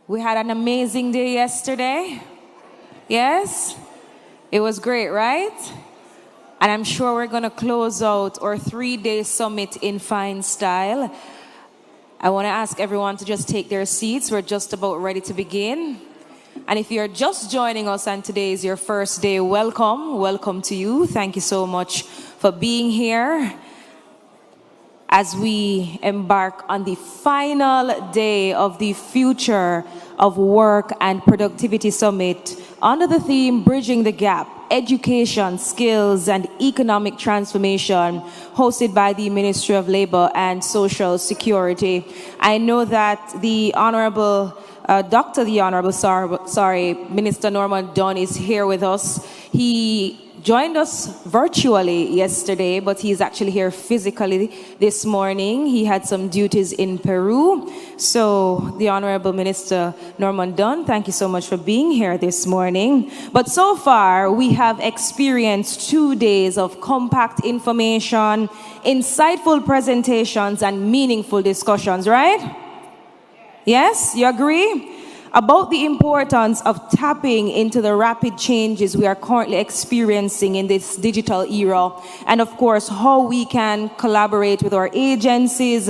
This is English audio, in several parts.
We had an amazing day yesterday. Yes? It was great, right? And I'm sure we're going to close out our 3-day summit in fine style. I want to ask everyone to just take their seats. We're just about ready to begin. And if you're just joining us and today is your first day, welcome. Welcome to you. Thank you so much for being here as we embark on the final day of the Future of Work and Productivity Summit under the theme Bridging the Gap, Education, Skills, and Economic Transformation, hosted by the Ministry of Labor and Social Security. I know that the Honorable Minister Norman Dunn is here with us. He joined us virtually yesterday, but he's actually here physically this morning. He had some duties in Peru. So the Honorable Minister Norman Dunn, thank you so much for being here this morning. But so far, we have experienced 2 days of compact information, insightful presentations, and meaningful discussions, right? Yes, you agree? About the importance of tapping into the rapid changes we are currently experiencing in this digital era. And of course, how we can collaborate with our agencies,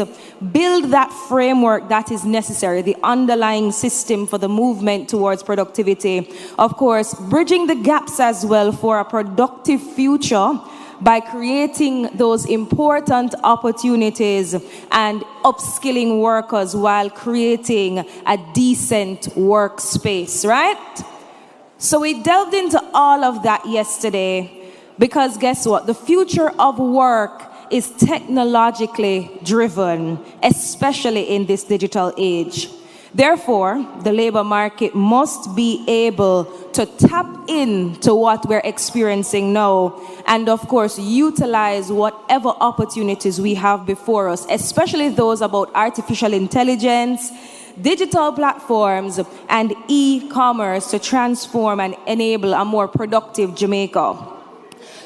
build that framework that is necessary, the underlying system for the movement towards productivity. Of course, bridging the gaps as well for a productive future by creating those important opportunities and upskilling workers while creating a decent workspace, right? So we delved into all of that yesterday because guess what? The future of work is technologically driven, especially in this digital age. Therefore, the labor market must be able to tap into what we're experiencing now and, of course, utilize whatever opportunities we have before us, especially those about artificial intelligence, digital platforms, and e-commerce to transform and enable a more productive Jamaica.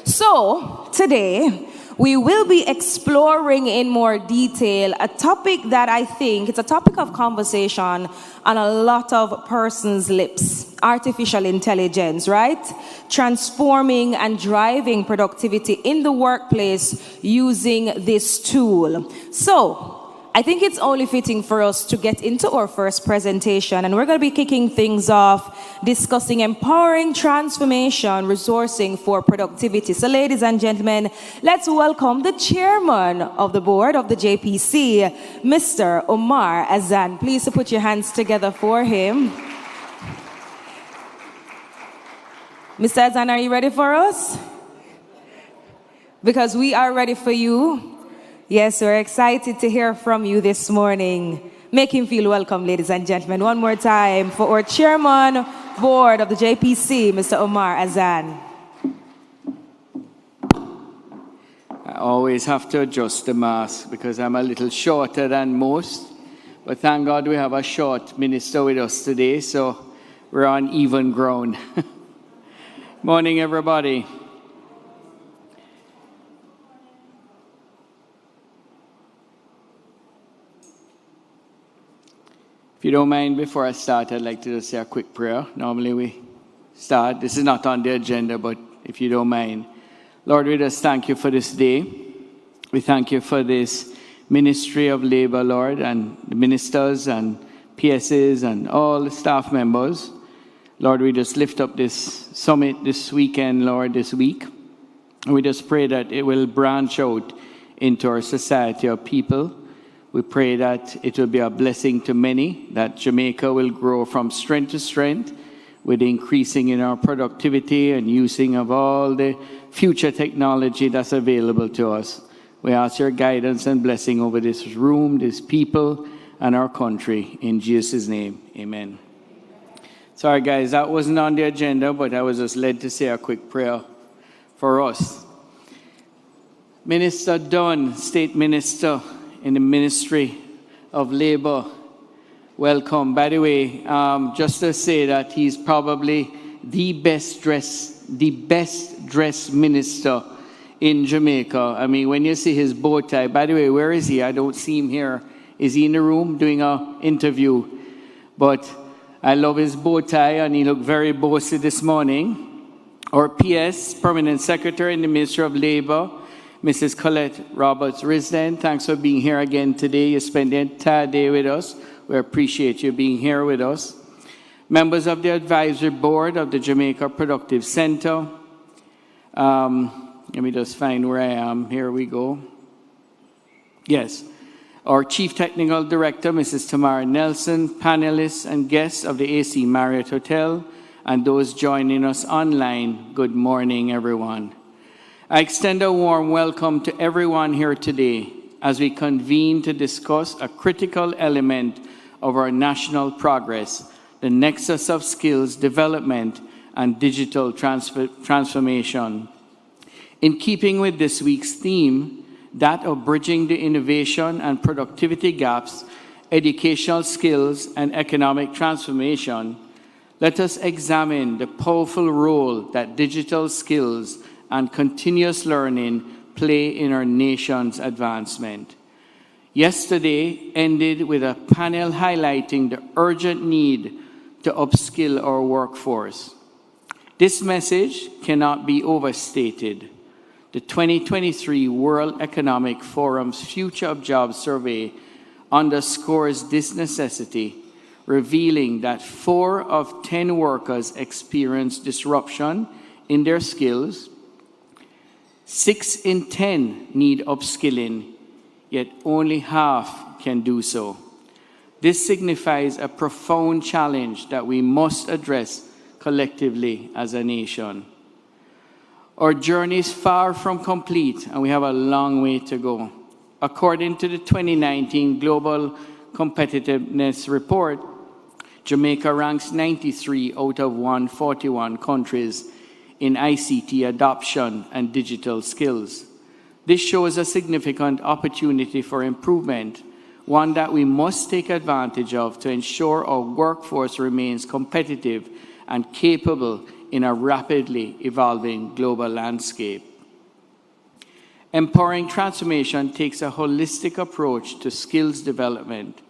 So, today, we will be exploring in more detail a topic that I think it's a topic of conversation on a lot of persons' lips. Artificial intelligence, right? Transforming and driving productivity in the workplace using this tool. So, I think it's only fitting for us to get into our first presentation, and we're going to be kicking things off discussing empowering transformation, resourcing for productivity. So ladies and gentlemen, let's welcome the chairman of the board of the JPC, Mr. Omar Azan. Please put your hands together for him. Mr. Azan, are you ready for us? Because we are ready for you. Yes, we're excited to hear from you this morning. Make him feel welcome, ladies and gentlemen. One more time for our chairman, board of the JPC, Mr. Omar Azan. I always have to adjust the mask because I'm a little shorter than most. But thank God we have a short minister with us today, so we're on even ground. Morning, everybody. If you don't mind, before I start, I'd like to just say a quick prayer. Normally we start. This is not on the agenda, but if you don't mind. Lord, we just thank you for this day. We thank you for this Ministry of Labor, Lord, and the ministers and PSAs and all the staff members. Lord, we just lift up this summit this weekend, Lord, this week. And we just pray that it will branch out into our society of people. We pray that it will be a blessing to many, that Jamaica will grow from strength to strength with increasing in our productivity and using of all the future technology that's available to us. We ask your guidance and blessing over this room, this people, and our country. In Jesus' name, amen. Sorry, guys, that wasn't on the agenda, but I was just led to say a quick prayer for us. Minister Dunn, State Minister in the Ministry of Labor, welcome. By the way, just to say that he's probably the best dressed minister in Jamaica. I mean, when you see his bow tie, by the way, where is he? I don't see him here. Is he in the room doing an interview? But I love his bow tie, and he looked very bossy this morning. Our PS, Permanent Secretary in the Ministry of Labor, Mrs. Colette Roberts-Risden, thanks for being here again today. You spent the entire day with us. We appreciate you being here with us. Members of the Advisory Board of the Jamaica Productive Center. Let me just find where I am. Here we go. Yes. Our Chief Technical Director, Mrs. Tamara Nelson, panelists and guests of the AC Marriott Hotel, and those joining us online, good morning, everyone. I extend a warm welcome to everyone here today as we convene to discuss a critical element of our national progress, the nexus of skills development and digital transformation. In keeping with this week's theme, that of bridging the innovation and productivity gaps, educational skills, and economic transformation, let us examine the powerful role that digital skills and continuous learning play in our nation's advancement. Yesterday ended with a panel highlighting the urgent need to upskill our workforce. This message cannot be overstated. The 2023 World Economic Forum's Future of Jobs survey underscores this necessity, revealing that 4 of 10 workers experience disruption in their skills. 6 in 10 need upskilling, yet only half can do so. This signifies a profound challenge that we must address collectively as a nation. Our journey is far from complete, and we have a long way to go. According to the 2019 Global Competitiveness Report, Jamaica ranks 93 out of 141 countries in ICT adoption and digital skills. This shows a significant opportunity for improvement, one that we must take advantage of to ensure our workforce remains competitive and capable in a rapidly evolving global landscape. Empowering transformation takes a holistic approach to skills development.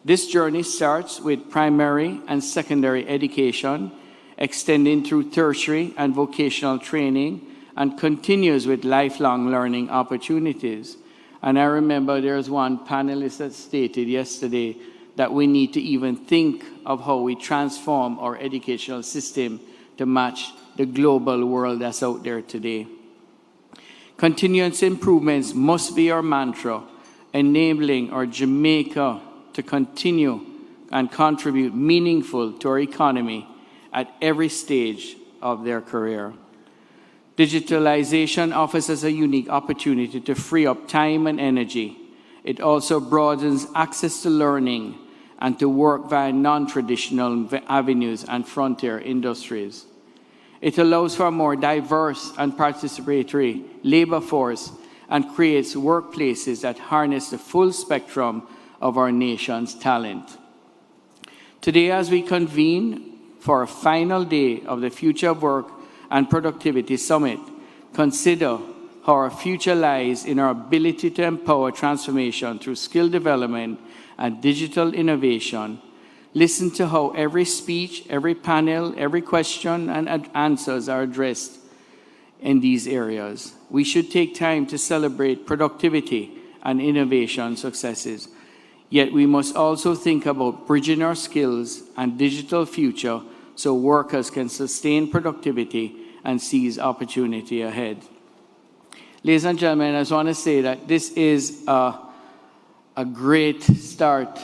This journey starts with primary and secondary education, extending through tertiary and vocational training, and continues with lifelong learning opportunities. And I remember there's one panelist that stated yesterday that we need to even think of how we transform our educational system to match the global world that's out there today. Continuous improvements must be our mantra, enabling our Jamaica to continue and contribute meaningful to our economy at every stage of their career. Digitalization offers us a unique opportunity to free up time and energy. It also broadens access to learning and to work via non-traditional avenues and frontier industries. It allows for a more diverse and participatory labor force and creates workplaces that harness the full spectrum of our nation's talent. Today, as we convene for a final day of the Future of Work and Productivity Summit, consider how our future lies in our ability to empower transformation through skill development and digital innovation. Listen to how every speech, every panel, every question and answers are addressed in these areas. We should take time to celebrate productivity and innovation successes. Yet we must also think about bridging our skills and digital future so workers can sustain productivity and seize opportunity ahead. Ladies and gentlemen, I just want to say that this is a great start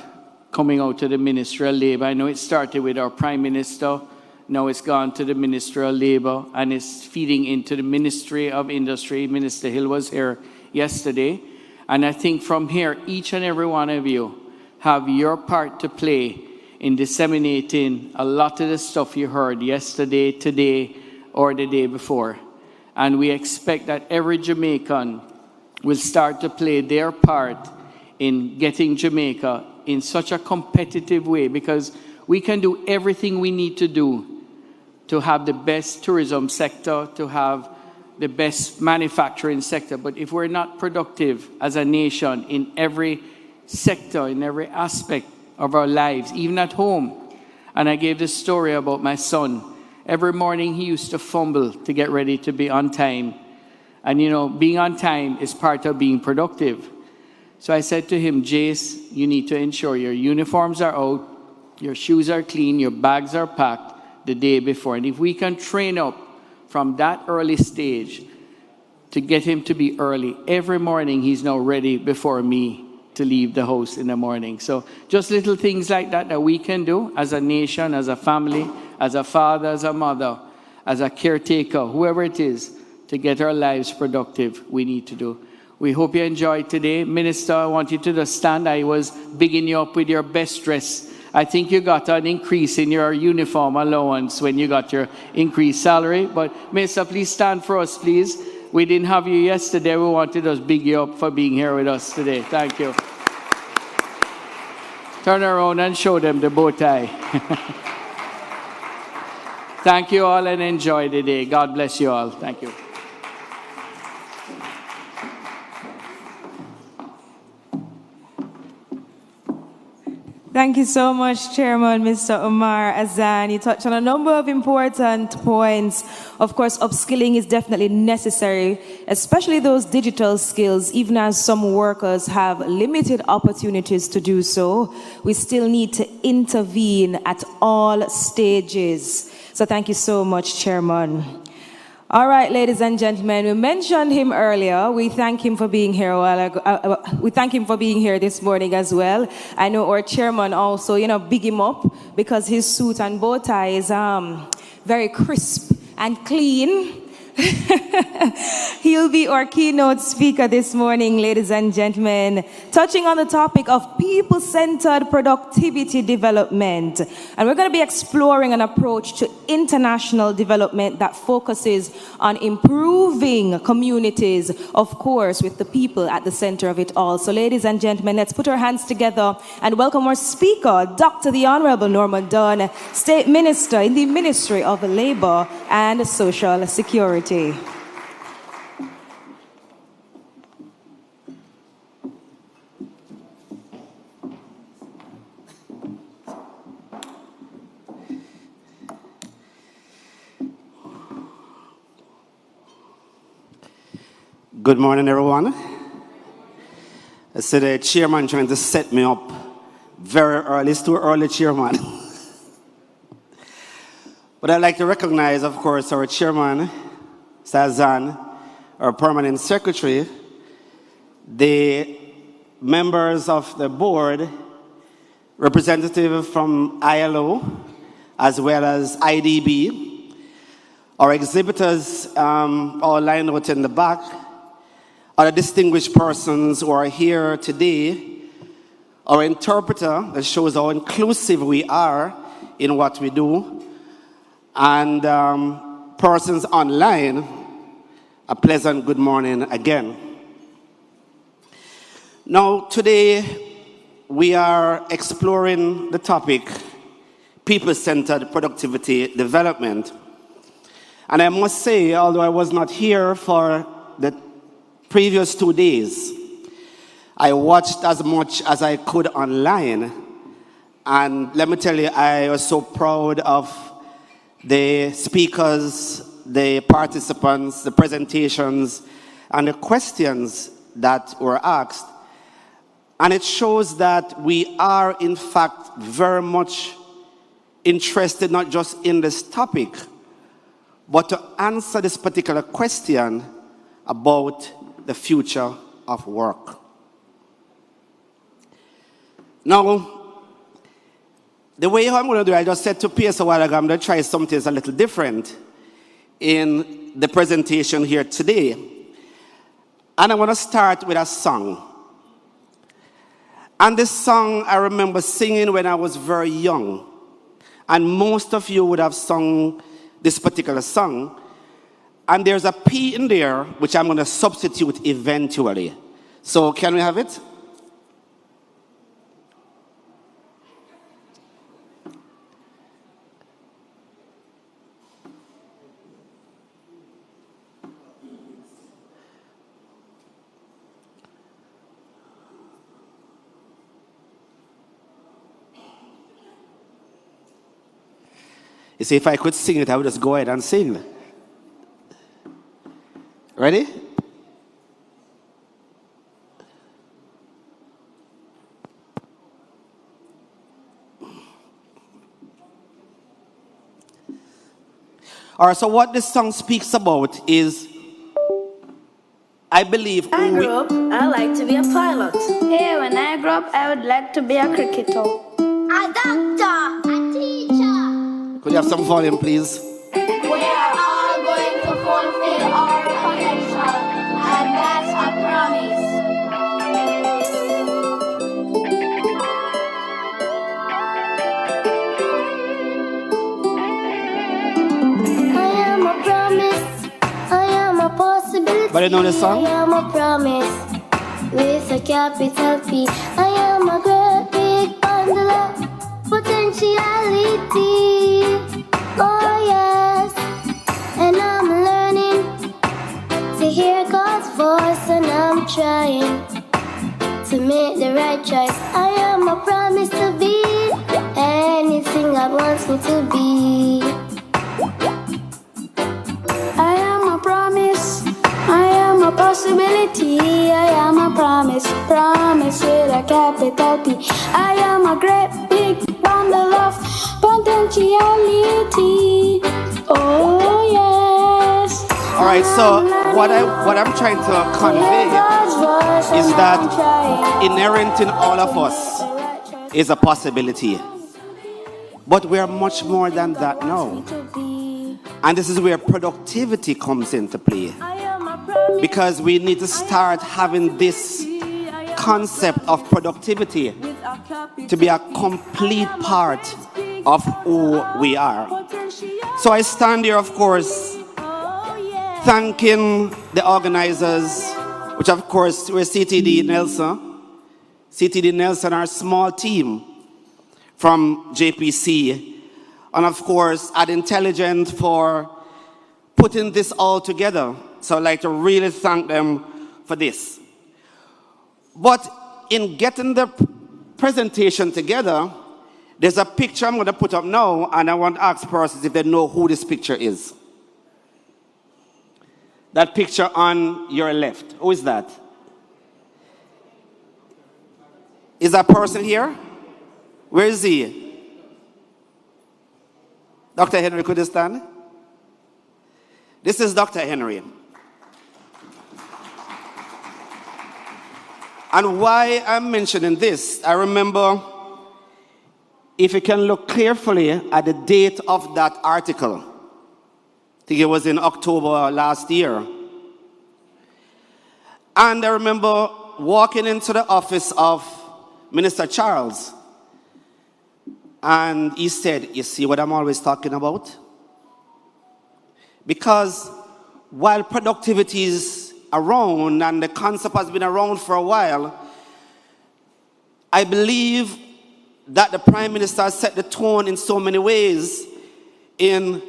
coming out to the Ministry of Labor. I know it started with our Prime Minister, now it's gone to the Ministry of Labor, and it's feeding into the Ministry of Industry. Minister Hill was here yesterday. And I think from here, each and every one of you have your part to play in disseminating a lot of the stuff you heard yesterday, today, or the day before. And we expect that every Jamaican will start to play their part in getting Jamaica in such a competitive way, because we can do everything we need to do to have the best tourism sector, to have the best manufacturing sector. But if we're not productive as a nation in every sector, in every aspect of our lives, even at home, And I gave this story about my son. Every morning he used to fumble to get ready to be on time. And you know, being on time is part of being productive. So I said to him, Jace, you need to ensure your uniforms are out, your shoes are clean, your bags are packed the day before. And if we can train up from that early stage to get him to be early, every morning he's now ready before me to leave the house in the morning. So just little things like that that we can do as a nation, as a family, as a father, as a mother, as a caretaker, whoever it is, to get our lives productive, we need to do. We hope you enjoyed today. Minister, I want you to just stand. I was bigging you up with your best dress. I think you got an increase in your uniform allowance when you got your increased salary. But Minister, please stand for us, please. We didn't have you yesterday. We wanted to big you up for being here with us today. Thank you. Turn around and show them the bow tie. Thank you all and enjoy the day. God bless you all. Thank you. Thank you so much, Chairman Mr. Omar Azan. You touched on a number of important points. Of course, upskilling is definitely necessary, especially those digital skills. Even as some workers have limited opportunities to do so, we still need to intervene at all stages. So thank you so much, Chairman. All right, ladies and gentlemen, we mentioned him earlier. We thank him for being here we thank him for being here this morning as well. I know our chairman also, big him up because his suit and bow tie is very crisp and clean. He'll be our keynote speaker this morning, ladies and gentlemen, touching on the topic of people-centered productivity development. And we're going to be exploring an approach to international development that focuses on improving communities, of course, with the people at the center of it all. So, ladies and gentlemen, let's put our hands together and welcome our speaker, Dr. the Honorable Norman Dunn, State Minister in the Ministry of Labor and Social Security. Good morning, everyone. I see the chairman trying to set me up very early. It's too early, chairman. But I'd like to recognize, of course, our chairman, Sazan, our permanent secretary, the members of the board, representative from ILO, as well as IDB, our exhibitors all lined out in the back, other distinguished persons who are here today, our interpreter that shows how inclusive we are in what we do, and persons online, a pleasant good morning again. Now, today we are exploring the topic people-centered productivity development. And I must say, although I was not here for the previous 2 days, I watched as much as I could online. And let me tell you, I was so proud of the speakers, the participants, the presentations, and the questions that were asked. And it shows that we are, in fact, very much interested not just in this topic, but to answer this particular question about the future of work. Now, the way I'm going to do it, I just said to Pierce a while ago, I'm going to try something that's a little different in the presentation here today. And I want to start with a song. And this song I remember singing when I was very young. And most of you would have sung this particular song. And there's a P in there, which I'm going to substitute eventually. So can we have it? You see, if I could sing it, I would just go ahead and sing. Ready? All right, so what this song speaks about is, I believe... When I grow up, I like to be a pilot. Hey, when I grow up, I would like to be a cricketer. A doctor. A teacher. Could you have some volume, please? We are all going to fulfill our potential, and that's a promise. I am a promise. I am a possibility. But you know the song? I am a promise with a capital P. I am a great big bundle of potentiality. Oh yes, and I'm learning to hear God's voice, and I'm trying to make the right choice. I am a promise to be anything God wants me to be. I am a promise, I am a possibility, I am a promise, promise with a capital P. I am a great big bundle of potentiality. Oh yes. All right, so what I'm trying to convey is that inherent in all of us is a possibility. But we are much more than that now. And this is where productivity comes into play. Because we need to start having this concept of productivity to be a complete part of who we are. So I stand here, of course, thanking the organizers, which of course were CTD Nelson. CTD Nelson, our small team from JPC. And of course, Ad Intelligent for putting this all together. So I'd like to really thank them for this. But in getting the presentation together, there's a picture I'm going to put up now, and I want to ask persons if they know who this picture is. That picture on your left, who is that? Is that person here? Where is he? Dr. Henry, could you stand? This is Dr. Henry. And why I'm mentioning this, I remember, if you can look carefully at the date of that article, I think it was in October last year. And I remember walking into the office of Minister Charles, and he said, you see what I'm always talking about? Because while productivity is around and the concept has been around for a while, I believe that the Prime Minister set the tone in so many ways in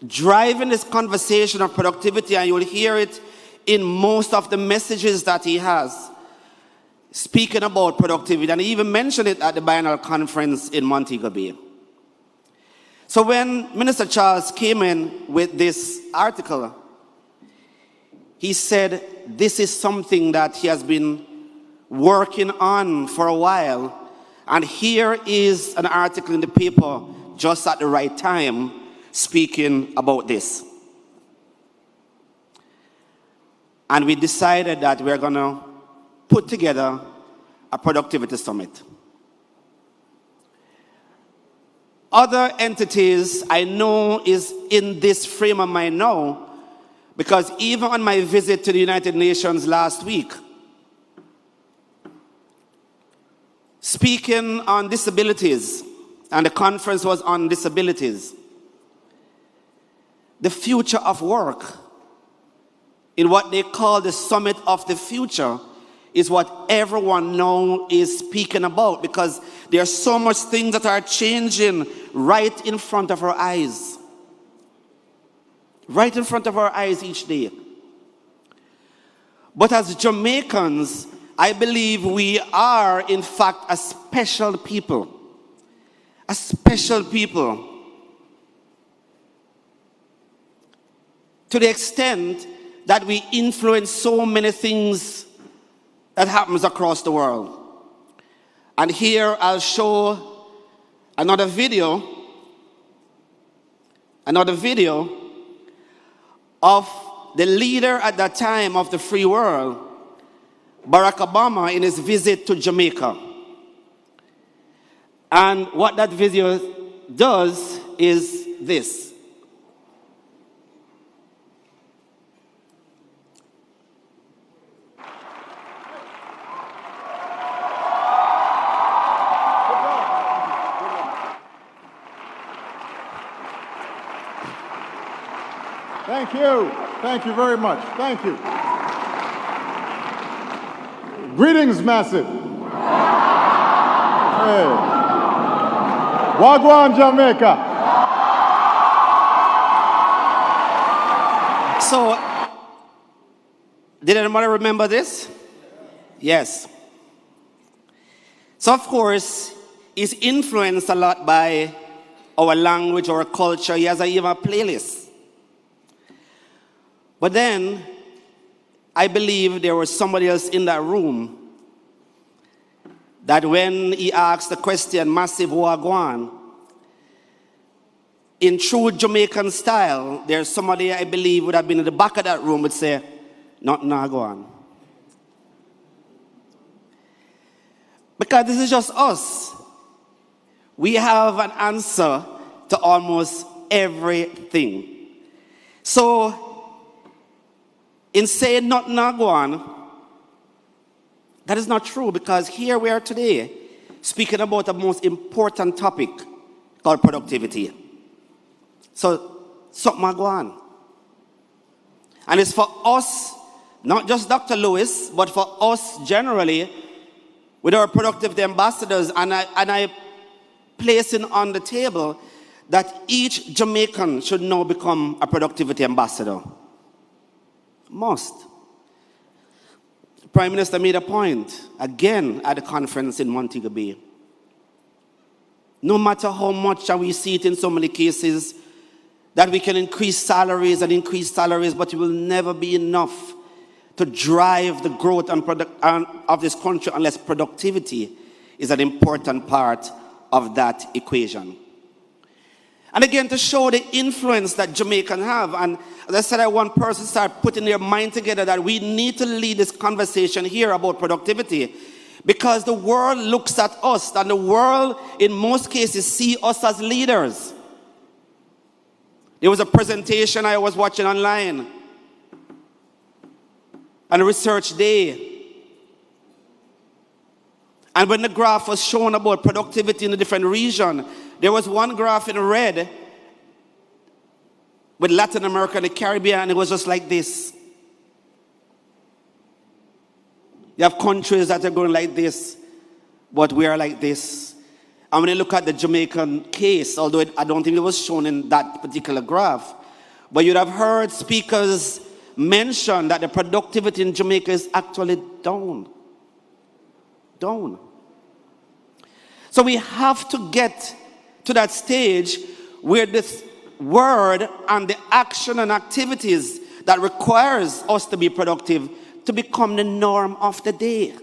driving this conversation of productivity, and you will hear it in most of the messages that he has, speaking about productivity, and he even mentioned it at the biennial conference in Montego Bay. So when Minister Charles came in with this article, he said this is something that he has been working on for a while, and here is an article in the paper just at the right time speaking about this. And we decided that we're going to put together a productivity summit. Other entities I know is in this frame of mind now, because even on my visit to the United Nations last week, speaking on disabilities, and the conference was on disabilities, the future of work, in what they call the Summit of the Future, is what everyone now is speaking about, because there are so much things that are changing right in front of our eyes. Right in front of our eyes each day. But as Jamaicans, I believe we are, in fact, a special people. A special people. to the extent that we influence so many things that happens across the world. And here I'll show another video of the leader at that time of the free world, Barack Obama, in his visit to Jamaica. And what that video does is this. Thank you. Thank you very much. Thank you. Greetings, Massive. Hey. Wagwan, Jamaica. So, did anybody remember this? Yes. So, of course, he's influenced a lot by our language, our culture. He has even a playlist. But then, I believe there was somebody else in that room that when he asked the question, Massive Wagwan, in true Jamaican style, there's somebody I believe would have been in the back of that room would say, not Nagwan. Because this is just us. We have an answer to almost everything. So, in saying not Nagwan, that is not true, because here we are today speaking about the most important topic called productivity. So, something Nagwan. And it's for us, not just Dr. Lewis, but for us generally, with our productivity ambassadors, and I placing on the table that each Jamaican should now become a productivity ambassador. Must. The Prime Minister made a point, again, at the conference in Montego Bay. No matter how much, and we see it in so many cases, that we can increase salaries, but it will never be enough to drive the growth of this country unless productivity is an important part of that equation. And again, to show the influence that Jamaicans have, and as I said, I want persons to start putting their mind together that we need to lead this conversation here about productivity, because the world looks at us, and the world, in most cases, see us as leaders. There was a presentation I was watching online on a research day. And when the graph was shown about productivity in a different region, there was one graph in red with Latin America and the Caribbean, and it was just like this. You have countries that are going like this, but we are like this. And when you look at the Jamaican case, although I don't think it was shown in that particular graph, but you'd have heard speakers mention that the productivity in Jamaica is actually down. Down. So we have to get to that stage where this word and the action and activities that requires us to be productive to become the norm of the day.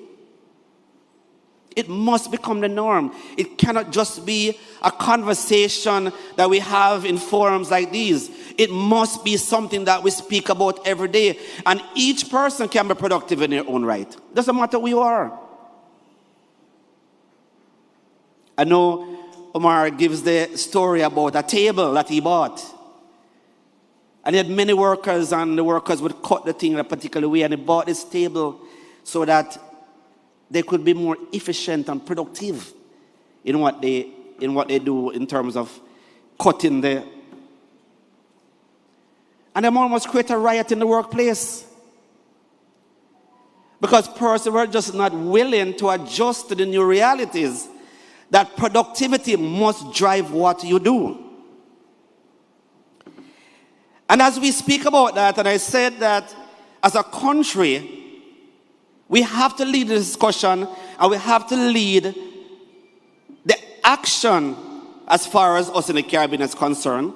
It must become the norm. It cannot just be a conversation that we have in forums like these. It must be something that we speak about every day. And each person can be productive in their own right. Doesn't matter who you are. I know Omar gives the story about a table that he bought. And he had many workers, and the workers would cut the thing in a particular way. And he bought this table so that they could be more efficient and productive in what they do in terms of cutting the. And they almost create a riot in the workplace. Because persons were just not willing to adjust to the new realities that productivity must drive what you do. And as we speak about that, and I said that as a country, we have to lead the discussion, and we have to lead the action as far as us in the Caribbean is concerned.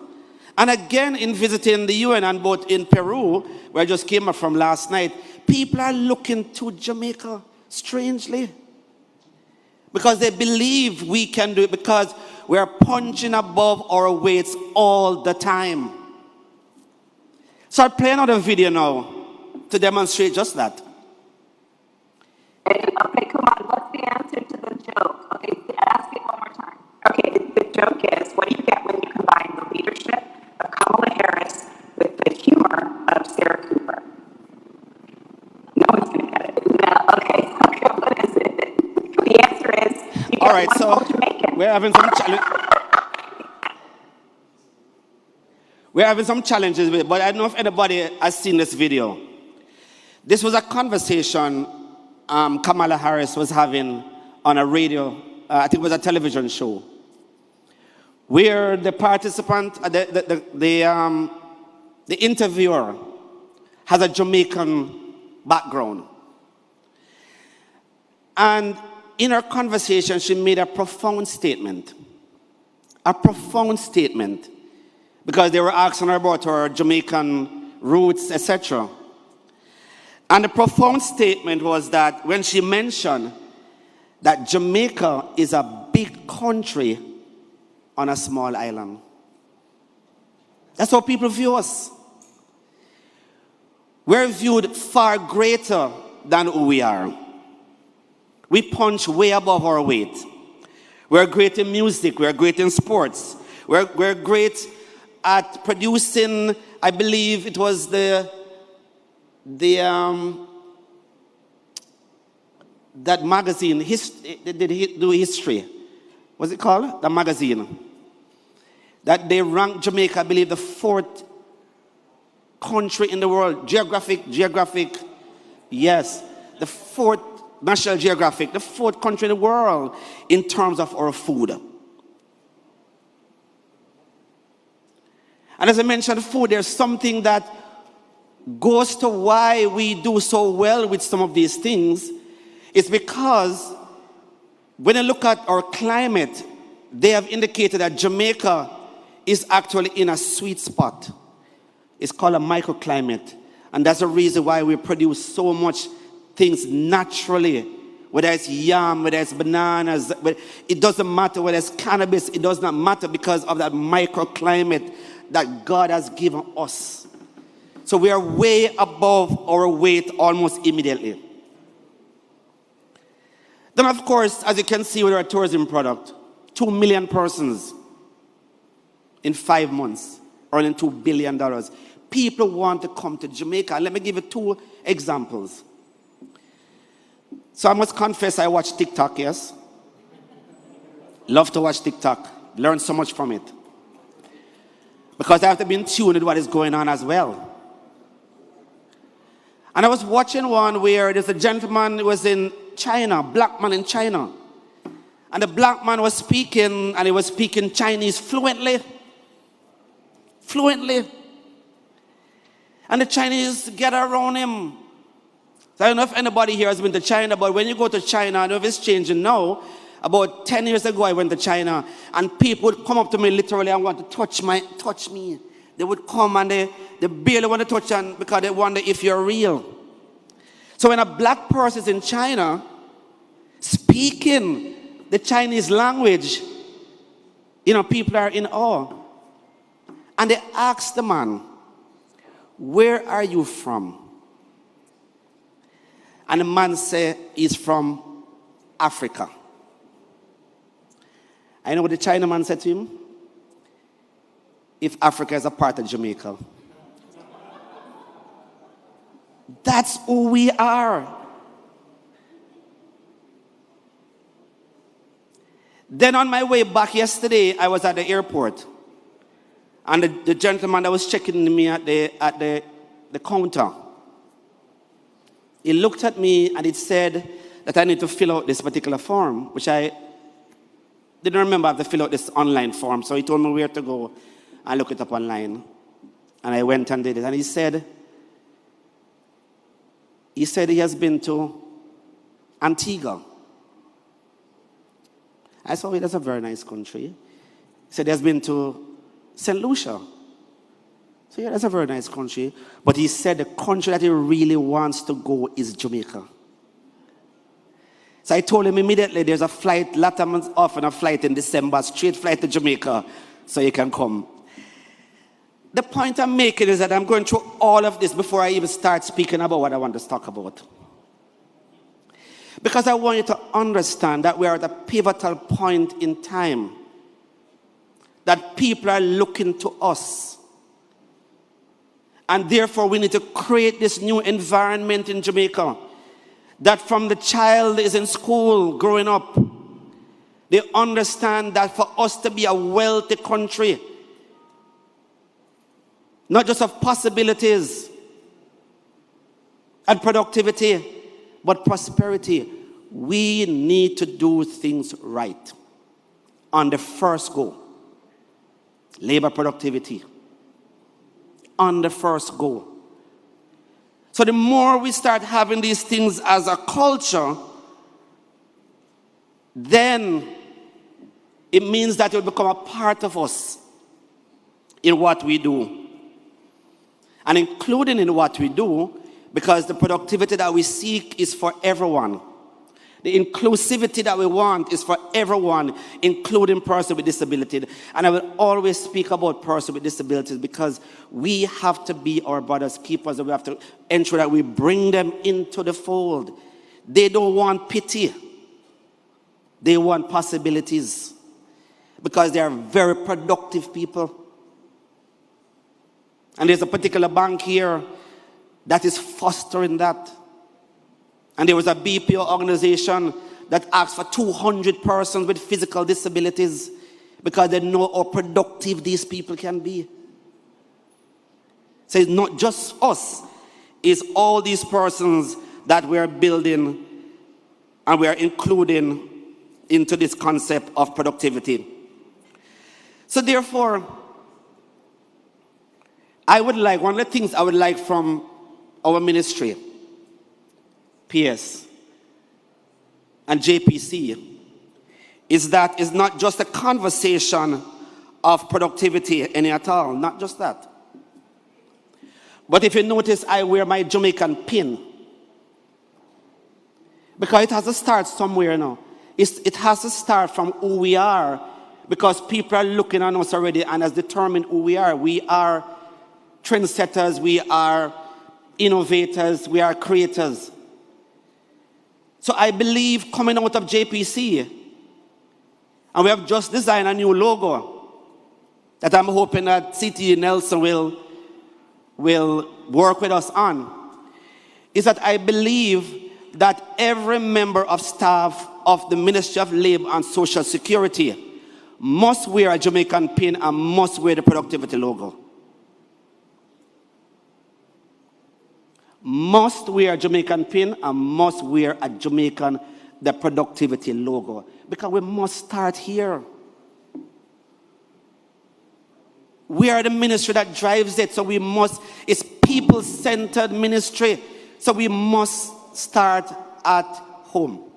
And again, in visiting the UN and both in Peru, where I just came up from last night, people are looking to Jamaica strangely. Because they believe we can do it, because we're punching above our weights all the time. So I'll play another video now to demonstrate just that. Okay, come on, what's the answer to the joke? Okay, ask it one more time. Okay, the joke is, what do you get when you combine the leadership of Kamala Harris with the humor of Sarah Cooper? No one's going to get it. No, okay, what is it? The answer is, you All get right, one so whole Jamaican. we're having some challenge. We're having some challenges with it, but I don't know if anybody has seen this video. This was a conversation Kamala Harris was having on a radio, I think it was a television show, where the participant, the interviewer has a Jamaican background. And in her conversation, she made a profound statement. A profound statement. Because they were asking her about her Jamaican roots, etc. And the profound statement was that when she mentioned that Jamaica is a big country on a small island. That's how people view us. We're viewed far greater than who we are. We punch way above our weight. We're great in music. We're great in sports. We're great at producing, I believe it was that magazine, they do history. What's it called? The magazine. That they ranked Jamaica, I believe, the 4th country in the world. Geographic, yes. The 4th, National Geographic, the 4th country in the world in terms of our food. And as I mentioned, food, there's something that goes to why we do so well with some of these things. It's because when you look at our climate, they have indicated that Jamaica is actually in a sweet spot. It's called a microclimate. And that's the reason why we produce so much things naturally. Whether it's yam, whether it's bananas, it doesn't matter. Whether it's cannabis, it does not matter because of that microclimate that God has given us. So we are way above our weight almost immediately. Then, of course, as you can see with our tourism product, 2 million persons in 5 months, earning $2 billion. People want to come to Jamaica. Let me give you 2 examples. So I must confess, I watch TikTok, yes? Love to watch TikTok. Learn so much from it. Because I have to be in tune with what is going on as well. And I was watching one where there's a gentleman who was in China, black man in China. And the black man was speaking, and he was speaking Chinese fluently. And the Chinese get around him. So I don't know if anybody here has been to China, but when you go to China, I don't know if it's changing now. About 10 years ago, I went to China, and people would come up to me literally and want to touch me. They would come and they barely want to touch you because they wonder if you're real. So when a black person is in China, speaking the Chinese language, people are in awe. And they ask the man, "Where are you from?" And the man said, he's from Africa. I know what the Chinaman said to him? If Africa is a part of Jamaica. That's who we are. Then on my way back yesterday, I was at the airport. And the gentleman that was checking me at the counter, he looked at me and it said that I need to fill out this particular form, which I didn't remember I have to fill out this online form. So he told me where to go and look it up online. And I went and did it. And he said he has been to Antigua. I said, that's a very nice country. He said he has been to St. Lucia. So yeah, that's a very nice country. But he said the country that he really wants to go is Jamaica. So I told him immediately, there's a flight, Latam's off on a flight in December, straight flight to Jamaica, so you can come. The point I'm making is that I'm going through all of this before I even start speaking about what I want to talk about. Because I want you to understand that we are at a pivotal point in time. That people are looking to us. And therefore we need to create this new environment in Jamaica. That from the child is in school growing up, they understand that for us to be a wealthy country, not just of possibilities and productivity, but prosperity, we need to do things right. On the first go, labor productivity. On the first go. So the more we start having these things as a culture, then it means that it will become a part of us in what we do. And including in what we do, because the productivity that we seek is for everyone. The inclusivity that we want is for everyone, including persons with disability. And I will always speak about persons with disabilities because we have to be our brother's keepers, and we have to ensure that we bring them into the fold. They don't want pity. They want possibilities because they are very productive people. And there's a particular bank here that is fostering that. And there was a BPO organization that asked for 200 persons with physical disabilities because they know how productive these people can be. So it's not just us, it's all these persons that we are building and we are including into this concept of productivity. So therefore, one of the things I would like from our ministry, PS, and JPC, is that it's not just a conversation of productivity any at all, not just that. But if you notice, I wear my Jamaican pin. Because it has to start somewhere now. It has to start from who we are, because people are looking at us already and has determined who we are. We are trendsetters, we are innovators, we are creators. So I believe coming out of JPC, and we have just designed a new logo that I'm hoping that CT Nelson will work with us on, is that I believe that every member of staff of the Ministry of Labor and Social Security must wear a Jamaican pin and must wear the productivity logo. Must wear a Jamaican pin and must wear the productivity logo. Because we must start here. We are the ministry that drives it, so it's people-centered ministry. So we must start at home.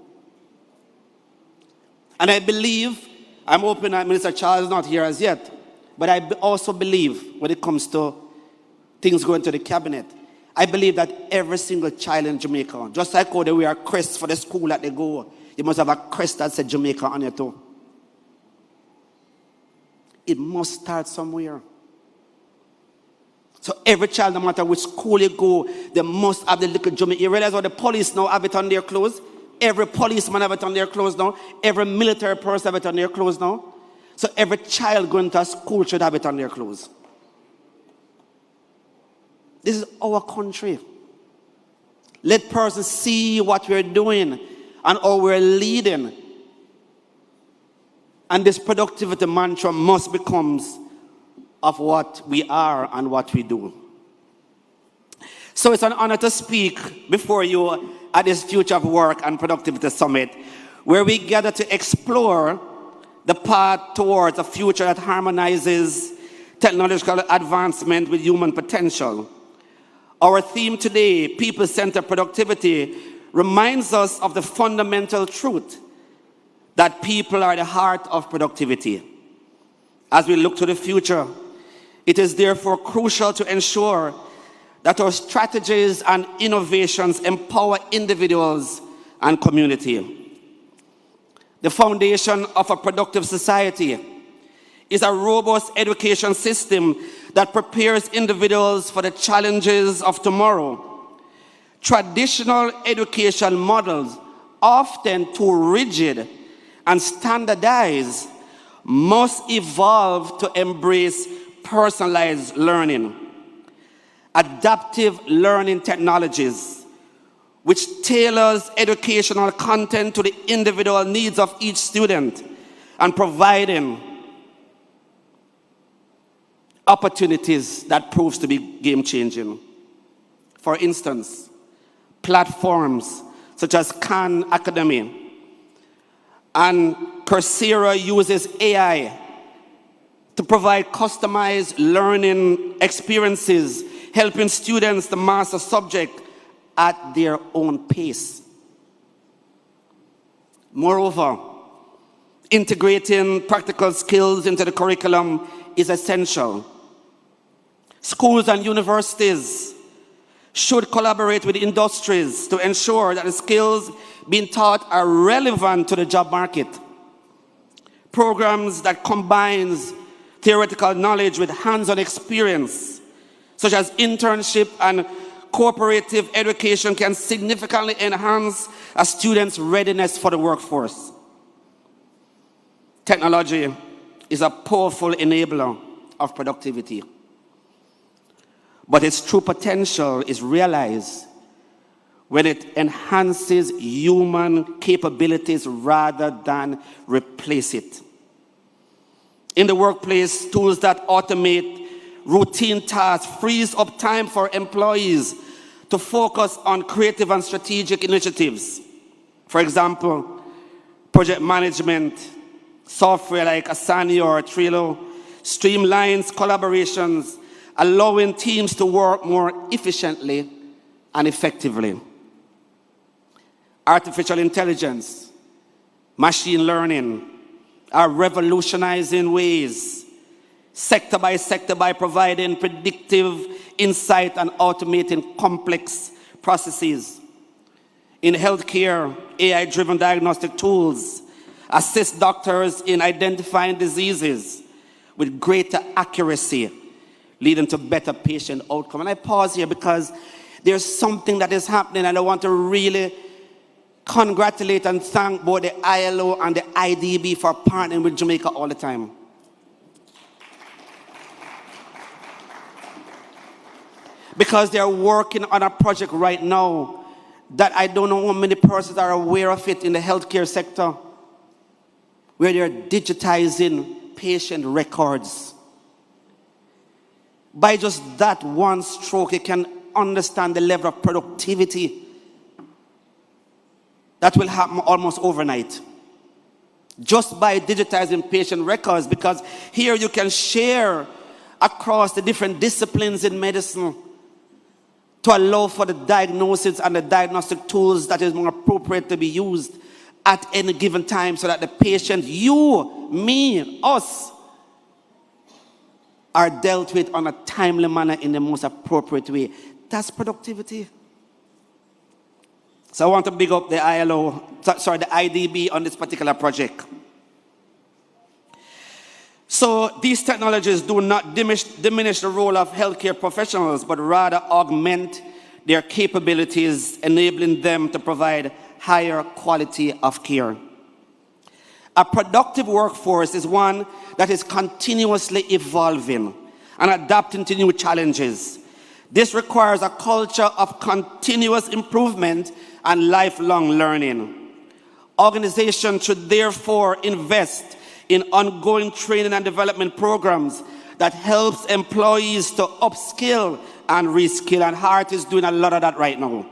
And I believe, I'm hoping that Minister Charles is not here as yet, but I also believe when it comes to things going to the cabinet, I believe that every single child in Jamaica, just like how they wear a crest for the school that they go, you must have a crest that says Jamaica on it too. It must start somewhere. So every child, no matter which school you go, they must have the little Jamaica. You realize how the police now have it on their clothes? Every policeman have it on their clothes now. Every military person have it on their clothes now. So every child going to school should have it on their clothes. This is our country. Let persons see what we're doing and how we're leading. And this productivity mantra must become of what we are and what we do. So it's an honor to speak before you at this Future of Work and Productivity Summit, where we gather to explore the path towards a future that harmonizes technological advancement with human potential. Our theme today, people-centered productivity, reminds us of the fundamental truth that people are the heart of productivity. As we look to the future, It is therefore crucial to ensure that our strategies and innovations empower individuals and community. The foundation of a productive society is a robust education system that prepares individuals for the challenges of tomorrow. Traditional education models, often too rigid and standardized, must evolve to embrace personalized learning. Adaptive learning technologies, which tailors educational content to the individual needs of each student and providing opportunities that proves to be game-changing. For instance, platforms such as Khan Academy and Coursera uses AI to provide customized learning experiences, helping students to master subject at their own pace. Moreover, integrating practical skills into the curriculum is essential. Schools and universities should collaborate with industries to ensure that the skills being taught are relevant to the job market. Programs that combines theoretical knowledge with hands-on experience, such as internship and cooperative education, can significantly enhance a student's readiness for the workforce. Technology is a powerful enabler of productivity, but its true potential is realized when it enhances human capabilities rather than replace it. In the workplace, tools that automate routine tasks frees up time for employees to focus on creative and strategic initiatives. For example, project management software like Asana or Trello streamlines collaborations, allowing teams to work more efficiently and effectively. Artificial intelligence, machine learning are revolutionizing ways, sector by sector, by providing predictive insight and automating complex processes. In healthcare, AI-driven diagnostic tools assist doctors in identifying diseases with greater accuracy, leading to better patient outcome. And I pause here because there's something that is happening, and I want to really congratulate and thank both the ILO and the IDB for partnering with Jamaica all the time. Because they're working on a project right now that I don't know how many persons are aware of it in the healthcare sector, where they're digitizing patient records. By just that one stroke, you can understand the level of productivity that will happen almost overnight. Just by digitizing patient records, because here you can share across the different disciplines in medicine to allow for the diagnosis and the diagnostic tools that is more appropriate to be used at any given time, so that the patient, you, me, us, are dealt with on a timely manner in the most appropriate way. That's productivity. So I want to big up the the IDB on this particular project. So these technologies do not diminish the role of healthcare professionals, but rather augment their capabilities, enabling them to provide higher quality of care. A productive workforce is one that is continuously evolving and adapting to new challenges. This requires a culture of continuous improvement and lifelong learning. Organizations should therefore invest in ongoing training and development programs that helps employees to upskill and reskill, and HEART is doing a lot of that right now.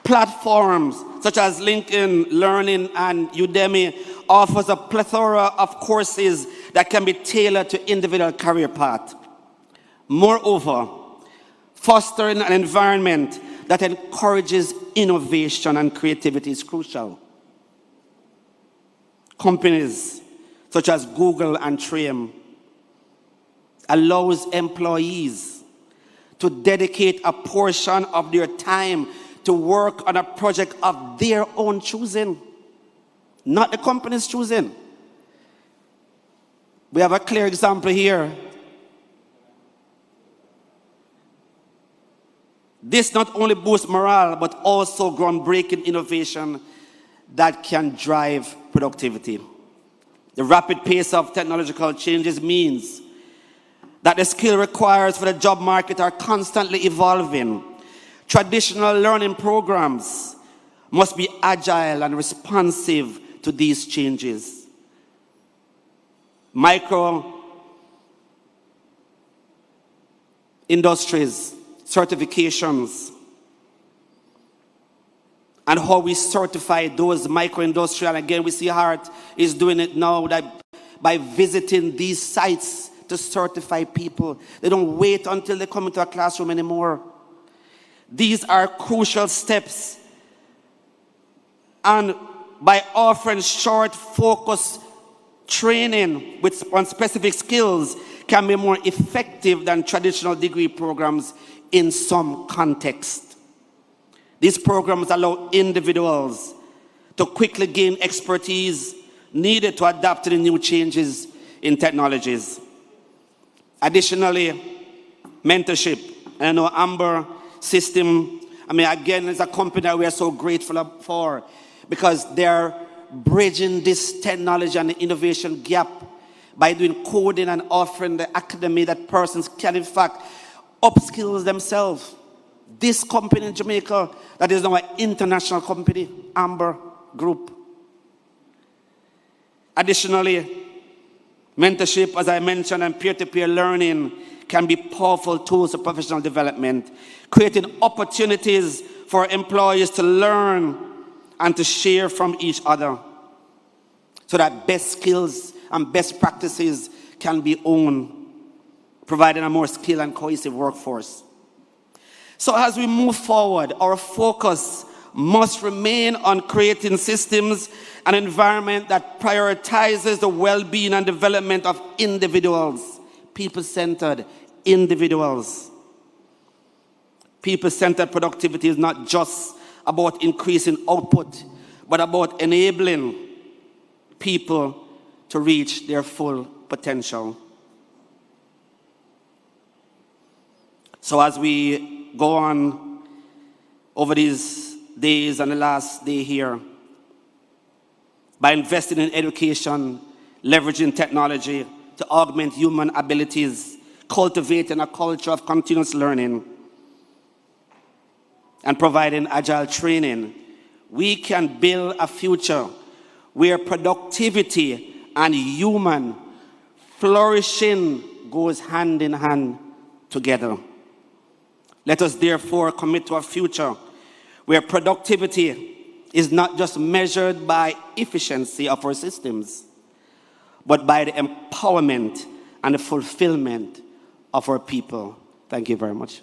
Platforms such as LinkedIn Learning and Udemy offers a plethora of courses that can be tailored to individual career path. Moreover, fostering an environment that encourages innovation and creativity is crucial. Companies such as Google and Trim, allows employees to dedicate a portion of their time to work on a project of their own choosing, not the company's choosing. We have a clear example here. This not only boosts morale, but also groundbreaking innovation that can drive productivity. The rapid pace of technological changes means that the skill requires for the job market are constantly evolving. Traditional learning programs must be agile and responsive to these changes. Micro industries, certifications, and how we certify those micro-industrial. Again, we see Hart is doing it now that by visiting these sites to certify people. They don't wait until they come into a classroom anymore. These are crucial steps. And by offering short, focused training on specific skills can be more effective than traditional degree programs in some contexts. These programs allow individuals to quickly gain expertise needed to adapt to the new changes in technologies. Additionally, mentorship. And I know Amber System, again, it's a company that we are so grateful for because they're bridging this technology and the innovation gap by doing coding and offering the academy that persons can, in fact, upskill themselves. This company in Jamaica, that is now an international company, Amber Group. Additionally, mentorship, as I mentioned, and peer-to-peer learning can be powerful tools of professional development, creating opportunities for employees to learn and to share from each other so that best skills and best practices can be owned, providing a more skilled and cohesive workforce. So as we move forward, our focus must remain on creating systems and environment that prioritizes the well-being and development of individuals, people-centered individuals. People-centered productivity is not just about increasing output, but about enabling people to reach their full potential. So as we go on over these days and the last day here, by investing in education, leveraging technology to augment human abilities, cultivating a culture of continuous learning, and providing agile training, we can build a future where productivity and human flourishing goes hand in hand together. Let us therefore commit to a future where productivity is not just measured by efficiency of our systems, but by the empowerment and the fulfillment of our people. Thank you very much.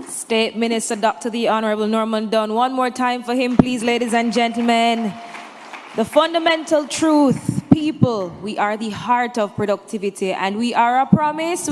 State Minister Dr. the Honorable Norman Dunn. One more time for him, please, ladies and gentlemen. The fundamental truth, people, we are the heart of productivity, and we are a promise,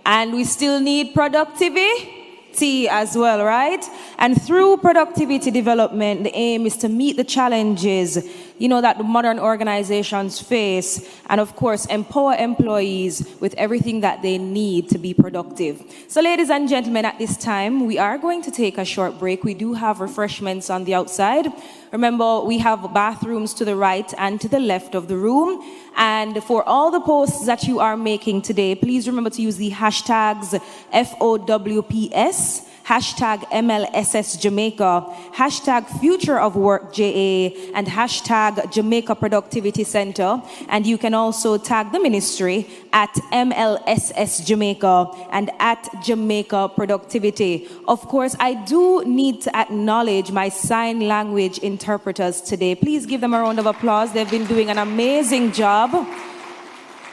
and we still need productivity as well, right? And through productivity development, the aim is to meet the challenges, that the modern organizations face, and of course, empower employees with everything that they need to be productive. So ladies and gentlemen, at this time, we are going to take a short break. We do have refreshments on the outside. Remember, we have bathrooms to the right and to the left of the room. And for all the posts that you are making today, please remember to use the hashtags FOWPS, hashtag MLSS Jamaica, hashtag Future of Work JA, and hashtag Jamaica Productivity Center. And you can also tag the ministry at MLSS Jamaica and at Jamaica Productivity. Of course, I do need to acknowledge my sign language interpreters today. Please give them a round of applause. They've been doing an amazing job.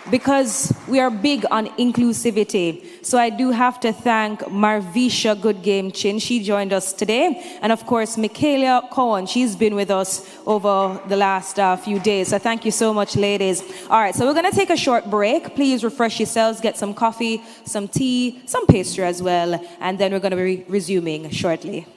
because we are big on inclusivity. So I do have to thank Marvisha Goodgame Chin. She joined us today. And of course, Michaela Cohen. She's been with us over the last few days. So thank you so much, ladies. All right, so we're going to take a short break. Please refresh yourselves, get some coffee, some tea, some pastry as well. And then we're going to be resuming shortly.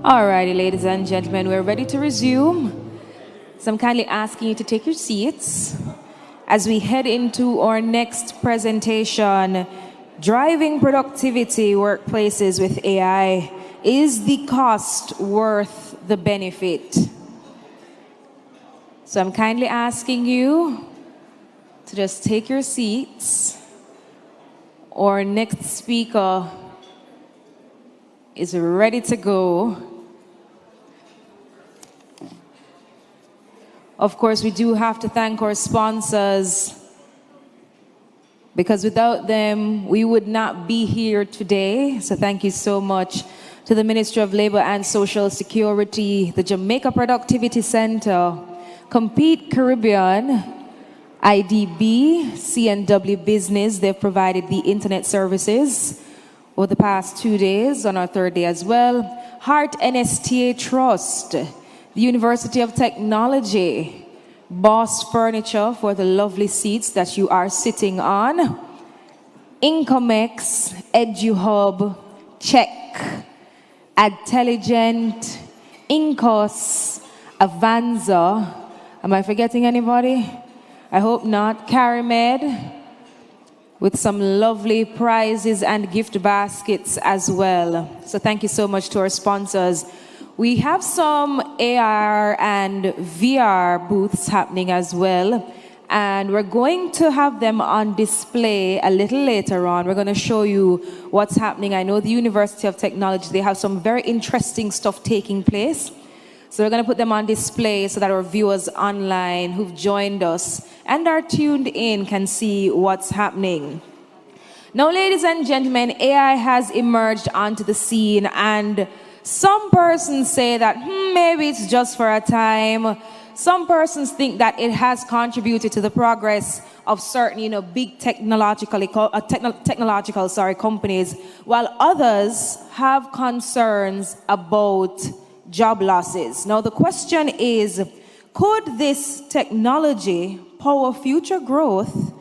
Alrighty, ladies and gentlemen, we're ready to resume. So I'm kindly asking you to take your seats as we head into our next presentation, Driving Productivity Workplaces with AI. Is the cost worth the benefit? So I'm kindly asking you to just take your seats. Our next speaker is ready to go. Of course, we do have to thank our sponsors, because without them, we would not be here today. So thank you so much to the Ministry of Labor and Social Security, the Jamaica Productivity Center, Compete Caribbean, IDB, CNW Business. They've provided the internet services over the past 2 days, on our third day as well. Heart NSTA Trust, the University of Technology, Boss Furniture for the lovely seats that you are sitting on, Incomex, EduHub, Check, Adtelligent, Incos, Avanza. Am I forgetting anybody? I hope not. CariMed, with some lovely prizes and gift baskets as well. So thank you so much to our sponsors. We have some AR and VR booths happening as well, and we're going to have them on display a little later on. We're going to show you what's happening. I know the University of Technology, they have some very interesting stuff taking place. So we're going to put them on display so that our viewers online who've joined us and are tuned in can see what's happening. Now, ladies and gentlemen, AI has emerged onto the scene, and some persons say that maybe it's just for a time. Some persons think that it has contributed to the progress of certain, big technological companies, while others have concerns about job losses. Now, the question is, could this technology power future growth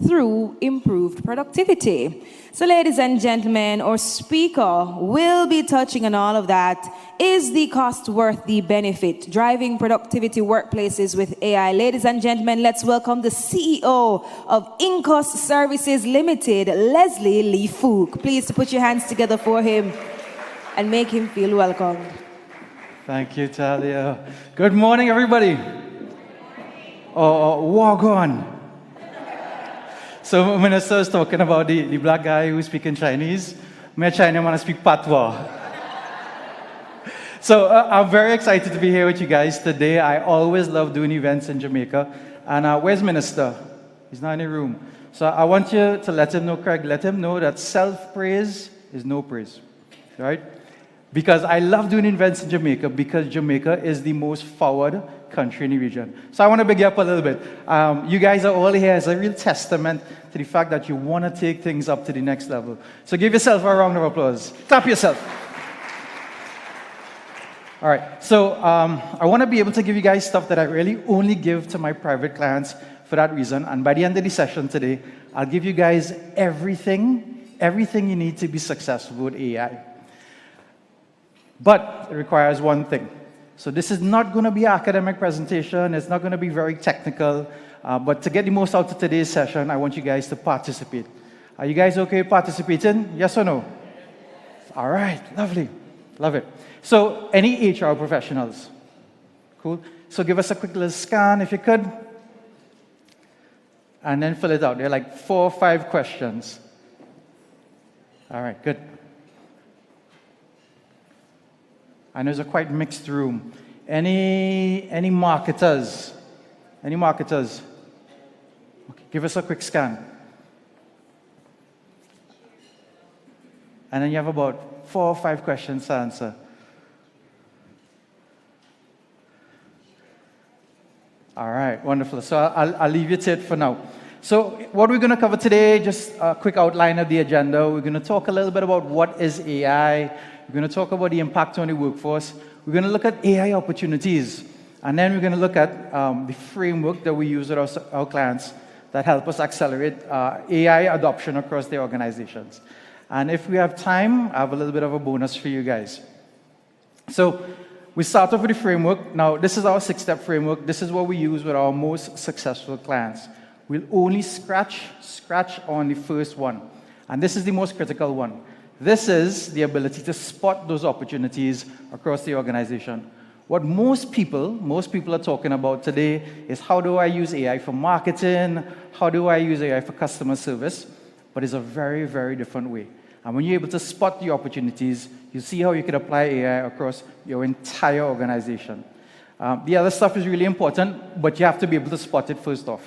through improved productivity? So, ladies and gentlemen, our speaker will be touching on all of that. Is the cost worth the benefit? Driving productivity workplaces with AI. Ladies and gentlemen, let's welcome the CEO of Incos Services Limited, Leslie Lee Fook. Please put your hands together for him and make him feel welcome. Thank you, Talia. Good morning, everybody. Walk on. So, Minister was talking about the black guy who's speaking Chinese. My Chinese man speak patois. So, I'm very excited to be here with you guys today. I always love doing events in Jamaica. And where's Minister? He's not in the room. So, I want you to let him know, Craig, let him know that self-praise is no praise. Right? Because I love doing events in Jamaica, because Jamaica is the most forward country in the region. So I want to big you up a little bit. You guys are all here as a real testament to the fact that you want to take things up to the next level. So give yourself a round of applause. Clap yourself. All right. So I want to be able to give you guys stuff that I really only give to my private clients for that reason. And by the end of the session today, I'll give you guys everything you need to be successful with AI. But it requires one thing. So this is not going to be an academic presentation. It's not going to be very technical. But to get the most out of today's session, I want you guys to participate. Are you guys okay participating? Yes or no? All right. Lovely. Love it. So any HR professionals? Cool. So give us a quick little scan if you could. And then fill it out. There are like 4 or 5 questions. All right. Good. And there's a quite mixed room. Any marketers? Any marketers? Okay, give us a quick scan. And then you have about 4 or 5 questions to answer. All right, wonderful. So I'll leave you to it for now. So what we're going to cover today, just a quick outline of the agenda. We're going to talk a little bit about what is AI. We're going to talk about the impact on the workforce. We're going to look at AI opportunities. And then we're going to look at the framework that we use with our clients that help us accelerate AI adoption across their organizations. And if we have time, I have a little bit of a bonus for you guys. So we start off with the framework. Now, this is our 6-step framework. This is what we use with our most successful clients. We'll only scratch on the first one. And this is the most critical one. This is the ability to spot those opportunities across the organization. What most people are talking about today is, how do I use AI for marketing? How do I use AI for customer service? But it's a very, very different way. And when you're able to spot the opportunities, you see how you can apply AI across your entire organization. The other stuff is really important, but you have to be able to spot it first off.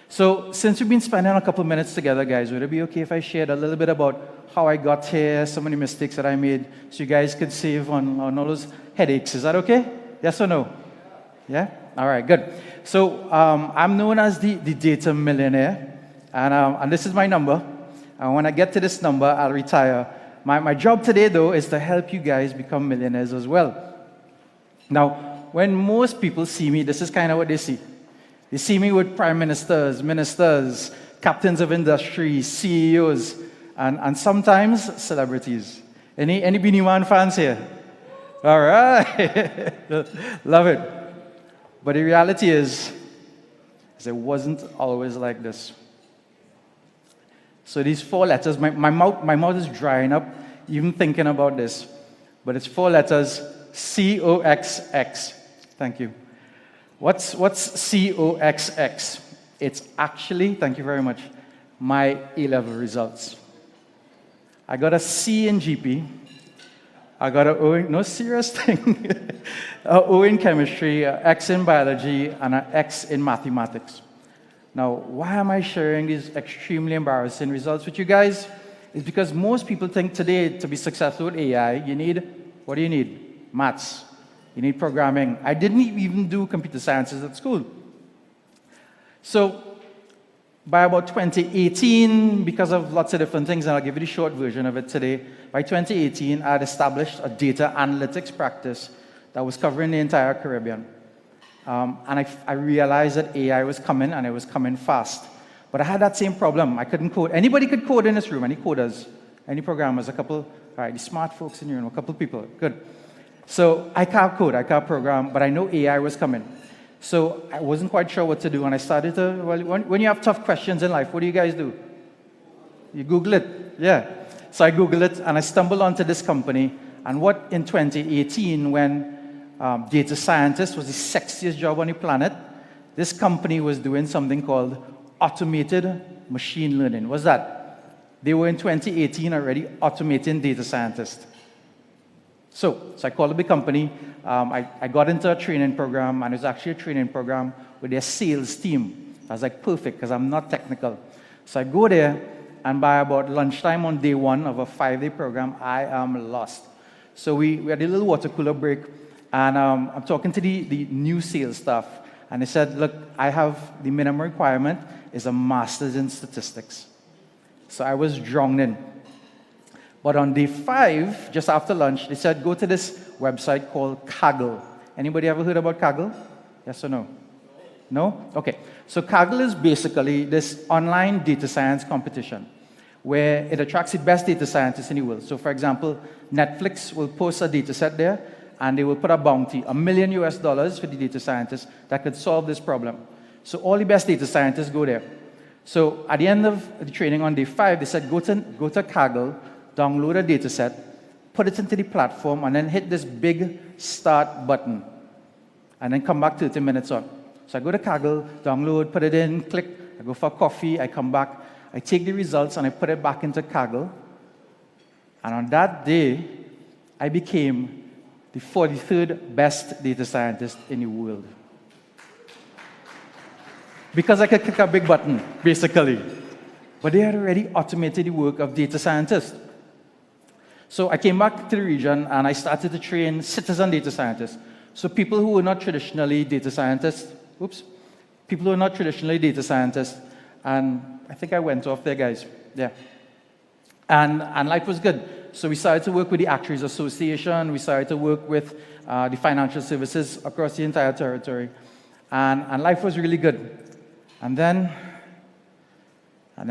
So since we've been spending a couple minutes together, guys, would it be okay if I shared a little bit about how I got here, some of the mistakes that I made, so you guys could save on all those headaches? Is that okay? Yes or no? Yeah? All right, good. So I'm known as the data millionaire, and this is my number. And when I get to this number, I'll retire. My job today, though, is to help you guys become millionaires as well. Now, when most people see me, this is kind of what they see. They see me with prime ministers, captains of industry, CEOs, and sometimes celebrities. Any Beanie Man fans here? All right. Love it. But the reality is it wasn't always like this. So these 4 letters, my mouth is drying up even thinking about this. But it's 4 letters, COXX. Thank you. What's COXX? It's actually, thank you very much, my A-level results. I got a C in GP. I got an O in, no serious thing, an O in chemistry, an X in biology, and an X in mathematics. Now, why am I sharing these extremely embarrassing results with you guys? It's because most people think today, to be successful with AI, you need, what do you need? Maths. You need programming. I didn't even do computer sciences at school. So by about 2018, because of lots of different things, and I'll give you the short version of it today, by 2018, I had established a data analytics practice that was covering the entire Caribbean. And I realized that AI was coming, and it was coming fast. But I had that same problem. I couldn't code. Anybody could code in this room, any coders, any programmers, a couple, all right, the smart folks in your room, a couple people, good. So I can't code, I can't program, but I know AI was coming. So I wasn't quite sure what to do, and I started to, well, when you have tough questions in life, what do you guys do? You Google it, yeah. So I Googled it, and I stumbled onto this company, and what in 2018, when data scientist was the sexiest job on the planet, this company was doing something called automated machine learning. What's that? They were in 2018 already automating data scientists. So I called up the company. I got into a training program, and it was actually a training program with their sales team. I was like, perfect, because I'm not technical. So I go there, and by about lunchtime on day 1 of a 5-day program, I am lost. So we had a little water cooler break, and I'm talking to the new sales staff, and they said, look, I have the minimum requirement is a master's in statistics. So I was drowned in. But on day 5, just after lunch, they said, go to this website called Kaggle. Anybody ever heard about Kaggle? Yes or no? No? Okay. So Kaggle is basically this online data science competition where it attracts the best data scientists in the world. So for example, Netflix will post a data set there, and they will put a bounty, $1 million for the data scientists that could solve this problem. So all the best data scientists go there. So at the end of the training on day 5, they said, go to Kaggle, download a data set, put it into the platform, and then hit this big start button, and then come back 30 minutes on. So I go to Kaggle, download, put it in, click, I go for coffee, I come back, I take the results, and I put it back into Kaggle. And on that day, I became the 43rd best data scientist in the world. Because I could click a big button, basically. But they had already automated the work of data scientists. So I came back to the region, and I started to train citizen data scientists. So people who were not traditionally data scientists, and I think I went off there, guys. Yeah. And life was good. So we started to work with the Actuaries Association. We started to work with the financial services across the entire territory. And life was really good. And then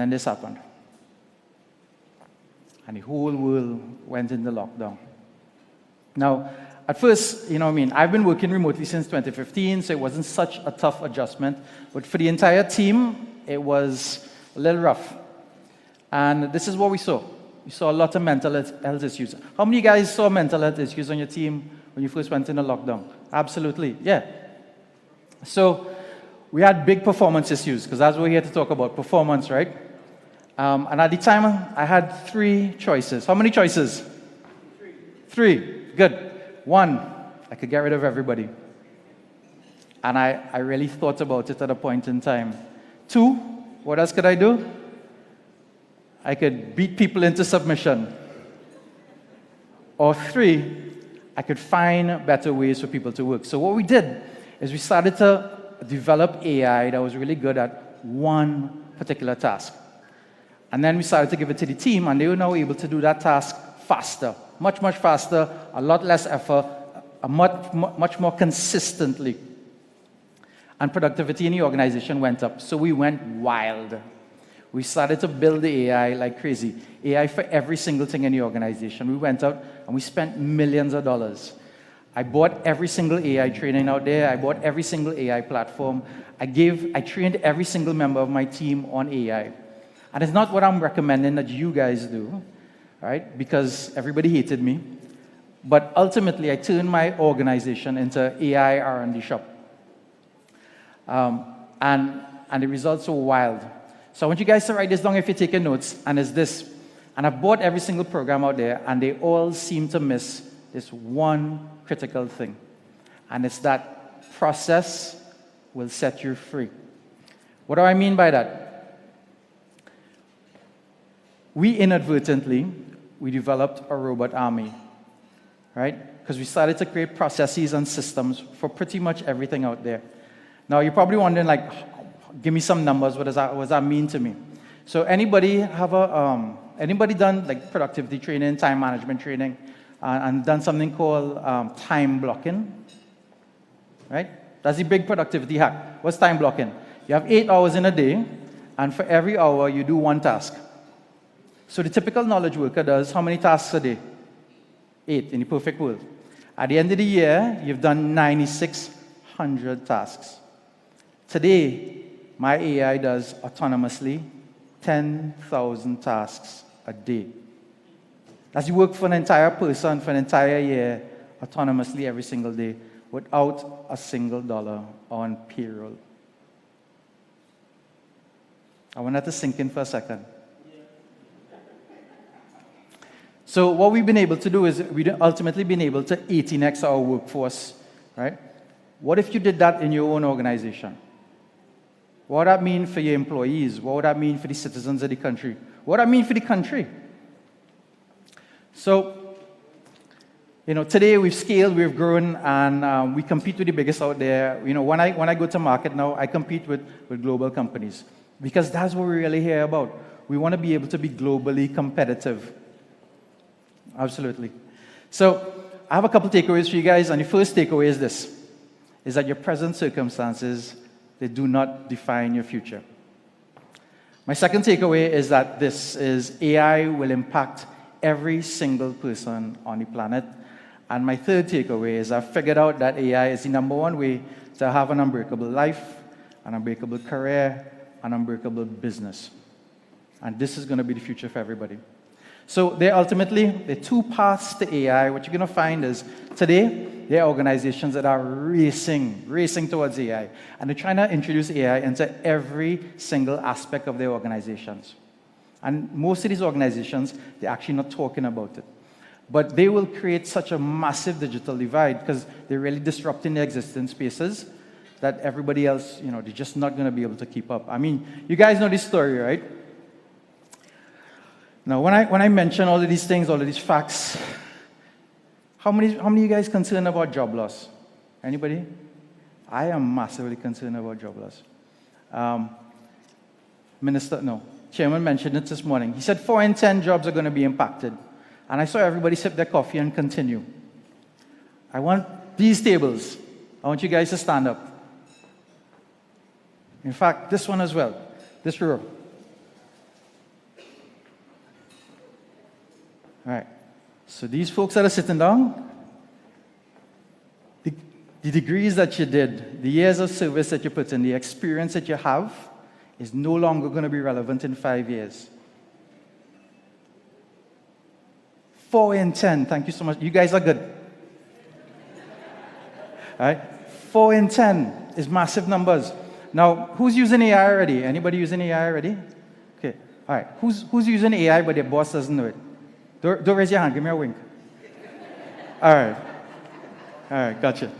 this happened. And the whole world went into lockdown. Now, at first, I've been working remotely since 2015, so it wasn't such a tough adjustment. But for the entire team, it was a little rough. And this is what we saw. We saw a lot of mental health issues. How many of you guys saw mental health issues on your team when you first went into lockdown? Absolutely, yeah. So we had big performance issues, because that's what we're here to talk about, performance, right? And at the time, I had 3 choices. How many choices? 3. Good. 1, I could get rid of everybody. And I really thought about it at a point in time. 2, what else could I do? I could beat people into submission. Or 3, I could find better ways for people to work. So what we did is we started to develop AI that was really good at one particular task. And then we started to give it to the team, and they were now able to do that task faster, much, much faster, a lot less effort, much more consistently. And productivity in the organization went up, so we went wild. We started to build the AI like crazy. AI for every single thing in the organization. We went out and we spent millions of dollars. I bought every single AI training out there. I bought every single AI platform. I trained every single member of my team on AI. And it's not what I'm recommending that you guys do, right? Because everybody hated me. But ultimately, I turned my organization into AI R&D shop. And the results were wild. So I want you guys to write this down if you're taking notes, and it's this. And I've bought every single program out there, and they all seem to miss this one critical thing. And it's that process will set you free. What do I mean by that? We inadvertently developed a robot army, right? Because we started to create processes and systems for pretty much everything out there. Now, you're probably wondering, like, give me some numbers. What does that mean to me? So, anybody done like productivity training, time management training, and done something called time blocking? Right? That's the big productivity hack. What's time blocking? You have 8 hours in a day, and for every hour you do one task. So the typical knowledge worker does how many tasks a day? 8 in the perfect world. At the end of the year, you've done 9,600 tasks. Today, my AI does autonomously 10,000 tasks a day. That's you work for an entire person for an entire year, autonomously every single day, without a single dollar on payroll. I want that to sink in for a second. So what we've been able to do is we've ultimately been able to 18x our workforce, right? What if you did that in your own organization? What would that mean for your employees? What would that mean for the citizens of the country? What would that mean for the country? So, today we've scaled, we've grown, and we compete with the biggest out there. When I go to market now, I compete with global companies because that's what we really hear about. We want to be able to be globally competitive. Absolutely. So, I have a couple takeaways for you guys, and the first takeaway is this, is that your present circumstances, they do not define your future. My second takeaway is that AI will impact every single person on the planet. And my third takeaway is I've figured out that AI is the number one way to have an unbreakable life, an unbreakable career, an unbreakable business. And this is going to be the future for everybody. So there are 2 paths to AI. What you're going to find is today, there are organizations that are racing towards AI. And they're trying to introduce AI into every single aspect of their organizations. And most of these organizations, they're actually not talking about it. But they will create such a massive digital divide because they're really disrupting their existing spaces that everybody else, they're just not going to be able to keep up. I mean, you guys know this story, right? Now, when I mention all of these things, all of these facts, how many of you guys concerned about job loss? Anybody? I am massively concerned about job loss. Chairman mentioned it this morning. He said 4 in 10 jobs are going to be impacted. And I saw everybody sip their coffee and continue. I want these tables. I want you guys to stand up. In fact, this one as well. This row. All right. So these folks that are sitting down, the degrees that you did, the years of service that you put in, the experience that you have is no longer going to be relevant in 5 years. 4 in 10, thank you so much. You guys are good. All right? 4 in 10 is massive numbers. Now, who's using AI already? Anybody using AI already? Okay, all right. Who's using AI but their boss doesn't know it? Don't raise your hand, give me a wink. All right, gotcha.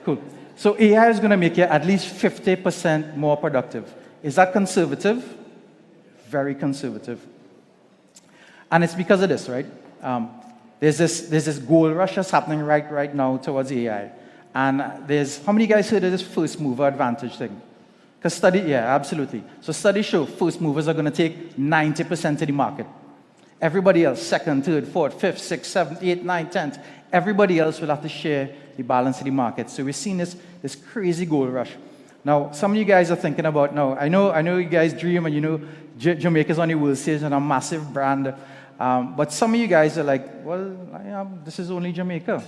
Cool. So AI is going to make you at least 50% more productive. Is that conservative? Very conservative. And it's because of this, right? There's this gold rush that's happening right now towards AI. And how many guys heard of this first mover advantage thing? Because absolutely. So studies show first movers are going to take 90% of the market. Everybody else, second, third, fourth, fifth, sixth, seventh, eighth, ninth, 10th, everybody else will have to share the balance of the market. So we're seeing this crazy gold rush. Now, some of you guys are thinking about, I know you guys dream and you know Jamaica's on the world stage and a massive brand. But some of you guys are like, well, this is only Jamaica.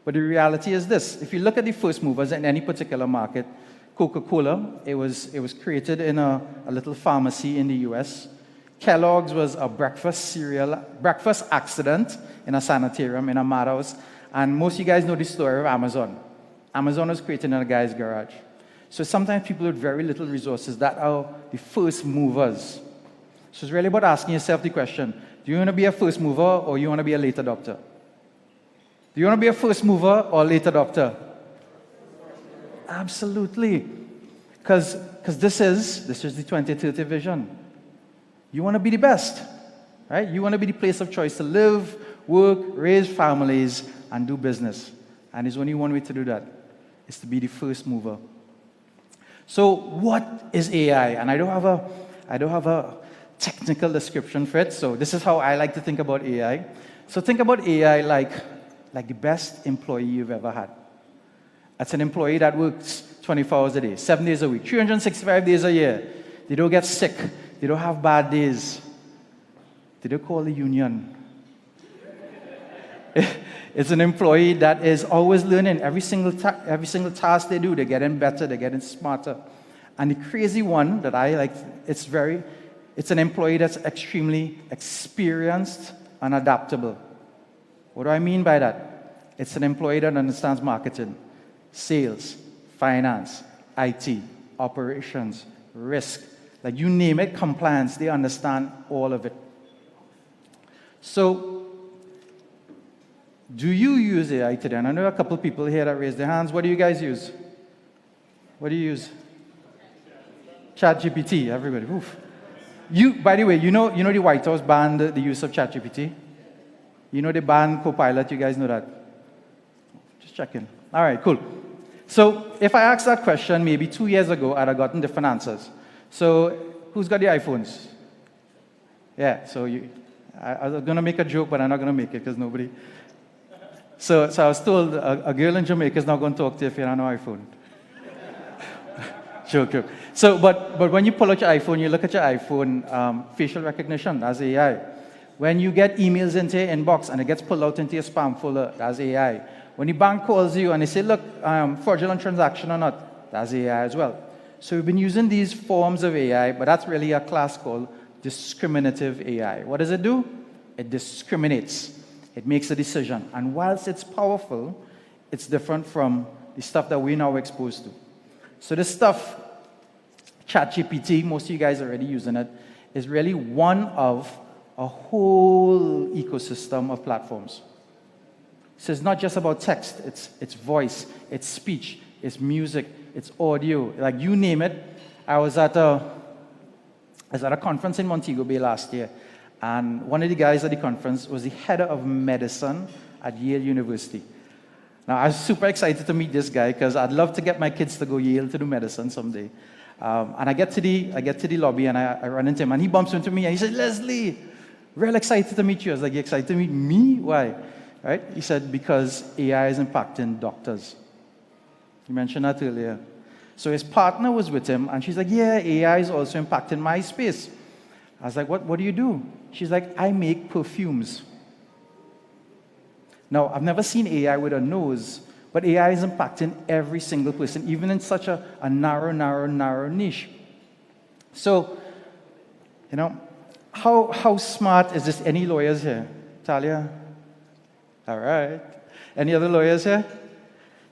But the reality is this. If you look at the first movers in any particular market, Coca-Cola, it was created in a little pharmacy in the US. Kellogg's was a breakfast accident in a sanitarium in a madhouse. And most of you guys know the story of Amazon. Amazon was created in a guy's garage. So sometimes people with very little resources, that are the first movers. So it's really about asking yourself the question, do you want to be a first mover or you want to be a late adopter? Do you want to be a first mover or a late adopter? Absolutely. Because this is the 2030 vision. You want to be the best, right? You want to be the place of choice to live, work, raise families, and do business. And there's only one way to do that. It's to be the first mover. So what is AI? And I don't have a technical description for it. So this is how I like to think about AI. So think about AI like the best employee you've ever had. That's an employee that works 24 hours a day, 7 days a week, 365 days a year. They don't get sick. They don't have bad days. They don't call the union. It's an employee that is always learning. Every single task they do, they're getting better, they're getting smarter. And the crazy one that I like, it's an employee that's extremely experienced and adaptable. What do I mean by that? It's an employee that understands marketing, sales, finance, IT, operations, risk. Like you name it, compliance, they understand all of it. So, do you use AI today? And I know a couple of people here that raised their hands. What do you guys use? What do you use? ChatGPT, everybody. Oof. By the way, you know the White House banned the use of ChatGPT? You know they banned Copilot, you guys know that? Just checking. All right, cool. So if I asked that question maybe 2 years ago, I'd have gotten different answers. So who's got the iPhones? Yeah, so I was going to make a joke, but I'm not going to make it because nobody... So I was told a girl in Jamaica is not going to talk to you if you don't have an iPhone. Joke. So, but when you pull out your iPhone, you look at your iPhone, facial recognition, that's AI. When you get emails into your inbox and it gets pulled out into your spam folder, that's AI. When the bank calls you and they say, look, fraudulent transaction or not, that's AI as well. So we've been using these forms of AI, but that's really a class called discriminative AI. What does it do? It discriminates. It makes a decision. And whilst it's powerful, it's different from the stuff that we're now exposed to. So this stuff, ChatGPT, most of you guys are already using it, is really one of a whole ecosystem of platforms. So it's not just about text, it's voice, it's speech, it's music, it's audio, like you name it. I was at a conference in Montego Bay last year, and one of the guys at the conference was the head of medicine at Yale University. Now, I was super excited to meet this guy because I'd love to get my kids to go Yale to do medicine someday. And I get to the lobby and I run into him, and he bumps into me and he said, "Leslie, real excited to meet you." I was like, "You excited to meet me? Why?" Right? He said, "Because AI is impacting doctors." He mentioned that earlier. So his partner was with him, and she's like, "Yeah, AI is also impacting my space." I was like, what do you do? She's like, "I make perfumes." Now, I've never seen AI with a nose, But AI is impacting every single person, even in such a narrow niche. So, how smart is this? Any lawyers here? Talia? All right. Any other lawyers here?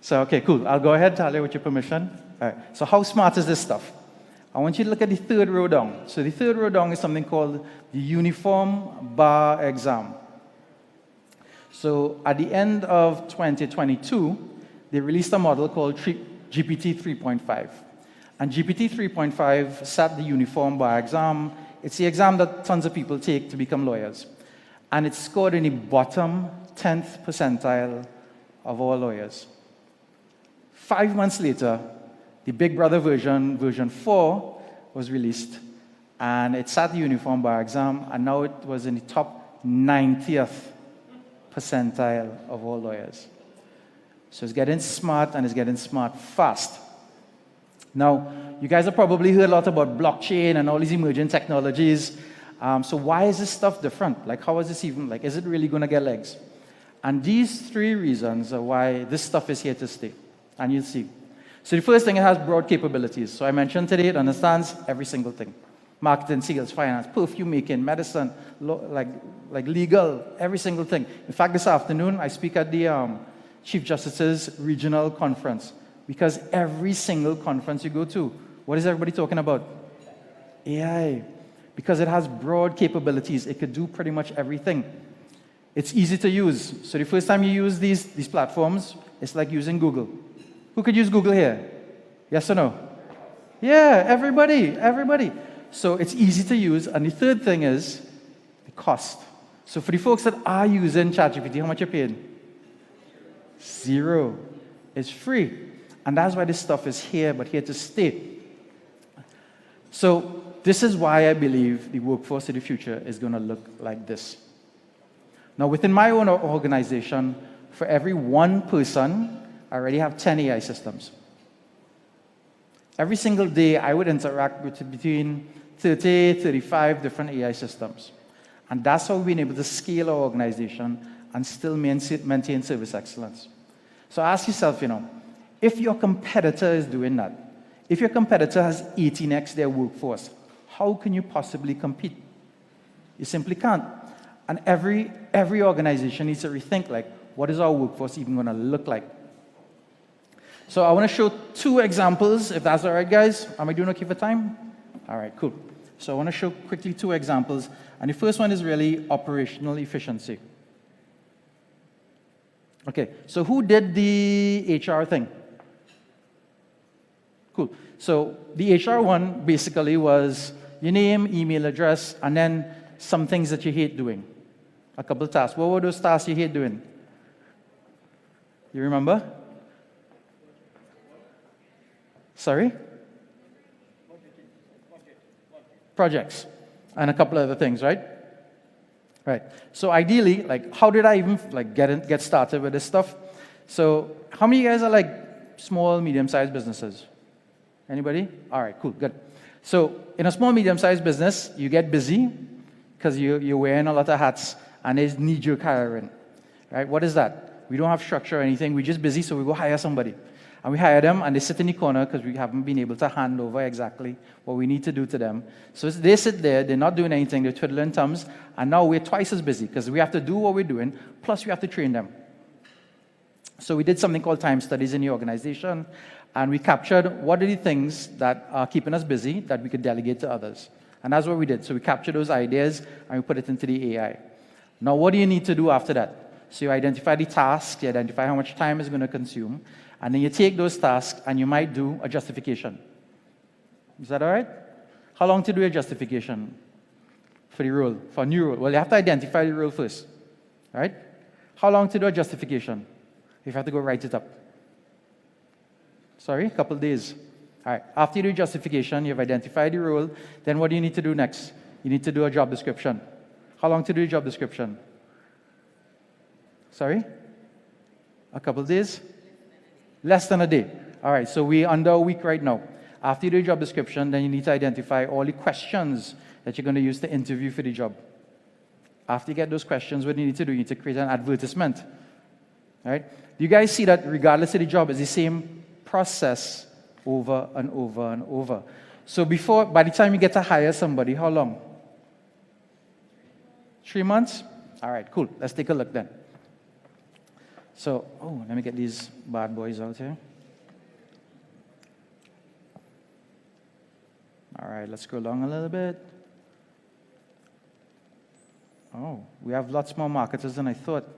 So, okay, cool. I'll go ahead, Talia, with your permission. All right. So how smart is this stuff? I want you to look at the third row down. So the third row down is something called the Uniform Bar Exam. So at the end of 2022, they released a model called GPT 3.5. And GPT 3.5 set the Uniform Bar Exam. It's the exam that tons of people take to become lawyers. And it scored in the bottom 10th percentile of all lawyers. 5 months later, the Big Brother version 4, was released. And it sat the Uniform Bar Exam, and now it was in the top 90th percentile of all lawyers. So it's getting smart, and it's getting smart fast. Now, you guys have probably heard a lot about blockchain and all these emerging technologies. So why is this stuff different? Like, how is this even, is it really going to get legs? And these 3 reasons are why this stuff is here to stay. And you'll see. So the first thing, it has broad capabilities. So I mentioned today, it understands every single thing. Marketing, sales, finance, perfume making, medicine, legal, every single thing. In fact, this afternoon, I speak at the Chief Justice's regional conference. Because every single conference you go to, what is everybody talking about? AI. Because it has broad capabilities. It could do pretty much everything. It's easy to use. So the first time you use these platforms, it's like using Google. Who could use Google here? Yes or no? Yeah, everybody. So it's easy to use. And the third thing is the cost. So for the folks that are using ChatGPT, how much you're paying? 0. It's free. And that's why this stuff is here, but here to stay. So this is why I believe the workforce of the future is going to look like this. Now, within my own organization, for every 1 person, I already have 10 AI systems. Every single day, I would interact with between 30, 35 different AI systems. And that's how we've been able to scale our organization and still maintain service excellence. So ask yourself, if your competitor is doing that, if your competitor has 18x their workforce, how can you possibly compete? You simply can't. And every organization needs to rethink, what is our workforce even going to look like? So I want to show 2 examples, if that's all right, guys. Am I doing okay for time? All right, cool. So I want to show quickly 2 examples. And the first one is really operational efficiency. Okay, so who did the HR thing? Cool. So the HR one basically was your name, email address, and then some things that you hate doing. A couple of tasks. What were those tasks you hate doing? You remember? Sorry? Projects. And a couple of other things, right? Right. So ideally, how did I even get started with this stuff? So how many of you guys are small, medium-sized businesses? Anybody? All right, cool, good. So in a small, medium-sized business, you get busy because you're wearing a lot of hats and there's knee-jerk hiring. Right? What is that? We don't have structure or anything. We're just busy, so we go hire somebody. And we hire them, and they sit in the corner because we haven't been able to hand over exactly what we need to do to them. So they sit there, they're not doing anything, they're twiddling thumbs, and now we're twice as busy because we have to do what we're doing, plus we have to train them. So we did something called time studies in the organization, and we captured what are the things that are keeping us busy that we could delegate to others. And that's what we did. So we captured those ideas, and we put it into the AI. Now, what do you need to do after that? So you identify the tasks, you identify how much time it's going to consume, and then you take those tasks and you might do a justification. Is that all right? How long to do a justification for the role, for a new role? Well, you have to identify the role first. All right? How long to do a justification? You have to go write it up. Sorry, a couple of days. All right. After you do justification, you've identified the role. Then what do you need to do next? You need to do a job description. How long to do a job description? Sorry? A couple of days? Less than a day. All right, so we're under a week right now. After you do your job description, then you need to identify all the questions that you're going to use to interview for the job. After you get those questions, what do you need to do? You need to create an advertisement. Right? You guys see that regardless of the job, it's the same process over and over and over. So by the time you get to hire somebody, how long? 3 months? All right, cool. Let's take a look then. So, let me get these bad boys out here. All right, let's go along a little bit. Oh, we have lots more marketers than I thought.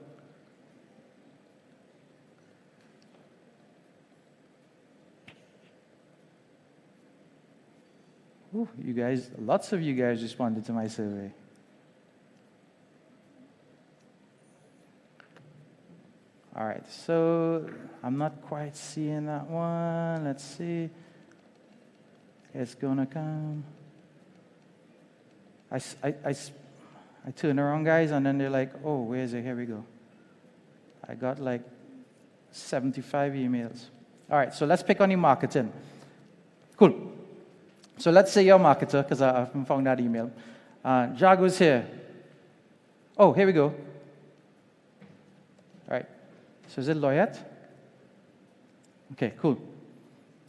Ooh, lots of you guys responded to my survey. All right, so I'm not quite seeing that one. Let's see. It's gonna come. I turn around, guys, and then they're like, oh, where is it? Here we go. I got like 75 emails. All right, so let's pick on the marketing. Cool. So let's say you're a marketer, because I haven't found that email. Jago's here. Oh, here we go. All right. So is it Loyette? Okay, cool.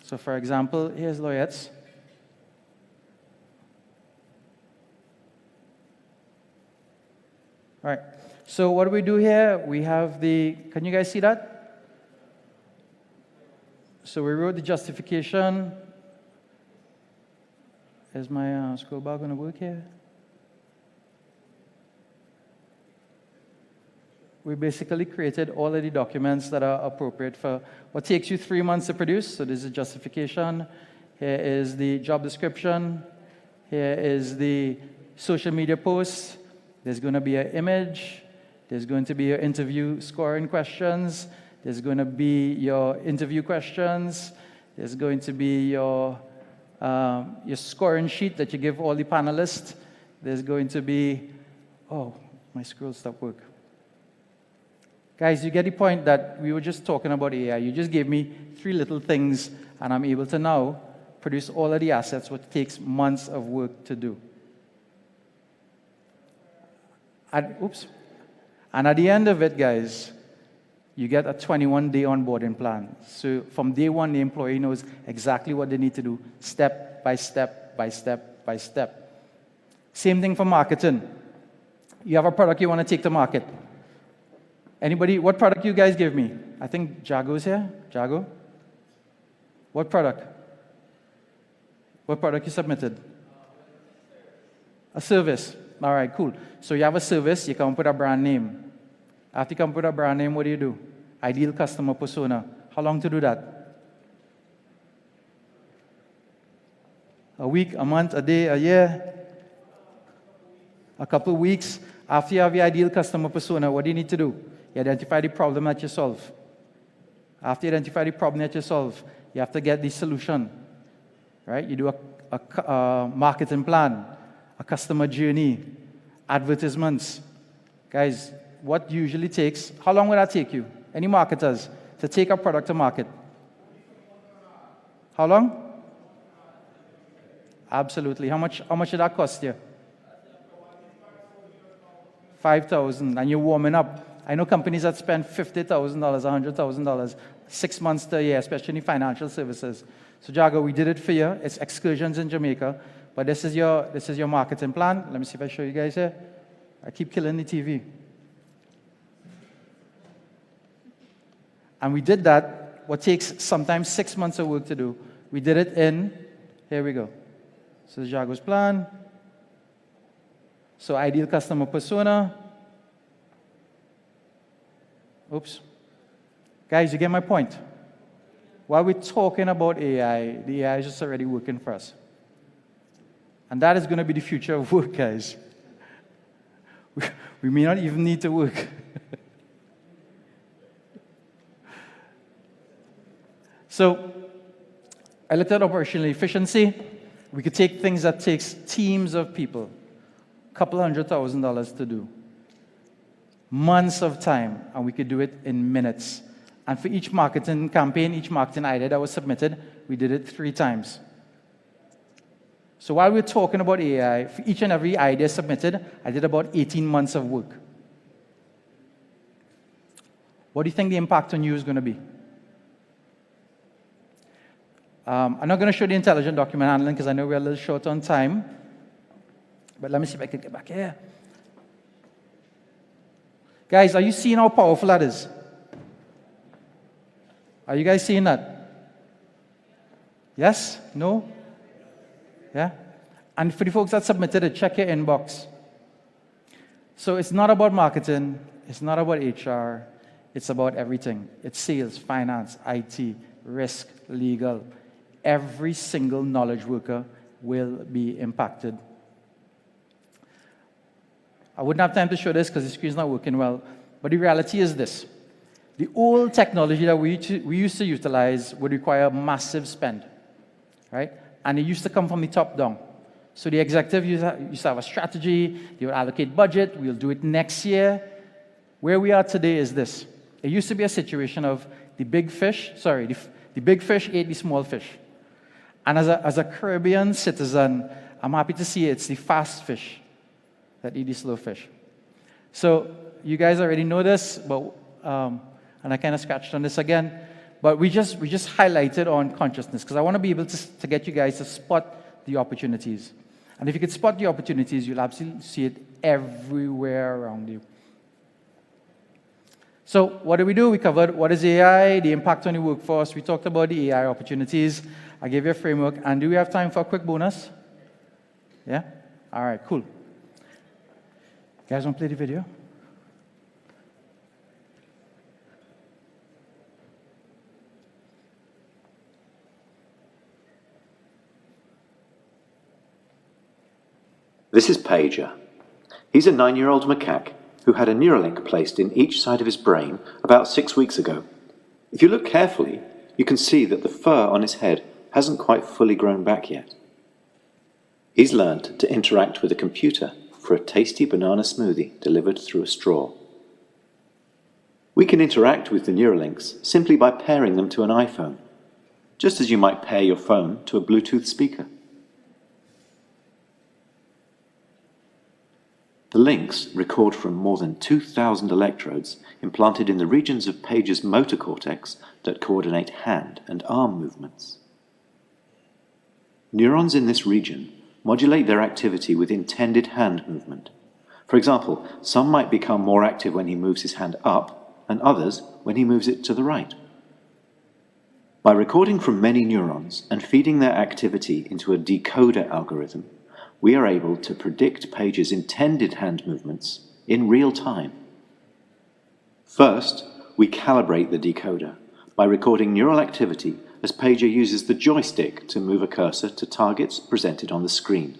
So for example, here's Loyette's. All right. So what do we do here? We have can you guys see that? So we wrote the justification. Is my scroll bar going to work here? We basically created all of the documents that are appropriate for what takes you 3 months to produce. So this is justification. Here is the job description. Here is the social media post. There's going to be an image. There's going to be your interview scoring questions. There's going to be your interview questions. There's going to be your scoring sheet that you give all the panelists. There's going to be, my scroll stopped working. Guys, you get the point that we were just talking about AI. You just gave me 3 little things, and I'm able to now produce all of the assets, which takes months of work to do. And at the end of it, guys, you get a 21-day onboarding plan. So from day one, the employee knows exactly what they need to do, step by step by step by step. Same thing for marketing. You have a product you want to take to market. Anybody, what product you guys give me? I think Jago's here. Jago? What product? What product you submitted? A service. All right, cool. So you have a service, you come up with a brand name. After you come up with a brand name, what do? Ideal customer persona. How long to do that? A week, a month, a day, a year? A couple of weeks. After you have your ideal customer persona, what do you need to do? You identify the problem that you solve. After you identify the problem that you solve, you have to get the solution. Right? You do a marketing plan, a customer journey, advertisements. Guys, what usually takes, how long will that take you? Any marketers to take a product to market? How long? Absolutely. How much did that cost you? $5,000, and you're warming up. I know companies that spend $50,000, $100,000, 6 months to a year, especially in financial services. So Jago, we did it for you. It's excursions in Jamaica, but this is your marketing plan. Let me see if I show you guys here. I keep killing the TV. And we did that, what takes sometimes 6 months of work to do. We did it here we go. So Jago's plan. So ideal customer persona. Oops. Guys, you get my point. While we're talking about AI, the AI is just already working for us. And that is going to be the future of work, guys. We may not even need to work. So, I looked at operational efficiency. We could take things that takes teams of people, a couple $100,000 to do, months of time, and we could do it in minutes. And for each marketing campaign, each marketing idea that was submitted, we did it 3 times. So while we're talking about AI, for each and every idea submitted, I did about 18 months of work. what do you think the impact on you is going to be? I'm not going to show the intelligent document handling because I know we're a little short on time. But let me see if I can get back here. Guys, are you seeing how powerful that is? Are you guys seeing that? Yes? No? Yeah? And for the folks that submitted it, check your inbox. So it's not about marketing. It's not about HR. It's about everything. It's sales, finance, IT, risk, legal. Every single knowledge worker will be impacted. I wouldn't have time to show this because the screen's not working well, but the reality is this. The old technology that we used to utilize would require massive spend, right? And it used to come from the top down. So the executive used to have a strategy, they would allocate budget, we'll do it next year. Where we are today is this. It used to be a situation of the big fish ate the small fish. And as a Caribbean citizen, I'm happy to see it's the fast fish that eat the slow fish. So you guys already know this, but and I kind of scratched on this again, but we just highlighted on consciousness because I want to be able to get you guys to spot the opportunities. And if you could spot the opportunities, you'll absolutely see it everywhere around you. So what do? We covered what is AI, the impact on the workforce. We talked about the AI opportunities. I gave you a framework. And do we have time for a quick bonus? Yeah? All right, cool. You guys want to play the video? This is Pager. He's a 9-year-old macaque who had a Neuralink placed in each side of his brain about 6 weeks ago. If you look carefully, you can see that the fur on his head hasn't quite fully grown back yet. He's learned to interact with a computer for a tasty banana smoothie delivered through a straw. We can interact with the Neuralinks simply by pairing them to an iPhone, just as you might pair your phone to a Bluetooth speaker. The links record from more than 2,000 electrodes implanted in the regions of Pager's motor cortex that coordinate hand and arm movements. Neurons in this region modulate their activity with intended hand movement. For example, some might become more active when he moves his hand up, and others when he moves it to the right. By recording from many neurons and feeding their activity into a decoder algorithm, we are able to predict Pager's intended hand movements in real time. First, we calibrate the decoder by recording neural activity as Pager uses the joystick to move a cursor to targets presented on the screen.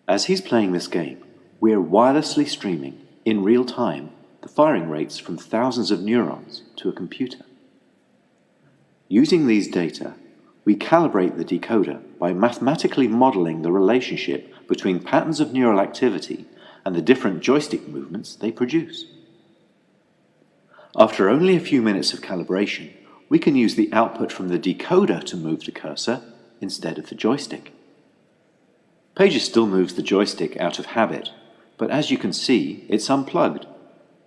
As he's playing this game, we are wirelessly streaming, in real time, the firing rates from thousands of neurons to a computer. Using these data, we calibrate the decoder by mathematically modeling the relationship between patterns of neural activity and the different joystick movements they produce. After only a few minutes of calibration, we can use the output from the decoder to move the cursor instead of the joystick. Pager still moves the joystick out of habit, but as you can see, it's unplugged.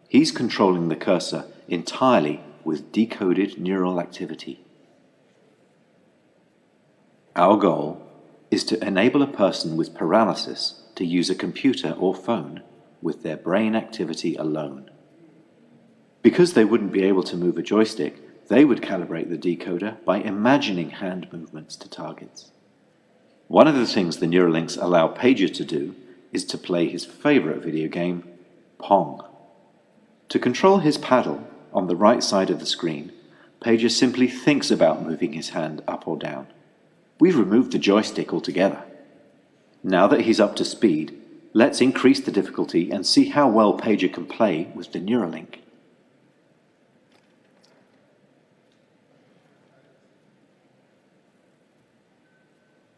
He's controlling the cursor entirely with decoded neural activity. Our goal is to enable a person with paralysis to use a computer or phone with their brain activity alone. Because they wouldn't be able to move a joystick, they would calibrate the decoder by imagining hand movements to targets. One of the things the Neuralinks allow Pager to do is to play his favorite video game, Pong. To control his paddle on the right side of the screen, Pager simply thinks about moving his hand up or down. We've removed the joystick altogether. Now that he's up to speed, let's increase the difficulty and see how well Pager can play with the Neuralink.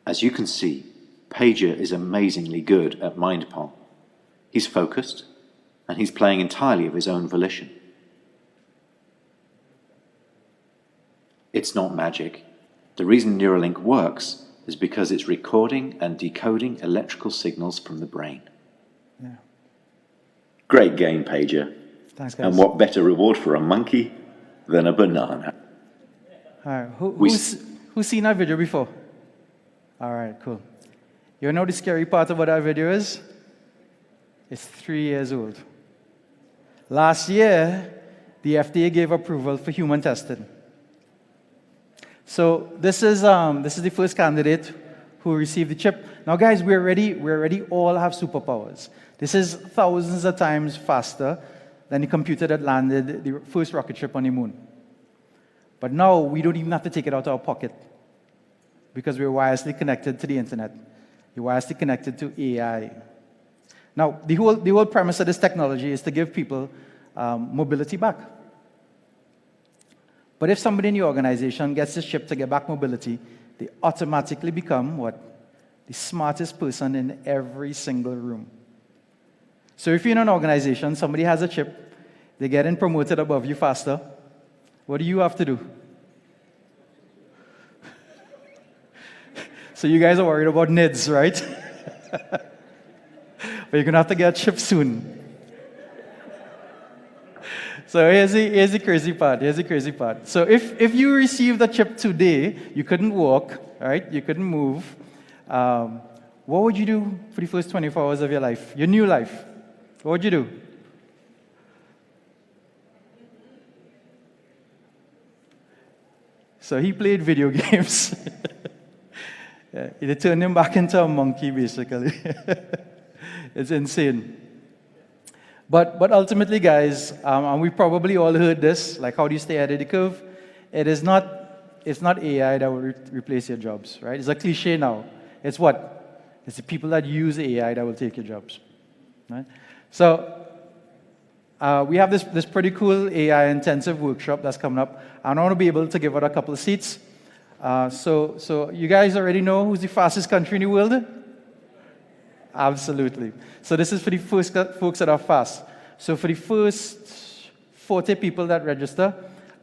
As you can see, Pager is amazingly good at Mind Pong. He's focused, and he's playing entirely of his own volition. It's not magic. The reason Neuralink works is because it's recording and decoding electrical signals from the brain. Yeah. Great game, Pager. Thanks, guys. And what better reward for a monkey than a banana? All right. Who's seen that video before? All right, cool. You know the scary part about that video is? It's 3 years old. Last year, the FDA gave approval for human testing. So this is the first candidate who received the chip. Now, guys, we already all have superpowers. This is thousands of times faster than the computer that landed the first rocket ship on the moon. But now we don't even have to take it out of our pocket because we're wirelessly connected to the internet. You're wirelessly connected to AI. Now, the whole premise of this technology is to give people mobility back. But if somebody in your organization gets this chip to get back mobility, they automatically become what? The smartest person in every single room. So if you're in an organization, somebody has a chip, they're getting promoted above you faster, what do you have to do? So you guys are worried about NIDS, right? But you're going to have to get a chip soon. So here's the crazy part. So if you received a chip today, you couldn't walk, right? You couldn't move. What would you do for the first 24 hours of your life, your new life? What would you do? So he played video games. Yeah, they turned him back into a monkey, basically. It's insane. But ultimately, guys, and we probably all heard this, like how do you stay ahead of the curve? It's not AI that will replace your jobs, right? It's a cliche now. It's what? It's the people that use AI that will take your jobs, right? So we have this pretty cool AI intensive workshop that's coming up. I want to be able to give out a couple of seats. So you guys already know who's the fastest country in the world? Absolutely. So this is for the first folks that are fast. So for the first 40 people that register,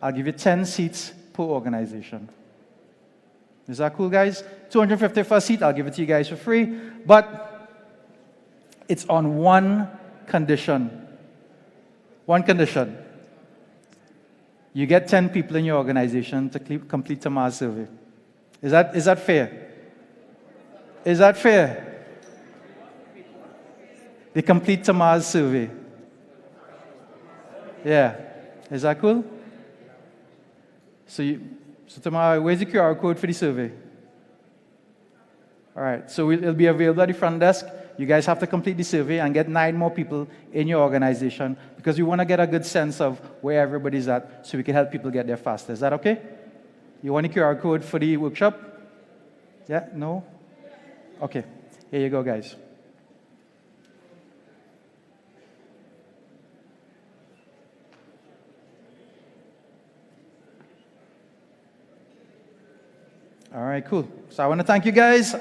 I'll give you 10 seats per organization. Is that cool, guys? 250 for a seat, I'll give it to you guys for free. But it's on one condition. One condition. You get 10 people in your organization to complete a Mars survey. Is that fair? Is that fair? They complete the Mars survey. Yeah. Is that cool? So tomorrow, where's the QR code for the survey? All right. So it'll be available at the front desk. You guys have to complete the survey and get 9 more people in your organization because we want to get a good sense of where everybody's at so we can help people get there faster. Is that okay? You want a QR code for the workshop? Yeah? No? Okay. Here you go, guys. All right, cool. So I want to thank you guys.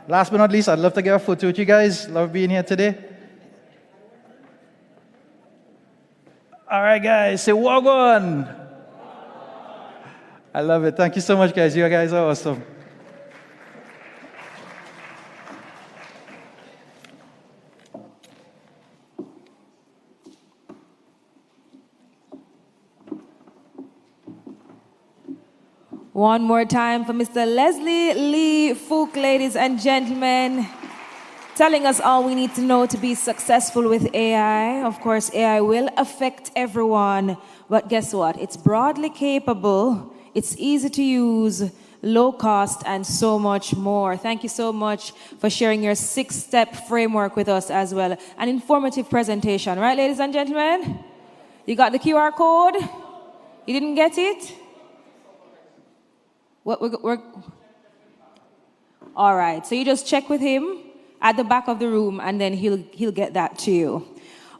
Last but not least, I'd love to get a photo with you guys. Love being here today. All right, guys, say Wagwan. I love it. Thank you so much, guys. You guys are awesome. One more time for Mr. Leslie Lee Fook, ladies and gentlemen, telling us all we need to know to be successful with AI. Of course, AI will affect everyone, but guess what? It's broadly capable, it's easy to use, low cost, and so much more. Thank you so much for sharing your 6-step framework with us as well. An informative presentation, right, ladies and gentlemen? You got the QR code? You didn't get it? All right, so you just check with him at the back of the room and then he'll get that to you.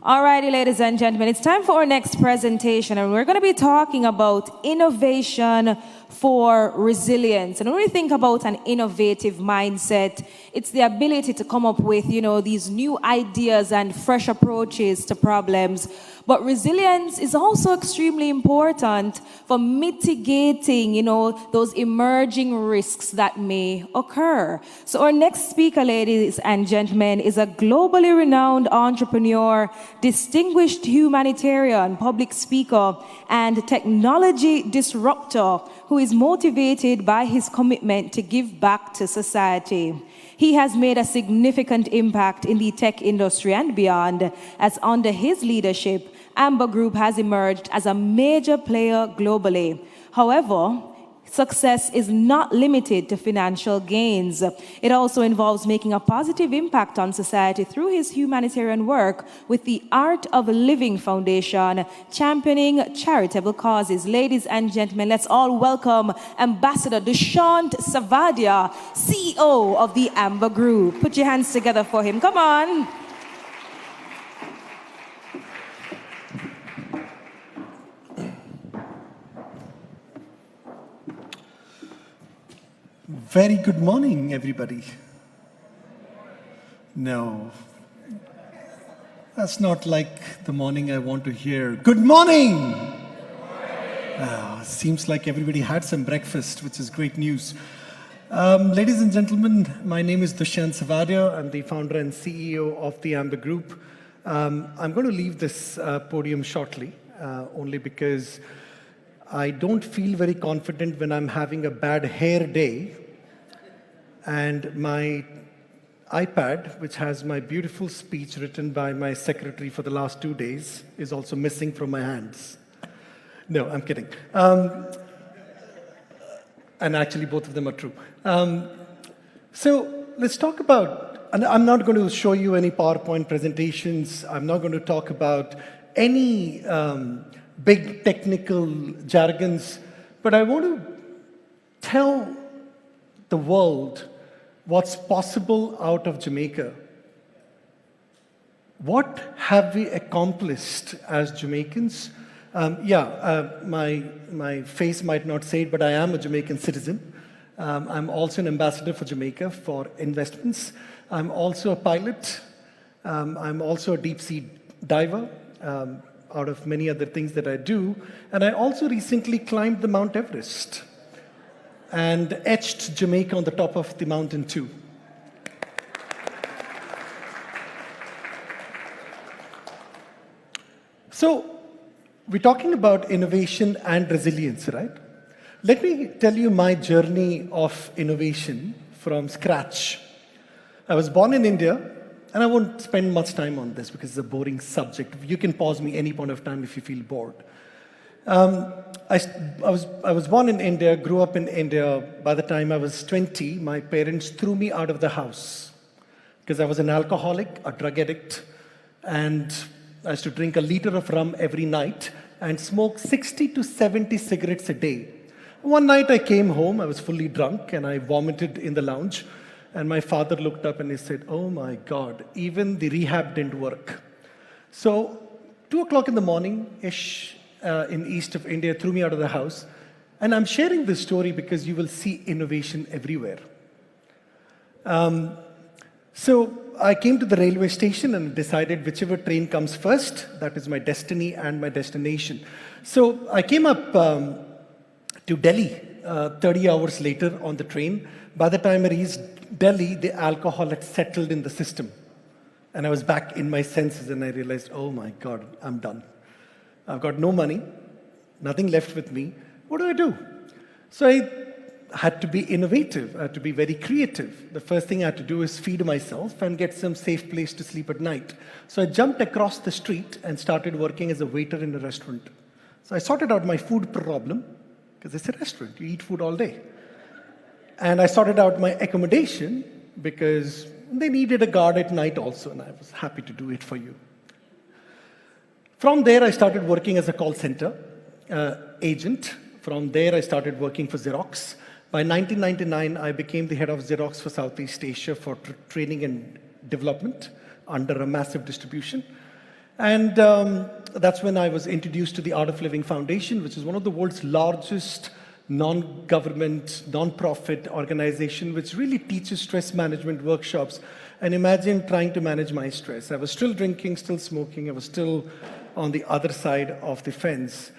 All righty, ladies and gentlemen, it's time for our next presentation and we're going to be talking about innovation for resilience. And when we think about an innovative mindset, it's the ability to come up with, these new ideas and fresh approaches to problems, But resilience is also extremely important for mitigating, those emerging risks that may occur. So our next speaker, ladies and gentlemen, is a globally renowned entrepreneur, distinguished humanitarian, public speaker, and technology disruptor who is motivated by his commitment to give back to society. He has made a significant impact in the tech industry and beyond, as under his leadership, Amber Group has emerged as a major player globally. However, success is not limited to financial gains. It also involves making a positive impact on society through his humanitarian work with the Art of Living Foundation, championing charitable causes. Ladies and gentlemen, let's all welcome Ambassador Dushyant Savadia, CEO of the Amber Group. Put your hands together for him. Come on. Very good morning, everybody. No, that's not like the morning I want to hear. Good morning! Seems like everybody had some breakfast, which is great news. Ladies and gentlemen, my name is Dushyant Savadia. I'm the founder and CEO of the Amber Group. I'm going to leave this podium shortly, only because I don't feel very confident when I'm having a bad hair day and my iPad, which has my beautiful speech written by my secretary for the last 2 days, is also missing from my hands. No, I'm kidding. And actually, both of them are true. So let's talk about, and I'm not going to show you any PowerPoint presentations. I'm not going to talk about any big technical jargons, but I want to tell the world what's possible out of Jamaica. What have we accomplished as Jamaicans? My face might not say it, but I am a Jamaican citizen. I'm also an ambassador for Jamaica for investments. I'm also a pilot. I'm also a deep sea diver, out of many other things that I do. And I also recently climbed the Mount Everest and etched Jamaica on the top of the mountain too. So we're talking about innovation and resilience, right? Let me tell you my journey of innovation from scratch. I was born in India, and I won't spend much time on this because it's a boring subject. You can pause me any point of time if you feel bored. I was born in India, grew up in India. By the time I was 20, my parents threw me out of the house because I was an alcoholic, a drug addict, and I used to drink a liter of rum every night and smoke 60 to 70 cigarettes a day. One night I came home, I was fully drunk, and I vomited in the lounge. And my father looked up and he said, "Oh my God, even the rehab didn't work." So 2 o'clock in the morning-ish, in east of India, threw me out of the house. And I'm sharing this story because you will see innovation everywhere. So I came to the railway station and decided whichever train comes first, that is my destiny and my destination. So I came up to Delhi 30 hours later on the train. By the time I reached Delhi, the alcohol had settled in the system. And I was back in my senses and I realized, oh my God, I'm done. I've got no money, nothing left with me. What do? So I had to be innovative. I had to be very creative. The first thing I had to do is feed myself and get some safe place to sleep at night. So I jumped across the street and started working as a waiter in a restaurant. So I sorted out my food problem, because it's a restaurant, you eat food all day. And I sorted out my accommodation because they needed a guard at night also, and I was happy to do it for you. From there, I started working as a call center agent. From there, I started working for Xerox. By 1999, I became the head of Xerox for Southeast Asia for training and development under a massive distribution. And that's when I was introduced to the Art of Living Foundation, which is one of the world's largest non-government, non-profit organization which really teaches stress management workshops. And imagine trying to manage my stress. I was still drinking, still smoking. I was still on the other side of the fence.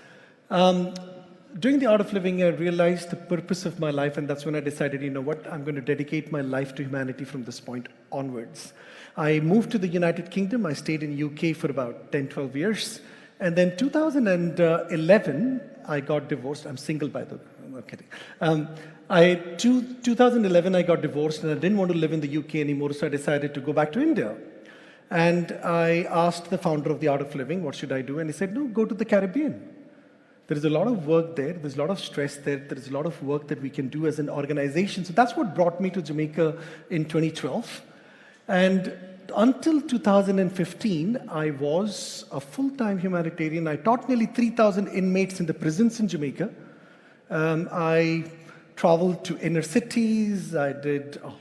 During the Art of Living, I realized the purpose of my life, and that's when I decided, you know what, I'm going to dedicate my life to humanity from this point onwards. I moved to the United Kingdom. I stayed in UK for about 10, 12 years. And then 2011, I got divorced. I'm single, by the way. I'm not kidding. 2011, I got divorced, and I didn't want to live in the UK anymore, so I decided to go back to India. And I asked the founder of the Art of Living, what should I do? And he said, no, go to the Caribbean. There is a lot of work there. There's a lot of stress there. There's a lot of work that we can do as an organization. So that's what brought me to Jamaica in 2012. And until 2015, I was a full-time humanitarian. I taught nearly 3,000 inmates in the prisons in Jamaica. I traveled to inner cities. I did a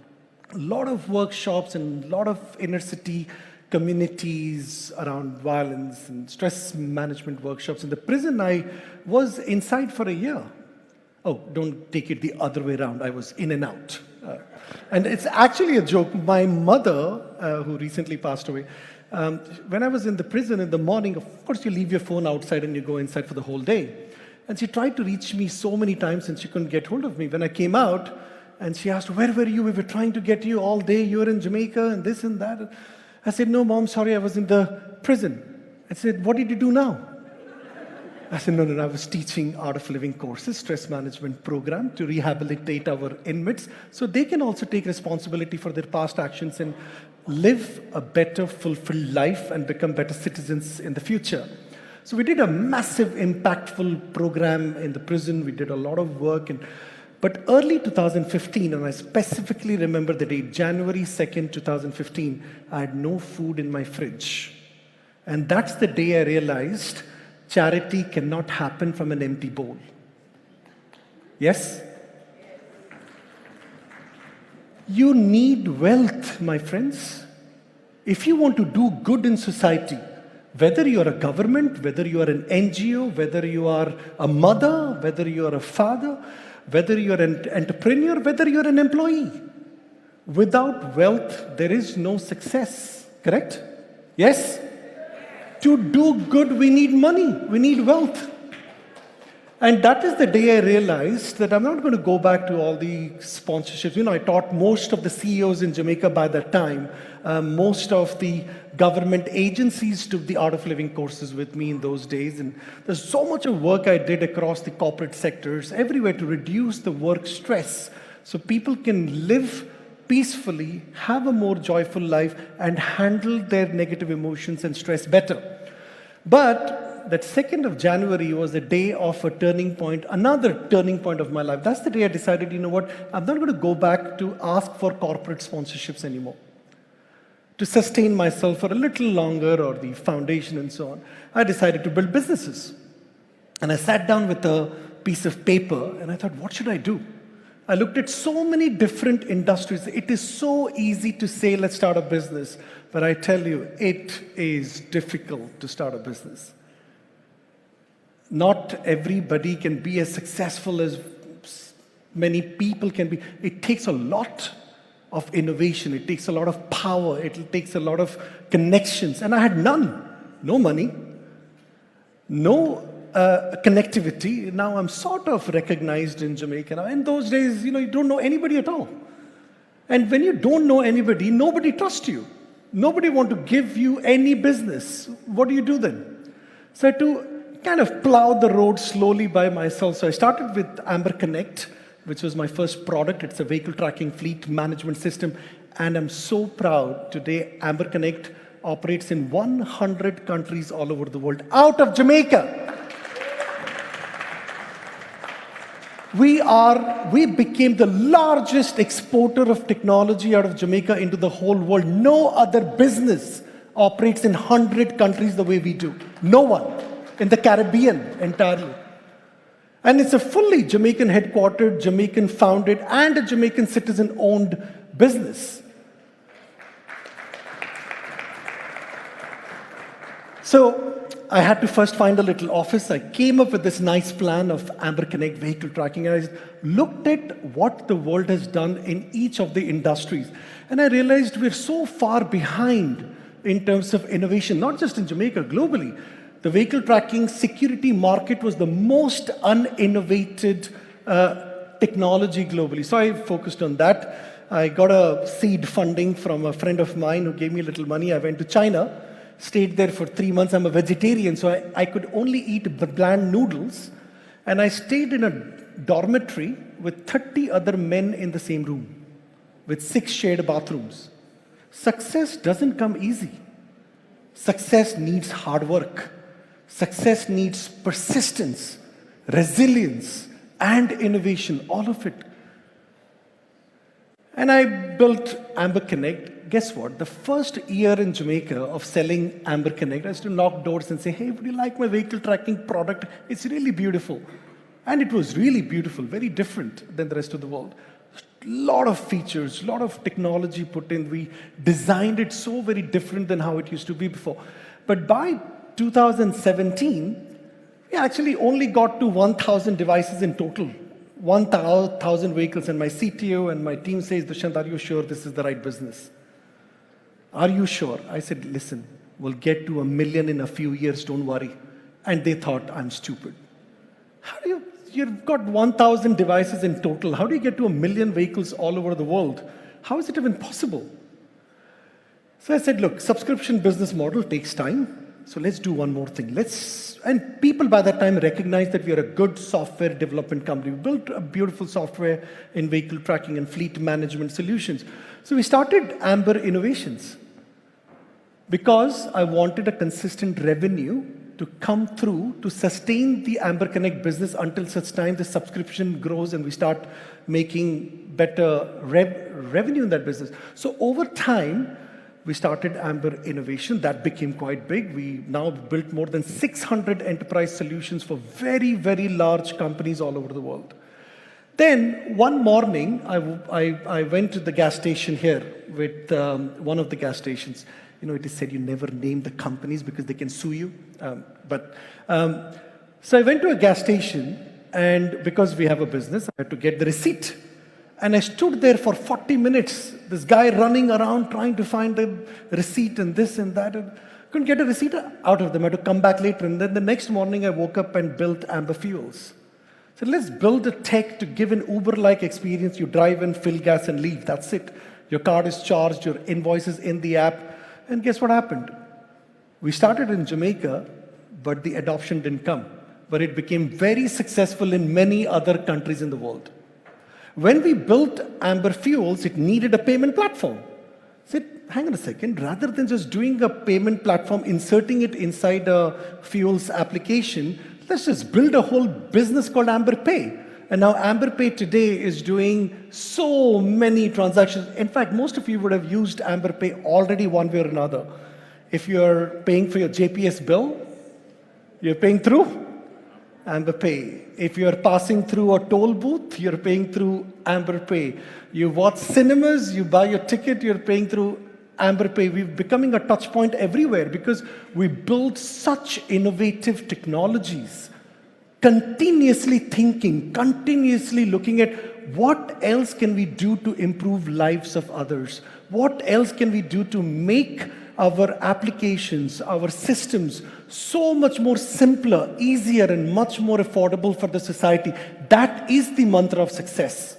lot of workshops and a lot of inner city communities around violence and stress management workshops. In the prison, I was inside for a year. Oh, don't take it the other way around. I was in and out. And it's actually a joke. My mother, who recently passed away, when I was in the prison in the morning, of course you leave your phone outside and you go inside for the whole day. And she tried to reach me so many times and she couldn't get hold of me. When I came out and she asked, where were you? We were trying to get you all day. You were in Jamaica and this and that. I said, no, Mom, sorry, I was in the prison. I said, what did you do now? I said, no, I was teaching Art of Living courses, stress management program to rehabilitate our inmates so they can also take responsibility for their past actions and live a better, fulfilled life and become better citizens in the future. So we did a massive, impactful program in the prison. We did a lot of work. But early 2015, and I specifically remember the date, January 2nd, 2015, I had no food in my fridge. And that's the day I realized charity cannot happen from an empty bowl. Yes? You need wealth, my friends. If you want to do good in society, whether you are a government, whether you are an NGO, whether you are a mother, whether you are a father, whether you're an entrepreneur, whether you're an employee. Without wealth, there is no success. Correct? Yes? To do good, we need money. We need wealth. And that is the day I realized that I'm not going to go back to all the sponsorships. You know, I taught most of the CEOs in Jamaica by that time. Most of the government agencies took the Art of Living courses with me in those days. And there's so much of work I did across the corporate sectors, everywhere to reduce the work stress so people can live peacefully, have a more joyful life, and handle their negative emotions and stress better. But that 2nd of January was the day of a turning point, another turning point of my life. That's the day I decided, you know what, I'm not going to go back to ask for corporate sponsorships anymore. To sustain myself for a little longer, or the foundation and so on, I decided to build businesses. And I sat down with a piece of paper and I thought, what should I do? I looked at so many different industries. It is so easy to say, let's start a business. But I tell you, it is difficult to start a business. Not everybody can be as successful as many people can be. It takes a lot of innovation. It takes a lot of power. It takes a lot of connections. And I had none. No money. No connectivity. Now I'm sort of recognized in Jamaica. Now, in those days, you don't know anybody at all. And when you don't know anybody, nobody trusts you. Nobody wants to give you any business. What do you do then? So I had to kind of plow the road slowly by myself. So I started with Amber Connect, which was my first product. It's a vehicle tracking fleet management system. And I'm so proud today, Amber Connect operates in 100 countries all over the world, out of Jamaica. We became the largest exporter of technology out of Jamaica into the whole world. No other business operates in 100 countries the way we do. No one. In the Caribbean entirely. And it's a fully Jamaican headquartered, Jamaican founded, and a Jamaican citizen owned business. So I had to first find a little office. I came up with this nice plan of Amber Connect vehicle tracking. And I looked at what the world has done in each of the industries. And I realized we're so far behind in terms of innovation, not just in Jamaica, globally. The vehicle tracking security market was the most uninnovated technology globally. So I focused on that. I got a seed funding from a friend of mine who gave me a little money. I went to China, stayed there for 3 months. I'm a vegetarian, so I could only eat bland noodles. And I stayed in a dormitory with 30 other men in the same room, with 6 shared bathrooms. Success doesn't come easy. Success needs hard work. Success needs persistence, resilience, and innovation, all of it. And I built Amber Connect. Guess what? The first year in Jamaica of selling Amber Connect, I used to knock doors and say, hey, would you like my vehicle tracking product? It's really beautiful. And it was really beautiful, very different than the rest of the world. A lot of features, a lot of technology put in. We designed it so very different than how it used to be before. But by 2017, we actually only got to 1,000 devices in total. 1,000 vehicles, and my CTO and my team says, Dushyant, are you sure this is the right business? Are you sure? I said, listen, we'll get to 1 million in a few years, don't worry. And they thought I'm stupid. How do you've got 1,000 devices in total. How do you get to 1 million vehicles all over the world? How is it even possible? So I said, look, subscription business model takes time. So let's do one more thing. And people by that time recognized that we are a good software development company. We built a beautiful software in vehicle tracking and fleet management solutions. So we started Amber Innovations because I wanted a consistent revenue to come through to sustain the Amber Connect business until such time the subscription grows and we start making better revenue in that business. So over time, we started Amber Innovation. That became quite big. We now built more than 600 enterprise solutions for very, very large companies all over the world. Then one morning, I went to the gas station here with one of the gas stations. You know, it is said you never name the companies because they can sue you. So I went to a gas station, and because we have a business, I had to get the receipt. And I stood there for 40 minutes, this guy running around trying to find a receipt and this and that. And couldn't get a receipt out of them. I had to come back later. And then the next morning, I woke up and built Amber Fuels. So let's build a tech to give an Uber-like experience. You drive and fill gas and leave. That's it. Your card is charged, your invoice is in the app. And guess what happened? We started in Jamaica, but the adoption didn't come. But it became very successful in many other countries in the world. When we built Amber Fuels, it needed a payment platform. I said, hang on a second, rather than just doing a payment platform, inserting it inside a Fuels application, let's just build a whole business called Amber Pay. And now Amber Pay today is doing so many transactions. In fact, most of you would have used Amber Pay already one way or another. If you're paying for your JPS bill, you're paying through Amber Pay. If you're passing through a toll booth, you're paying through Amber Pay. You watch cinemas, you buy your ticket, you're paying through Amber Pay. We're becoming a touch point everywhere because we build such innovative technologies. Continuously thinking, continuously looking at what else can we do to improve lives of others? What else can we do to make our applications, our systems, so much more simpler, easier, and much more affordable for the society? That is the mantra of success.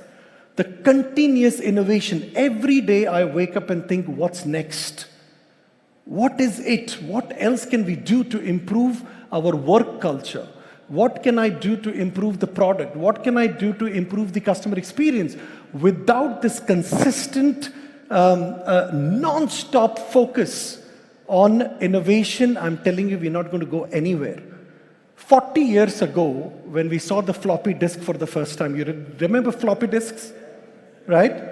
The continuous innovation. Every day I wake up and think, what's next? What is it? What else can we do to improve our work culture? What can I do to improve the product? What can I do to improve the customer experience? Without this consistent, non-stop focus on innovation, I'm telling you, we're not going to go anywhere. 40 years ago, when we saw the floppy disk for the first time, you remember floppy disks, right?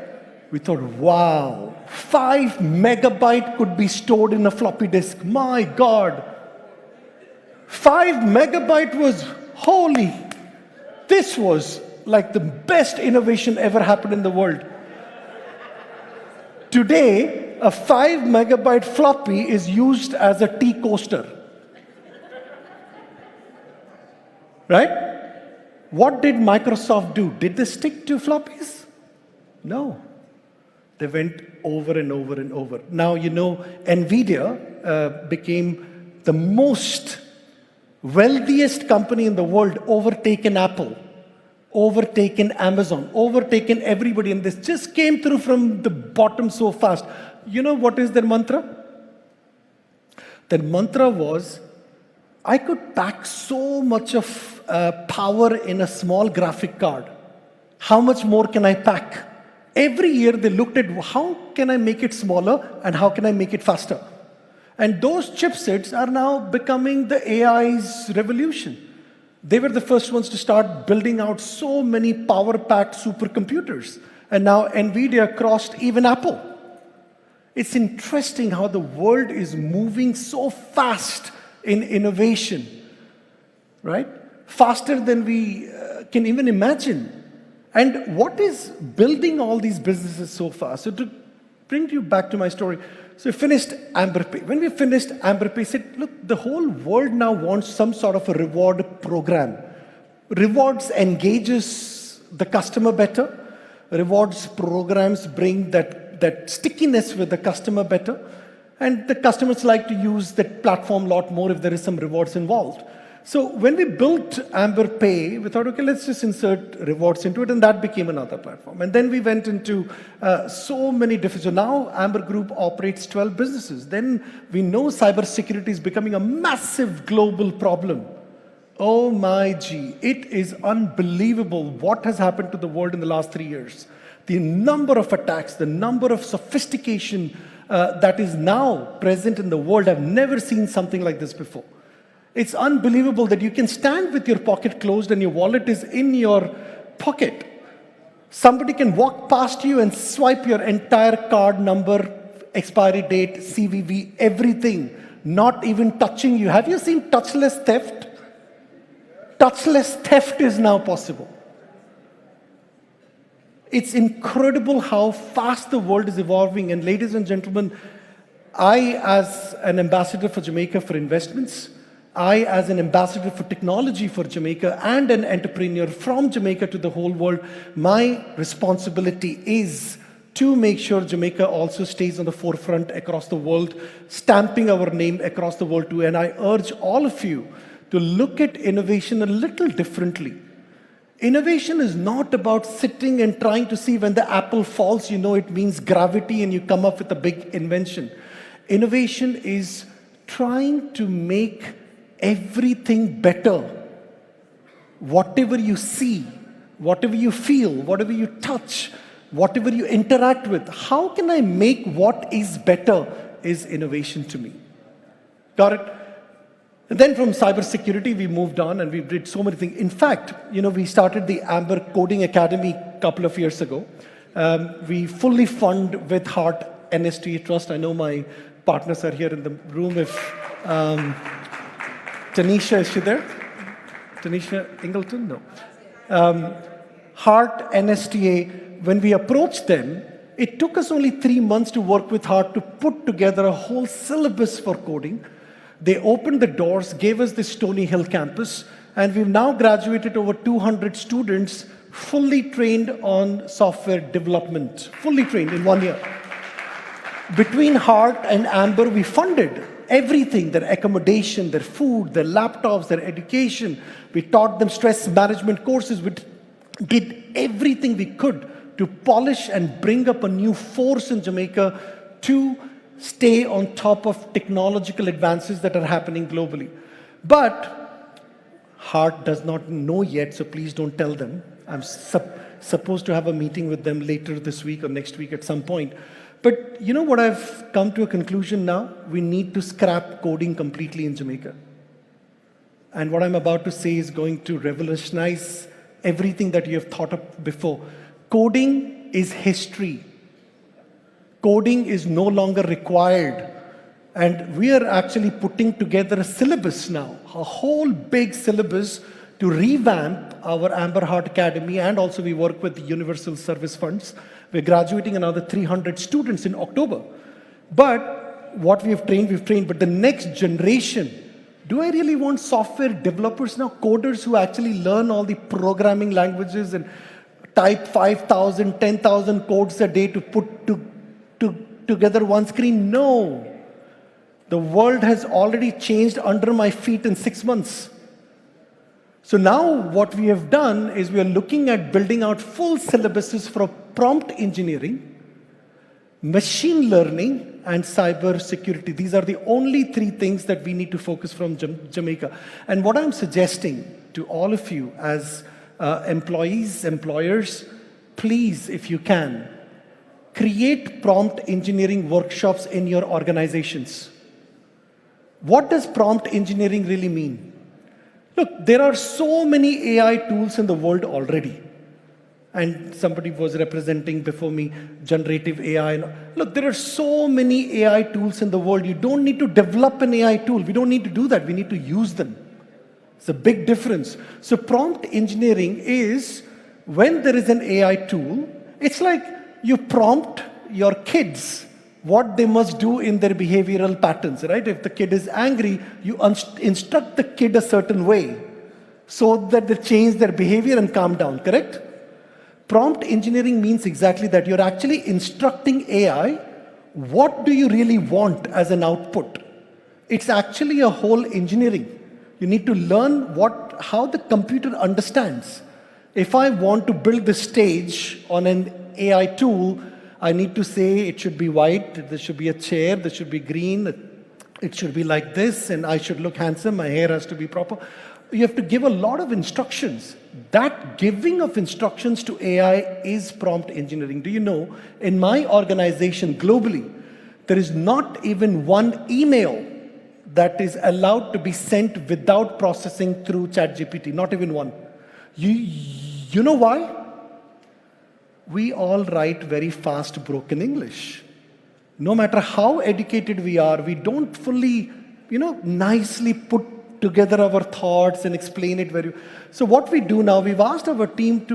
We thought, wow, 5 megabytes could be stored in a floppy disk. My God. 5 megabytes was holy. This was like the best innovation ever happened in the world. Today, a 5 megabyte floppy is used as a tea coaster. right? What did Microsoft do? Did they stick to floppies? No. They went over and over and over. Now, you know, NVIDIA became the most wealthiest company in the world, overtaken Apple, overtaken Amazon, overtaken everybody. And this just came through from the bottom so fast. You know what is their mantra? Their mantra was, I could pack so much of power in a small graphic card. How much more can I pack? Every year they looked at how can I make it smaller and how can I make it faster? And those chipsets are now becoming the AI's revolution. They were the first ones to start building out so many power-packed supercomputers. And now NVIDIA crossed even Apple. It's interesting how the world is moving so fast in innovation, right? Faster than we can even imagine. And what is building all these businesses so fast? So to bring you back to my story, so we finished AmberPay. When we finished AmberPay, we said, look, the whole world now wants some sort of a reward program. Rewards engages the customer better. Rewards programs bring that stickiness with the customer better. And the customers like to use that platform a lot more if there is some rewards involved. So when we built AmberPay, we thought, okay, let's just insert rewards into it, and that became another platform. And then we went into so many different, so now Amber Group operates 12 businesses. Then we know cybersecurity is becoming a massive global problem. Oh my gee, it is unbelievable what has happened to the world in the last 3 years. The number of attacks, the number of sophistication that is now present in the world, I've never seen something like this before. It's unbelievable that you can stand with your pocket closed and your wallet is in your pocket. Somebody can walk past you and swipe your entire card number, expiry date, CVV, everything, not even touching you. Have you seen touchless theft? Touchless theft is now possible. It's incredible how fast the world is evolving. And ladies and gentlemen, I, as an ambassador for Jamaica for investments, I, as an ambassador for technology for Jamaica and an entrepreneur from Jamaica to the whole world, my responsibility is to make sure Jamaica also stays on the forefront across the world, stamping our name across the world too. And I urge all of you to look at innovation a little differently. Innovation is not about sitting and trying to see when the apple falls, you know it means gravity and you come up with a big invention. Innovation is trying to make everything better. Whatever you see, whatever you feel, whatever you touch, whatever you interact with, how can I make what is better is innovation to me. Got it? And then from cybersecurity, we moved on and we did so many things. In fact, you know, we started the Amber Coding Academy a couple of years ago. We fully fund with Heart NSTA Trust. I know my partners are here in the room. If Taneisha, is she there? Taneisha Ingleton? No. Heart NSTA, when we approached them, it took us only 3 months to work with Heart to put together a whole syllabus for coding. They opened the doors, gave us the Stony Hill campus, and we've now graduated over 200 students fully trained on software development, fully trained in 1 year. Between Heart and Amber, we funded everything, their accommodation, their food, their laptops, their education. We taught them stress management courses. We did everything we could to polish and bring up a new force in Jamaica to stay on top of technological advances that are happening globally. But Heart does not know yet, so please don't tell them. I'm supposed to have a meeting with them later this week or next week at some point. But you know what I've come to a conclusion now? We need to scrap coding completely in Jamaica. And what I'm about to say is going to revolutionize everything that you have thought of before. Coding is history. Coding is no longer required. And we are actually putting together a syllabus now, a whole big syllabus to revamp our Amber Heart Academy, and also we work with the Universal Service Funds. We're graduating another 300 students in October. But what we've trained, but the next generation Do I really want software developers now, coders who actually learn all the programming languages and type 5,000, 10,000 codes a day to put together one screen? No. The world has already changed under my feet in 6 months. So now what we have done is we are looking at building out full syllabuses for prompt engineering, machine learning, and cyber security. These are the only 3 things that we need to focus from Jamaica. And what I'm suggesting to all of you as employees, employers, please, if you can, create prompt engineering workshops in your organizations. What does prompt engineering really mean? Look, there are so many AI tools in the world already. And somebody was representing before me generative AI. Look, there are so many AI tools in the world. You don't need to develop an AI tool. We don't need to do that. We need to use them. It's a big difference. So prompt engineering is when there is an AI tool, it's like you prompt your kids what they must do in their behavioral patterns, right? If the kid is angry, you instruct the kid a certain way so that they change their behavior and calm down, correct? Prompt engineering means exactly that. You're actually instructing AI, what do you really want as an output? It's actually a whole engineering. You need to learn how the computer understands. If I want to build the stage on an AI tool, I need to say it should be white, there should be a chair, there should be green, it should be like this, and I should look handsome, my hair has to be proper. You have to give a lot of instructions. That giving of instructions to AI is prompt engineering. Do you know, in my organization globally, there is not even one email that is allowed to be sent without processing through ChatGPT, not even one. You know why? We all write very fast, broken English. No matter how educated we are, we don't fully, nicely put together our thoughts and explain it very. So what we do now, we've asked our team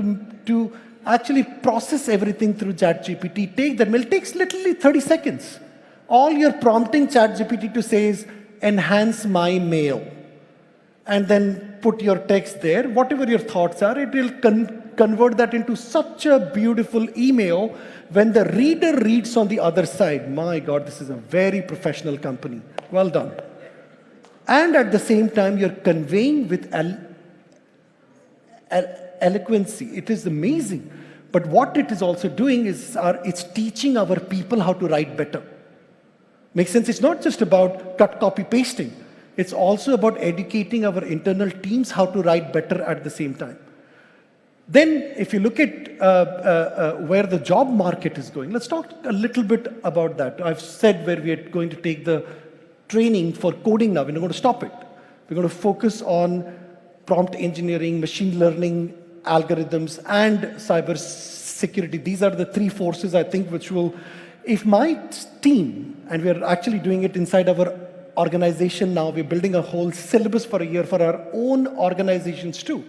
to actually process everything through ChatGPT. Take that mail. It takes literally 30 seconds. All you're prompting ChatGPT to say is, enhance my mail. And then put your text there. Whatever your thoughts are, it will convert that into such a beautiful email. When the reader reads on the other side, my God, this is a very professional company. Well done. And at the same time, you're conveying with eloquency. It is amazing. But what it is also doing is it's teaching our people how to write better. Makes sense? It's not just about cut, copy, pasting. It's also about educating our internal teams how to write better at the same time. Then, if you look at where the job market is going, let's talk a little bit about that. I've said where we are going to take the training for coding now. We're not going to stop it. We're going to focus on prompt engineering, machine learning, algorithms, and cyber security. These are the 3 forces, I think, which will, if my team, and we're actually doing it inside our organization now, we're building a whole syllabus for a year for our own organizations too,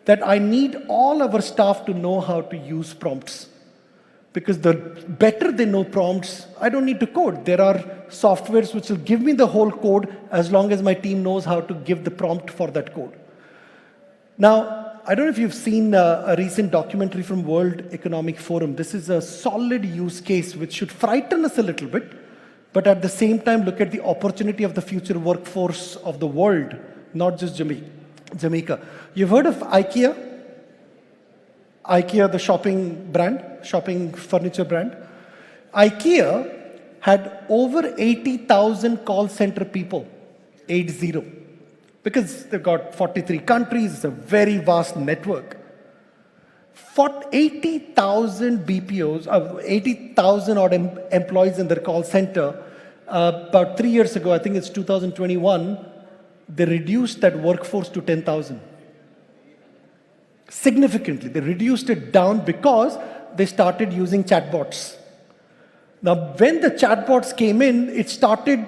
that I need all our staff to know how to use prompts. Because the better they know prompts, I don't need to code. There are softwares which will give me the whole code as long as my team knows how to give the prompt for that code. Now, I don't know if you've seen a recent documentary from World Economic Forum. This is a solid use case which should frighten us a little bit, but at the same time look at the opportunity of the future workforce of the world, not just Jamaica. You've heard of IKEA? IKEA, the shopping furniture brand. IKEA had over 80,000 call center people, 80. Because they've got 43 countries, it's a very vast network. 80,000 BPOs, 80,000 odd employees in their call center. About 3 years ago, I think it's 2021, they reduced that workforce to 10,000. Significantly, they reduced it down because they started using chatbots. Now, when the chatbots came in, it started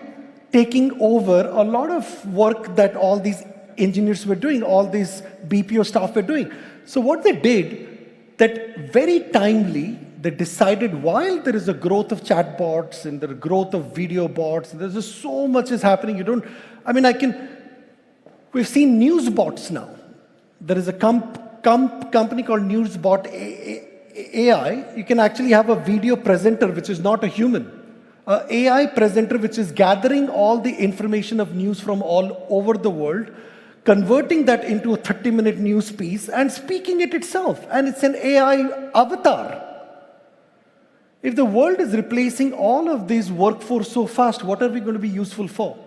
taking over a lot of work that all these engineers were doing, all these BPO staff were doing. So what they did, that very timely, they decided while there is a growth of chatbots and the growth of video bots, there's just so much is happening. We've seen news bots now. There is a company called Newsbot AI. You can actually have a video presenter which is not a human. An AI presenter which is gathering all the information of news from all over the world, converting that into a 30-minute news piece and speaking it itself. And it's an AI avatar. If the world is replacing all of these workforce so fast, what are we going to be useful for?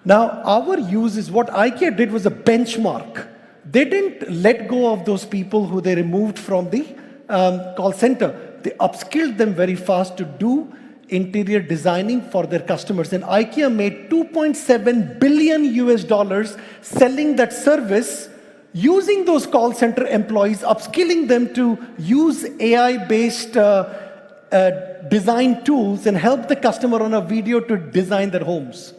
Now, our use is what IKEA did was a benchmark. They didn't let go of those people who they removed from the call center. They upskilled them very fast to do interior designing for their customers. And IKEA made $2.7 billion selling that service, using those call center employees, upskilling them to use AI-based design tools and help the customer on a video to design their homes.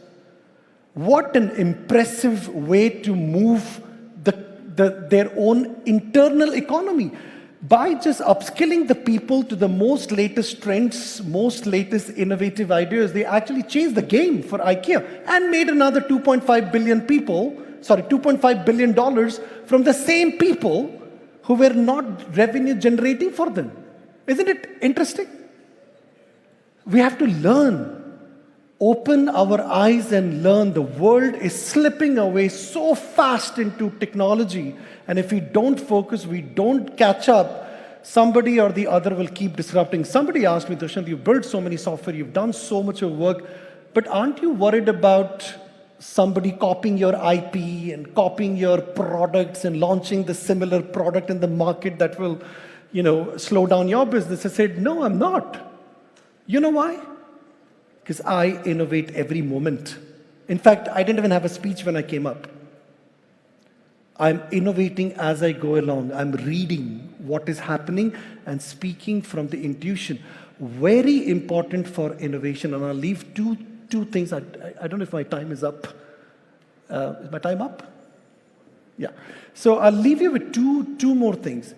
What an impressive way to move their own internal economy. By just upskilling the people to the most latest trends, most latest innovative ideas, they actually changed the game for IKEA and made another $2.5 billion from the same people who were not revenue generating for them. Isn't it interesting? We have to learn. Open our eyes and learn. The world is slipping away so fast into technology. And if we don't focus, we don't catch up, somebody or the other will keep disrupting. Somebody asked me, Dushyant, you've built so many software, you've done so much of work, but aren't you worried about somebody copying your IP and copying your products and launching the similar product in the market that will, slow down your business? I said, no, I'm not. You know why? Because I innovate every moment. In fact, I didn't even have a speech when I came up. I'm innovating as I go along. I'm reading what is happening and speaking from the intuition. Very important for innovation. And I'll leave two things. I don't know if my time is up. Is my time up? Yeah. So I'll leave you with two more things.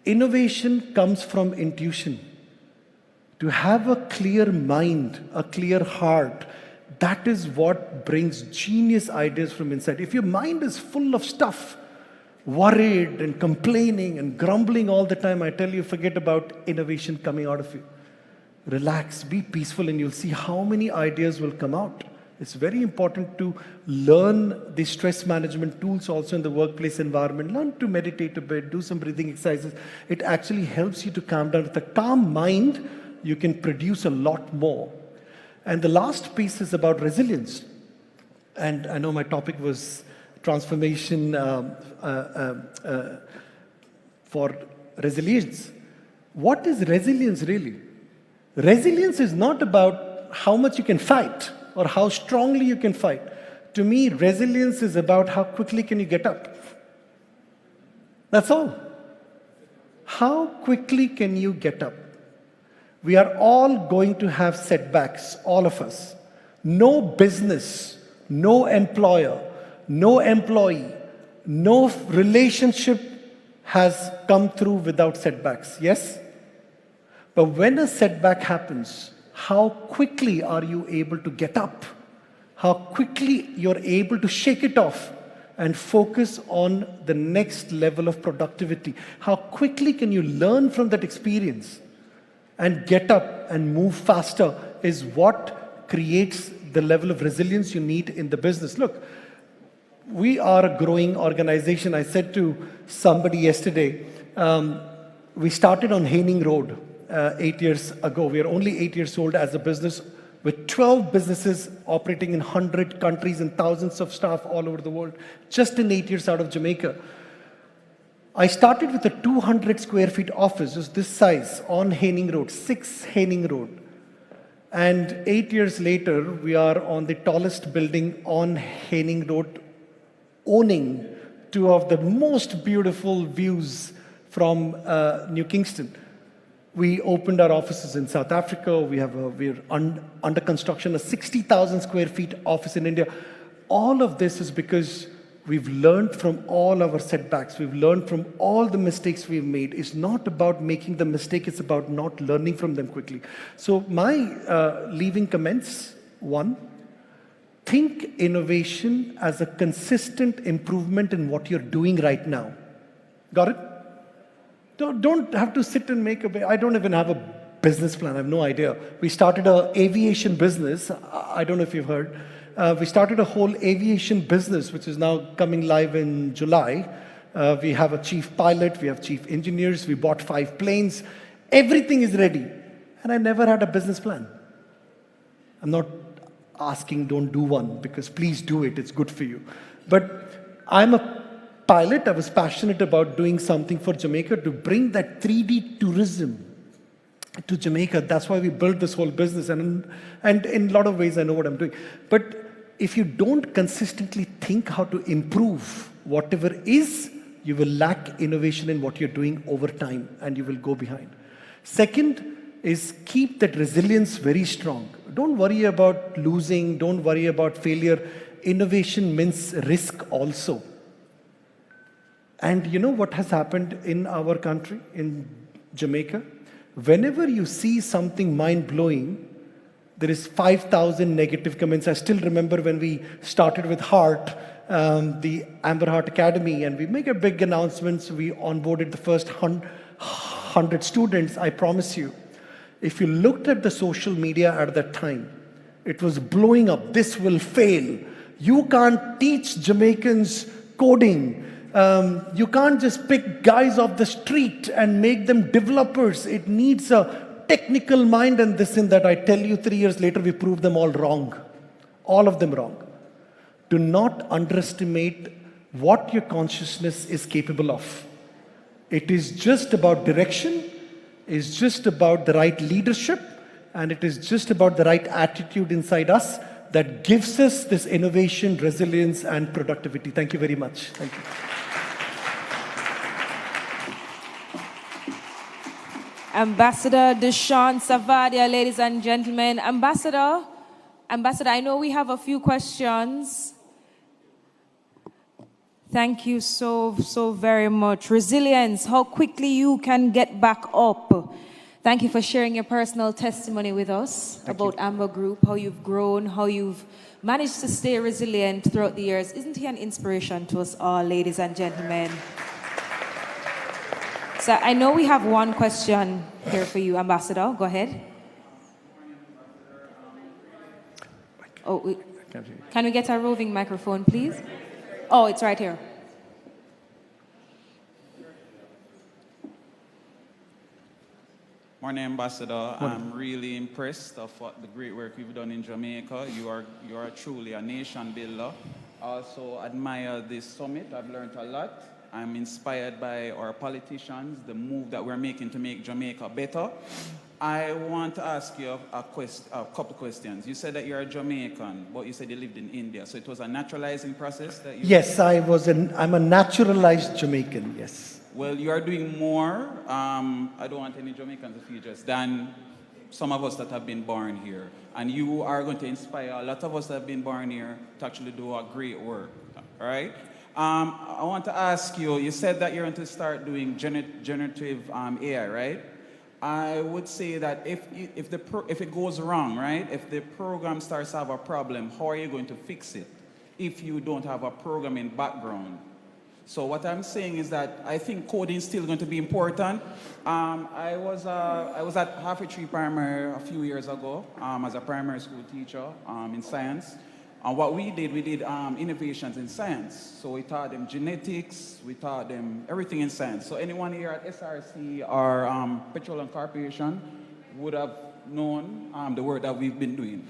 Innovation comes from intuition. To have a clear mind, a clear heart, that is what brings genius ideas from inside. If your mind is full of stuff, worried and complaining and grumbling all the time, I tell you, forget about innovation coming out of you. Relax, be peaceful, and you'll see how many ideas will come out. It's very important to learn the stress management tools also in the workplace environment. Learn to meditate a bit, do some breathing exercises. It actually helps you to calm down. With a calm mind, you can produce a lot more. And the last piece is about resilience. And I know my topic was transformation for resilience. What is resilience really? Resilience is not about how much you can fight or how strongly you can fight. To me, resilience is about how quickly can you get up. That's all. How quickly can you get up? We are all going to have setbacks, all of us. No business, no employer, no employee, no relationship has come through without setbacks, yes? But when a setback happens, how quickly are you able to get up? How quickly you're able to shake it off and focus on the next level of productivity? How quickly can you learn from that experience and get up and move faster is what creates the level of resilience you need in the business. Look, we are a growing organization. I said to somebody yesterday, we started on Haining Road 8 years ago. We are only 8 years old as a business with 12 businesses operating in 100 countries and thousands of staff all over the world, just in 8 years out of Jamaica. I started with a 200 square feet office, just this size, on Haining Road, 6 Haining Road. And 8 years later, we are on the tallest building on Haining Road, owning two of the most beautiful views from New Kingston. We opened our offices in South Africa. We're under construction, a 60,000 square feet office in India. All of this is because we've learned from all our setbacks. We've learned from all the mistakes we've made. It's not about making the mistake. It's about not learning from them quickly. So my leaving comments, one, think innovation as a consistent improvement in what you're doing right now. Got it? Don't have to sit and make I don't even have a business plan. I have no idea. We started an aviation business. I don't know if you've heard. We started a whole aviation business, which is now coming live in July. We have a chief pilot. We have chief engineers. We bought 5 planes. Everything is ready. And I never had a business plan. I'm not asking don't do one, because please do it. It's good for you. But I'm a pilot. I was passionate about doing something for Jamaica to bring that 3D tourism to Jamaica. That's why we built this whole business. And in a lot of ways, I know what I'm doing. But if you don't consistently think how to improve whatever is, you will lack innovation in what you're doing over time, and you will go behind. Second is keep that resilience very strong. Don't worry about losing. Don't worry about failure. Innovation means risk also. And you know what has happened in our country, in Jamaica? Whenever you see something mind-blowing, there is 5,000 negative comments. I still remember when we started with Heart, the Amber Heart Academy, and we make a big announcements. We onboarded the first 100 students. I promise you, if you looked at the social media at that time, it was blowing up. This will fail. You can't teach Jamaicans coding. You can't just pick guys off the street and make them developers. It needs a technical mind and this and that. I tell you, 3 years later, we proved them all wrong. All of them wrong. Do not underestimate what your consciousness is capable of. It is just about direction. It's just about the right leadership. And it is just about the right attitude inside us that gives us this innovation, resilience, and productivity. Thank you very much. Thank you. Ambassador Dushyant Savadia, ladies and gentlemen. Ambassador, I know we have a few questions. Thank you so very much. Resilience, how quickly you can get back up. Thank you for sharing your personal testimony with us about Amber Group, how you've grown, how you've managed to stay resilient throughout the years. Isn't he an inspiration to us all, ladies and gentlemen? So I know we have one question here for you, Ambassador. Go ahead. Oh, can we get a roving microphone, please? Oh, it's right here. Morning, Ambassador. I'm really impressed of what the great work you've done in Jamaica. You are truly a nation builder. Also admire this summit. I've learned a lot. I'm inspired by our politicians, the move that we're making to make Jamaica better. I want to ask you a couple of questions. You said that you're a Jamaican, but you said you lived in India. So it was a naturalizing process that you... Yes, I'm a naturalized Jamaican, yes. Well, you are doing more, I don't want any Jamaicans to feel just, than some of us that have been born here. And you are going to inspire a lot of us that have been born here to actually do a great work, all right? I want to ask you, you said that you're going to start doing generative AI, right? I would say that if it goes wrong, right? If the program starts to have a problem, how are you going to fix it if you don't have a programming background? So what I'm saying is that I think coding is still going to be important. I was at Halfway Tree Primary a few years ago as a primary school teacher in science. And what we did innovations in science. So we taught them genetics, we taught them everything in science. So anyone here at SRC or Petroleum Corporation would have known the work that we've been doing.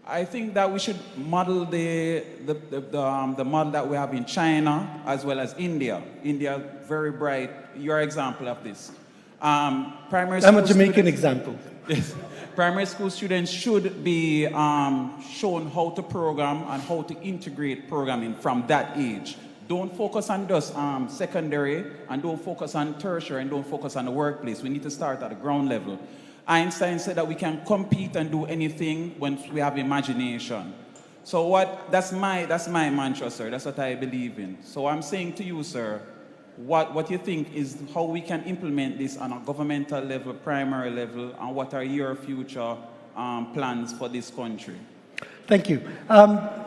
I think that we should model the model that we have in China as well as India. India, very bright. You're an example of this. I'm a Jamaican example. Yes. Primary school students should be shown how to program and how to integrate programming from that age. Don't focus on just secondary, and don't focus on tertiary, and don't focus on the workplace. We need to start at the ground level. Einstein said that we can compete and do anything once we have imagination. So that's my mantra, sir. That's what I believe in. So I'm saying to you, sir, what you think is how we can implement this on a governmental level, primary level, and what are your future plans for this country? Thank you.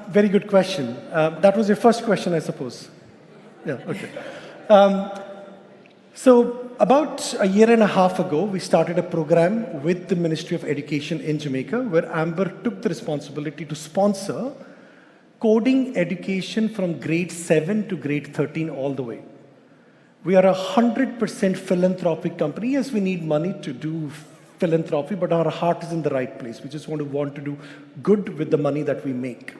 Very good question. That was your first question, I suppose. Yeah, okay. So about a year and a half ago, we started a program with the Ministry of Education in Jamaica, where Amber took the responsibility to sponsor coding education from grade 7 to grade 13 all the way. We are a 100% philanthropic company. Yes, we need money to do philanthropy, but our heart is in the right place. We just want to do good with the money that we make.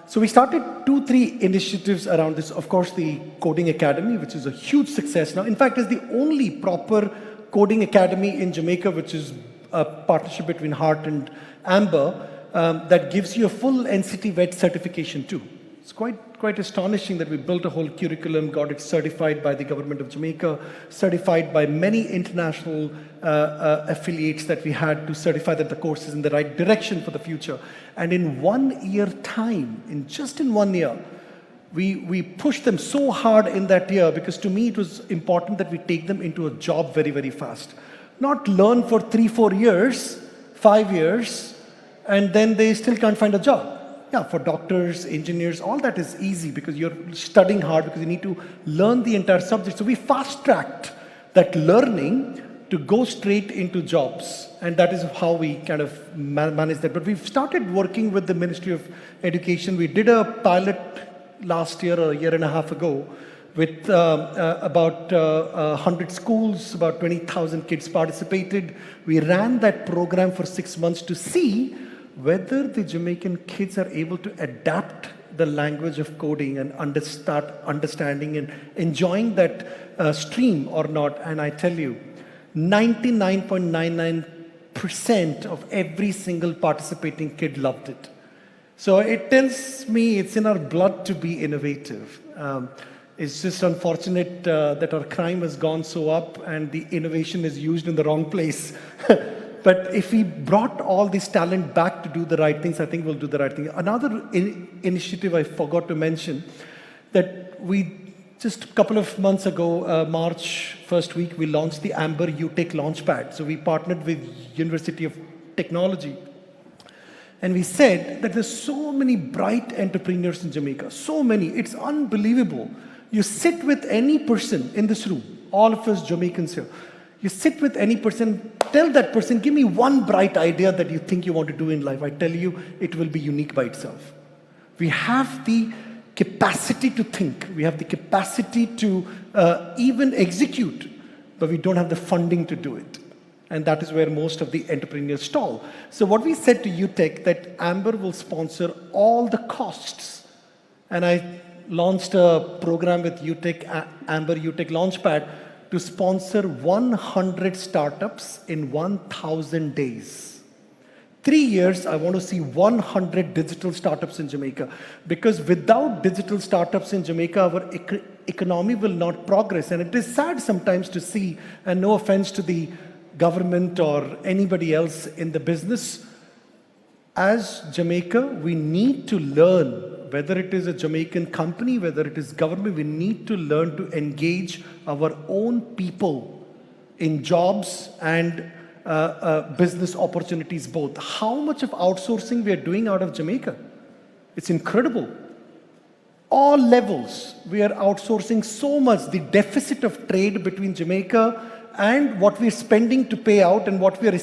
So we started 2-3 initiatives around this. Of course, the Coding Academy, which is a huge success now. In fact, it's the only proper coding academy in Jamaica, which is a partnership between Heart and Amber, that gives you a full NCT-VET certification too. It's quite astonishing that we built a whole curriculum, got it certified by the government of Jamaica, certified by many international affiliates that we had to certify that the course is in the right direction for the future. And in 1 year time, just in 1 year, we pushed them so hard in that year, because to me it was important that we take them into a job very, very fast. Not learn for 3-4 years, 5 years, and then they still can't find a job. Yeah, for doctors, engineers, all that is easy because you're studying hard, because you need to learn the entire subject. So we fast-tracked that learning to go straight into jobs. And that is how we kind of manage that. But we've started working with the Ministry of Education. We did a pilot last year or a year and a half ago with about 100 schools, about 20,000 kids participated. We ran that program for 6 months to see whether the Jamaican kids are able to adapt the language of coding and start understanding and enjoying that stream or not. And I tell you, 99.99% of every single participating kid loved it. So it tells me it's in our blood to be innovative. It's just unfortunate that our crime has gone so up and the innovation is used in the wrong place. But if we brought all this talent back to do the right things, I think we'll do the right thing. Another initiative I forgot to mention, that we just a couple of months ago, March first week, we launched the Amber UTech Launchpad. So we partnered with University of Technology. And we said that there's so many bright entrepreneurs in Jamaica, so many, it's unbelievable. You sit with any person in this room, all of us Jamaicans here, you sit with any person, tell that person, give me one bright idea that you think you want to do in life. I tell you, it will be unique by itself. We have the capacity to think. We have the capacity to even execute, but we don't have the funding to do it. And that is where most of the entrepreneurs stall. So what we said to UTech, that Amber will sponsor all the costs. And I launched a program with UTech, Amber UTech Launchpad, to sponsor 100 startups in 1,000 days. 3 years, I want to see 100 digital startups in Jamaica. Because without digital startups in Jamaica, our economy will not progress. And it is sad sometimes to see, and no offense to the government or anybody else in the business, as Jamaica, we need to learn, whether it is a Jamaican company, whether it is government, we need to learn to engage our own people in jobs and business opportunities both. How much of outsourcing we are doing out of Jamaica? It's incredible. All levels, we are outsourcing so much. The deficit of trade between Jamaica and what we're spending to pay out and what we're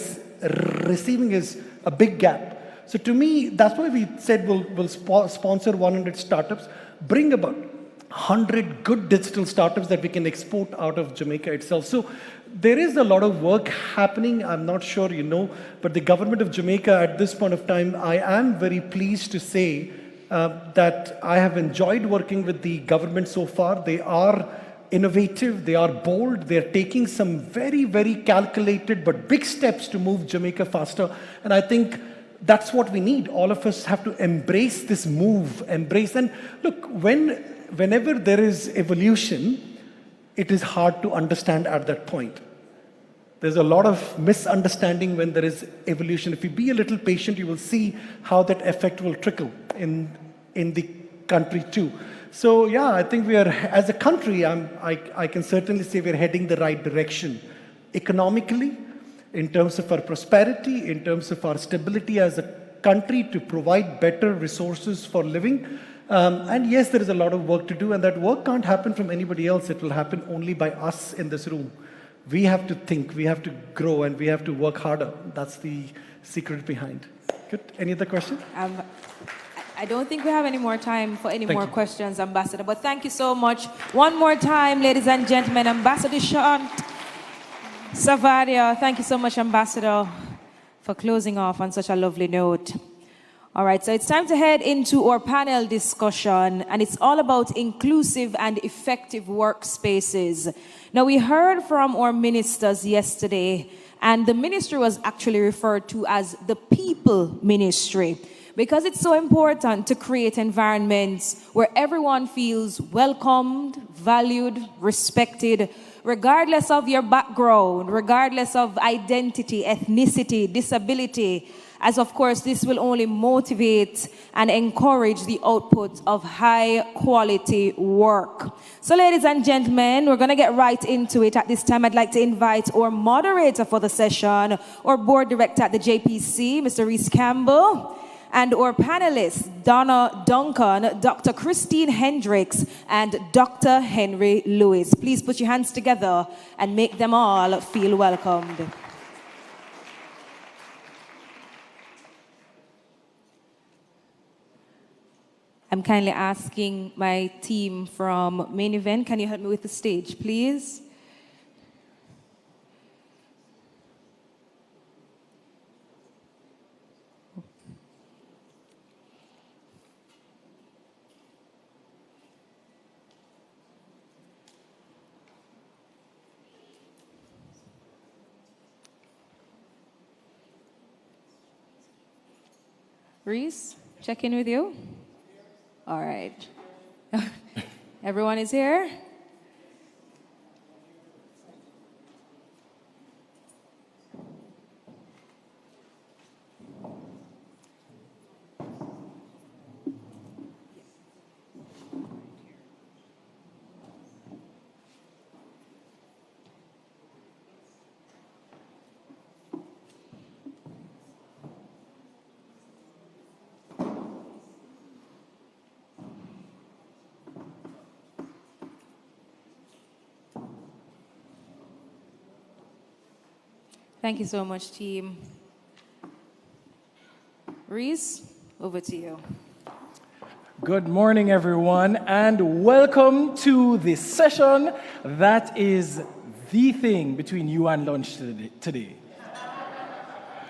receiving is a big gap. So to me, that's why we said we'll sponsor 100 startups, bring about 100 good digital startups that we can export out of Jamaica itself. So there is a lot of work happening. I'm not sure you know, but the government of Jamaica at this point of time, I am very pleased to say that I have enjoyed working with the government so far. They are innovative, they are bold, they're taking some very, very calculated but big steps to move Jamaica faster. And I think that's what we need. All of us have to embrace this move, embrace. And look, whenever there is evolution, it is hard to understand at that point. There's a lot of misunderstanding when there is evolution. If you be a little patient, you will see how that effect will trickle in the country too. So yeah, I think we are, as a country, I can certainly say we're heading the right direction. Economically, in terms of our prosperity, in terms of our stability as a country to provide better resources for living. And yes, there is a lot of work to do, and that work can't happen from anybody else. It will happen only by us in this room. We have to think, we have to grow, and we have to work harder. That's the secret behind. Good. Any other questions? I don't think we have any more time for any more questions, Ambassador, but thank you so much. One more time, ladies and gentlemen, Ambassador Dushyant Savadia. Thank you so much, Ambassador, for closing off on such a lovely note. All right, so it's time to head into our panel discussion, and it's all about inclusive and effective workspaces. Now, we heard from our ministers yesterday, and the ministry was actually referred to as the people ministry, because it's so important to create environments where everyone feels welcomed, valued, respected, regardless of your background, regardless of identity, ethnicity, disability, as of course this will only motivate and encourage the output of high quality work. So ladies and gentlemen, we're going to get right into it. At this time, I'd like to invite our moderator for the session, our board director at the JPC, Mr. Rhys Campbell, and our panelists, Donna Duncan, Dr. Christine Hendricks, and Dr. Henry Lewis. Please put your hands together and make them all feel welcomed. I'm kindly asking my team from Main Event, can you help me with the stage, please? Rhys, check in with you. All right. Everyone is here? Thank you so much, team. Rhys, over to you. Good morning, everyone, and welcome to this session that is the thing between you and lunch today.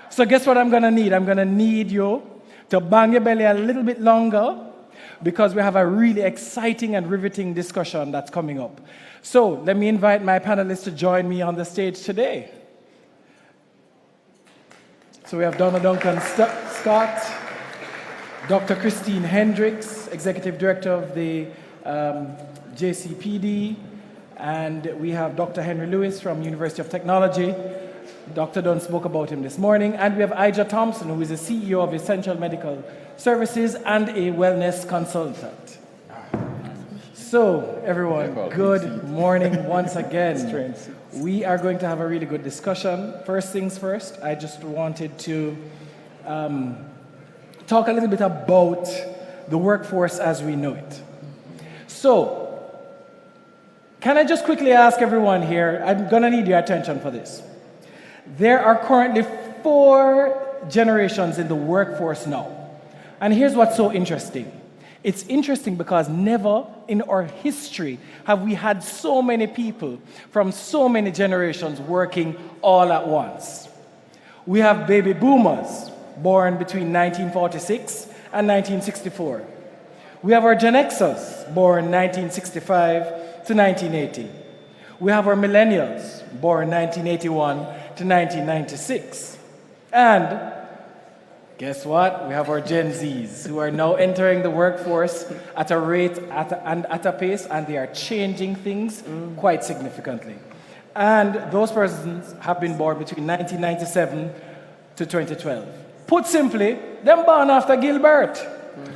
So guess what I'm going to need? I'm going to need you to bang your belly a little bit longer because we have a really exciting and riveting discussion that's coming up. So let me invite my panelists to join me on the stage today. So we have Donna Duncan Scott, Dr. Christine Hendricks, Executive Director of the JCPD, and we have Dr. Henry Lewis from University of Technology. Dr. Dunn spoke about him this morning. And we have Ija Thompson, who is the CEO of Essential Medical Services and a wellness consultant. So, everyone, good morning once again. We are going to have a really good discussion. First things first, I just wanted to talk a little bit about the workforce as we know it. So, can I just quickly ask everyone here, I'm going to need your attention for this. There are currently 4 generations in the workforce now. And here's what's so interesting. It's interesting because never in our history have we had so many people from so many generations working all at once. We have baby boomers born between 1946 and 1964. We have our Gen Xers born 1965 to 1980. We have our millennials born 1981 to 1996. And guess what? We have our Gen Zs who are now entering the workforce at a rate and at a pace, and they are changing things quite significantly. And those persons have been born between 1997 to 2012. Put simply, them born after Gilbert,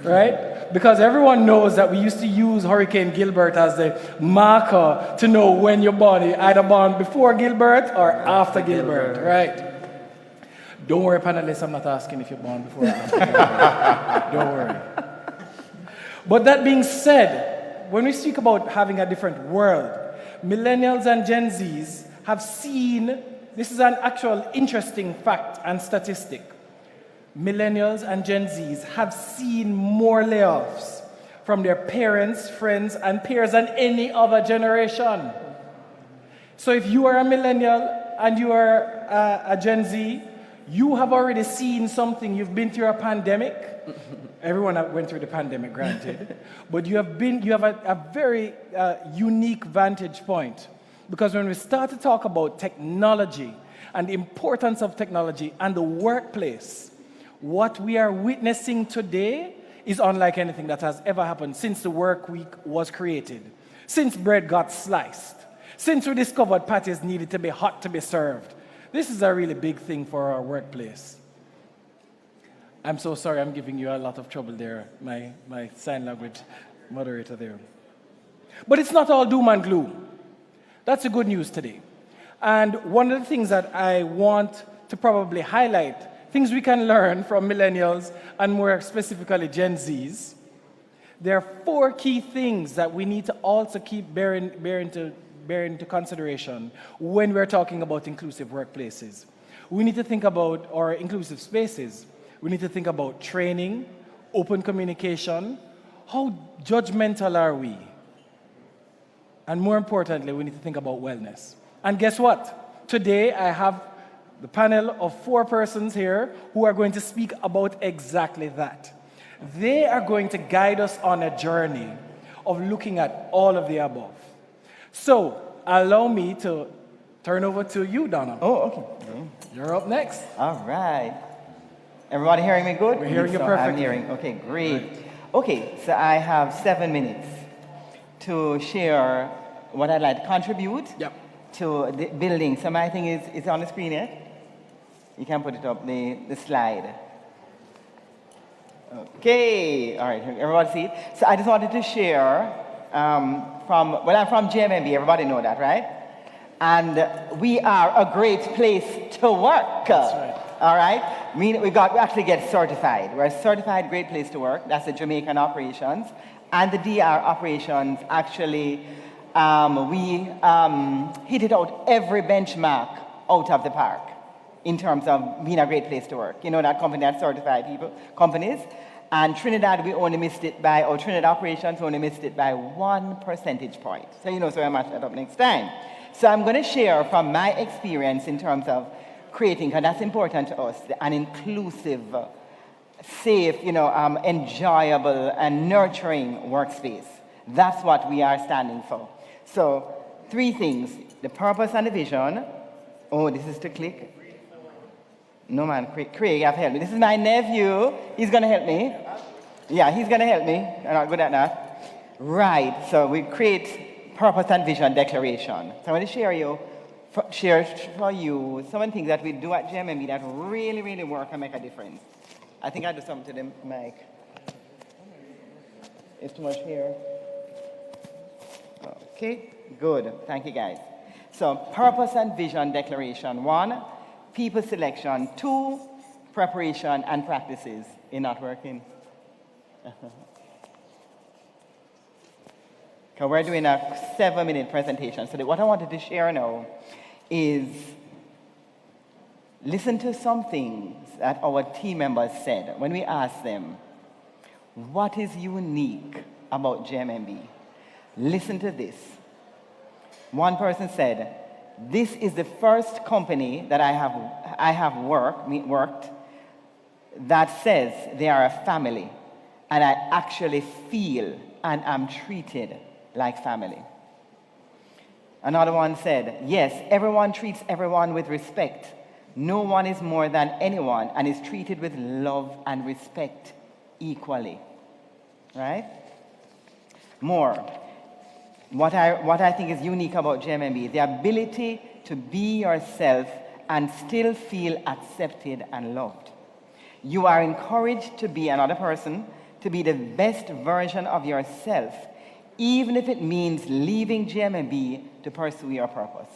right? Because everyone knows that we used to use Hurricane Gilbert as the marker to know when you're born, either born before Gilbert or after Gilbert, right? Don't worry, panelists, I'm not asking if you're born before or after. Don't worry. But that being said, when we speak about having a different world, millennials and Gen Zs have seen, this is an actual interesting fact and statistic. Millennials and Gen Zs have seen more layoffs from their parents, friends, and peers than any other generation. So if you are a millennial and you are a Gen Z, you have already seen something. You've been through a pandemic. Everyone went through the pandemic, granted. But you have a very unique vantage point. Because when we start to talk about technology and the importance of technology and the workplace, what we are witnessing today is unlike anything that has ever happened since the work week was created, since bread got sliced, since we discovered patties needed to be hot to be served. This is a really big thing for our workplace. I'm so sorry, I'm giving you a lot of trouble there, my sign language moderator there. But it's not all doom and gloom. That's the good news today. And one of the things that I want to probably highlight, things we can learn from millennials and more specifically Gen Zs, there are 4 key things that we need to also keep bearing into consideration when we're talking about inclusive workplaces. We need to think about our inclusive spaces. We need to think about training, open communication. How judgmental are we? And more importantly, we need to think about wellness. And guess what? Today, I have the panel of 4 persons here who are going to speak about exactly that. They are going to guide us on a journey of looking at all of the above. So, allow me to turn over to you, Donna. Oh, okay. You're up next. All right. Everybody hearing me good? We're hearing you perfectly. I'm hearing. Okay, great. Okay, so I have 7 minutes to share what I'd like to contribute to the building. So my thing is on the screen yet? You can put it up, the slide. Okay, all right, everybody see it? So I just wanted to share I'm from GMMB, everybody know that, right? And we are a great place to work. That's right. All right? We actually get certified. We're a certified great place to work. That's the Jamaican operations. And the DR operations, actually, we hit it out every benchmark out of the park in terms of being a great place to work. You know that company that certified companies. And Trinidad, Trinidad operations, we only missed it by 1 percentage point. So so I match that up next time. So I'm going to share from my experience in terms of creating, because that's important to us, an inclusive, safe, enjoyable and nurturing workspace. That's what we are standing for. So 3 things, the purpose and the vision. Oh, this is to click. No man, Craig, have helped me. This is my nephew. He's going to help me. Yeah, he's going to help me. I'm not good at that. Right, so we create purpose and vision declaration. So I'm going to share for you some of the things that we do at GMMB that really, really work and make a difference. I think I'll do something to the mic. It's too much here. Okay, good. Thank you, guys. So purpose and vision declaration. 1, people selection. 2, preparation and practices. You're not working? Okay, we're doing a 7-minute presentation. So what I wanted to share now is listen to some things that our team members said when we asked them, what is unique about GMMB? Listen to this. One person said, this is the first company that I have worked that says they are a family, and I actually feel and am treated like family. Another one said, yes, everyone treats everyone with respect. No one is more than anyone and is treated with love and respect equally. Right? More. What I think is unique about GMMB is the ability to be yourself and still feel accepted and loved. You are encouraged to be another person, to be the best version of yourself, even if it means leaving GMMB to pursue your purpose.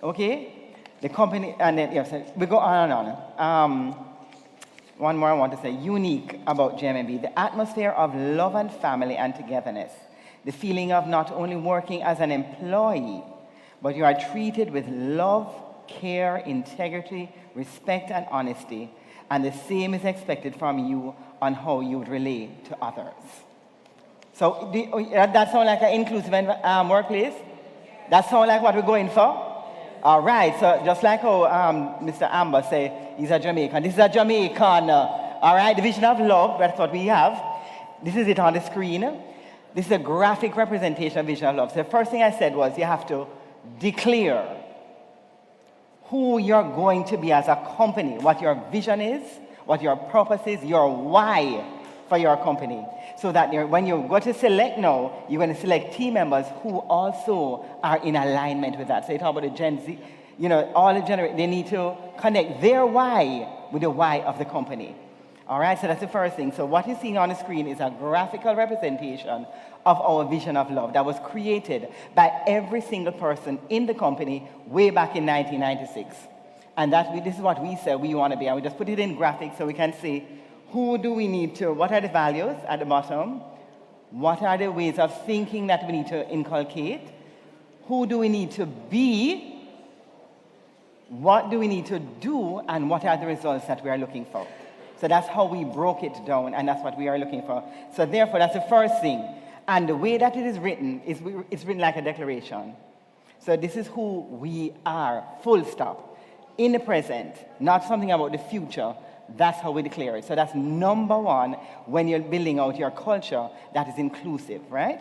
Okay? The company, and then, yes, we go on and on. One more I want to say, unique about JMB, the atmosphere of love and family and togetherness. The feeling of not only working as an employee, but you are treated with love, care, integrity, respect, and honesty. And the same is expected from you on how you would relate to others. So that sound like an inclusive workplace? That sound like what we're going for? All right, so just like how Mr. Amber said, he's a Jamaican. This is a Jamaican. All right, the vision of love, that's what we have. This is it on the screen. This is a graphic representation of vision of love. So the first thing I said was you have to declare who you're going to be as a company, what your vision is, what your purpose is, your why for your company. So that when you go to select now, you're going to select team members who also are in alignment with that. So you talk about the Gen Z, all the generation, they need to connect their why with the why of the company. All right, so that's the first thing. So what you're seeing on the screen is a graphical representation of our vision of love that was created by every single person in the company way back in 1996. And this is what we said we want to be. And we just put it in graphics so we can see who do we need to, what are the values at the bottom? What are the ways of thinking that we need to inculcate? Who do we need to be? What do we need to do? And what are the results that we are looking for? So that's how we broke it down, and that's what we are looking for. So therefore, that's the first thing. And the way that it is written, it's written like a declaration. So this is who we are, full stop. In the present, not something about the future. That's how we declare it. So that's number one when you're building out your culture that is inclusive, right?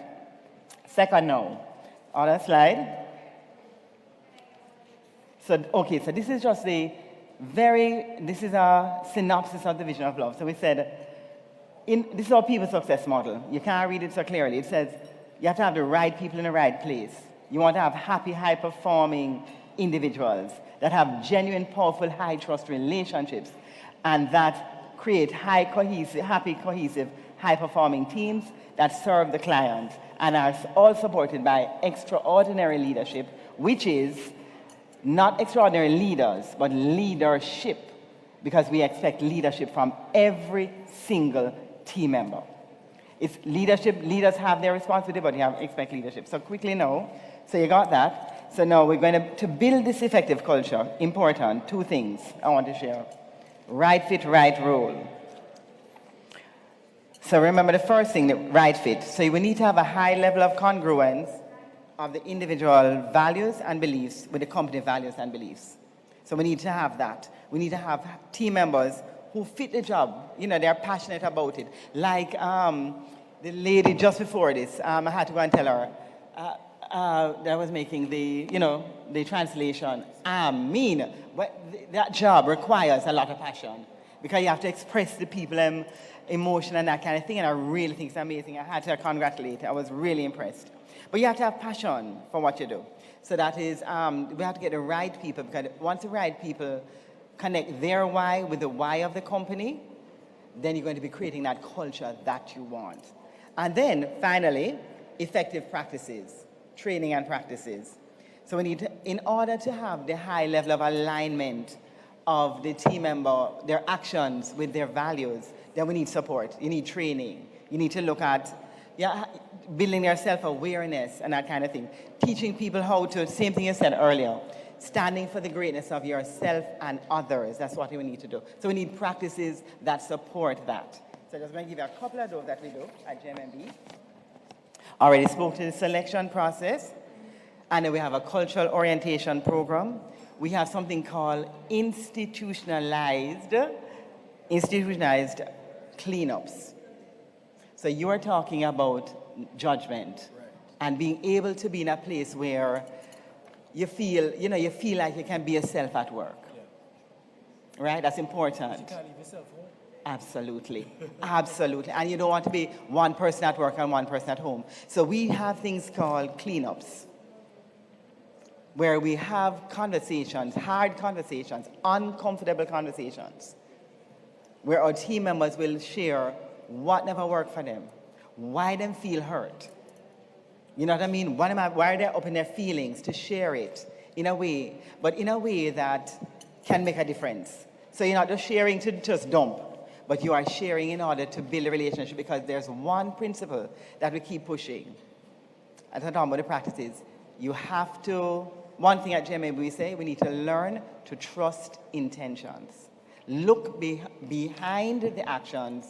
Second now, other slide. So this is just this is a synopsis of the vision of love. So we said, this is our people success model. You can't read it so clearly. It says you have to have the right people in the right place. You want to have happy, high-performing individuals that have genuine, powerful, high-trust relationships and that create happy, cohesive, high-performing teams that serve the client and are all supported by extraordinary leadership, which is not extraordinary leaders, but leadership, because we expect leadership from every single team member. It's leadership. Leaders have their responsibility, but you expect leadership. So quickly now, so you got that. So now we're going to build this effective culture. Important, two things I want to share. Right fit, right role. So remember the first thing, the right fit. So we need to have a high level of congruence of the individual values and beliefs with the company values and beliefs. So we need to have that. We need to have team members who fit the job. They're passionate about it. Like the lady just before this, I had to go and tell her, that was making the translation. But that job requires a lot of passion because you have to express the people emotion and that kind of thing. And I really think it's amazing. I had to congratulate her. I was really impressed. But you have to have passion for what you do. So that is, we have to get the right people, because once the right people connect their why with the why of the company, then you're going to be creating that culture that you want. And then, finally, effective practices, training and practices. So we need to, in order to have the high level of alignment of the team member, their actions with their values, then we need support. You need training. You need to look at building their self-awareness and that kind of thing. Teaching people how to, same thing you said earlier, standing for the greatness of yourself and others. That's what we need to do. So we need practices that support that. So I'm just going to give you a couple of those that we do at JMB. Already spoke to the selection process. And then we have a cultural orientation program. We have something called institutionalized cleanups. So you are talking about judgment and being able to be in a place where you feel like you can be yourself at work. Yeah. Right? That's important. You can't leave yourself home. Absolutely. Absolutely. And you don't want to be one person at work and one person at home. So we have things called cleanups, where we have conversations, hard conversations, uncomfortable conversations, where our team members will share what never worked for them, why them feel hurt. You know what I mean? Why are they up in their feelings to share it in a way, but in a way that can make a difference. So you're not just sharing to just dump, but you are sharing in order to build a relationship, because there's one principle that we keep pushing. As I'm talking about the practices, you have to, one thing at JMA we say, we need to learn to trust intentions. Look behind the actions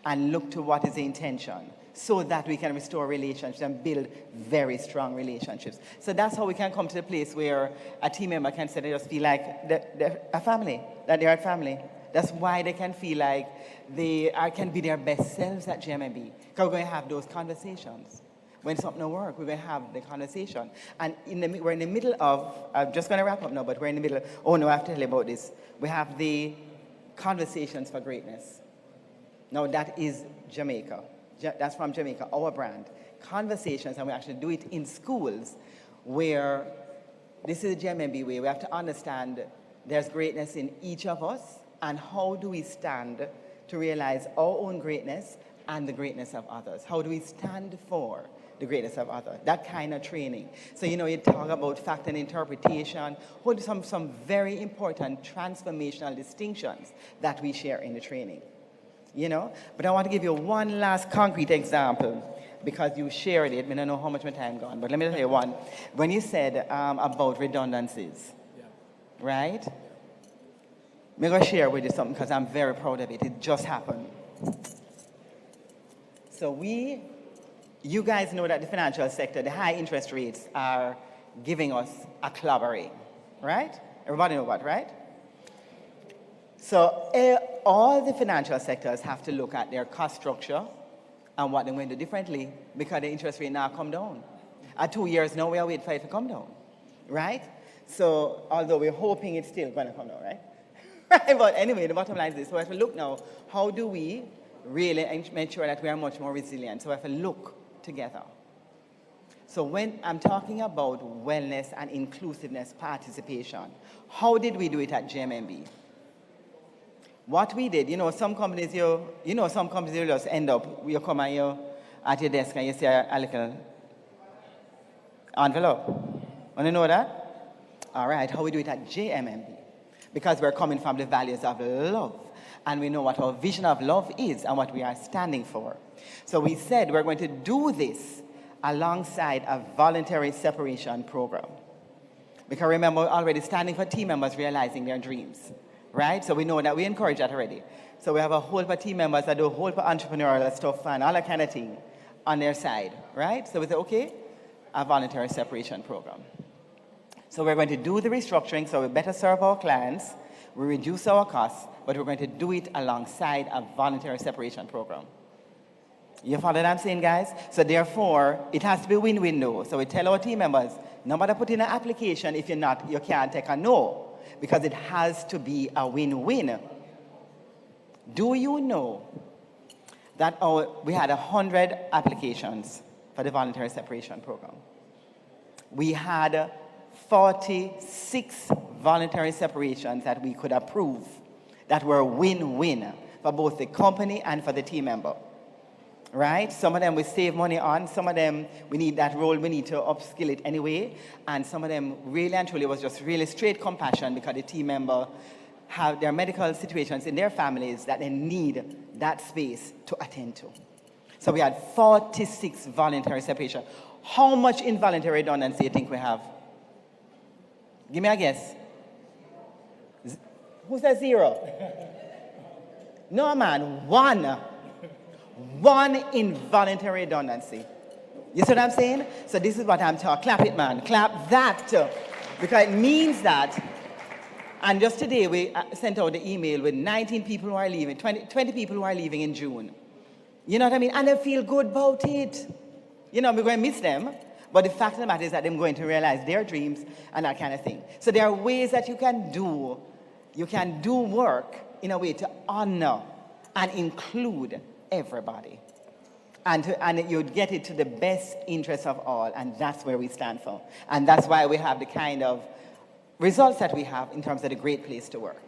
and look to what is the intention, so that we can restore relationships and build very strong relationships. So that's how we can come to the place where a team member can say they just feel like they're a family, that they're a family. That's why they can feel like they can be their best selves at GMB, because we're going to have those conversations. When something don't work, we're going to have the conversation. And we're in the middle of, I'm just going to wrap up now, but we're in the middle, oh no, I have to tell you about this. We have the Conversations for Greatness. Now that is Jamaica. That's from Jamaica, our brand. Conversations, and we actually do it in schools, where this is the GMB way. We have to understand there's greatness in each of us, and how do we stand to realize our own greatness and the greatness of others? How do we stand for the greatness of others? That kind of training. So, you talk about fact and interpretation, some very important transformational distinctions that we share in the training. But I want to give you one last concrete example, because you shared it. I don't know how much my time gone, but let me tell you one. When you said about redundancies, right? I'm going to share with you something, because I'm very proud of it. It just happened. So you guys know that the financial sector, the high interest rates are giving us a clobbering, right? Everybody know what, right? So all the financial sectors have to look at their cost structure and what they're going to do differently, because the interest rate now come down. At 2 years now, we are waiting for it to come down, right? So although we're hoping it's still going to come down, right? But anyway, the bottom line is this. So if we look now, how do we really make sure that we are much more resilient? So if we look together. So when I'm talking about wellness and inclusiveness participation, how did we do it at GMMB? What we did, some companies you just end up, you come and you at your desk and you see a little envelope. Want to know that? All right, how we do it at JMMB? Because we're coming from the values of love, and we know what our vision of love is and what we are standing for. So we said we're going to do this alongside a voluntary separation program. Because remember, we're already standing for team members realizing their dreams, right? So we know that we encourage that already. So we have a whole bunch of team members that do a whole bunch of entrepreneurial stuff and all that kind of thing on their side, right? So we say, okay, a voluntary separation program. So we're going to do the restructuring so we better serve our clients, we reduce our costs, but we're going to do it alongside a voluntary separation program. You follow what I'm saying, guys? So therefore, it has to be win-win though. So we tell our team members, no matter put in an application, if you're not, you can't take a no, because it has to be a win-win. Do you know that we had 100 applications for the voluntary separation program? We had 46 voluntary separations that we could approve that were win-win for both the company and for the team member. Right? Some of them we save money on, some of them we need that role, we need to upskill it anyway, and some of them really and truly was just really straight compassion because the team member have their medical situations in their families that they need that space to attend to. So we had 46 voluntary separation. How much involuntary redundancy do you think we have? Give me a guess. Who says 0? No, man, 1. 1 involuntary redundancy. You see what I'm saying? So this is what I'm talking. Clap it, man. Clap that. Because it means that. And just today we sent out the email with 19 people who are leaving, 20 people who are leaving in June. You know what I mean? And they feel good about it. We're going to miss them. But the fact of the matter is that they're going to realize their dreams and that kind of thing. So there are ways that you can do work in a way to honor and include everybody. And you'd get it to the best interest of all, and that's where we stand for. And that's why we have the kind of results that we have in terms of the great place to work.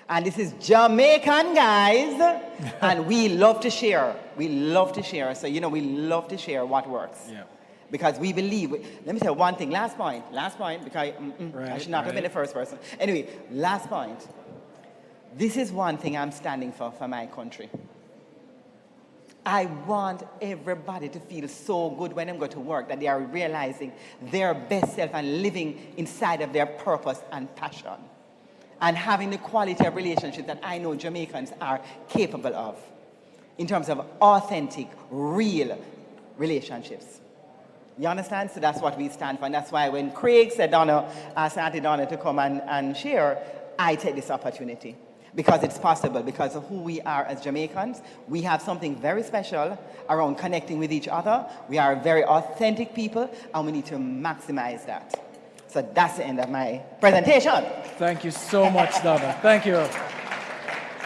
And this is Jamaican, guys, and we love to share. We love to share. So, we love to share what works. Yeah. Because we believe, let me tell you one thing, last point, because I should not have been the first person. Anyway, last point. This is one thing I'm standing for my country. I want everybody to feel so good when they go to work that they are realizing their best self and living inside of their purpose and passion. And having the quality of relationship that I know Jamaicans are capable of in terms of authentic, real relationships. You understand? So that's what we stand for. And that's why when Craig said, asked Auntie Donna to come and share, I take this opportunity. Because it's possible, because of who we are as Jamaicans. We have something very special around connecting with each other. We are very authentic people, and we need to maximize that. So that's the end of my presentation. Thank you so much, Donna. Thank you.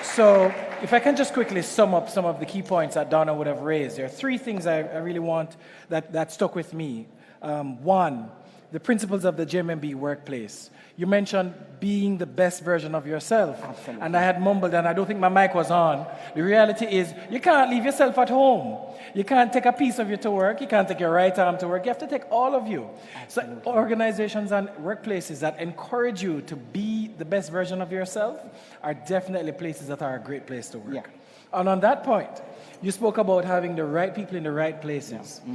So if I can just quickly sum up some of the key points that Donna would have raised. There are three things I really want that stuck with me. One, the principles of the JMB workplace. You mentioned being the best version of yourself. Absolutely. And I had mumbled, and I don't think my mic was on. The reality is, you can't leave yourself at home. You can't take a piece of you to work. You can't take your right arm to work. You have to take all of you. Absolutely. So organizations and workplaces that encourage you to be the best version of yourself are definitely places that are a great place to work. Yeah. And on that point, you spoke about having the right people in the right places. Yeah.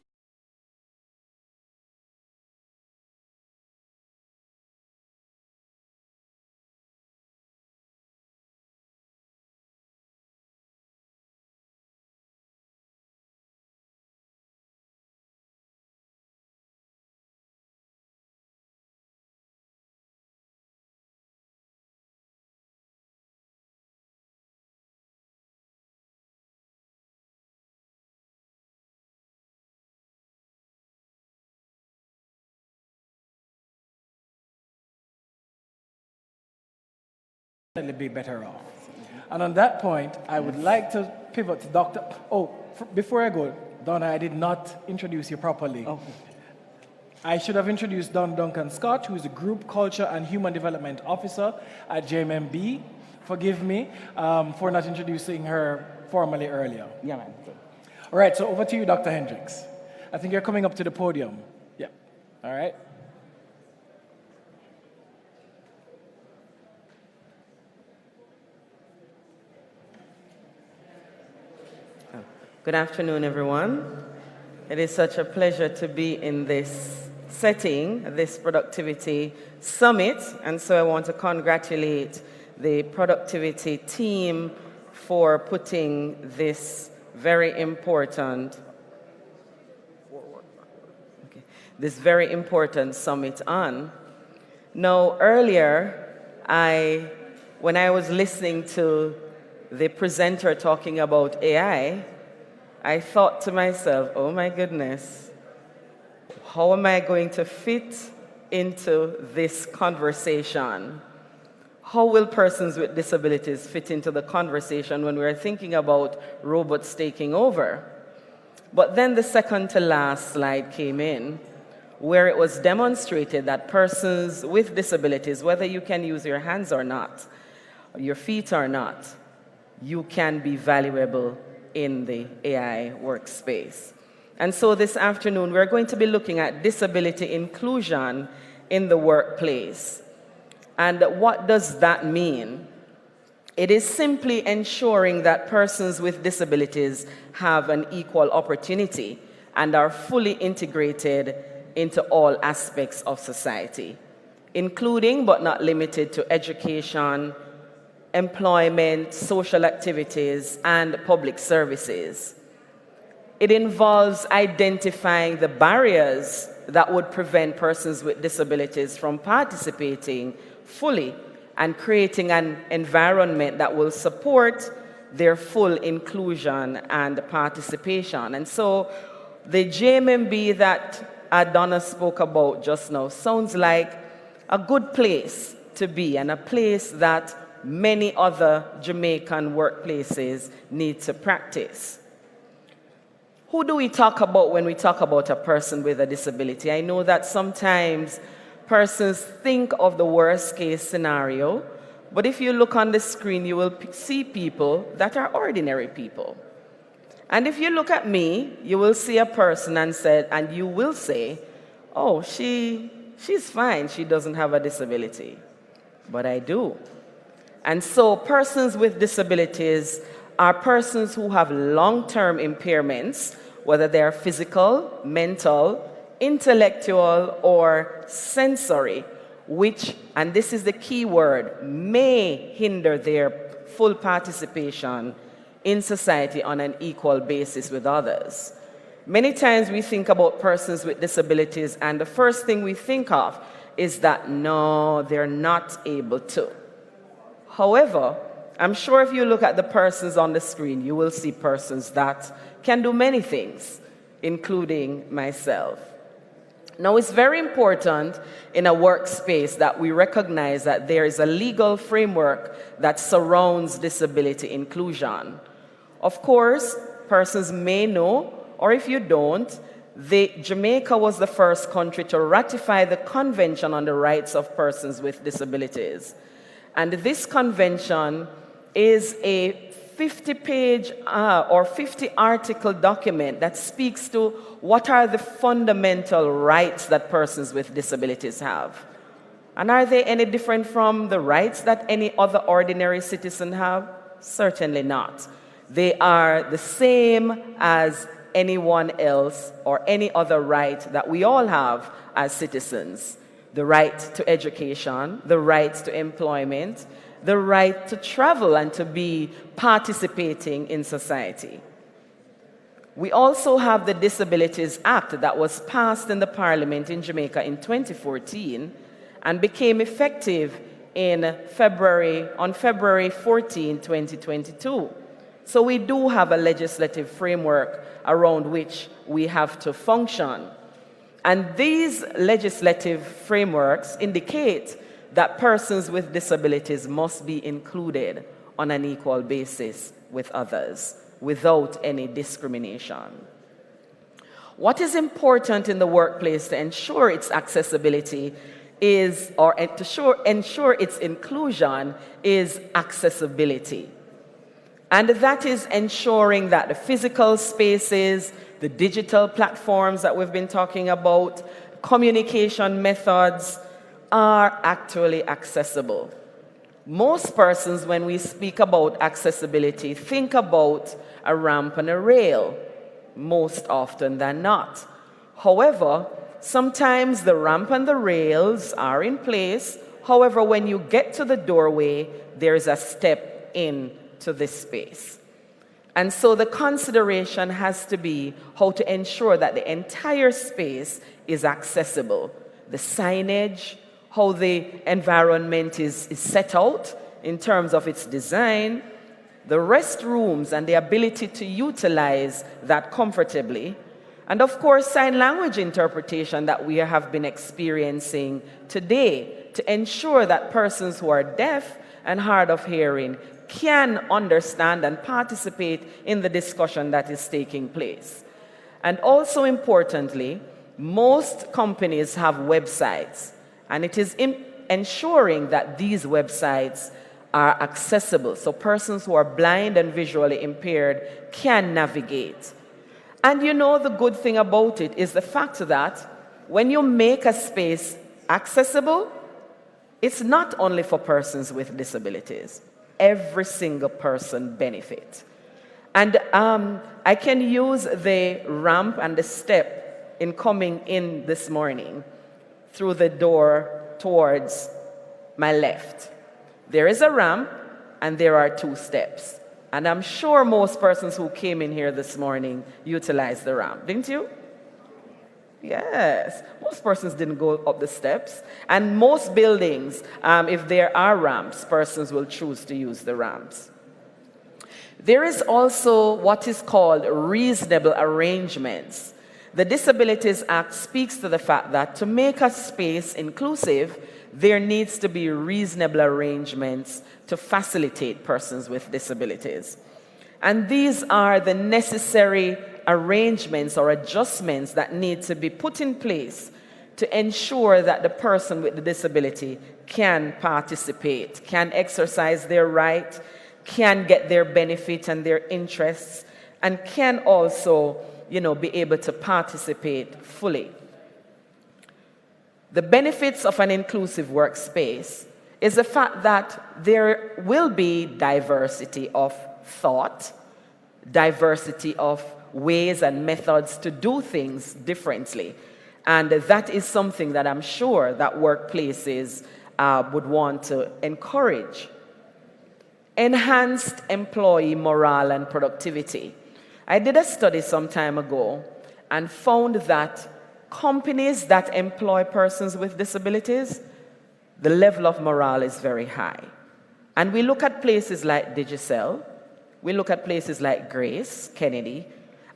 Be better off. And on that point, I would like to pivot to Dr. Before I go, Donna, I did not introduce you properly. Oh. I should have introduced Don Duncan Scott, who is the Group Culture and Human Development Officer at JMB. Forgive me for not introducing her formally earlier. Yeah, man. All right, so over to you, Dr. Hendricks. I think you're coming up to the podium. Yeah. All right. Good afternoon, everyone. It is such a pleasure to be in this setting, this productivity summit, and so I want to congratulate the productivity team for putting this very important summit on. Now, earlier, when I was listening to the presenter talking about AI, I thought to myself, oh my goodness, how am I going to fit into this conversation? How will persons with disabilities fit into the conversation when we're thinking about robots taking over? But then the second to last slide came in, where it was demonstrated that persons with disabilities, whether you can use your hands or not, your feet or not, you can be valuable in the AI workspace. And so this afternoon, we're going to be looking at disability inclusion in the workplace. And what does that mean? It is simply ensuring that persons with disabilities have an equal opportunity and are fully integrated into all aspects of society, including but not limited to education, employment, social activities, and public services. It involves identifying the barriers that would prevent persons with disabilities from participating fully and creating an environment that will support their full inclusion and participation. And so the JMB that Donna spoke about just now sounds like a good place to be and a place that many other Jamaican workplaces need to practice. Who do we talk about when we talk about a person with a disability? I know that sometimes persons think of the worst case scenario, but if you look on the screen, you will see people that are ordinary people. And if you look at me, you will see a person and you will say, oh, she's fine, she doesn't have a disability. But I do. And so persons with disabilities are persons who have long-term impairments, whether they are physical, mental, intellectual, or sensory, which, and this is the key word, may hinder their full participation in society on an equal basis with others. Many times we think about persons with disabilities, and the first thing we think of is that, no, they're not able to. However, I'm sure if you look at the persons on the screen, you will see persons that can do many things, including myself. Now, it's very important in a workspace that we recognize that there is a legal framework that surrounds disability inclusion. Of course, persons may know, or if you don't, Jamaica was the first country to ratify the Convention on the Rights of Persons with Disabilities. And this convention is a 50-page or 50-article document that speaks to what are the fundamental rights that persons with disabilities have. And are they any different from the rights that any other ordinary citizen have? Certainly not. They are the same as anyone else or any other right that we all have as citizens. The right to education, the right to employment, the right to travel and to be participating in society. We also have the Disabilities Act that was passed in the Parliament in Jamaica in 2014 and became effective on February 14, 2022. So we do have a legislative framework around which we have to function. And these legislative frameworks indicate that persons with disabilities must be included on an equal basis with others, without any discrimination. What is important in the workplace to ensure its accessibility is, or to ensure its inclusion, is accessibility. And that is ensuring that the physical spaces, the digital platforms that we've been talking about, communication methods are actually accessible. Most persons, when we speak about accessibility, think about a ramp and a rail, most often than not. However, sometimes the ramp and the rails are in place. However, when you get to the doorway, there's a step in to this space. And so the consideration has to be how to ensure that the entire space is accessible. The signage, how the environment is set out in terms of its design, the restrooms and the ability to utilize that comfortably, and of course sign language interpretation that we have been experiencing today to ensure that persons who are deaf and hard of hearing can understand and participate in the discussion that is taking place. And also importantly, most companies have websites, and it is ensuring that these websites are accessible so persons who are blind and visually impaired can navigate. And you know, the good thing about it is the fact that when you make a space accessible, it's not only for persons with disabilities. Every single person benefits. And I can use the ramp and the step in coming in this morning through the door towards my left. There is a ramp and there are 2 steps. And I'm sure most persons who came in here this morning utilized the ramp, didn't you? Yes, most persons didn't go up the steps. And most buildings, if there are ramps, persons will choose to use the ramps. There is also what is called reasonable arrangements. The Disabilities Act speaks to the fact that to make a space inclusive, there needs to be reasonable arrangements to facilitate persons with disabilities. And these are the necessary arrangements or adjustments that need to be put in place to ensure that the person with the disability can participate, can exercise their right, can get their benefit and their interests, and can also, be able to participate fully. The benefits of an inclusive workspace is the fact that there will be diversity of thought, diversity of ways and methods to do things differently. And that is something that I'm sure that workplaces would want to encourage. Enhanced employee morale and productivity. I did a study some time ago and found that companies that employ persons with disabilities, the level of morale is very high. And we look at places like Digicel, we look at places like Grace, Kennedy,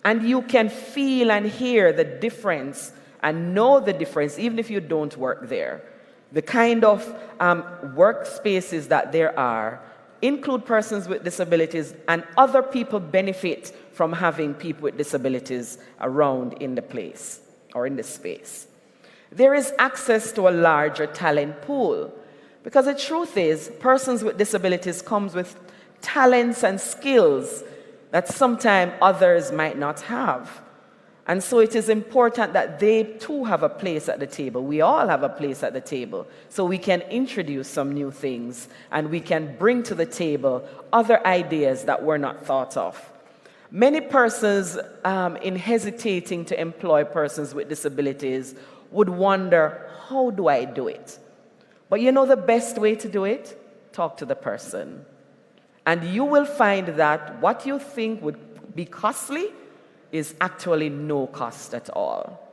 and you can feel and hear the difference and know the difference even if you don't work there. The kind of workspaces that there are include persons with disabilities, and other people benefit from having people with disabilities around in the place or in the space. There is access to a larger talent pool, because the truth is, persons with disabilities comes with talents and skills that sometimes others might not have. And so it is important that they too have a place at the table. We all have a place at the table, so we can introduce some new things and we can bring to the table other ideas that were not thought of. Many persons in hesitating to employ persons with disabilities would wonder, how do I do it? But the best way to do it? Talk to the person. And you will find that what you think would be costly is actually no cost at all.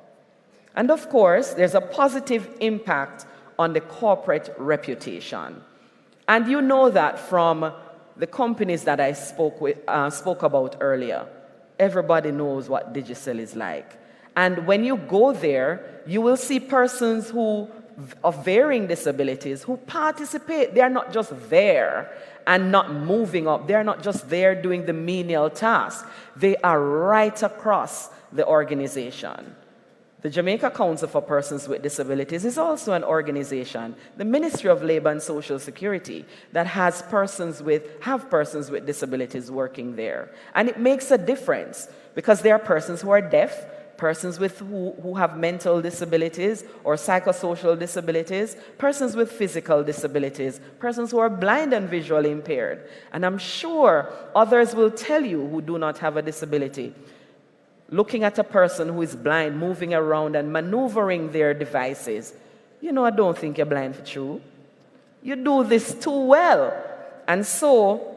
And of course, there's a positive impact on the corporate reputation. And you know that from the companies that I spoke about earlier. Everybody knows what Digicel is like. And when you go there, you will see persons of varying disabilities who participate. They are not just there and not moving up. They are not just there doing the menial tasks. They are right across the organization. The Jamaica Council for Persons with Disabilities is also an organization, the Ministry of Labor and Social Security, that has persons with disabilities working there. And it makes a difference, because there are persons who are deaf, persons who have mental disabilities or psychosocial disabilities, persons with physical disabilities, persons who are blind and visually impaired. And I'm sure others will tell you who do not have a disability. Looking at a person who is blind, moving around and maneuvering their devices, I don't think you're blind for true. You do this too well. And so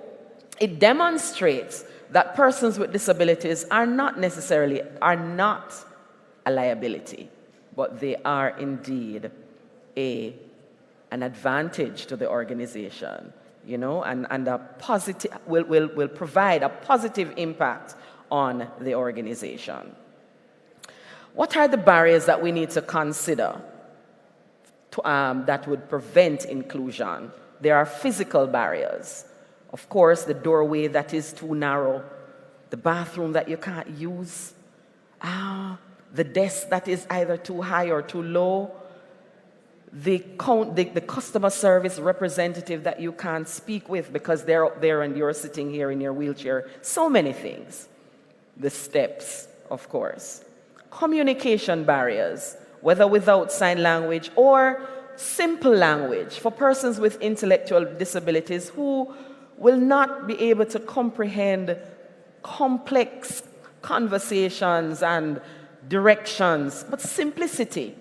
it demonstrates that persons with disabilities are not a liability, but they are indeed an advantage to the organization, and a positive will provide a positive impact on the organization. What are the barriers that we need to consider that would prevent inclusion? There are physical barriers. Of course, the doorway that is too narrow, the bathroom that you can't use, the desk that is either too high or too low, the customer service representative that you can't speak with because they're up there and you're sitting here in your wheelchair. So many things. The steps, of course. Communication barriers, whether without sign language or simple language for persons with intellectual disabilities who will not be able to comprehend complex conversations and directions, but simplicity.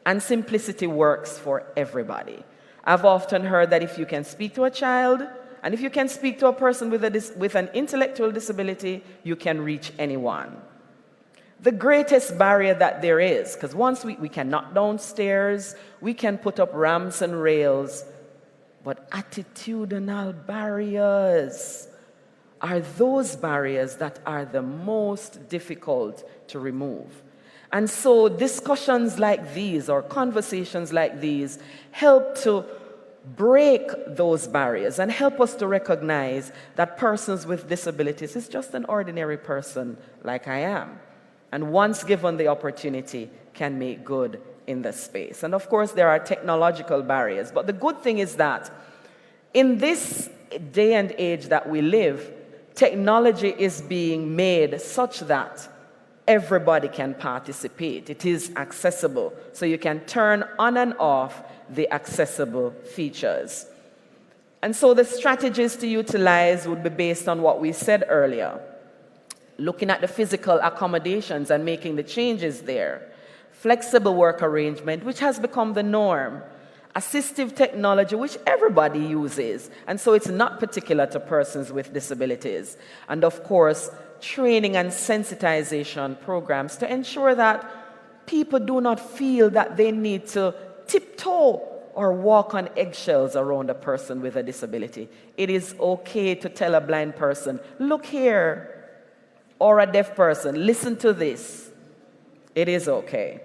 And simplicity works for everybody. I've often heard that if you can speak to a child, and if you can speak to a person with an intellectual disability, you can reach anyone. The greatest barrier that there is, because once we can knock down stairs, we can put up ramps and rails, but attitudinal barriers are those barriers that are the most difficult to remove. And so discussions like these or conversations like these help to break those barriers and help us to recognize that persons with disabilities is just an ordinary person like I am. And once given the opportunity, can make good in this space. And of course, there are technological barriers. But the good thing is that in this day and age that we live, technology is being made such that everybody can participate. It is accessible, so you can turn on and off the accessible features. And so the strategies to utilize would be based on what we said earlier, looking at the physical accommodations and making the changes there, flexible work arrangement, which has become the norm, assistive technology, which everybody uses, and so it's not particular to persons with disabilities, and of course, training and sensitization programs to ensure that people do not feel that they need to tiptoe or walk on eggshells around a person with a disability. It is okay to tell a blind person, look here, or a deaf person, listen to this. It is okay.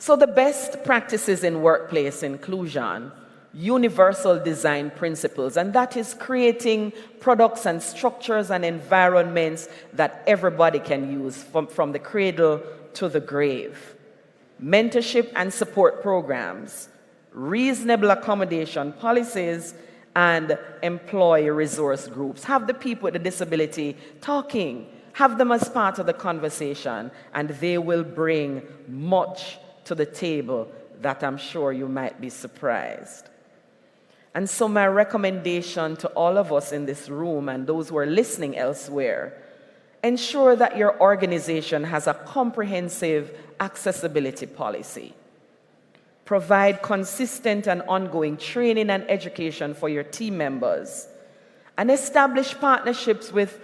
So the best practices in workplace inclusion, universal design principles, and that is creating products and structures and environments that everybody can use from the cradle to the grave. Mentorship and support programs, reasonable accommodation policies, and employee resource groups. Have the people with the disability talking, have them as part of the conversation, and they will bring much to the table that I'm sure you might be surprised. And so my recommendation to all of us in this room and those who are listening elsewhere, ensure that your organization has a comprehensive accessibility policy. Provide consistent and ongoing training and education for your team members, and establish partnerships with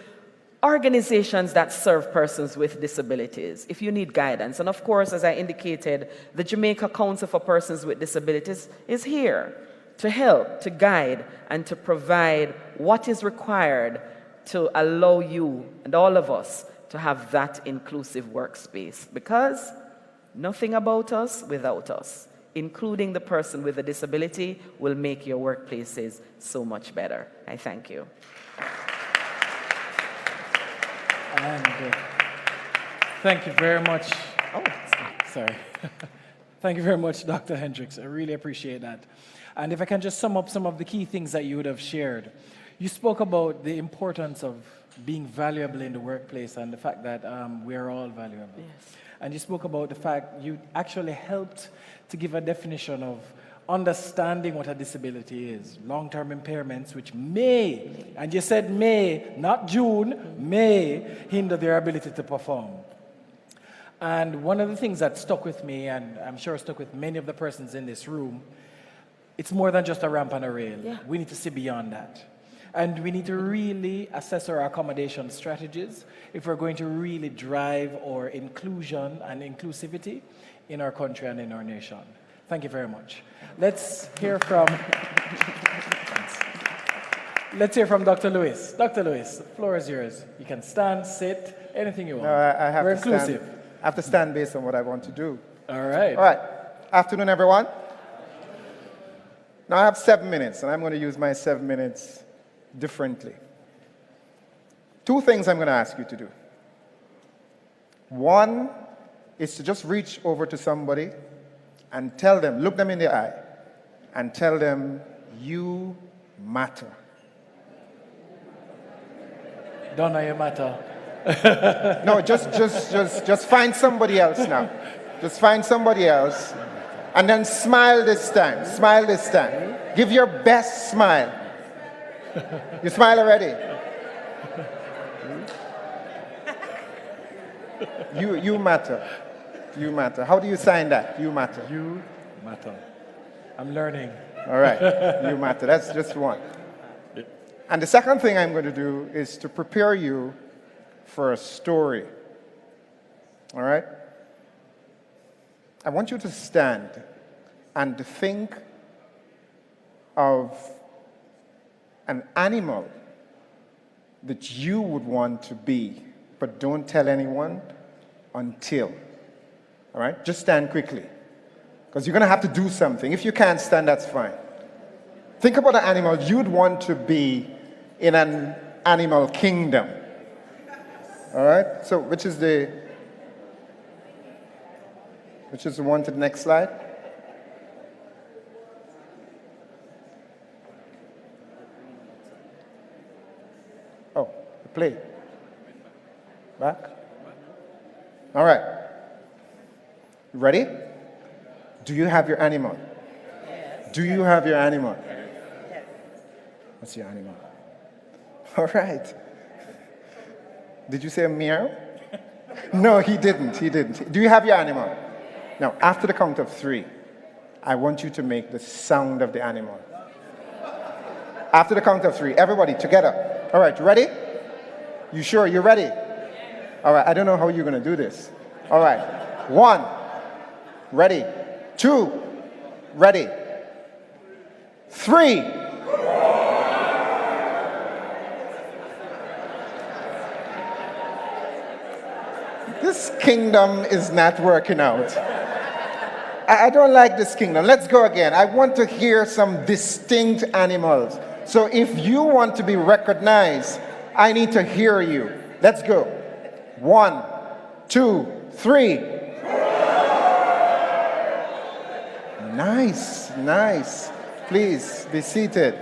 organizations that serve persons with disabilities if you need guidance. And of course, as I indicated, the Jamaica Council for Persons with Disabilities is here to help, to guide, and to provide what is required to allow you and all of us to have that inclusive workspace, because nothing about us without us, including the person with a disability, will make your workplaces so much better. I thank you. And thank you very much. Oh, sorry. Thank you very much, Dr. Hendricks. I really appreciate that. And if I can just sum up some of the key things that you would have shared. You spoke about the importance of being valuable in the workplace and the fact that we are all valuable. Yes. And you spoke about the fact you actually helped to give a definition of understanding what a disability is, long-term impairments, which may, and you said may, not June, may hinder their ability to perform. And one of the things that stuck with me, and I'm sure stuck with many of the persons in this room, it's more than just a ramp and a rail. Yeah. We need to see beyond that. And we need to really assess our accommodation strategies if we're going to really drive our inclusion and inclusivity in our country and in our nation. Thank you very much. Let's hear from Dr. Lewis. Dr. Lewis, the floor is yours. You can stand, sit, anything you want. No, I have We're to inclusive. stand. I have to stand based on what I want to do. All right. All right. Afternoon, everyone. Now I have 7 minutes, and I'm going to use my 7 minutes differently. 2 things I'm going to ask you to do. One is to just reach over to somebody and tell them, look them in the eye, and tell them, you matter. Donna, you matter. No, just find somebody else now. Just find somebody else. And then smile this time. Smile this time. Give your best smile. You smile already? You matter. You matter. How do you sign that? You matter. You matter. I'm learning. All right. You matter. That's just one. And the second thing I'm going to do is to prepare you for a story. All right? I want you to stand and think of an animal that you would want to be, but don't tell anyone until. All right? Just stand quickly, because you're going to have to do something. If you can't stand, that's fine. Think about an animal you'd want to be in an animal kingdom. All right? So which is the one to the next slide? Play. Back. All right. Ready? Do you have your animal? Yes. Do you have your animal? Yes. What's your animal? All right. Did you say a meow? No, he didn't. He didn't. Do you have your animal? Now, after the count of 3, I want you to make the sound of the animal. After the count of 3, everybody together. All right, you ready? You sure you're ready? All right, I don't know how you're going to do this. All right. 1, ready. 2, ready. 3. This kingdom is not working out. I don't like this kingdom. Let's go again. I want to hear some distinct animals. So if you want to be recognized, I need to hear you. Let's go. 1, 2, 3. Nice, nice. Please be seated.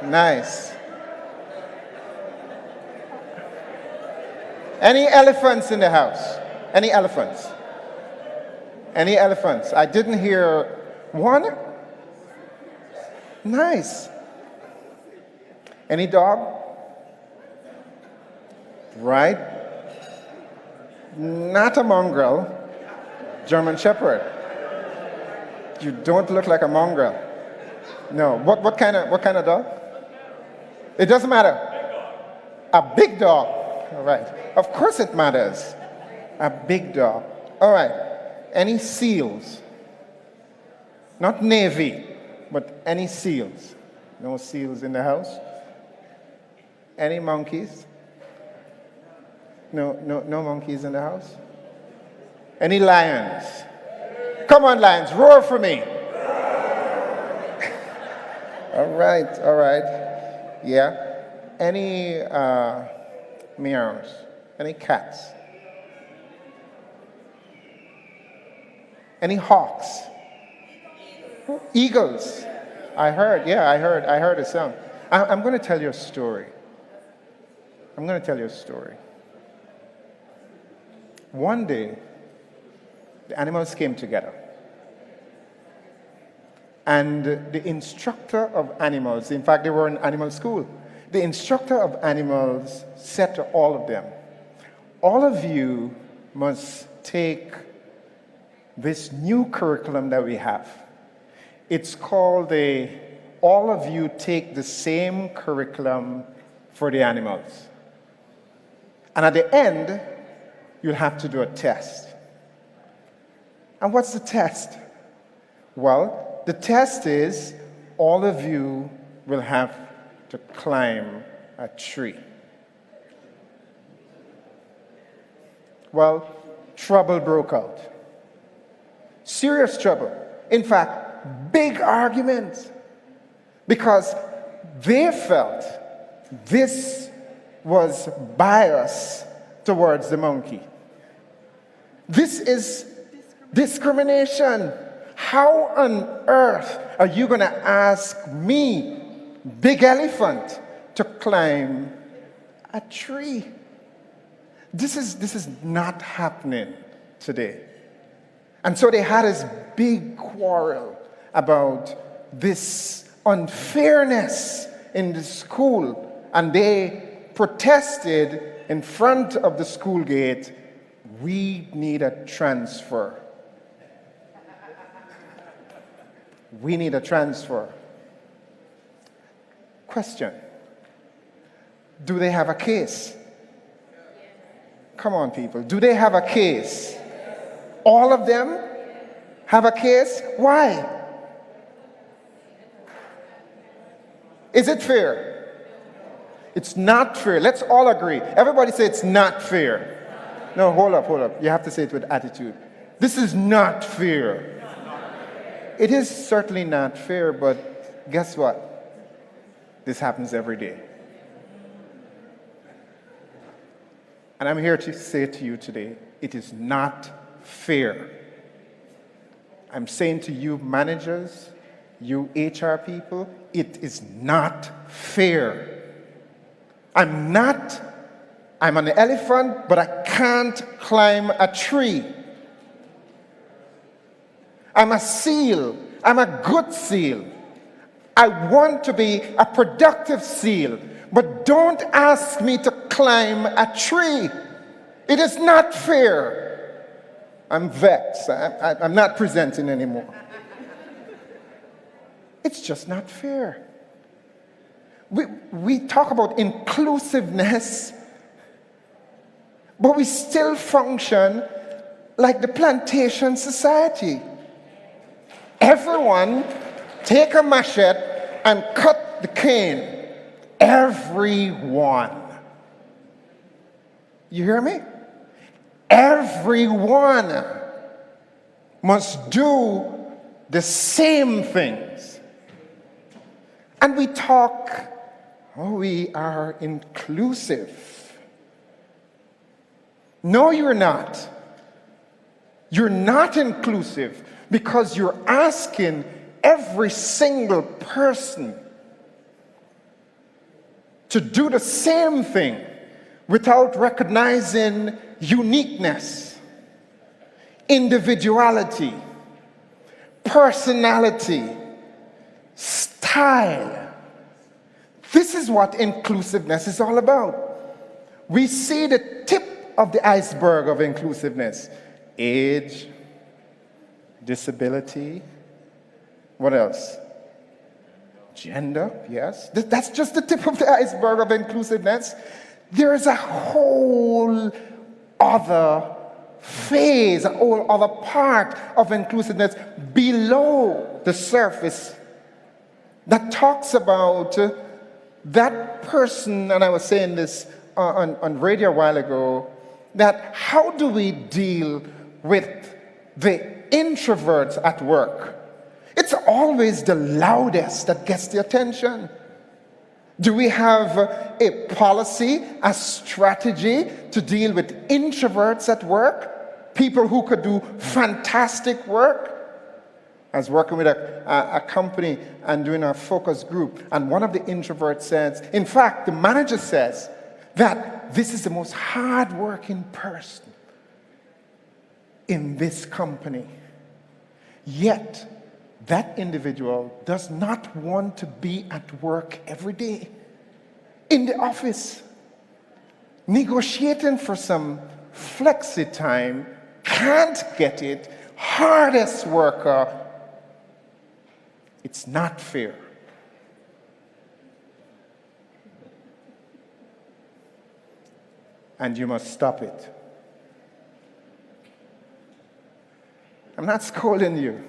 Nice. Any elephants in the house? Any elephants? Any elephants? I didn't hear one. Nice. Any dog? Right. Not a mongrel. German Shepherd. You don't look like a mongrel. No. What kind of dog? It doesn't matter. A big dog. All right. Of course it matters. A big dog. All right. Any seals? Not Navy, but any seals. No seals in the house? Any monkeys? No monkeys in the house? Any lions? Come on, lions, roar for me. All right. Yeah. Any meows? Any cats? Any hawks? Eagles? I heard a sound. I'm going to tell you a story. One day, the animals came together. And the instructor of animals, in fact, they were in animal school, the instructor of animals said to all of them, all of you must take this new curriculum that we have. It's called all of you take the same curriculum for the animals. And at the end, you'll have to do a test. And what's the test? Well, the test is all of you will have to climb a tree. Well, trouble broke out. Serious trouble. In fact, big arguments. Because they felt this was bias towards the monkey. This is discrimination. How on earth are you going to ask me, big elephant, to climb a tree? This is not happening today. And so they had this big quarrel about this unfairness in the school, and they protested in front of the school gate, we need a transfer. We need a transfer. Question. Do they have a case? Come on, people. Do they have a case? All of them have a case? Why? Is it fair? It's not fair. Let's all agree. Everybody say it's not fair. No, hold up. You have to say it with attitude. This is not fair. It is certainly not fair, but guess what? This happens every day. And I'm here to say to you today, it is not fair. I'm saying to you managers, you HR people, it is not fair. I'm not I'm an elephant, but I can't climb a tree. I'm a seal. I'm a good seal. I want to be a productive seal, but don't ask me to climb a tree. It is not fair. I'm vexed. I'm not presenting anymore. It's just not fair. We talk about inclusiveness, but we still function like the plantation society. Everyone take a machete and cut the cane. Everyone. You hear me? Everyone must do the same things. And we talk, oh, we are inclusive. No, you're not. You're not inclusive because you're asking every single person to do the same thing without recognizing uniqueness, individuality, personality, style. This is what inclusiveness is all about. We see the tip of the iceberg of inclusiveness. Age, disability, what else? Gender, yes. That's just the tip of the iceberg of inclusiveness. There is a whole other phase, a whole other part of inclusiveness below the surface that talks about that person, and I was saying this on radio a while ago, that how do we deal with the introverts at work? It's always the loudest that gets the attention. Do we have a policy, a strategy to deal with introverts at work? People who could do fantastic work? I was working with a company and doing a focus group, and one of the introverts says, in fact, the manager says that this is the most hardworking person in this company. Yet, that individual does not want to be at work every day, in the office, negotiating for some flexi time, can't get it, hardest worker. It's not fair. And you must stop it. I'm not scolding you.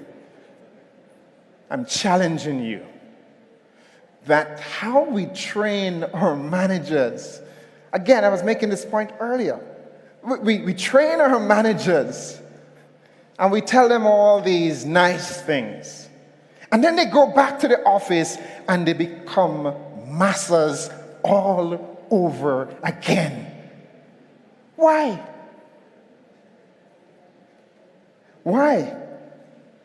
I'm challenging you that how we train our managers, again, I was making this point earlier. We train our managers and we tell them all these nice things. And then they go back to the office and they become masters all over again. Why? Why?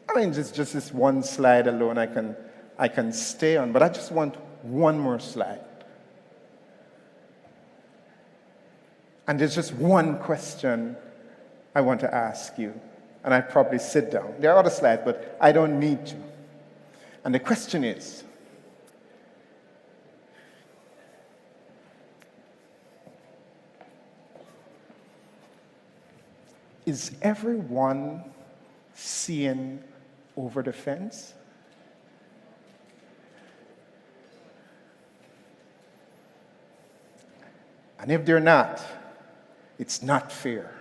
I mean, just this one slide alone I can stay on, but I just want one more slide. And there's just one question I want to ask you, and I'd probably sit down. There are other slides, but I don't need to. And the question is everyone seeing over the fence? And if they're not, it's not fair.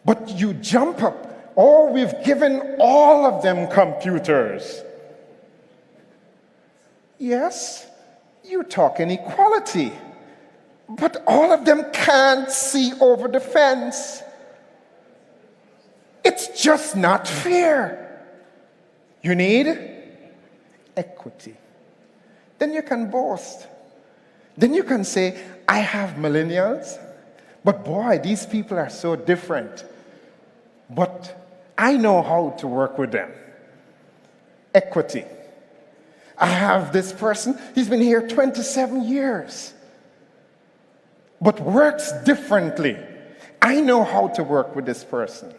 But you jump up, oh, we've given all of them computers. Yes, you talk inequality, but all of them can't see over the fence. It's just not fair. You need equity. Then you can boast. Then you can say, I have millennials, but boy, these people are so different. But I know how to work with them. Equity. I have this person, he's been here 27 years. but works differently. I know how to work with this person.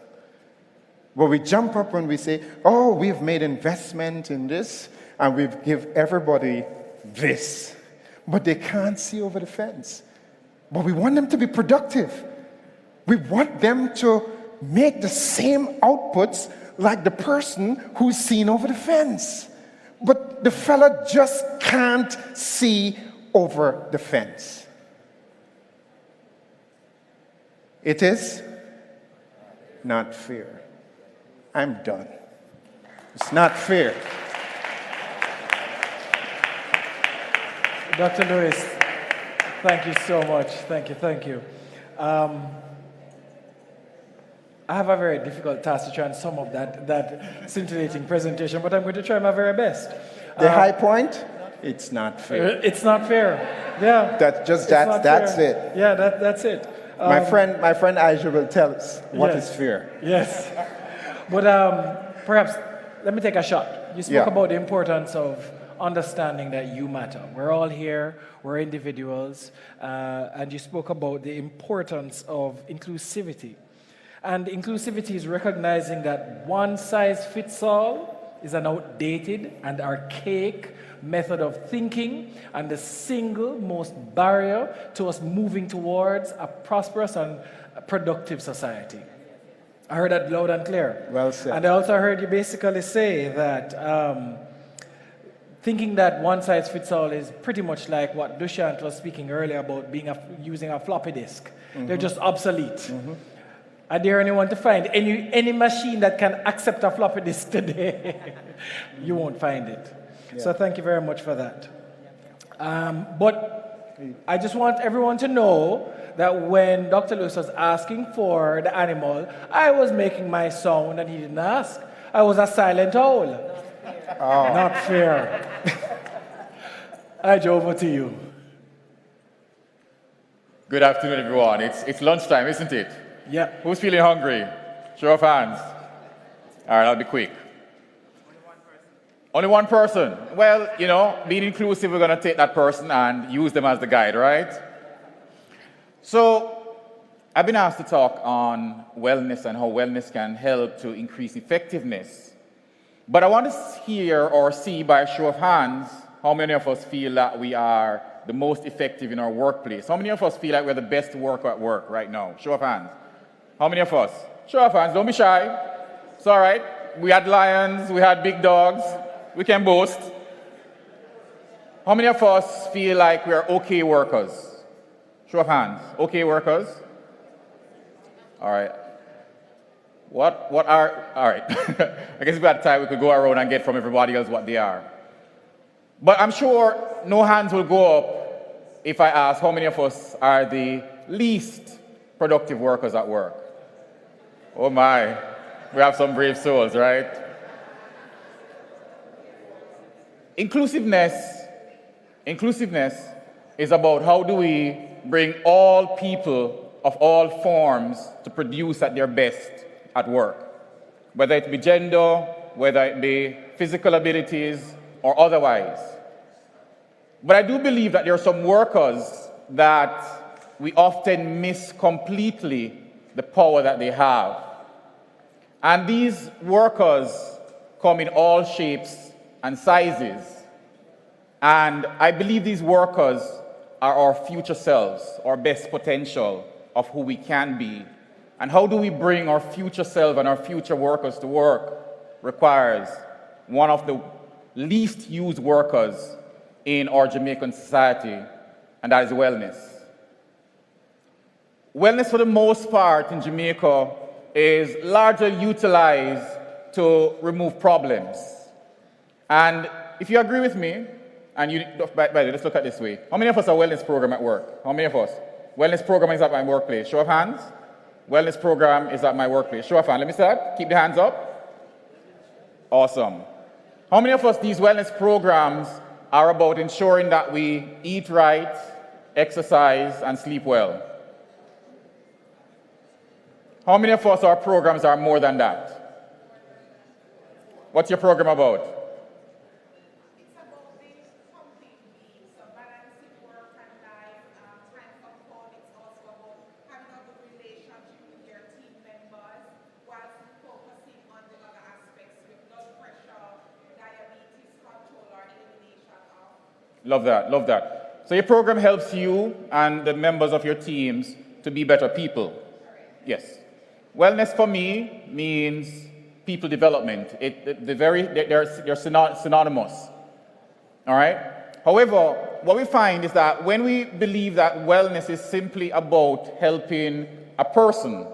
But we jump up and we say, oh, we've made investment in this, and we've give everybody this. But they can't see over the fence. But we want them to be productive. We want them to make the same outputs like the person who's seen over the fence. But the fella just can't see over the fence. It is not fair. I'm done. It's not fair. Dr. Lewis, thank you so much. Thank you. I have a very difficult task to try and sum up that scintillating presentation, but I'm going to try my very best. The high point? It's not fair. It's not fair. Yeah. That's it. Yeah, that's it. My friend Aisha will tell us what is fair. Yes. But perhaps let me take a shot. You spoke about the importance of understanding that you matter. We're all here, we're individuals, and you spoke about the importance of inclusivity. And inclusivity is recognizing that one size fits all is an outdated and archaic method of thinking and the single most barrier to us moving towards a prosperous and productive society. I heard that loud and clear. Well said. And I also heard you basically say that thinking that one size fits all is pretty much like what Dushyant was speaking earlier about using a floppy disk. Mm-hmm. They're just obsolete. Mm-hmm. I dare anyone to find any machine that can accept a floppy disk today. You won't find it. Yeah. So thank you very much for that. But I just want everyone to know that when Dr. Lewis was asking for the animal, I was making my sound and he didn't ask. I was a silent owl. Oh. Not fair. Over to you. Good afternoon, everyone. It's lunchtime, isn't it? Yeah. Who's feeling hungry? Show of hands. All right, I'll be quick. Only one person. Well, being inclusive, we're going to take that person and use them as the guide, right? So, I've been asked to talk on wellness and how wellness can help to increase effectiveness. But I want to hear or see by a show of hands how many of us feel that we are the most effective in our workplace. How many of us feel like we're the best worker at work right now? Show of hands. How many of us? Show of hands. Don't be shy. It's all right. We had lions. We had big dogs. We can boast. How many of us feel like we're okay workers? Show of hands. Okay workers? All right. All right. I guess if we had time, we could go around and get from everybody else what they are. But I'm sure no hands will go up if I ask how many of us are the least productive workers at work. Oh my, we have some brave souls, right? Inclusiveness is about how do we bring all people of all forms to produce at their best at work, whether it be gender, whether it be physical abilities, or otherwise. But I do believe that there are some workers that we often miss completely the power that they have. And these workers come in all shapes and sizes. And I believe these workers are our future selves, our best potential of who we can be. And how do we bring our future self and our future workers to work requires one of the least used workers in our Jamaican society, and that is wellness. Wellness, for the most part, in Jamaica is largely utilized to remove problems. And if you agree with me, and by the way, let's look at it this way. How many of us are wellness program at work? How many of us? Wellness program is at my workplace. Show of hands. Wellness program is at my workplace. Show of hands. Let me start. Keep the hands up. Awesome. How many of us, these wellness programs are about ensuring that we eat right, exercise, and sleep well? How many of us, our programs are more than that? What's your program about? Love that, love that. So your program helps you and the members of your teams to be better people. Yes. Wellness for me means people development. They're synonymous. All right? However, what we find is that when we believe that wellness is simply about helping a person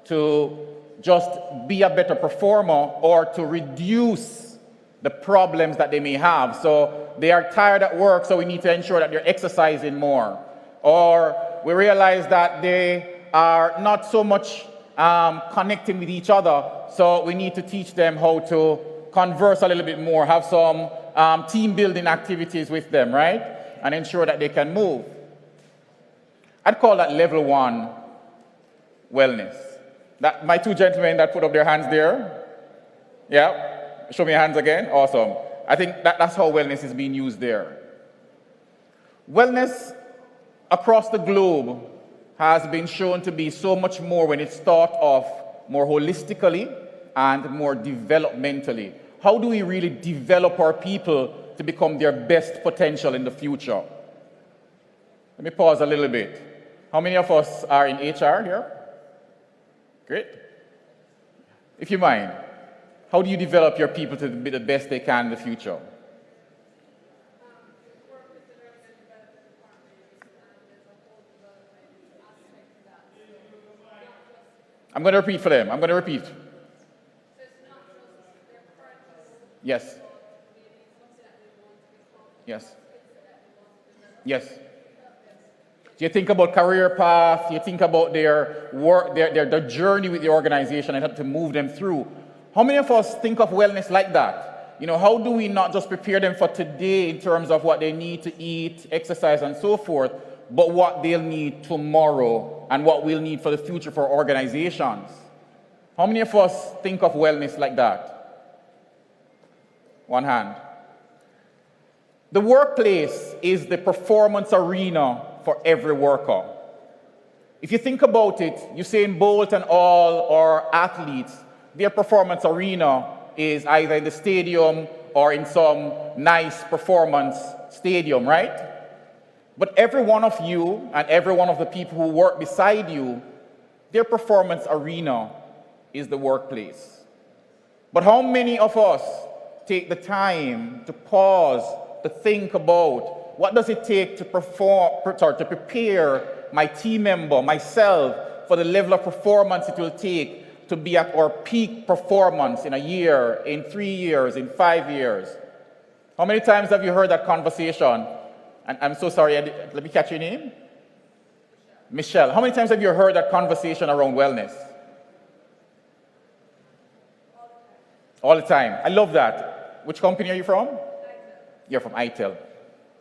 to just be a better performer or to reduce the problems that they may have. So they are tired at work, so we need to ensure that they're exercising more. Or we realize that they are not so much connecting with each other, so we need to teach them how to converse a little bit more, have some team building activities with them, right? And ensure that they can move. I'd call that level 1 wellness. That my two gentlemen that put up their hands there, yeah, show me your hands again, awesome. I think that's how wellness is being used there. Wellness across the globe has been shown to be so much more when it's thought of more holistically and more developmentally. How do we really develop our people to become their best potential in the future? Let me pause a little bit. How many of us are in HR here? Great. If you mind, how do you develop your people to be the best they can in the future? I'm going to repeat for them. I'm going to repeat. Yes. Yes. Yes. You think about career path, you think about their work, their journey with the organization and how to move them through. How many of us think of wellness like that? You know, how do we not just prepare them for today in terms of what they need to eat, exercise, and so forth, but what they'll need tomorrow and what we'll need for the future for organizations? How many of us think of wellness like that? One hand. The workplace is the performance arena for every worker. If you think about it, Usain Bolt and all our athletes, their performance arena is either in the stadium or in some nice performance stadium, right? But every one of you and every one of the people who work beside you, their performance arena is the workplace. But how many of us take the time to pause, to think about what does it take to prepare my team member, myself, for the level of performance it will take to be at our peak performance in a year, in 3 years, in 5 years? How many times have you heard that conversation? And I'm so sorry, let me catch your name. Michelle. How many times have you heard that conversation around wellness? All the time. I love that. Which company are you from? You're from ITEL.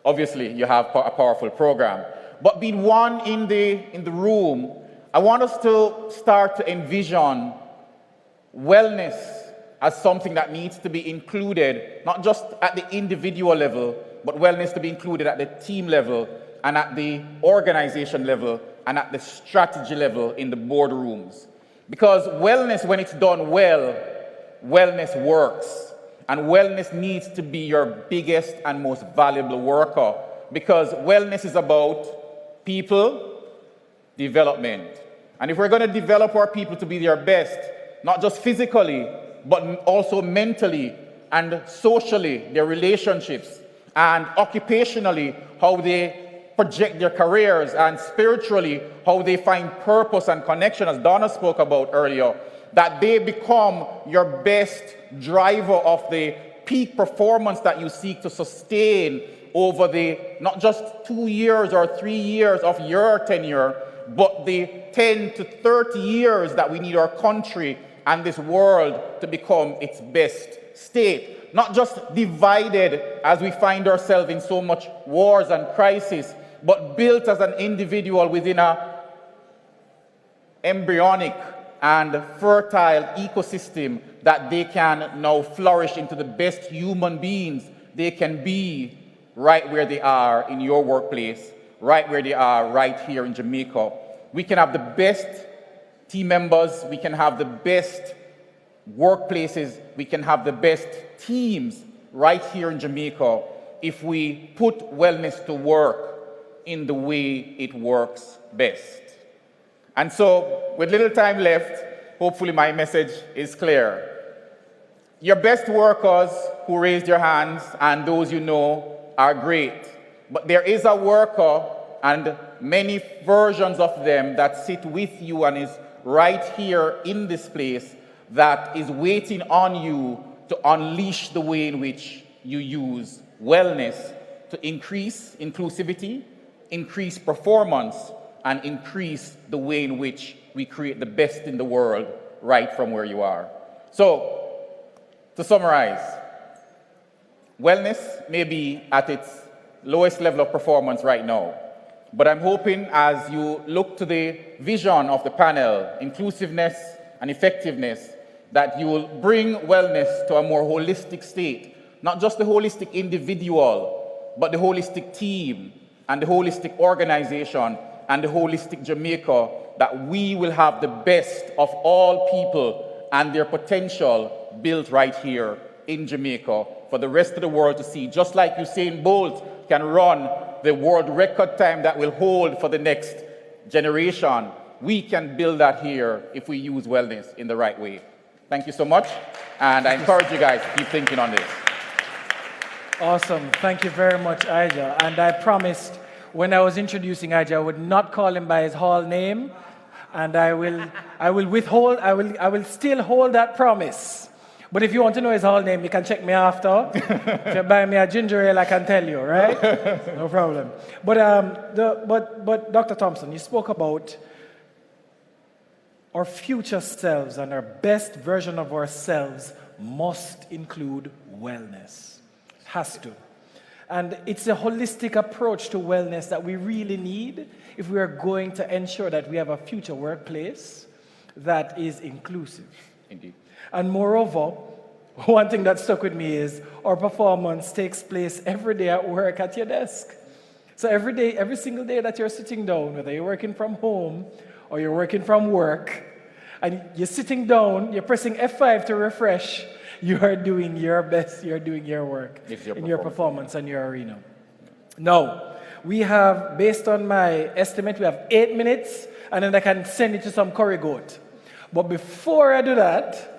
Obviously, you have a powerful program. But being one in the room, I want us to start to envision wellness as something that needs to be included, not just at the individual level, but wellness to be included at the team level and at the organization level and at the strategy level in the boardrooms. Because wellness, when it's done well, wellness works. And wellness needs to be your biggest and most valuable worker, because wellness is about people development. And if we're going to develop our people to be their best, not just physically, but also mentally and socially, their relationships, and occupationally, how they project their careers, and spiritually, how they find purpose and connection, as Donna spoke about earlier, that they become your best driver of the peak performance that you seek to sustain over the not just 2 years or 3 years of your tenure, but the 10 to 30 years that we need our country and this world to become its best state. Not just divided as we find ourselves in so much wars and crisis, but built as an individual within a embryonic and fertile ecosystem that they can now flourish into the best human beings they can be right where they are in your workplace, right where they are right here in Jamaica. We can have the best team members, we can have the best workplaces, we can have the best teams right here in Jamaica if we put wellness to work in the way it works best. And so, with little time left, hopefully my message is clear. Your best workers who raised your hands and those you know are great. But there is a worker and many versions of them that sit with you and is right here in this place that is waiting on you to unleash the way in which you use wellness to increase inclusivity, increase performance, and increase the way in which we create the best in the world right from where you are. So, to summarize, wellness may be at its lowest level of performance right now, but I'm hoping as you look to the vision of the panel, inclusiveness and effectiveness, that you will bring wellness to a more holistic state, not just the holistic individual, but the holistic team and the holistic organization and the holistic Jamaica, that we will have the best of all people and their potential built right here in Jamaica for the rest of the world to see. Just like Usain Bolt can run the world record time that will hold for the next generation, we can build that here if we use wellness in the right way. Thank you so much, and I encourage you guys to keep thinking on this. Awesome. Thank you very much, Ija. And I promised when I was introducing Ija, I would not call him by his hall name, and I will still hold that promise. But if you want to know his whole name, you can check me after. If you buy me a ginger ale, I can tell you, right? No problem. But Dr. Thompson, you spoke about our future selves, and our best version of ourselves must include wellness. It has to. And it's a holistic approach to wellness that we really need if we are going to ensure that we have a future workplace that is inclusive. Indeed. And moreover, one thing that stuck with me is our performance takes place every day at work at your desk. So every day, every single day that you're sitting down, whether you're working from home or you're working from work, and you're sitting down, you're pressing F5 to refresh, you are doing your best, you're doing your work in your performance and your arena. Now, we have, based on my estimate, we have 8 minutes, and then I can send it to some curry goat. But before I do that,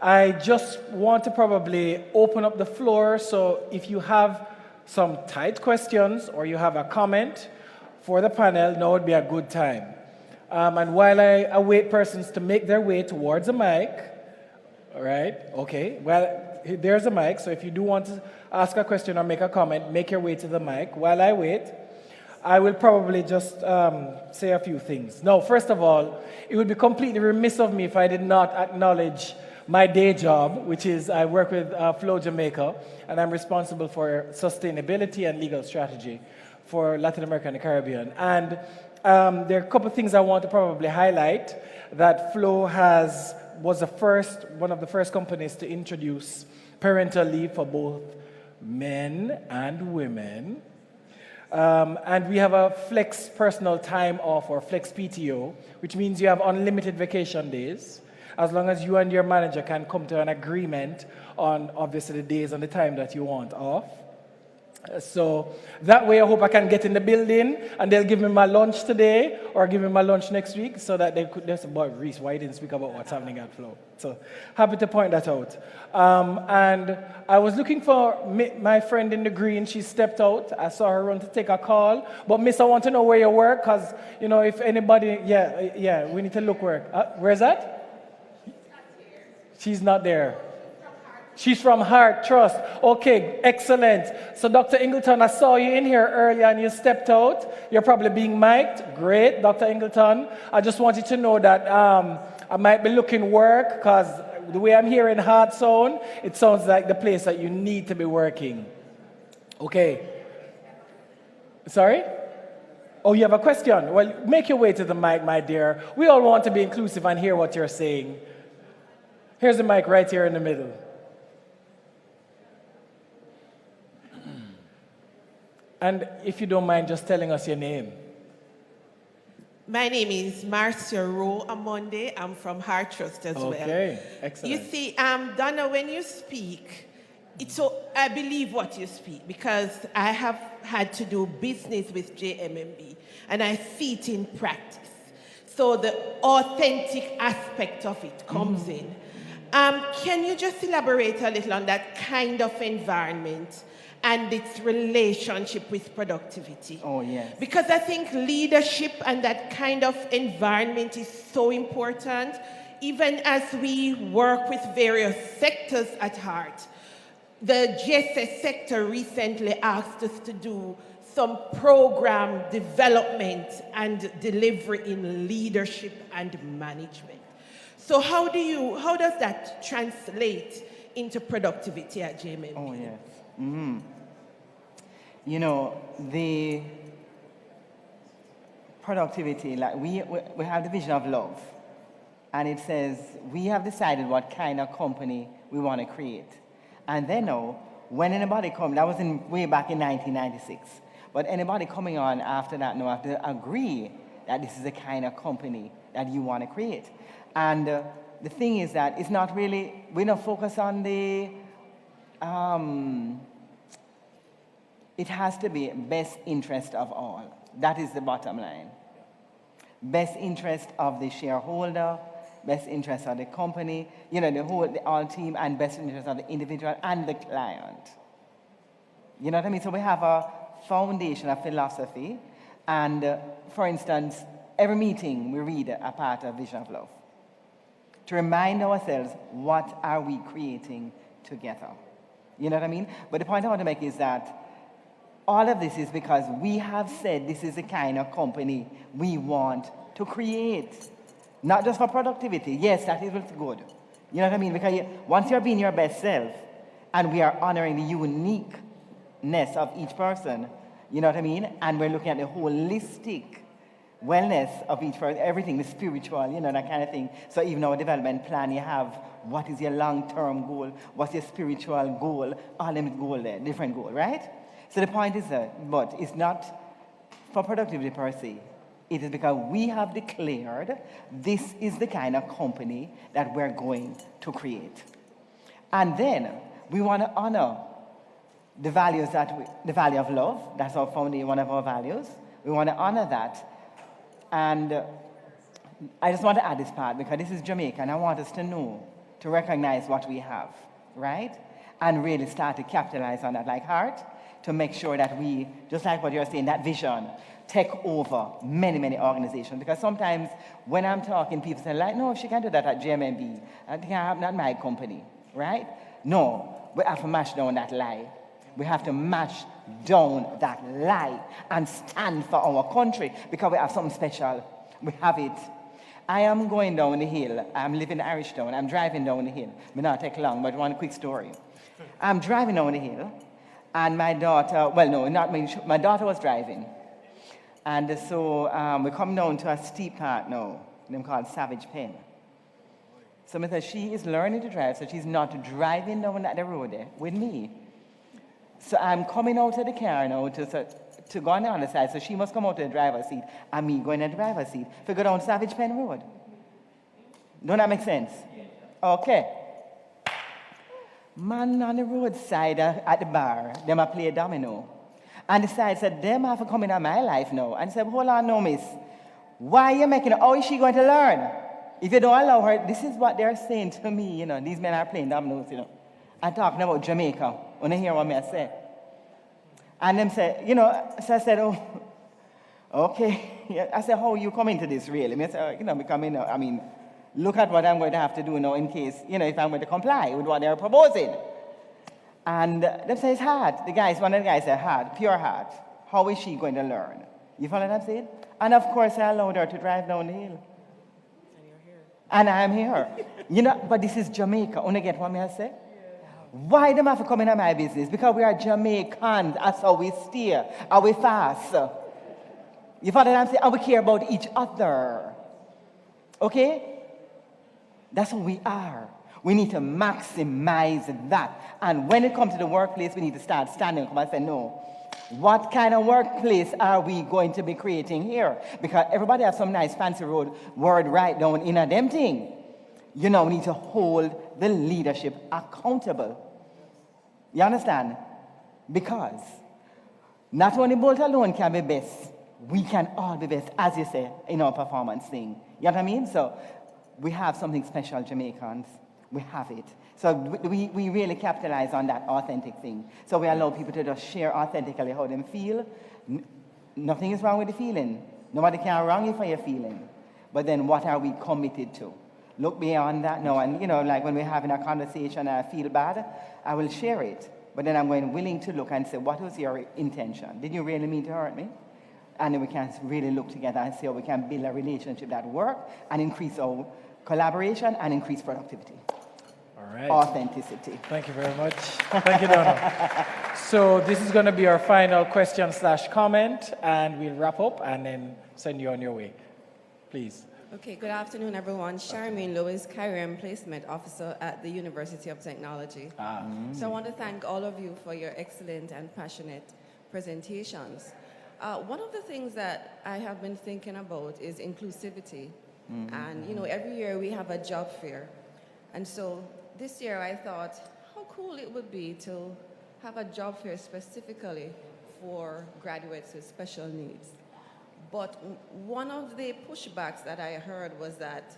I just want to probably open up the floor, so if you have some tight questions or you have a comment for the panel, now would be a good time. And while I await persons to make their way towards a mic, all right, okay, well, there's a mic, so if you do want to ask a question or make a comment, make your way to the mic. While I wait, I will probably just say a few things. Now, first of all, it would be completely remiss of me if I did not acknowledge my day job, which is I work with Flow Jamaica, and I'm responsible for sustainability and legal strategy for Latin America and the Caribbean. And there are a couple of things I want to probably highlight. That Flow was one of the first companies to introduce parental leave for both men and women. And we have a flex personal time off, or flex PTO, which means you have unlimited vacation days, as long as you and your manager can come to an agreement on, obviously, the days and the time that you want off. So that way I hope I can get in the building and they'll give me my lunch today or give me my lunch next week, so that they could say, boy, Reese, why didn't speak about what's happening at Flow? So happy to point that out. And I was looking for my friend in the green. She stepped out. I saw her run to take a call. But miss, I want to know where you work, because, you know, if anybody, we need to look where. Where's that? She's not there. She's from Heart Trust. Okay, excellent. So Dr. Ingleton, I saw you in here earlier and you stepped out. You're probably being mic'd. Great, Dr. Ingleton. I just wanted to know that I might be looking work, because the way I'm hearing Heart Zone, it sounds like the place that you need to be working. Okay. Sorry? Oh, you have a question? Well, make your way to the mic, my dear. We all want to be inclusive and hear what you're saying. Here's the mic right here in the middle. And if you don't mind just telling us your name. My name is Marcia Rowe Amonde. I'm from Heart Trust as well. Okay, excellent. You see, Donna, when you speak, I believe what you speak because I have had to do business with JMMB and I see it in practice. So the authentic aspect of it comes in. Can you just elaborate a little on that kind of environment and its relationship with productivity? Oh, yes. Because I think leadership and that kind of environment is so important, even as we work with various sectors at heart. The GSS sector recently asked us to do some program development and delivery in leadership and management. So how does that translate into productivity at JMMB? Oh, yes. You know, the productivity, like we have the vision of love, and it says we have decided what kind of company we want to create. And then when anybody comes, that was way back in 1996, but anybody coming on after that now have to agree that this is the kind of company that you want to create. And the thing is that it's not really, we don't focus on the, it has to be best interest of all. That is the bottom line. Best interest of the shareholder, best interest of the company, you know, the all team, and best interest of the individual and the client. You know what I mean? So we have a foundation of philosophy, and for instance, every meeting we read a part of Vision of Love to remind ourselves what are we creating together. You know what I mean? But the point I want to make is that all of this is because we have said this is the kind of company we want to create. Not just for productivity. Yes, that is what's good. You know what I mean? Because once you're being your best self, and we are honoring the uniqueness of each person, you know what I mean? And we're looking at the holistic wellness of each person, everything, the spiritual, you know, that kind of thing. So even our development plan, you have what is your long-term goal, what's your spiritual goal, all them goal there, different goal, right? So the point is that, but it's not for productivity per se. It is because we have declared this is the kind of company that we're going to create. And then we want to honor the values the value of love. That's our foundation, one of our values. We want to honor that. And I just want to add this part because this is Jamaica and I want us to know, to recognize what we have, right? And really start to capitalize on that like heart to make sure that we, just like what you're saying, that vision, take over many, many organizations. Because sometimes when I'm talking, people say, like, no, she can't do that at JMMB. I think I have not my company, right? No, we have to mash down that lie. We have to mash down that lie and stand for our country because we have something special. We have it. I am going down the hill. I'm living in Irishtown. I'm driving down the hill. It may not take long, but one quick story. I'm driving down the hill, and my daughter, well, no, not me, my daughter was driving. And so we come down to a steep part now, them called Savage Pen. So I said, she is learning to drive, so she's not driving down at the road there with me. So I'm coming out of the car now to go on the other side, so she must come out to the driver's seat, and me going in the driver's seat to go down Savage Pen Road. Don't that make sense? Okay. Man on the roadside at the bar, them a play domino. And the side said, them have to come into my life now. And said, hold on now, miss. Why are you making it? How is she going to learn? If you don't allow her, this is what they're saying to me, you know. These men are playing dominoes, you know. And talking about Jamaica. When they hear what I say. And them say, you know, so I said, oh, okay. I said, how you come into this really? I said, you know, becoming, I mean, look at what I'm going to have to do now in case, you know, if I'm going to comply with what they're proposing. And they say it's hard. One of the guys said hard, pure hard. How is she going to learn? You follow what I'm saying? And of course I allowed her to drive down the hill. And you're here. And I'm here. You know, but this is Jamaica. Wanna get what I say? Yeah. Why them have to come into my business? Because we are Jamaicans. That's how we steer. How we fast. You follow what I'm saying? And we care about each other. Okay? That's who we are. We need to maximize that. And when it comes to the workplace, we need to start standing up and say, no, what kind of workplace are we going to be creating here? Because everybody has some nice fancy word right down in a damn thing. You know, we need to hold the leadership accountable. You understand? Because not only Bolt alone can be best, we can all be best, as you say, in our performance thing. You know what I mean? So we have something special, Jamaicans. We have it. So we really capitalize on that authentic thing. So we allow people to just share authentically how they feel. Nothing is wrong with the feeling. Nobody can wrong you for your feeling. But then what are we committed to? Look beyond that now. And, like when we're having a conversation and I feel bad, I will share it. But then I'm going willing to look and say, what was your intention? Did you really mean to hurt me? And then we can really look together and see how we can build a relationship that works and increase our collaboration and increase productivity. All right. Authenticity. Thank you very much. Thank you, Donna. So this is going to be our final question/comment, and we'll wrap up and then send you on your way. Please. Okay, good afternoon, everyone. Charmaine Lewis, Career and Placement Officer at the University of Technology. So I want to thank all of you for your excellent and passionate presentations. One of the things that I have been thinking about is inclusivity. And, every year we have a job fair. And so this year I thought how cool it would be to have a job fair specifically for graduates with special needs. But one of the pushbacks that I heard was that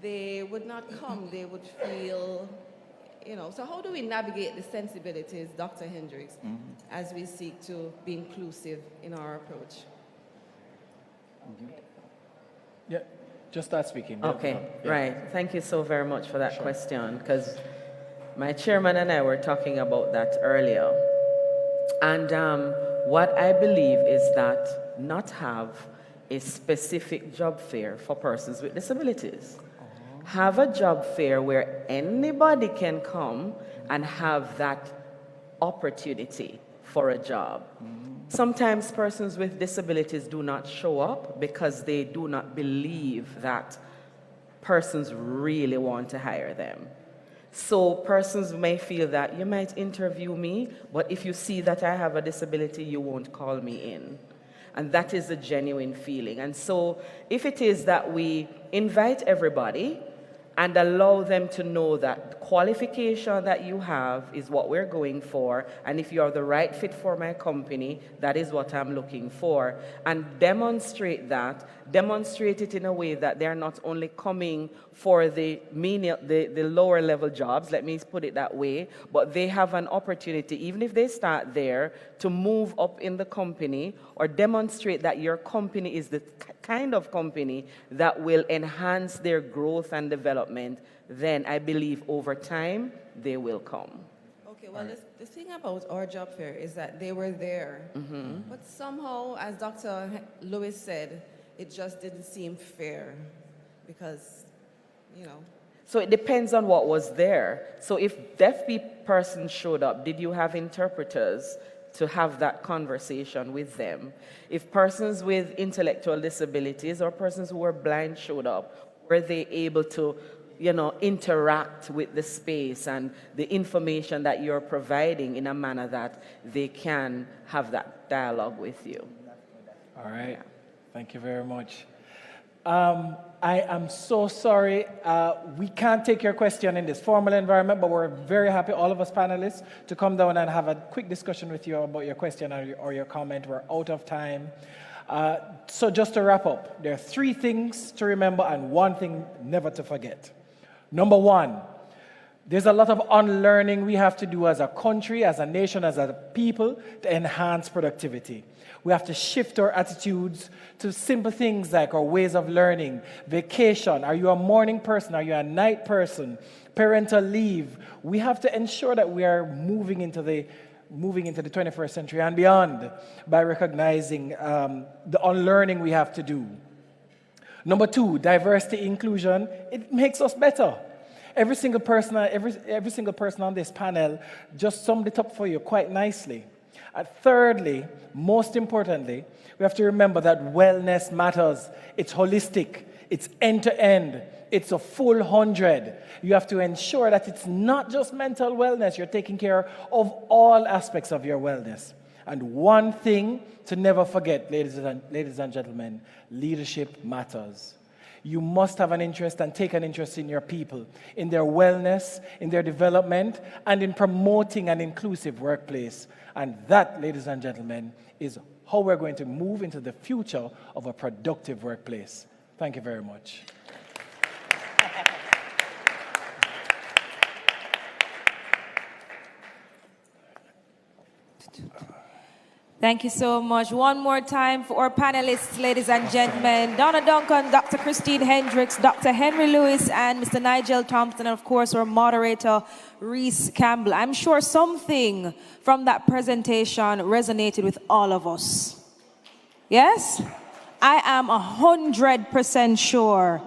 they would not come, they would feel, So how do we navigate the sensibilities, Dr. Hendricks, as we seek to be inclusive in our approach? Yeah, just start speaking. Okay, yeah. Right. Thank you so very much for that question, because my chairman and I were talking about that earlier. And what I believe is that not have a specific job fair for persons with disabilities. Have a job fair where anybody can come and have that opportunity for a job. Sometimes persons with disabilities do not show up because they do not believe that persons really want to hire them. So persons may feel that you might interview me, but if you see that I have a disability, you won't call me in. And that is a genuine feeling. And so if it is that we invite everybody and allow them to know that qualification that you have is what we're going for, and if you are the right fit for my company, that is what I'm looking for, and demonstrate it in a way that they're not only coming for the lower level jobs, let me put it that way, but they have an opportunity, even if they start there, to move up in the company, or demonstrate that your company is the kind of company that will enhance their growth and development, then I believe over time they will come. Okay, well, the thing about our job fair is that they were there, but somehow, as Dr. Lewis said, it just didn't seem fair because, So it depends on what was there. So if deaf person showed up, did you have interpreters to have that conversation with them? If persons with intellectual disabilities or persons who were blind showed up, were they able to, interact with the space and the information that you're providing in a manner that they can have that dialogue with you? All right. Thank you very much. I am so sorry. We can't take your question in this formal environment, but we're very happy, all of us panelists, to come down and have a quick discussion with you about your question or your comment. We're out of time. So just to wrap up, there are 3 things to remember and 1 thing never to forget. Number 1, there's a lot of unlearning we have to do as a country, as a nation, as a people to enhance productivity. We have to shift our attitudes to simple things like our ways of learning, vacation. Are you a morning person? Are you a night person? Parental leave. We have to ensure that we are moving into the 21st century and beyond by recognizing the unlearning we have to do. Number 2, diversity, inclusion. It makes us better. Every single person on this panel just summed it up for you quite nicely. And thirdly, most importantly, we have to remember that wellness matters. It's holistic. It's end-to-end. It's a full 100. You have to ensure that it's not just mental wellness. You're taking care of all aspects of your wellness. And one thing to never forget, ladies and gentlemen, leadership matters. You must have an interest and take an interest in your people, in their wellness, in their development, and in promoting an inclusive workplace. And that, ladies and gentlemen, is how we're going to move into the future of a productive workplace. Thank you very much. Thank you so much. One more time for our panelists, ladies and gentlemen. Donna Duncan, Dr. Christine Hendricks, Dr. Henry Lewis, and Mr. Nigel Thompson, and of course our moderator, Reese Campbell. I'm sure something from that presentation resonated with all of us. Yes? I am 100% sure.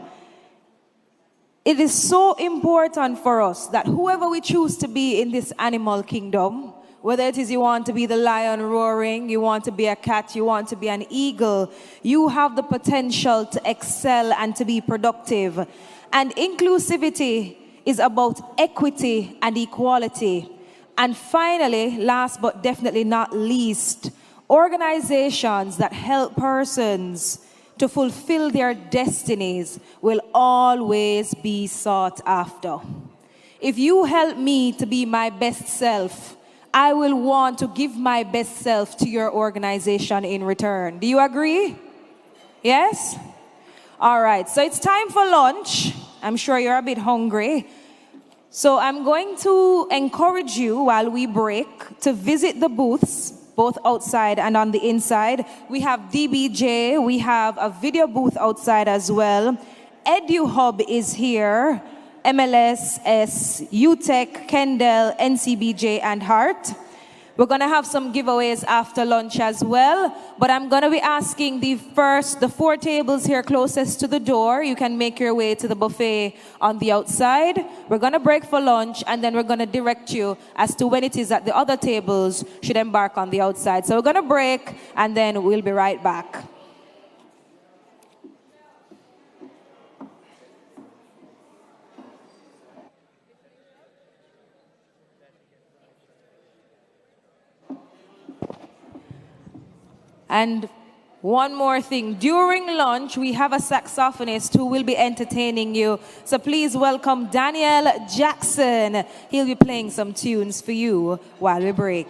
It is so important for us that whoever we choose to be in this animal kingdom, whether it is you want to be the lion roaring, you want to be a cat, you want to be an eagle, you have the potential to excel and to be productive. And inclusivity is about equity and equality. And finally, last but definitely not least, organizations that help persons to fulfill their destinies will always be sought after. If you help me to be my best self, I will want to give my best self to your organization in return. Do you agree? Yes? All right, so it's time for lunch. I'm sure you're a bit hungry. So I'm going to encourage you while we break to visit the booths, both outside and on the inside. We have DBJ, we have a video booth outside as well. EduHub is here. MLS, UTech, Kendall, NCBJ, and Hart. We're going to have some giveaways after lunch as well, but I'm going to be asking the 4 tables here closest to the door. You can make your way to the buffet on the outside. We're going to break for lunch, and then we're going to direct you as to when it is that the other tables should embark on the outside. So we're going to break, and then we'll be right back. And one more thing, during lunch, we have a saxophonist who will be entertaining you. So please welcome Daniel Jackson. He'll be playing some tunes for you while we break.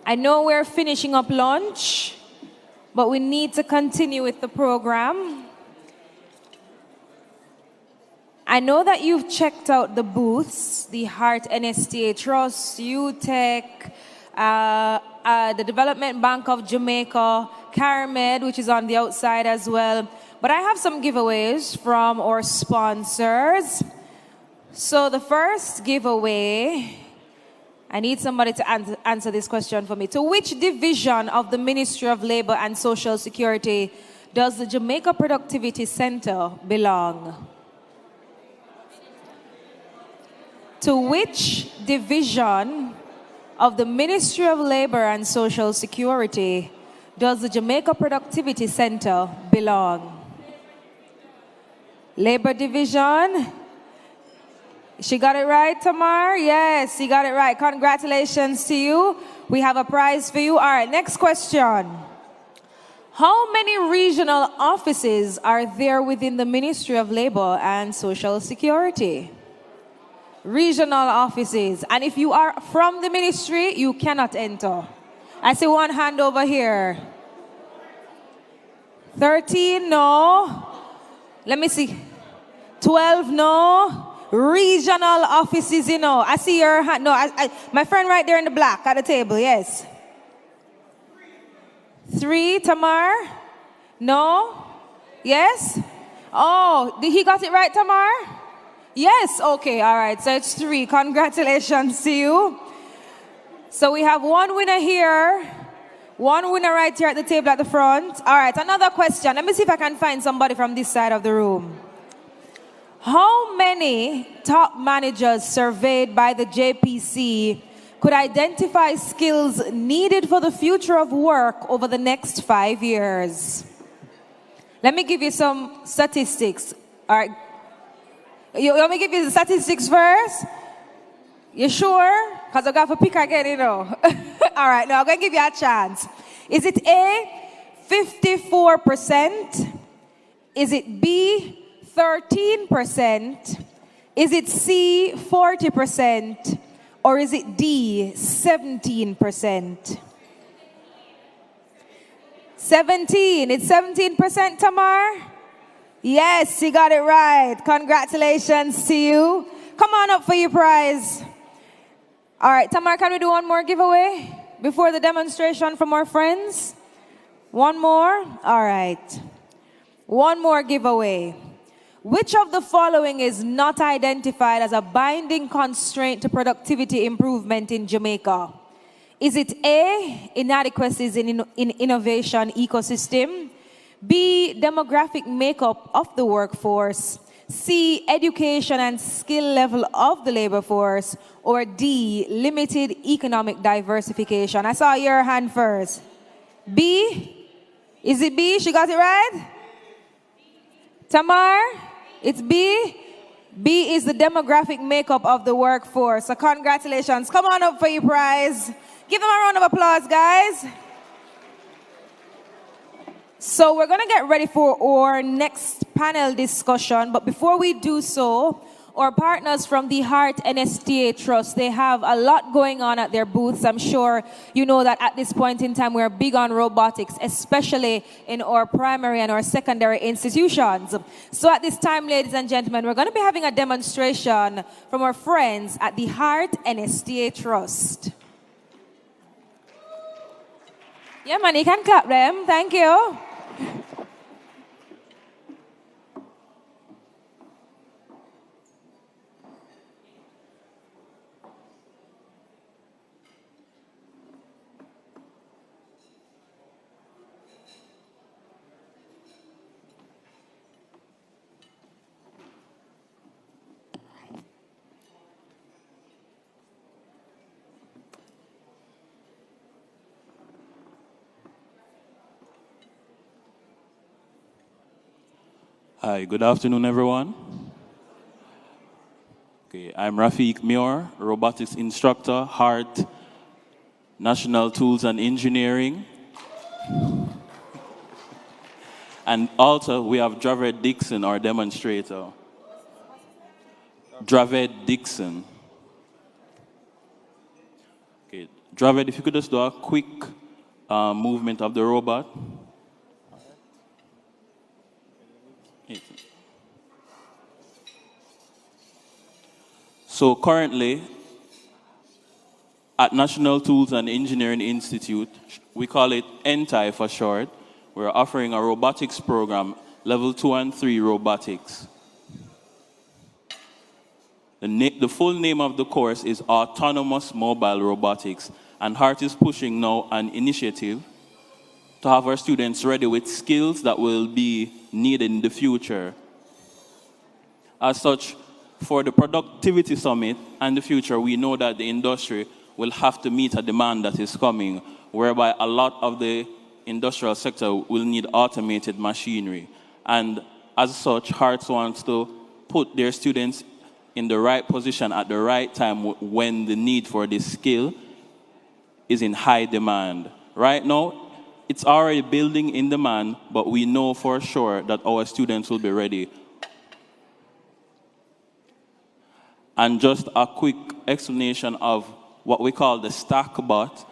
I know we're finishing up lunch, but we need to continue with the program. I know that you've checked out the booths, the Heart NSTA Trust, UTEC, the Development Bank of Jamaica, CARMED, which is on the outside as well. But I have some giveaways from our sponsors. So the first giveaway, I need somebody to answer this question for me. To which division of the Ministry of Labor and Social Security does the Jamaica Productivity Center belong? To which division of the Ministry of Labor and Social Security does the Jamaica Productivity Center belong? Labor Division. She got it right, Tamar? Yes, she got it right. Congratulations to you. We have a prize for you. All right, next question. How many regional offices are there within the Ministry of Labor and Social Security? Regional offices. And if you are from the ministry, you cannot enter. I see one hand over here. 13, no. Let me see. 12, no. Regional offices, you know. I see your hand. No, my friend right there in the black at the table, yes. 3, Tamar? No? Yes? Oh, he got it right, Tamar? Yes, okay, all right, so it's 3. Congratulations to you. So we have one winner here, one winner right here at the table at the front. All right, another question. Let me see if I can find somebody from this side of the room. How many top managers surveyed by the JPC could identify skills needed for the future of work over the next 5 years? Let me give you some statistics. All right. You want me to give you the statistics first? You sure? Because I'm going to pick again, you know. All right, now I'm going to give you a chance. Is it A, 54%? Is it B, 13%? Is it C, 40%? Or is it D, 17%? 17. It's 17%, Tamar? Yes, you got it right. Congratulations to you. Come on up for your prize. All right, Tamar, can we do one more giveaway before the demonstration from our friends? One more? All right. One more giveaway. Which of the following is not identified as a binding constraint to productivity improvement in Jamaica? Is it A, inadequacies in innovation ecosystem? B, demographic makeup of the workforce? C, education and skill level of the labor force? Or D, limited economic diversification? I saw your hand first. B? Is it B? She got it right? Tamar? It's B? B is the demographic makeup of the workforce. So congratulations. Come on up for your prize. Give them a round of applause, guys. So we're going to get ready for our next panel discussion. But before we do so, our partners from the Heart NSTA Trust, they have a lot going on at their booths. I'm sure you know that at this point in time, we're big on robotics, especially in our primary and our secondary institutions. So at this time, ladies and gentlemen, we're going to be having a demonstration from our friends at the Heart NSTA Trust. Yeah, man, you can clap them. Thank you. Hi, good afternoon, everyone. Okay, I'm Rafiq Mior, robotics instructor, Heart, National Tools and Engineering. And also, we have Draved Dixon, our demonstrator. Draved Dixon. Okay, Dravid, if you could just do a quick movement of the robot. So currently, at National Tools and Engineering Institute, we call it NTI for short, we're offering a robotics program, level 2 and 3 robotics. The full name of the course is Autonomous Mobile Robotics, and HEART is pushing now an initiative to have our students ready with skills that will be needed in the future. As such, for the Productivity Summit and the future, we know that the industry will have to meet a demand that is coming, whereby a lot of the industrial sector will need automated machinery. And as such, HEART wants to put their students in the right position at the right time when the need for this skill is in high demand. Right now, it's already building in demand, but we know for sure that our students will be ready. And just a quick explanation of what we call the StackBot.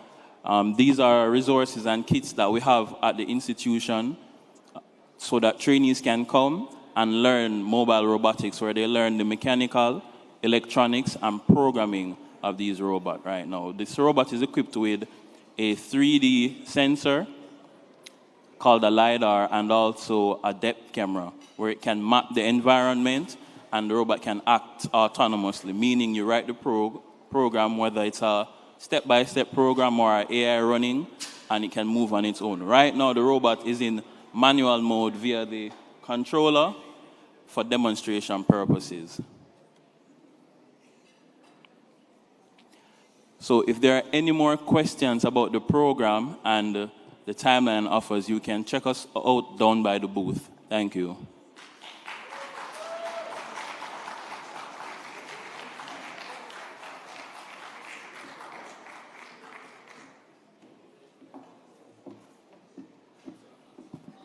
These are resources and kits that we have at the institution so that trainees can come and learn mobile robotics, where they learn the mechanical, electronics, and programming of these robots right now. This robot is equipped with a 3D sensor called a LiDAR and also a depth camera, where it can map the environment and the robot can act autonomously, meaning you write the program, whether it's a step-by-step program or an AI running, and it can move on its own. Right now, the robot is in manual mode via the controller for demonstration purposes. So if there are any more questions about the program and the timeline offers, you can check us out down by the booth. Thank you.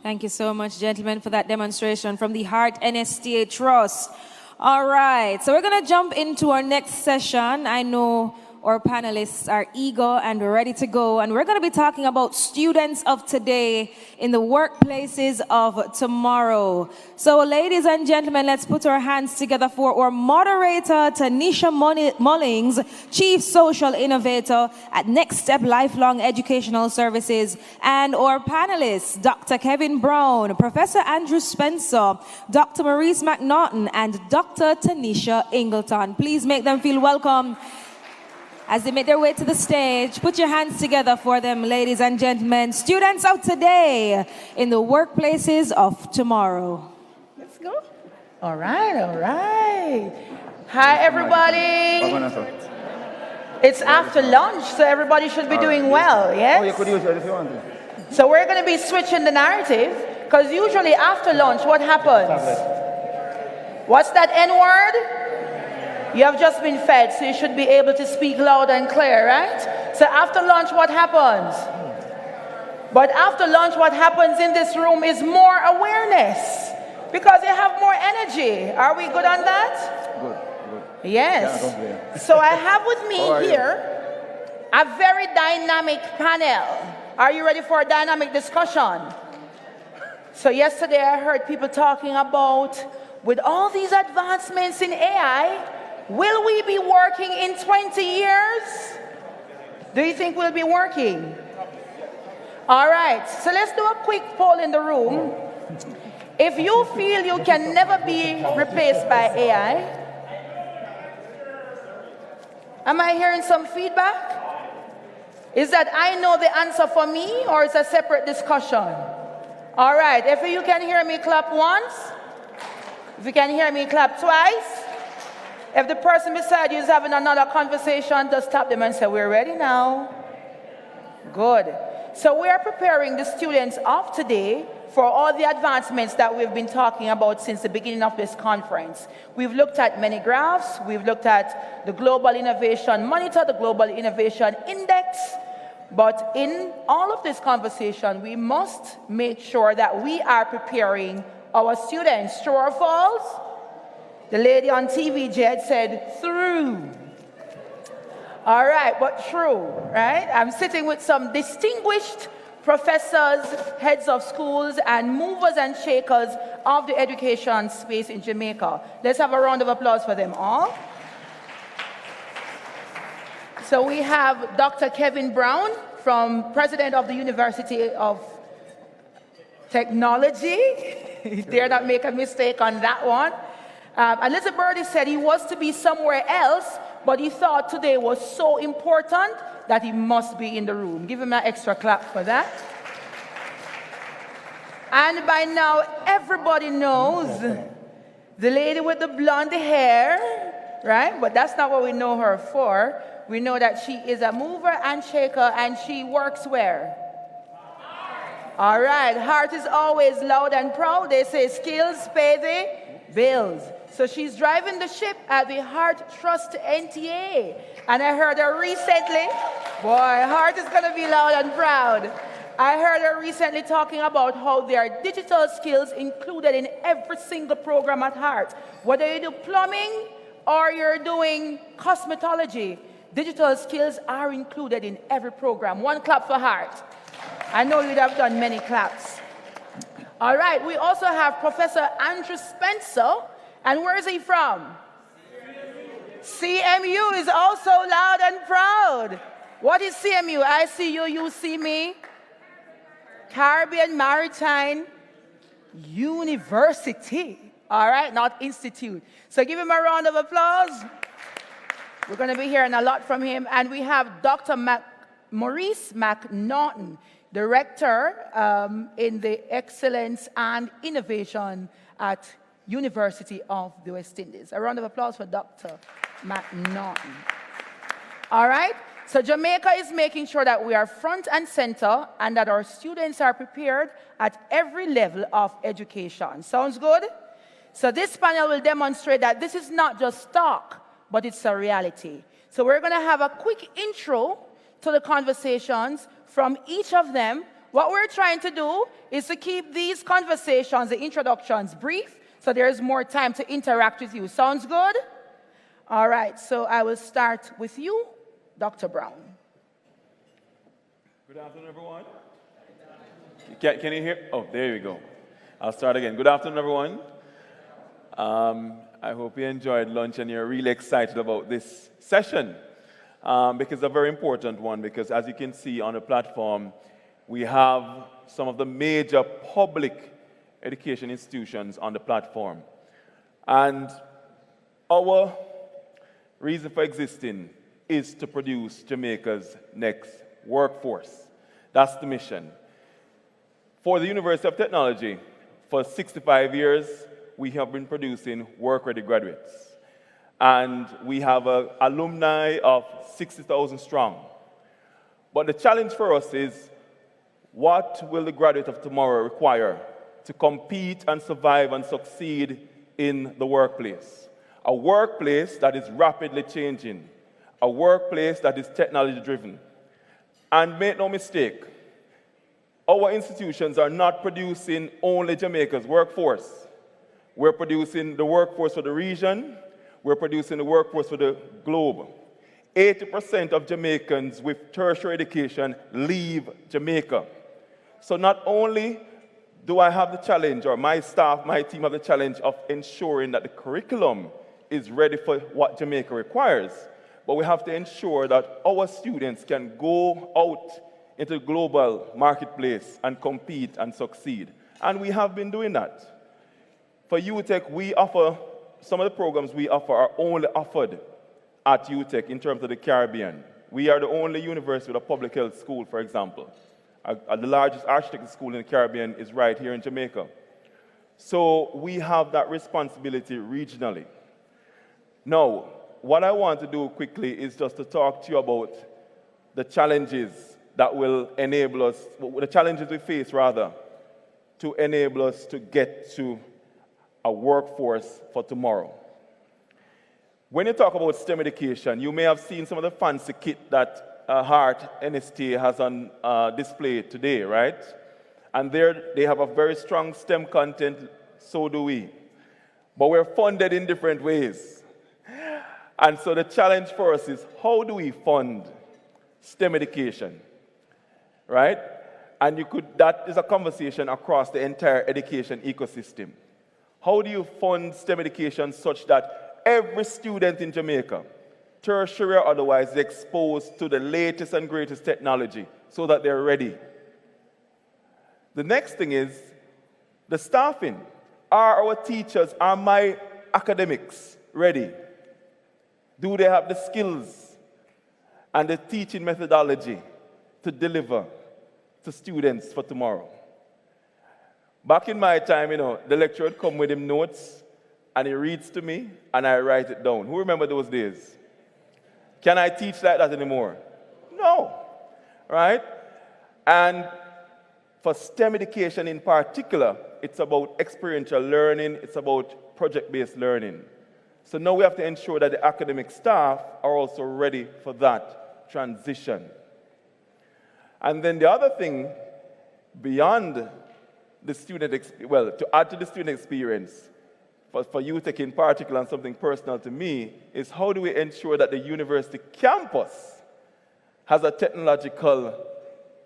Thank you so much, gentlemen, for that demonstration from the HEART NSTA Trust. All right, so we're going to jump into our next session. I know our panelists are eager and ready to go, and we're going to be talking about students of today in the workplaces of tomorrow. So, ladies and gentlemen, let's put our hands together for our moderator, Taneisha Mullings, Chief Social Innovator at Next Step Lifelong Educational Services, and our panelists, Dr. Kevin Brown, Professor Andrew Spencer, Dr. Maurice McNaughton, and Dr. Taneisha Ingleton. Please make them feel welcome as they make their way to the stage. Put your hands together for them, ladies and gentlemen. Students of today in the workplaces of tomorrow. Let's go. All right, all right. Hi, everybody. It's after lunch, so everybody should be doing well, yes? Oh, you could use it if you want to. So we're going to be switching the narrative, because usually after lunch, what happens? What's that N-word? You have just been fed, so you should be able to speak loud and clear, right? So after lunch, what happens? But after lunch, what happens in this room is more awareness, because you have more energy. Are we good on that? Good. Yes. Yeah, so I have with me here a very dynamic panel. Are you ready for a dynamic discussion? So yesterday I heard people talking about, with all these advancements in AI, will we be working in 20 years? Do you think we'll be working? All right, so let's do a quick poll in the room. If you feel you can never be replaced by AI, am I hearing some feedback? Is that I know the answer for me, or is it a separate discussion? All right, if you can hear me, clap once. If you can hear me, clap twice. If the person beside you is having another conversation, just stop them and say, we're ready now. Good. So we are preparing the students of today for all the advancements that we've been talking about since the beginning of this conference. We've looked at many graphs. We've looked at the Global Innovation Monitor, the Global Innovation Index. But in all of this conversation, we must make sure that we are preparing our students. True or false? The lady on TV, Jed, said, through. All right, but true, right? I'm sitting with some distinguished professors, heads of schools, and movers and shakers of the education space in Jamaica. Let's have a round of applause for them all. So we have Dr. Kevin Brown, president of the University of Technology. He dare not make a mistake on that one. Elizabeth Birdie said he was to be somewhere else, but he thought today was so important that he must be in the room. Give him an extra clap for that. And by now, everybody knows the lady with the blonde hair, right? But that's not what we know her for. We know that she is a mover and shaker, and she works where? All right, heart is always loud and proud. They say skills pay the bills. So she's driving the ship at the Heart Trust NTA. And I heard her recently, boy, Heart is gonna be loud and proud. I heard her recently talking about how there are digital skills included in every single program at Heart. Whether you do plumbing or you're doing cosmetology, digital skills are included in every program. One clap for Heart. I know you'd have done many claps. All right, we also have Professor Andrew Spencer. And where is he from? CMU is also loud and proud. What is CMU? I see you, you see me. Caribbean Maritime University. All right, not institute. So give him a round of applause. We're going to be hearing a lot from him. And we have Dr. Maurice McNaughton, Director in the Excellence and Innovation at University of the West Indies. A round of applause for Dr. McNaughton. All right, so Jamaica is making sure that we are front and center and that our students are prepared at every level of education. Sounds good? So this panel will demonstrate that this is not just talk, but it's a reality. So we're gonna have a quick intro to the conversations from each of them. What we're trying to do is to keep these conversations, the introductions, brief, so there's more time to interact with you. Sounds good? All right, so I will start with you, Dr. Brown. Good afternoon, everyone. Can you hear? Oh, there you go. I'll start again. Good afternoon, everyone. I hope you enjoyed lunch and you're really excited about this session because it's a very important one, because as you can see on the platform, we have some of the major public education institutions on the platform. And our reason for existing is to produce Jamaica's next workforce. That's the mission. For the University of Technology, for 65 years, we have been producing work-ready graduates. And we have an alumni of 60,000 strong. But the challenge for us is, what will the graduate of tomorrow require to compete and survive and succeed in the workplace? A workplace that is rapidly changing, a workplace that is technology-driven. And make no mistake, our institutions are not producing only Jamaica's workforce. We're producing the workforce for the region, we're producing the workforce for the globe. 80% of Jamaicans with tertiary education leave Jamaica. So not only do I have the challenge, or my staff, my team have the challenge of ensuring that the curriculum is ready for what Jamaica requires, but we have to ensure that our students can go out into the global marketplace and compete and succeed. And we have been doing that. For UTech, we offer, some of the programs we offer are only offered at UTech in terms of the Caribbean. We are the only university with a public health school, for example. The largest architecture school in the Caribbean is right here in Jamaica. So we have that responsibility regionally. Now, what I want to do quickly is just to talk to you about the challenges that will enable us, the challenges we face rather, to enable us to get to a workforce for tomorrow. When you talk about STEM education, you may have seen some of the fancy kit that Heart NST has on display today, right? And there they have a very strong STEM content, so do we. But we're funded in different ways. And so the challenge for us is, how do we fund STEM education, right? And that is a conversation across the entire education ecosystem. How do you fund STEM education such that every student in Jamaica, tertiary or otherwise, is exposed to the latest and greatest technology so that they're ready? The next thing is the staffing. Are our teachers, are my academics ready? Do they have the skills and the teaching methodology to deliver to students for tomorrow? Back in my time, the lecturer would come with him notes, and he reads to me, and I write it down. Who remember those days? Can I teach like that anymore? No, right? And for STEM education in particular, it's about experiential learning, it's about project-based learning. So now we have to ensure that the academic staff are also ready for that transition. And then the other thing, beyond the student to add to the student experience, for UTech in particular, and something personal to me, is how do we ensure that the university campus has a technological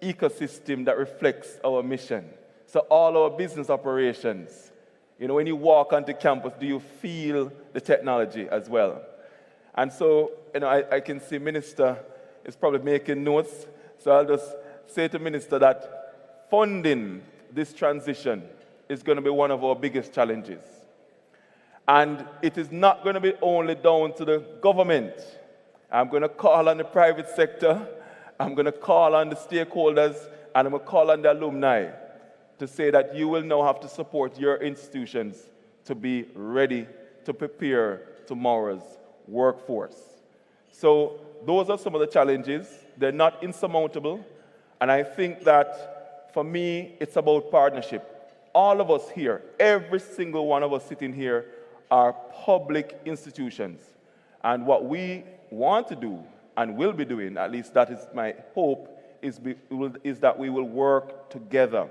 ecosystem that reflects our mission? So all our business operations, when you walk onto campus, do you feel the technology as well? And so, I can see Minister is probably making notes, so I'll just say to Minister that funding this transition is going to be one of our biggest challenges. And it is not going to be only down to the government. I'm going to call on the private sector, I'm going to call on the stakeholders, and I'm going to call on the alumni to say that you will now have to support your institutions to be ready to prepare tomorrow's workforce. So those are some of the challenges. They're not insurmountable. And I think that for me, it's about partnership. All of us here, every single one of us sitting here, are public institutions. And what we want to do and will be doing, at least that is my hope, is that we will work together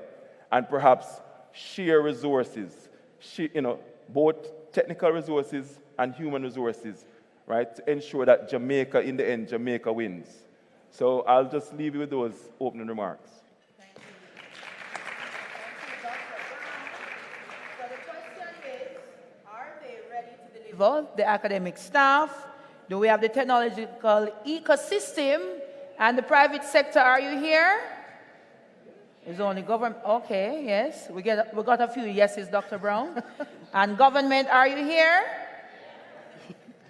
and perhaps share resources, both technical resources and human resources, right, to ensure that Jamaica, in the end, Jamaica wins. So I'll just leave you with those opening remarks. The academic staff? Do we have the technological ecosystem? And the private sector, are you here? It's only government. Okay, yes. We got a few yeses, Dr. Brown. And government, are you here?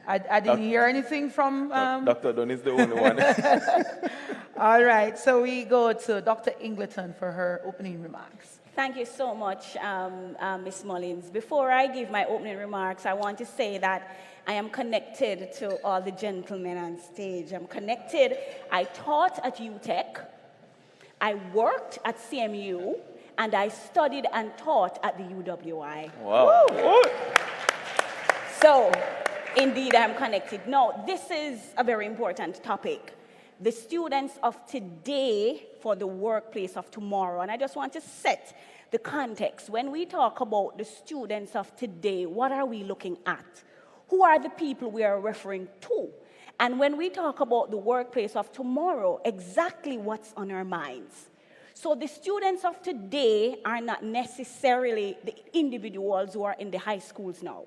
I didn't hear anything from... Dr. Dunn is the only one. All right, so we go to Dr. Ingleton for her opening remarks. Thank you so much, Ms. Mullins. Before I give my opening remarks, I want to say that I am connected to all the gentlemen on stage. I'm connected. I taught at UTech, I worked at CMU, and I studied and taught at the UWI. Wow. Woo! So, indeed, I'm connected. Now, this is a very important topic. The students of today for the workplace of tomorrow. And I just want to set the context. When we talk about the students of today, what are we looking at? Who are the people we are referring to? And when we talk about the workplace of tomorrow, exactly what's on our minds? So the students of today are not necessarily the individuals who are in the high schools now.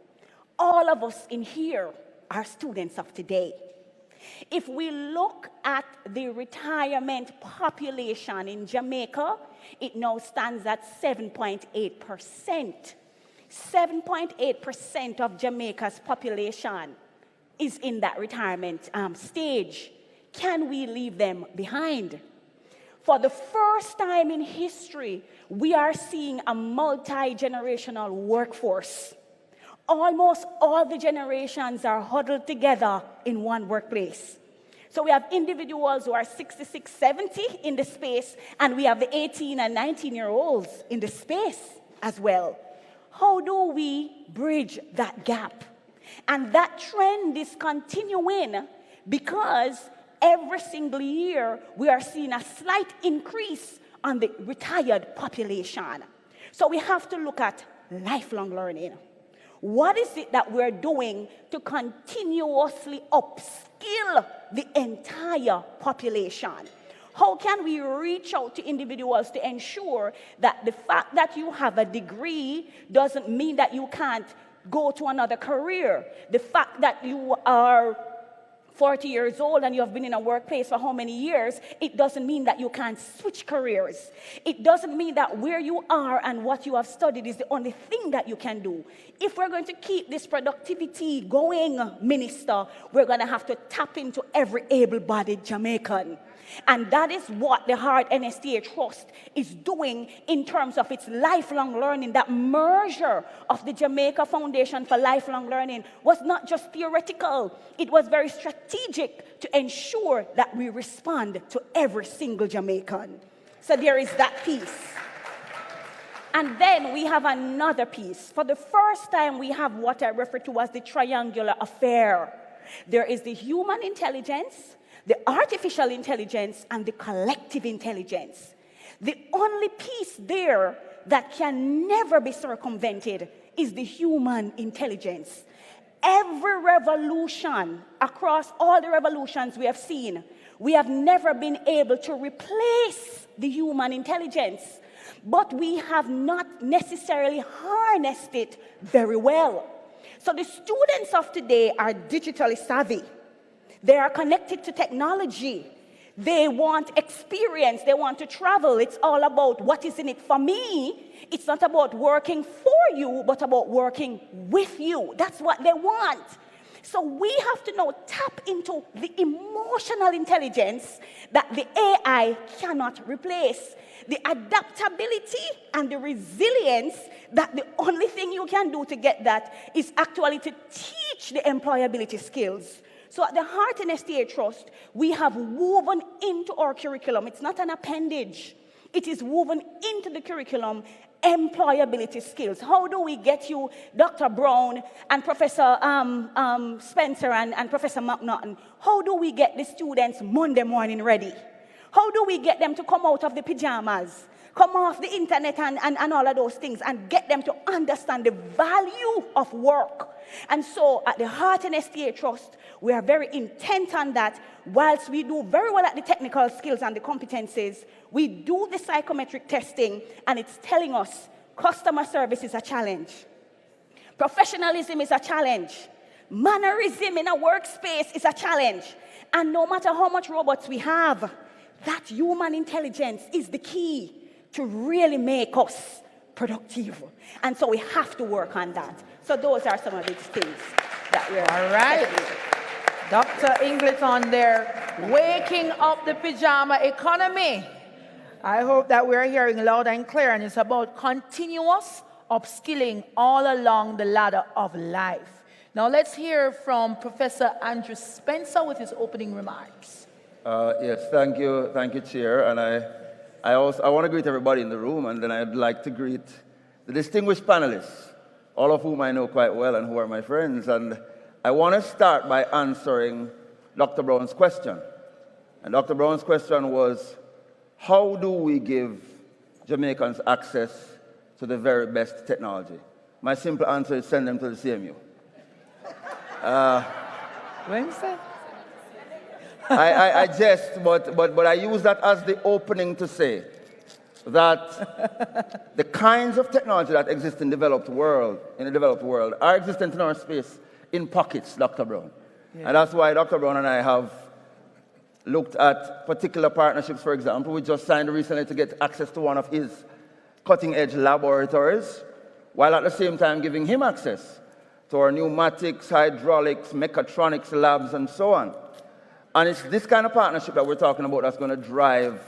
All of us in here are students of today. If we look at the retirement population in Jamaica, it now stands at 7.8%. 7.8% of Jamaica's population is in that retirement stage. Can we leave them behind? For the first time in history, we are seeing a multi-generational workforce. Almost all the generations are huddled together in one workplace. So we have individuals who are 66, 70 in the space, and we have the 18 and 19-year-olds in the space as well. How do we bridge that gap? And that trend is continuing because every single year we are seeing a slight increase on the retired population. So we have to look at lifelong learning. What is it that we're doing to continuously upskill the entire population? How can we reach out to individuals to ensure that the fact that you have a degree doesn't mean that you can't go to another career? The fact that you are 40 years old and you have been in a workplace for how many years, it doesn't mean that you can't switch careers. It doesn't mean that where you are and what you have studied is the only thing that you can do. If we're going to keep this productivity going, Minister, we're going to have to tap into every able-bodied Jamaican. And that is what the Heart NSTA Trust is doing in terms of its lifelong learning. That merger of the Jamaica Foundation for Lifelong Learning was not just theoretical. It was very strategic to ensure that we respond to every single Jamaican. So there is that piece. And then we have another piece. For the first time, we have what I refer to as the triangular affair. There is the human intelligence, the artificial intelligence, and the collective intelligence. The only piece there that can never be circumvented is the human intelligence. Every revolution, across all the revolutions we have seen, we have never been able to replace the human intelligence, but we have not necessarily harnessed it very well. So the students of today are digitally savvy. They are connected to technology. They want experience. They want to travel. It's all about what is in it for me. It's not about working for you, but about working with you. That's what they want. So we have to now tap into the emotional intelligence that the AI cannot replace. The adaptability and the resilience that the only thing you can do to get that is actually to teach the employability skills. So at the Heart NSTA Trust, we have woven into our curriculum, it's not an appendage, it is woven into the curriculum, employability skills. How do we get you, Dr. Brown and Professor Spencer and Professor McNaughton, how do we get the students Monday morning ready? How do we get them to come out of the pajamas, come off the internet and all of those things, and get them to understand the value of work? And so at the Heart NSTA Trust, we are very intent on that. Whilst we do very well at the technical skills and the competencies, we do the psychometric testing, and it's telling us customer service is a challenge. Professionalism is a challenge. Mannerism in a workspace is a challenge. And no matter how much robots we have, that human intelligence is the key to really make us productive. And so we have to work on that. So those are some of these things that we're all right. Dr. Ingleton there, waking up the pajama economy. I hope that we're hearing loud and clear, and it's about continuous upskilling all along the ladder of life. Now let's hear from Professor Andrew Spencer with his opening remarks. Yes, thank you, Chair. And I want to greet everybody in the room, and then I'd like to greet the distinguished panelists, all of whom I know quite well and who are my friends. And I want to start by answering Dr. Brown's question. And Dr. Brown's question was, how do we give Jamaicans access to the very best technology? My simple answer is send them to the CMU. What did you say? I jest, but I use that as the opening to say that the kinds of technology that exist in the developed world are existent in our space in pockets, Dr. Brown. Yeah. And that's why Dr. Brown and I have looked at particular partnerships. For example, we just signed recently to get access to one of his cutting-edge laboratories, while at the same time giving him access to our pneumatics, hydraulics, mechatronics labs, and so on. And it's this kind of partnership that we're talking about that's going to drive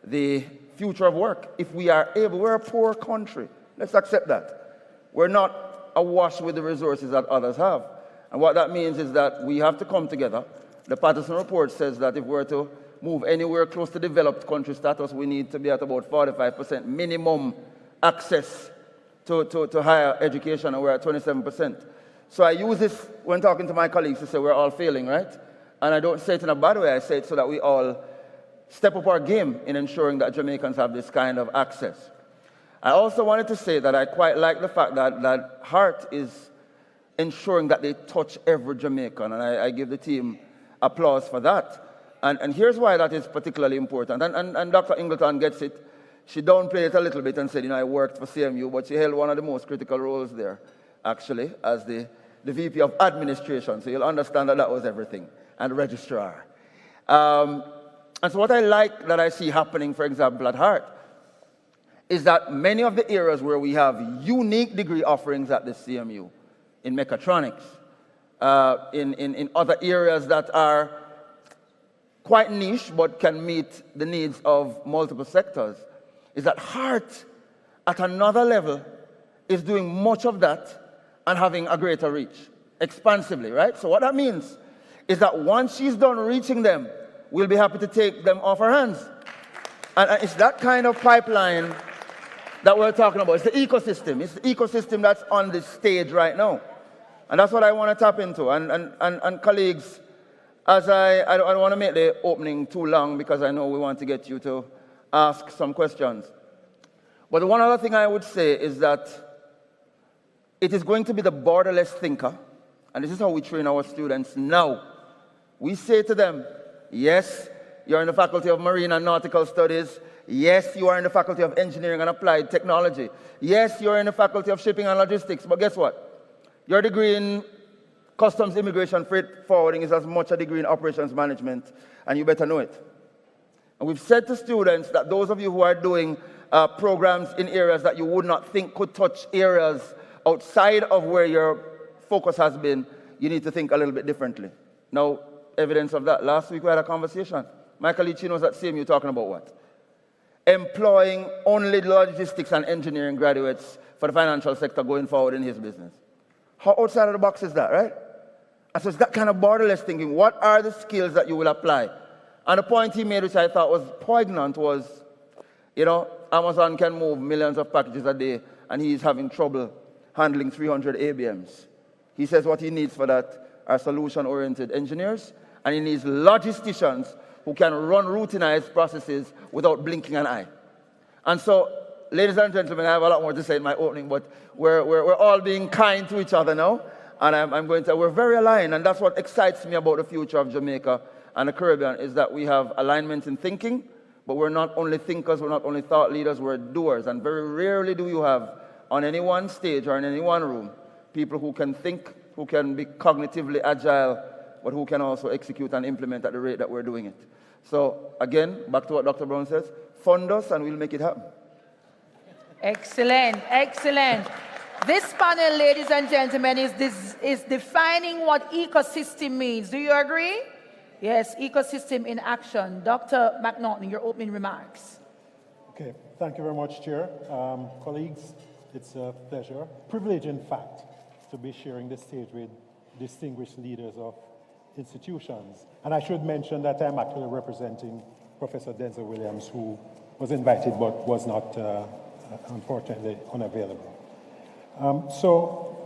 the future of work. If we are able, we're a poor country. Let's accept that. We're not awash with the resources that others have. And what that means is that we have to come together. The Patterson report says that if we're to move anywhere close to developed country status, we need to be at about 45% minimum access to higher education, and we're at 27%. So I use this when talking to my colleagues to say we're all failing, right? And I don't say it in a bad way. I say it so that we all step up our game in ensuring that Jamaicans have this kind of access. I also wanted to say that I quite like the fact that Heart is ensuring that they touch every Jamaican. And I give the team applause for that. And here's why that is particularly important. And Dr. Ingleton gets it. She downplayed it a little bit and said, I worked for CMU, but she held one of the most critical roles there, actually, as the VP of Administration. So you'll understand that was everything, and registrar. And so what I like that I see happening, for example, at Hart, is that many of the areas where we have unique degree offerings at the CMU, in mechatronics, in other areas that are quite niche but can meet the needs of multiple sectors, is that Hart, at another level, is doing much of that and having a greater reach, expansively, right? So what that means is that once she's done reaching them, we'll be happy to take them off her hands. And it's that kind of pipeline that we're talking about. It's the ecosystem. It's the ecosystem that's on the stage right now. And that's what I want to tap into. And colleagues, as I don't want to make the opening too long because I know we want to get you to ask some questions. But the one other thing I would say is that it is going to be the borderless thinker, and this is how we train our students now. We say to them, yes, you're in the Faculty of Marine and Nautical Studies. Yes, you are in the Faculty of Engineering and Applied Technology. Yes, you're in the Faculty of Shipping and Logistics. But guess what? Your degree in Customs, Immigration, Freight Forwarding is as much a degree in Operations Management, and you better know it. And we've said to students that those of you who are doing programs in areas that you would not think could touch areas outside of where your focus has been, you need to think a little bit differently. Now, evidence of that. Last week we had a conversation. Michael Lee Chino was at CMU talking about what? Employing only logistics and engineering graduates for the financial sector going forward in his business. How outside of the box is that, right? And so it's that kind of borderless thinking. What are the skills that you will apply? And the point he made, which I thought was poignant, was, Amazon can move millions of packages a day, and he's having trouble handling 300 ABMs. He says what he needs for that are solution-oriented engineers, and he needs logisticians who can run routinized processes without blinking an eye. And so, ladies and gentlemen, I have a lot more to say in my opening, but we're all being kind to each other now, and we're very aligned, and that's what excites me about the future of Jamaica and the Caribbean, is that we have alignment in thinking, but we're not only thinkers, we're not only thought leaders, we're doers, and very rarely do you have on any one stage or in any one room people who can think, who can be cognitively agile, but who can also execute and implement at the rate that we're doing it. So again, back to what Dr. Brown says, fund us and we'll make it happen. Excellent, excellent. This panel, ladies and gentlemen, is defining what ecosystem means. Do you agree? Yes, ecosystem in action. Dr. McNaughton, your opening remarks. Okay, thank you very much, Chair. Colleagues, it's a pleasure, privilege in fact, to be sharing this stage with distinguished leaders of institutions. And I should mention that I'm actually representing Professor Denzel Williams, who was invited but was not, unfortunately, unavailable. So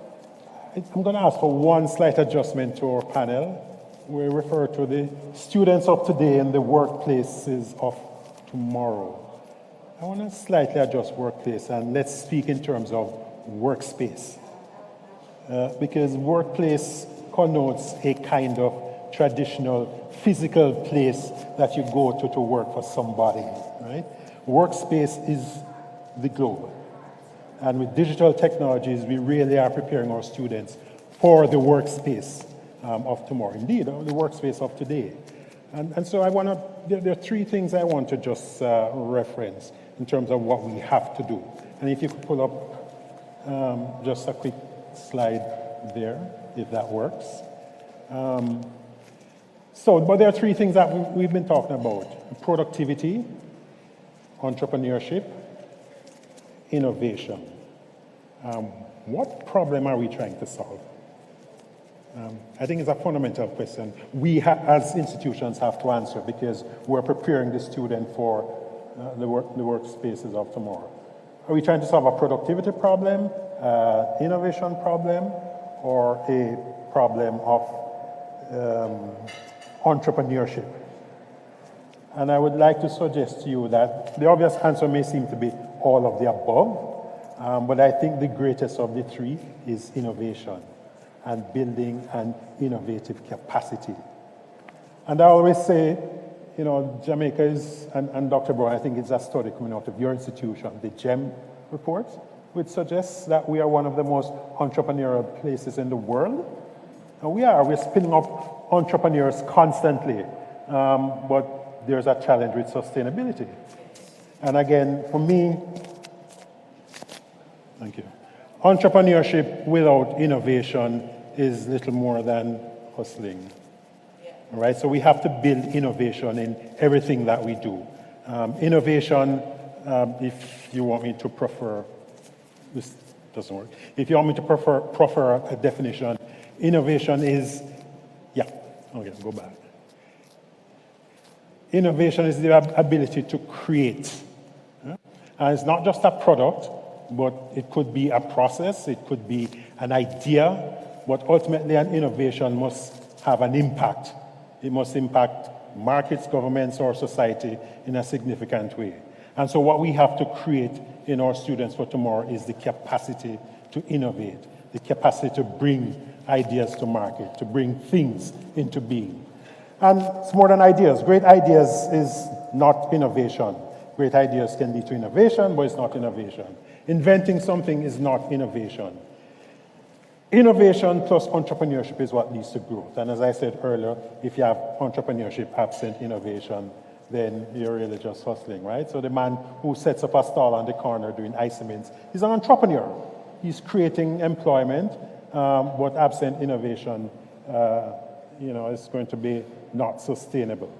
I'm going to ask for one slight adjustment to our panel. We refer to the students of today and the workplaces of tomorrow. I want to slightly adjust workplace, and let's speak in terms of workspace. Because workplace connotes a kind of traditional physical place that you go to work for somebody, right? Workspace is the globe. And with digital technologies, we really are preparing our students for the workspace of tomorrow. Indeed, the workspace of today. And so there are three things I want to just reference in terms of what we have to do. And if you could pull up just a quick slide there, if that works. But there are three things that we've been talking about: productivity, entrepreneurship, innovation. What problem are we trying to solve? I think it's a fundamental question we as institutions have to answer, because we're preparing the student for the workspaces of tomorrow. Are we trying to solve a productivity problem, innovation problem, or a problem of entrepreneurship? And I would like to suggest to you that the obvious answer may seem to be all of the above, but I think the greatest of the three is innovation. and building an innovative capacity. And I always say, you know, Jamaica is, and Dr. Brown, I think it's a study coming out of your institution, the GEM report, which suggests that we are one of the most entrepreneurial places in the world. And we're spinning up entrepreneurs constantly, but there's a challenge with sustainability. And again, for me, thank you, entrepreneurship without innovation is little more than hustling. All right, so we have to build innovation in everything that we do. Innovation, if you want me to prefer, this doesn't work. If you want me to prefer a definition, innovation is, okay, go back. Innovation is the ability to create. And it's not just a product, but it could be a process, it could be an idea, but ultimately an innovation must have an impact. It must impact markets, governments, or society in a significant way. And so what we have to create in our students for tomorrow is the capacity to innovate, the capacity to bring ideas to market, to bring things into being. And it's more than ideas. Great ideas is not innovation. Great ideas can lead to innovation, but it's not innovation. Inventing something is not innovation. Innovation plus entrepreneurship is what leads to growth. And as I said earlier, if you have entrepreneurship absent innovation, then you're really just hustling, right? So the man who sets up a stall on the corner doing ice cements, he's an entrepreneur. He's creating employment, but absent innovation, it's going to be not sustainable.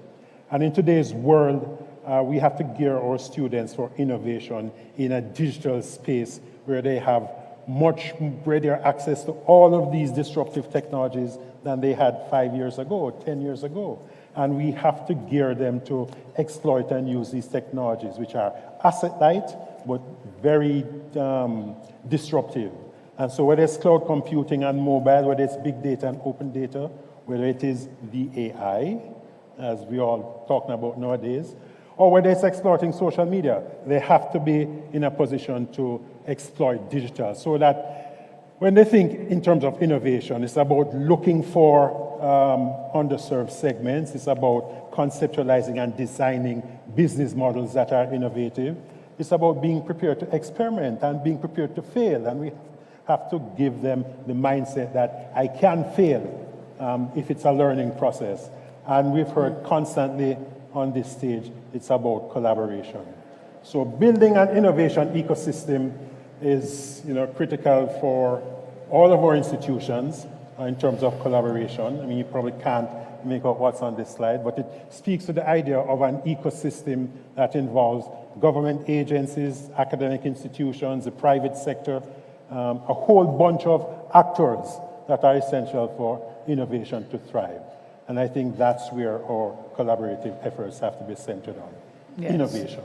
And in today's world, we have to gear our students for innovation in a digital space where they have much greater access to all of these disruptive technologies than they had 5 years ago, 10 years ago. And we have to gear them to exploit and use these technologies, which are asset-light, but very disruptive. And so whether it's cloud computing and mobile, whether it's big data and open data, whether it is the AI, as we all talking about nowadays, or whether it's exploiting social media, they have to be in a position to exploit digital so that when they think in terms of innovation, it's about looking for underserved segments, it's about conceptualizing and designing business models that are innovative, it's about being prepared to experiment and being prepared to fail, and we have to give them the mindset that I can fail if it's a learning process. And we've heard constantly on this stage, it's about collaboration. So building an innovation ecosystem is critical for all of our institutions in terms of collaboration. I mean, you probably can't make out what's on this slide, but it speaks to the idea of an ecosystem that involves government agencies, academic institutions, the private sector, a whole bunch of actors that are essential for innovation to thrive. And I think that's where our collaborative efforts have to be centered on. Yes. Innovation.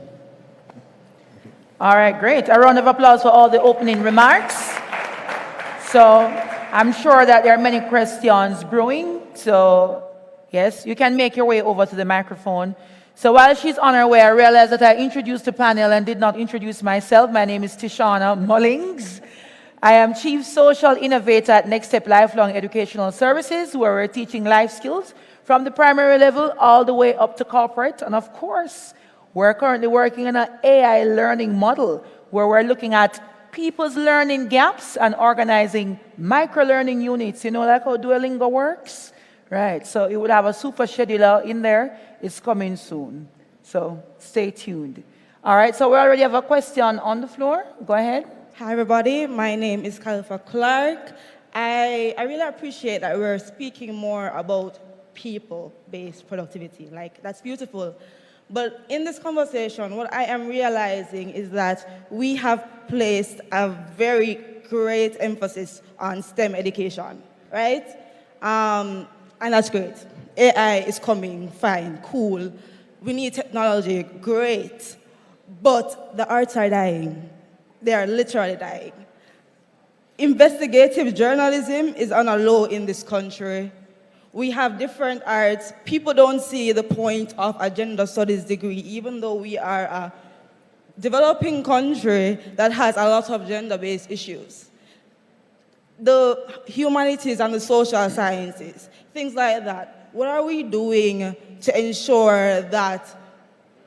All right, great. A round of applause for all the opening remarks. So I'm sure that there are many questions brewing. So yes, you can make your way over to the microphone. So while she's on her way, I realized that I introduced the panel and did not introduce myself. My name is Tishana Mullings. I am Chief Social Innovator at Next Step Lifelong Educational Services, where we're teaching life skills from the primary level all the way up to corporate. And of course, we're currently working on an AI learning model where we're looking at people's learning gaps and organizing micro-learning units. You know, like how Duolingo works? Right, so it would have a super scheduler in there. It's coming soon. So stay tuned. All right, so we already have a question on the floor. Go ahead. Hi, everybody. My name is Khalifa Clark. I really appreciate that we're speaking more about people-based productivity. Like, that's beautiful. But in this conversation, what I am realizing is that we have placed a very great emphasis on STEM education, right? And that's great. AI is coming, fine, cool. We need technology, great. But the arts are dying. They are literally dying. Investigative journalism is on a low in this country. We have different arts. People don't see the point of a gender studies degree, even though we are a developing country that has a lot of gender-based issues. the humanities and the social sciences, things like that. What are we doing to ensure that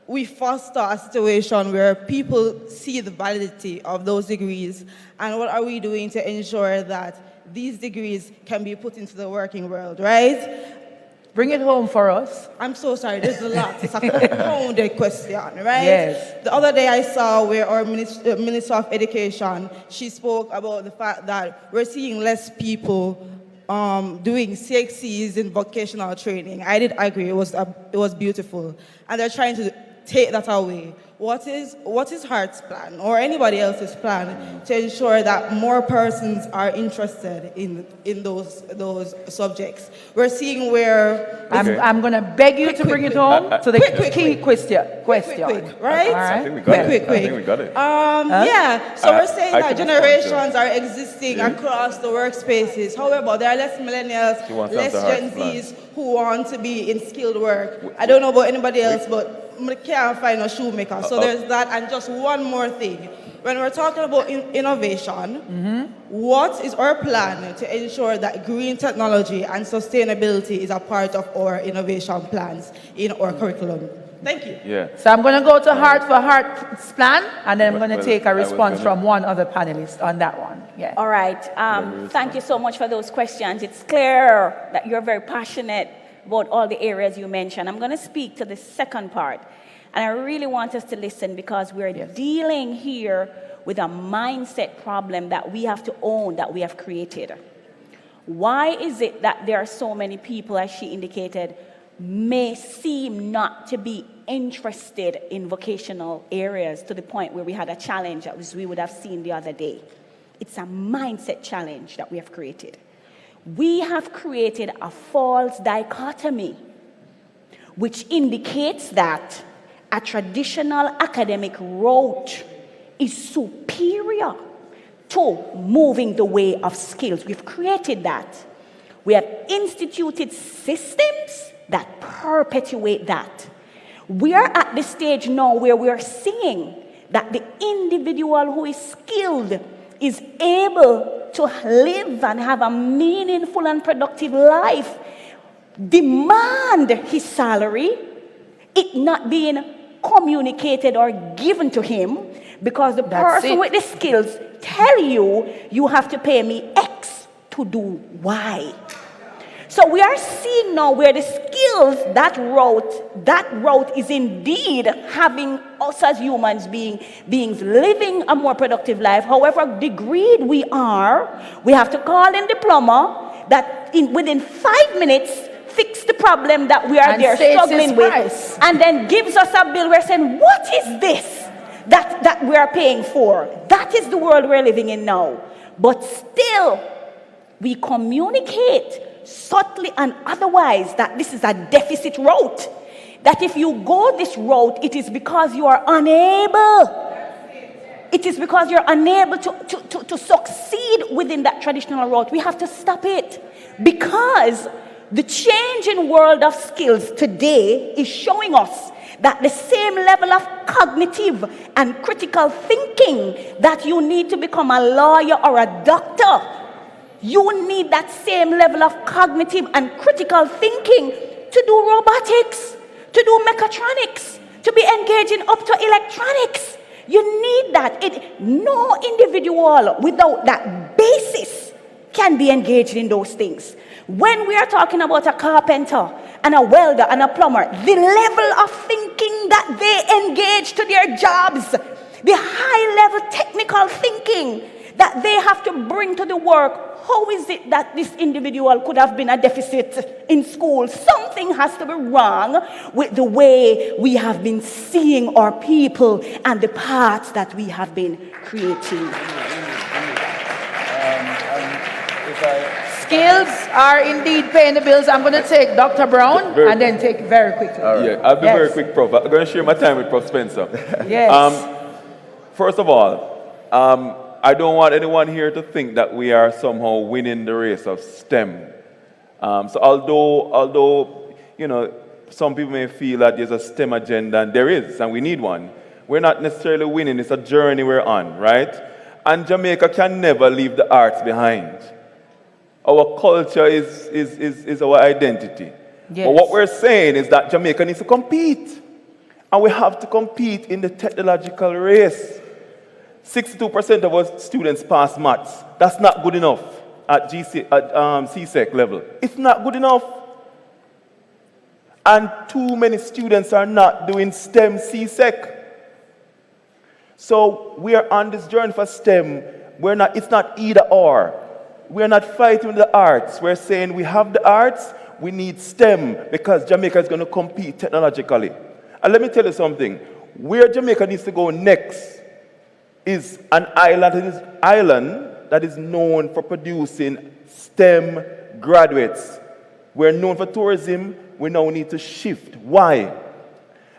we foster a situation where people see the validity of those degrees? And what are we doing to ensure that these degrees can be put into the working world, right? Bring it home for us. I'm so sorry, there's a lot. It's a compounded question, right? Yes. The other day I saw where our Minister of Education, she spoke about the fact that we're seeing less people doing CXCs in vocational training. I did agree, it was beautiful. And they're trying to take that away. What is Hart's plan, or anybody else's plan, to ensure that more persons are interested in those subjects? We're seeing where... I'm going to beg you to bring it home to the key question. Quick, right? I think we got it. Quick. I think we got it. Yeah, so we're saying I that can generations are existing across the workspaces. However, there are less millennials, less Gen Zs who want to be in skilled work. I don't know about anybody else, but I can't find a shoemaker. So there's that. And just one more thing. When we're talking about innovation, what is our plan to ensure that green technology and sustainability is a part of our innovation plans in our curriculum? Thank you. Yeah. So I'm going to go to Hart for Hart's plan, and then I'm going to take a response from one other panelist on that one. Yeah. All right. Thank you so much for those questions. It's clear that you're very passionate about all the areas you mentioned. I'm going to speak to the second part. And I really want us to listen, because we're dealing here with a mindset problem that we have to own, that we have created. Why is it that there are so many people, as she indicated, may seem not to be interested in vocational areas to the point where we had a challenge that we would have seen the other day? It's a mindset challenge that we have created. We have created a false dichotomy, which indicates that a traditional academic route is superior to moving the way of skills. We've created that. We have instituted systems that perpetuate that. We are at the stage now where we are seeing that the individual who is skilled is able to live and have a meaningful and productive life, demand his salary, it not being communicated or given to him, because the person with the skills tell you, you have to pay me X to do Y. So we are seeing now where the skills, that route is indeed having us as humans beings living a more productive life. However degreed we are, we have to call in the plumber that within 5 minutes fix the problem that we are there struggling with, and then gives us a bill. We're saying, what is this that we are paying for? That is the world we're living in now. But still, we communicate subtly and otherwise that this is a deficit route. That if you go this route, it is because you are unable. It is because you're unable to succeed within that traditional route. We have to stop it, because the changing world of skills today is showing us that the same level of cognitive and critical thinking that you need to become a lawyer or a doctor, you need that same level of cognitive and critical thinking to do robotics, to do mechatronics, to be engaging up to electronics. You need that. No individual without that basis can be engaged in those things. When we are talking about a carpenter and a welder and a plumber, the level of thinking that they engage to their jobs, the high-level technical thinking that they have to bring to the work, how is it that this individual could have been a deficit in school? Something has to be wrong with the way we have been seeing our people and the paths that we have been creating. Skills are indeed paying the bills. I'm going to take Dr. Brown and then take very quickly. Yeah, I'll be very quick, Prof. I'm going to share my time with Prof. Spencer. Yes. First of all, I don't want anyone here to think that we are somehow winning the race of STEM. So although you know, some people may feel that there's a STEM agenda, and there is, and we need one, we're not necessarily winning. It's a journey we're on, right? And Jamaica can never leave the arts behind. Our culture is our identity. Yes. But what we're saying is that Jamaica needs to compete. And we have to compete in the technological race. 62% of our students pass maths. That's not good enough at CSEC level. It's not good enough. And too many students are not doing STEM CSEC. So we are on this journey for STEM. It's not either or. We're not fighting with the arts. We're saying we have the arts, we need STEM because Jamaica is going to compete technologically. And let me tell you something. Where Jamaica needs to go next is an island that is known for producing STEM graduates. We're known for tourism. We now need to shift. Why?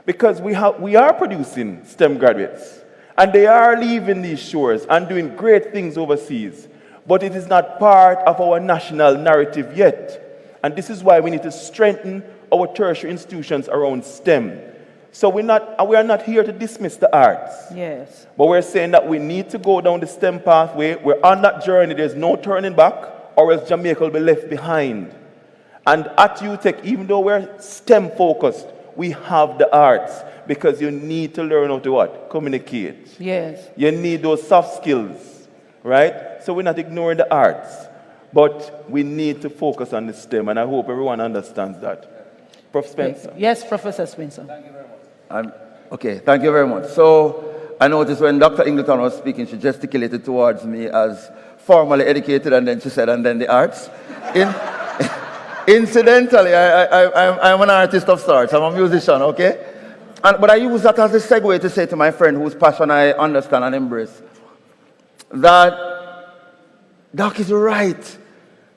Because we are producing STEM graduates. And they are leaving these shores and doing great things overseas. But it is not part of our national narrative yet. And this is why we need to strengthen our tertiary institutions around STEM. So we are not here to dismiss the arts. Yes. But we're saying that we need to go down the STEM pathway. We're on that journey. There's no turning back, or else Jamaica will be left behind. And at UTech, even though we're STEM focused, we have the arts because you need to learn how to what? Communicate. Yes. You need those soft skills, right? So we're not ignoring the arts, but we need to focus on the STEM, and I hope everyone understands that. Prof. Spencer. Yes, Professor Spencer. Thank you very much. Okay, thank you very much. So I noticed when Dr. Ingleton was speaking, she gesticulated towards me as formally educated, and then she said, and then the arts. Incidentally, I'm an artist of sorts. I'm a musician, okay? But I use that as a segue to say to my friend whose passion I understand and embrace, that Doc is right,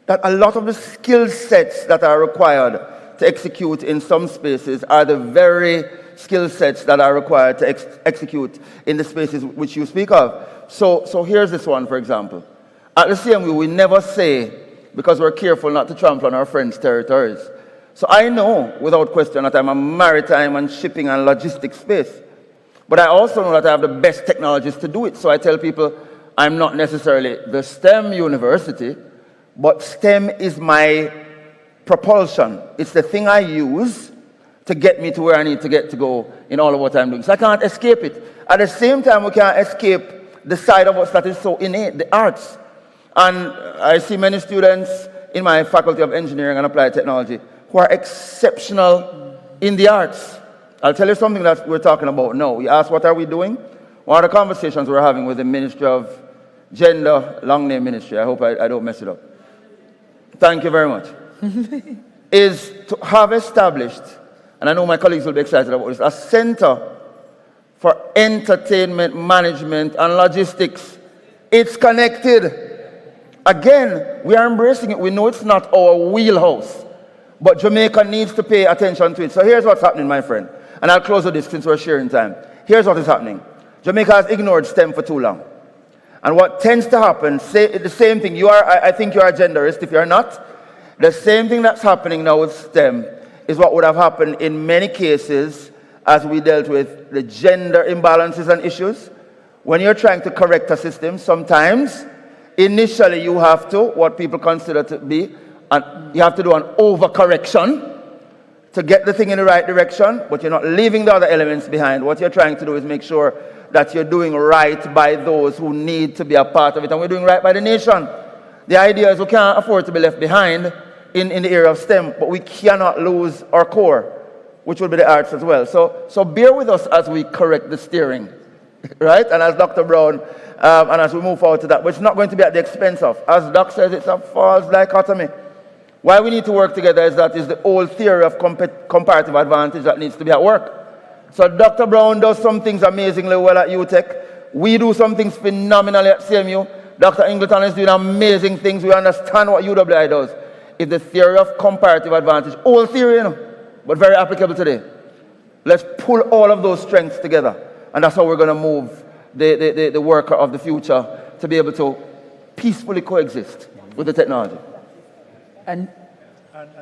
that a lot of the skill sets that are required to execute in some spaces are the very skill sets that are required to execute in the spaces which you speak of. So here's this one, for example. At the CMU, we never say, because we're careful not to trample on our friends' territories. So I know, without question, that I'm a maritime and shipping and logistics space. But I also know that I have the best technologies to do it. So I tell people, I'm not necessarily the STEM university, but STEM is my propulsion. It's the thing I use to get me to where I need to get to go in all of what I'm doing. So I can't escape it. At the same time, we can't escape the side of us that is so innate, the arts. And I see many students in my Faculty of Engineering and Applied Technology who are exceptional in the arts. I'll tell you something that we're talking about now. You ask, what are we doing? One of the conversations we're having with the Ministry of Gender, long name ministry, I hope I don't mess it up. Thank you very much. Is to have established, and I know my colleagues will be excited about this, a center for entertainment management and logistics. It's connected. Again, we are embracing it. We know it's not our wheelhouse, but Jamaica needs to pay attention to it. So here's what's happening, my friend. And I'll close with this since we're sharing time. Here's what is happening. Jamaica has ignored STEM for too long. And what tends to happen, say the same thing. I think you are a genderist. If you're not, the same thing that's happening now with STEM is what would have happened in many cases as we dealt with the gender imbalances and issues. When you're trying to correct a system, sometimes initially you have to, what people consider to be, you have to do an overcorrection to get the thing in the right direction, but you're not leaving the other elements behind. What you're trying to do is make sure that you're doing right by those who need to be a part of it, and we're doing right by the nation. The idea is we can't afford to be left behind in the area of STEM, but we cannot lose our core, which will be the arts as well. So bear with us as we correct the steering, right? And as Dr. Brown, and as we move forward to that, but it's not going to be at the expense of, as Doc says, it's a false dichotomy. Why we need to work together is that is the old theory of comparative advantage that needs to be at work. So Dr. Brown does some things amazingly well at UTech. We do some things phenomenally at CMU. Dr. Ingleton is doing amazing things. We understand what UWI does. It's the theory of comparative advantage. Old theory, you know, but very applicable today. Let's pull all of those strengths together. And that's how we're going to move the worker of the future to be able to peacefully coexist with the technology. And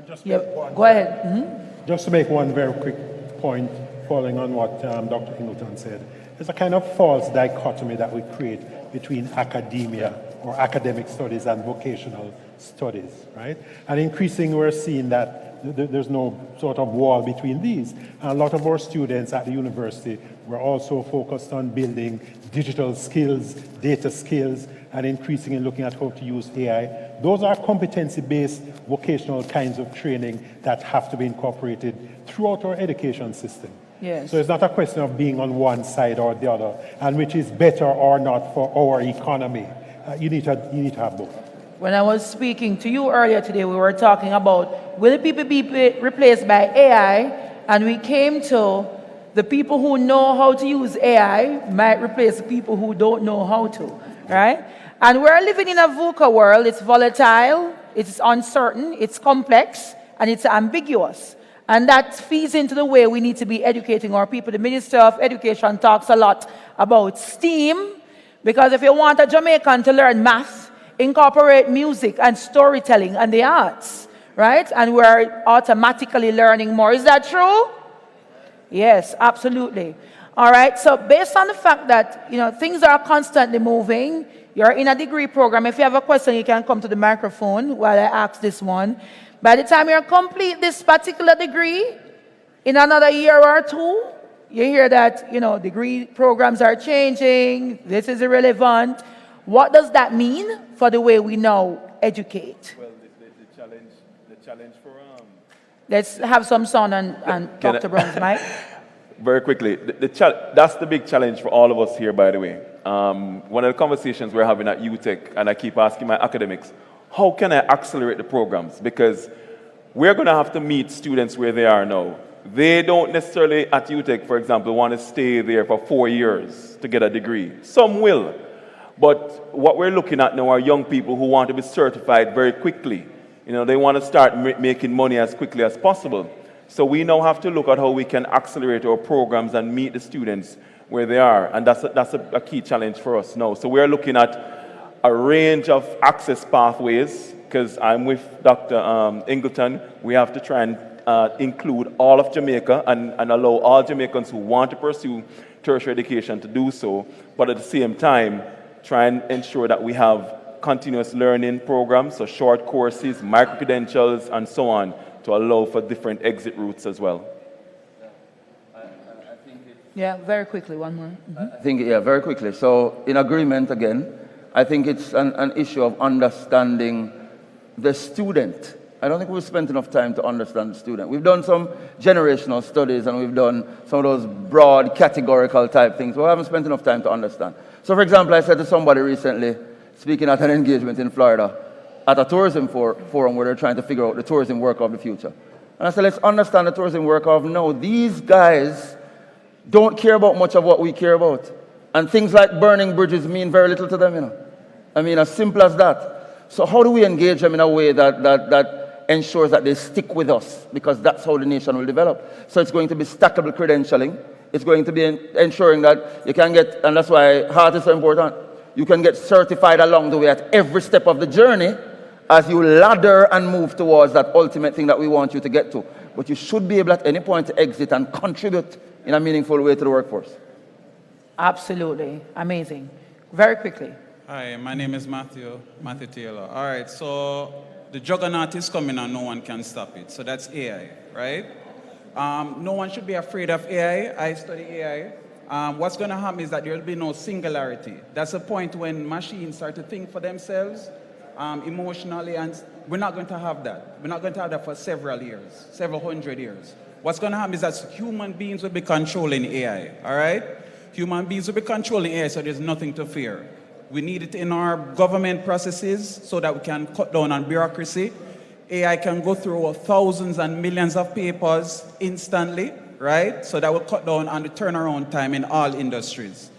just go ahead. Mm-hmm. Just to make one very quick point, following on what Dr. Ingleton said, there's a kind of false dichotomy that we create between academia or academic studies and vocational studies, right? And increasingly we're seeing that there's no sort of wall between these. And a lot of our students at the university were also focused on building digital skills, data skills, and increasingly looking at how to use AI. Those are competency-based vocational kinds of training that have to be incorporated throughout our education system. Yes. So it's not a question of being on one side or the other, and which is better or not for our economy. You need to have both. When I was speaking to you earlier today, we were talking about will people be replaced by AI, and we came to the people who know how to use AI might replace the people who don't know how to, right? And we're living in a VUCA world. It's volatile, it's uncertain, it's complex, and it's ambiguous. And that feeds into the way we need to be educating our people. The Minister of Education talks a lot about STEAM, because if you want a Jamaican to learn math, incorporate music and storytelling and the arts, right? And we're automatically learning more. Is that true? Yes, absolutely. All right, so based on the fact that, things are constantly moving, you're in a degree program. If you have a question, you can come to the microphone while I ask this one. By the time you complete this particular degree, in another year or two, you hear that, degree programs are changing, this is irrelevant. What does that mean for the way we now educate? Well, the challenge for... Let's have some sound and Dr. Brown's mic. Very quickly, that's the big challenge for all of us here, by the way. One of the conversations we're having at UTech, and I keep asking my academics, how can I accelerate the programs? Because we're going to have to meet students where they are now. They don't necessarily, at UTech, for example, want to stay there for 4 years to get a degree. Some will. But what we're looking at now are young people who want to be certified very quickly. They want to start making money as quickly as possible. So we now have to look at how we can accelerate our programs and meet the students where they are. And that's a key challenge for us now. So we're looking at a range of access pathways, because I'm with Dr. Ingleton. We have to try and include all of Jamaica and allow all Jamaicans who want to pursue tertiary education to do so, but at the same time, try and ensure that we have continuous learning programs, so short courses, micro-credentials, and so on, to allow for different exit routes as well. Yeah, very quickly, one more. I think, very quickly. So, in agreement again, I think it's an issue of understanding the student. I don't think we've spent enough time to understand the student. We've done some generational studies and we've done some of those broad categorical type things, but we haven't spent enough time to understand. So, for example, I said to somebody recently, speaking at an engagement in Florida, at a tourism forum where they're trying to figure out the tourism work of the future. And I said, let's understand the tourism work of now. These guys don't care about much of what we care about. And things like burning bridges mean very little to them, I mean, as simple as that. So how do we engage them in a way that ensures that they stick with us? Because that's how the nation will develop. So it's going to be stackable credentialing. It's going to be ensuring that you can get, and that's why heart is so important, you can get certified along the way at every step of the journey as you ladder and move towards that ultimate thing that we want you to get to. But you should be able at any point to exit and contribute in a meaningful way to the workforce. Absolutely. Amazing. Very quickly. Hi, my name is Matthew Taylor. All right, so the juggernaut is coming and no one can stop it. So that's AI, right? No one should be afraid of AI. I study AI. What's going to happen is that there will be no singularity. That's a point when machines start to think for themselves emotionally, and we're not going to have that. We're not going to have that for several years, several hundred years. What's going to happen is that human beings will be controlling AI, all right? Human beings will be controlling AI, so there's nothing to fear. We need it in our government processes so that we can cut down on bureaucracy. AI can go through thousands and millions of papers instantly, right? So that will cut down on the turnaround time in all industries.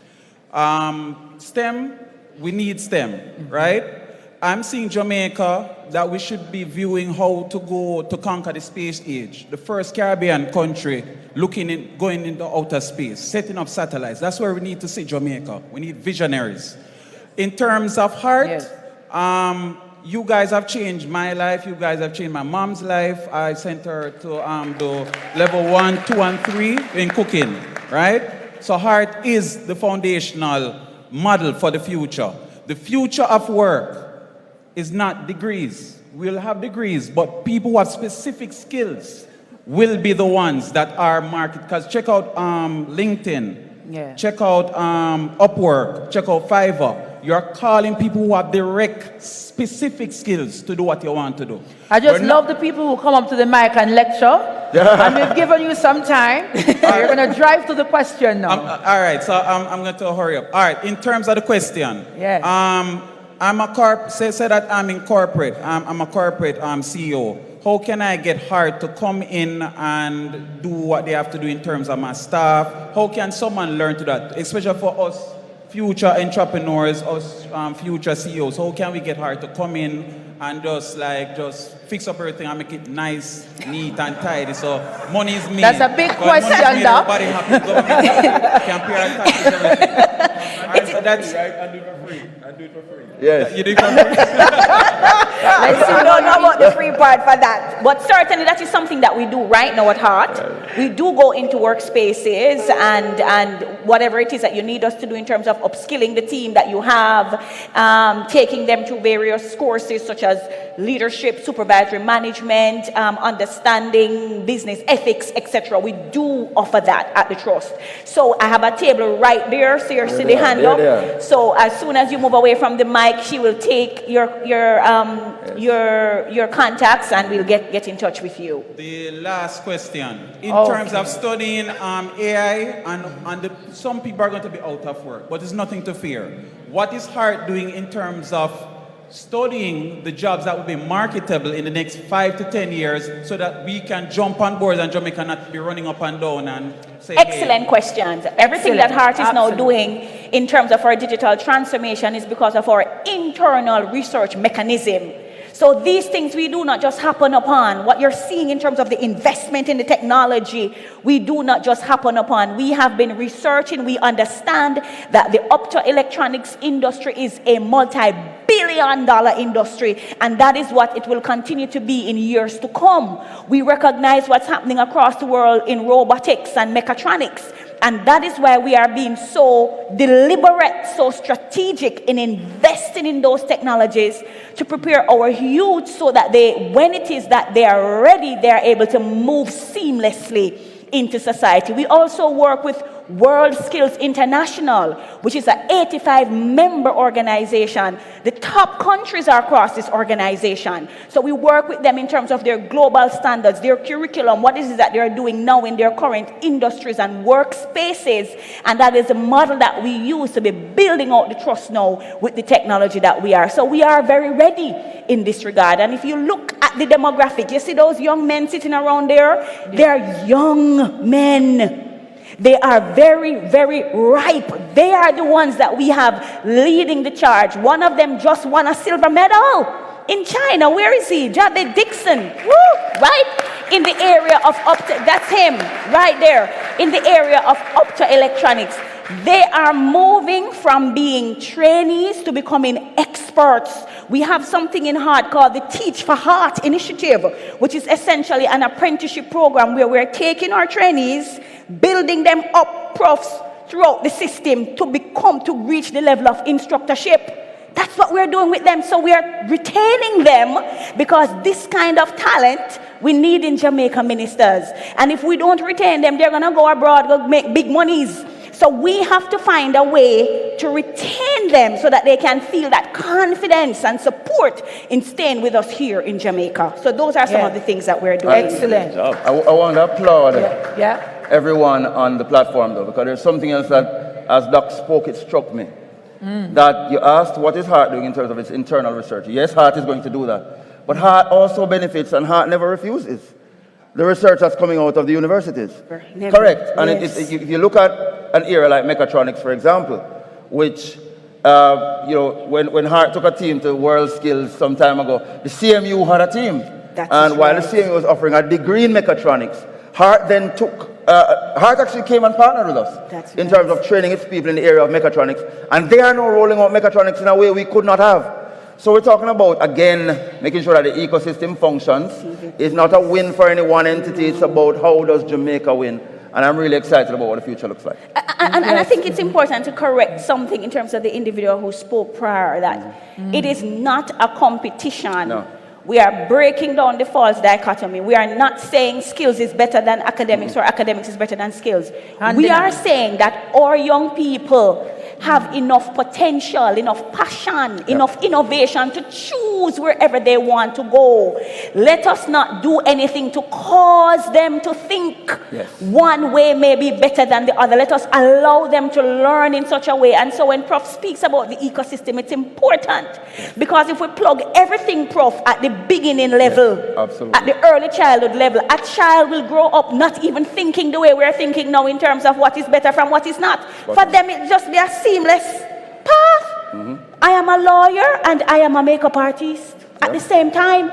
STEM, we need STEM, right? I'm seeing Jamaica that we should be viewing how to go to conquer the space age. The first Caribbean country going into outer space, setting up satellites. That's where we need to see Jamaica. We need visionaries. In terms of heart, yes. You guys have changed my life. You guys have changed my mom's life. I sent her to do level 1, 2, and 3 in cooking, right? So heart is the foundational model for the future. The future of work is not degrees. We'll have degrees, but people who have specific skills will be the ones that are market. Because check out LinkedIn, check out Upwork, check out Fiverr. You're calling people who have direct, specific skills to do what you want to do. I just love the people who come up to the mic and lecture. And we've given you some time. So you're going to drive to the question now. All right, so I'm going to hurry up. All right, in terms of the question, I'm a say that I'm in corporate. I'm a corporate CEO. How can I get hired to come in and do what they have to do in terms of my staff? How can someone learn to that, especially for us future entrepreneurs, us future CEOs? How can we get hired to come in and just fix up everything and make it nice, neat, and tidy? So money is made. That's a big question, Doc. Everybody happy. Government can pay our taxes, everything. All right, so that's I do it for free. I do it for free. Yes. You do it for free. I don't know about the free part for that. But certainly that is something that we do right now at Heart. We do go into workspaces and whatever it is that you need us to do in terms of upskilling the team that you have, taking them through various courses such as leadership, supervisory management, understanding business ethics, etc. We do offer that at the Trust. So I have a table right there, so you see the hand up. So as soon as you move away from the mic, she will take your contacts and we'll get in touch with you. The last question. In terms of studying AI, and some people are going to be out of work, but there's nothing to fear. What is Heart doing in terms of studying the jobs that will be marketable in the next 5 to 10 years so that we can jump on board and Jamaica not be running up and down and say, Excellent questions. Everything that Heart is now doing in terms of our digital transformation is because of our internal research mechanism. So these things we do not just happen upon. What you're seeing in terms of the investment in the technology, we do not just happen upon. We have been researching. We understand that the optoelectronics industry is a multi-billion-dollar industry, and that is what it will continue to be in years to come. We recognize what's happening across the world in robotics and mechatronics. And that is why we are being so deliberate, so strategic in investing in those technologies to prepare our youth so that when it is that they are ready, they are able to move seamlessly into society. We also work with World Skills International, which is an 85-member organization. The top countries are across this organization. So we work with them in terms of their global standards, their curriculum, what is it that they're doing now in their current industries and workspaces. And that is a model that we use to be building out the Trust now with the technology that we are. So we are very ready in this regard. And if you look at the demographic, you see those young men sitting around there? They're young men. They are very, very ripe. They are the ones that we have leading the charge. One of them just won a silver medal in China. Where is he? Javed Dixon. Woo! Right? In the area of that's him right there. In the area of optoelectronics. They are moving from being trainees to becoming experts. We have something in Heart called the Teach for Heart initiative, which is essentially an apprenticeship program where we're taking our trainees, building them up, profs, throughout the system to reach the level of instructorship. That's what we're doing with them. So we are retaining them because this kind of talent we need in Jamaica ministers. And if we don't retain them, they're going to go abroad, go make big monies. So we have to find a way to retain them so that they can feel that confidence and support in staying with us here in Jamaica. So those are some of the things that we're doing. Excellent. I want to applaud everyone on the platform, though, because there's something else that, as Doc spoke, it struck me. That you asked what is Heart doing in terms of its internal research. Yes, Heart is going to do that. But Heart also benefits, and Heart never refuses the research that's coming out of the universities. Correct. And if you look at an area like mechatronics, for example, which, when Heart took a team to World Skills some time ago, the CMU had a team. While the CMU was offering a degree in mechatronics, Heart then Heart actually came and partnered with us in terms of training its people in the area of mechatronics. And they are now rolling out mechatronics in a way we could not have. So we're talking about, again, making sure that the ecosystem functions. It's not a win for any one entity. It's about how does Jamaica win. And I'm really excited about what the future looks like. And I think it's important to correct something in terms of the individual who spoke prior, that it is not a competition. No. We are breaking down the false dichotomy. We are not saying skills is better than academics or academics is better than skills. We are saying that our young people have enough potential, enough passion, enough innovation to choose wherever they want to go. Let us not do anything to cause them to think one way may be better than the other. Let us allow them to learn in such a way. And so when Prof speaks about the ecosystem, it's important, because if we plug everything, Prof, at the beginning level, at the early childhood level, a child will grow up not even thinking the way we're thinking now in terms of what is better from what is not. For them, it just be a seamless path. I am a lawyer and I am a makeup artist at the same time.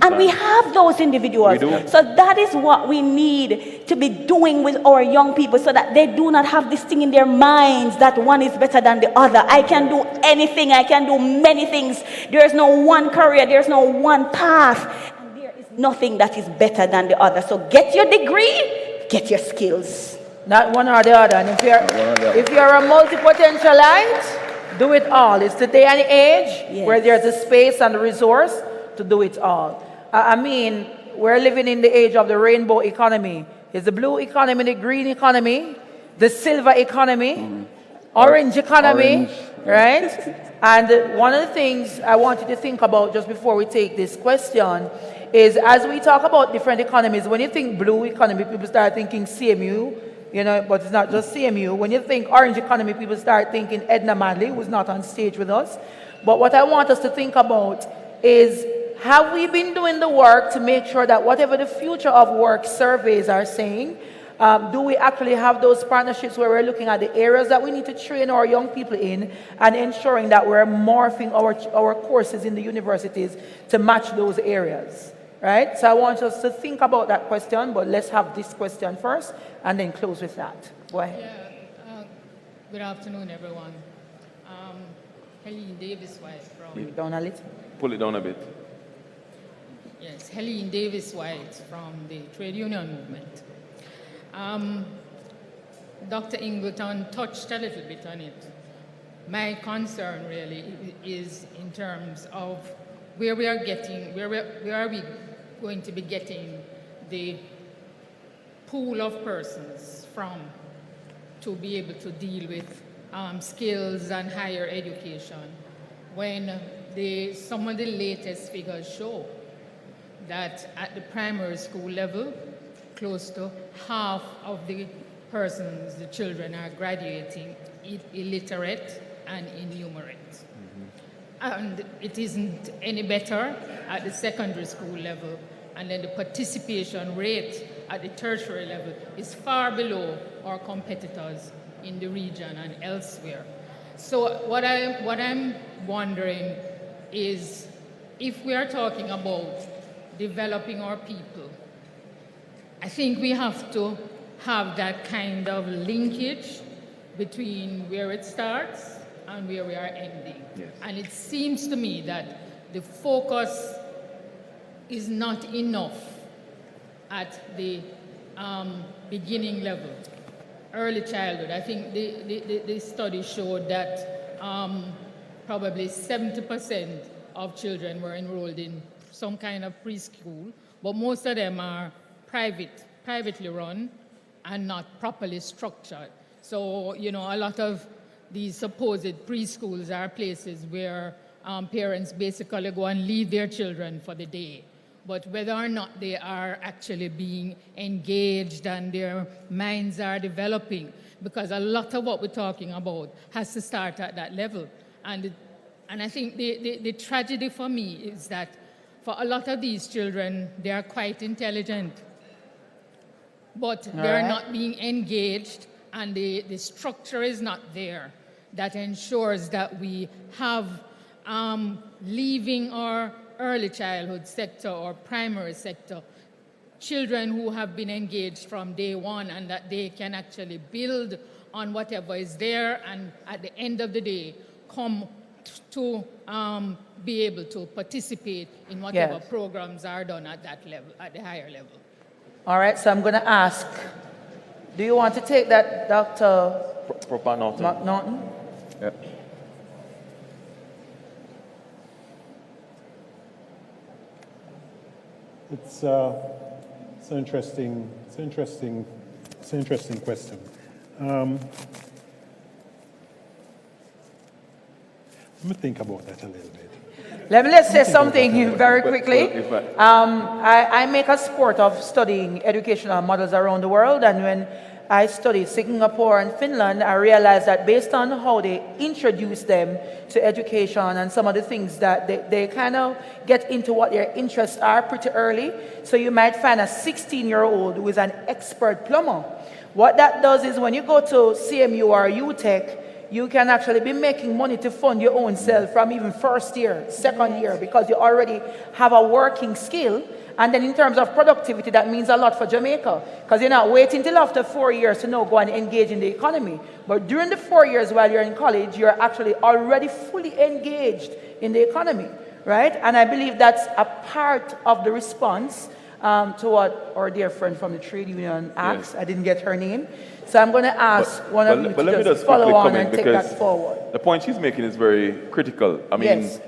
And we have those individuals. So that is what we need to be doing with our young people, so that they do not have this thing in their minds that one is better than the other. I can do anything. I can do many things. There is no one career. There is no one path. And there is nothing that is better than the other. So get your degree, get your skills. Not one or the other. And if you're a multi-potentialite, do it all. It's the day and age where there's a space and a resource to do it all. I mean, we're living in the age of the rainbow economy. It's the blue economy, the green economy, the silver economy, orange economy, right? And one of the things I want you to think about just before we take this question is, as we talk about different economies, when you think blue economy, people start thinking CMU, you know, but it's not just CMU. When you think orange economy, people start thinking Edna Manley, who's not on stage with us. But what I want us to think about is, have we been doing the work to make sure that whatever the future of work surveys are saying, do we actually have those partnerships where we're looking at the areas that we need to train our young people in, and ensuring that we're morphing our courses in the universities to match those areas? Right? So I want us to think about that question, but let's have this question first and then close with that. Go ahead. Yeah, good afternoon, everyone. Helene Davis White from... Down a little. Pull it down a bit. Yes, Helene Davis White from the trade union movement. Dr. Ingleton touched a little bit on it. My concern really is in terms of where we are getting, where are we going to be getting the pool of persons from to be able to deal with skills and higher education, when some of the latest figures show that at the primary school level, close to half of the persons, the children, are graduating illiterate and innumerate. And it isn't any better at the secondary school level, and then the participation rate at the tertiary level is far below our competitors in the region and elsewhere. So what I'm wondering is, if we are talking about developing our people, I think we have to have that kind of linkage between where it starts and where we are ending. Yes. And it seems to me that the focus is not enough at the beginning level, early childhood. I think the study showed that probably 70% of children were enrolled in some kind of preschool, but most of them are privately run and not properly structured. So, you know, a lot of these supposed preschools are places where parents basically go and leave their children for the day. But whether or not they are actually being engaged and their minds are developing, because a lot of what we're talking about has to start at that level. And I think the tragedy for me is that for a lot of these children, they are quite intelligent, but they're not being engaged, and the structure is not there that ensures that we have, leaving our early childhood sector or primary sector, children who have been engaged from day one, and that they can actually build on whatever is there, and at the end of the day, come to be able to participate in whatever programs are done at that level, at the higher level. All right, so I'm going to ask Do you want to take that, Dr. Proper Norton. McNaughton? Yeah. It's an interesting question. Let me think about that a little bit. Let's say something very quickly. I make a sport of studying educational models around the world, and when I studied Singapore and Finland, I realized that based on how they introduce them to education and some of the things that they kind of get into what their interests are pretty early. So you might find a 16-year-old who is an expert plumber. What that does is when you go to CMU or UTech, you can actually be making money to fund your own self from even first year, second year, because you already have a working skill. And then in terms of productivity, that means a lot for Jamaica, because you're not waiting till after 4 years to now go and engage in the economy. But during the 4 years while you're in college, you're actually already fully engaged in the economy, right? And I believe that's a part of the response to what our dear friend from the trade union asked. Yes. I didn't get her name. So I'm going to ask one of you to just follow on and take that forward. The point she's making is very critical. I mean, yes.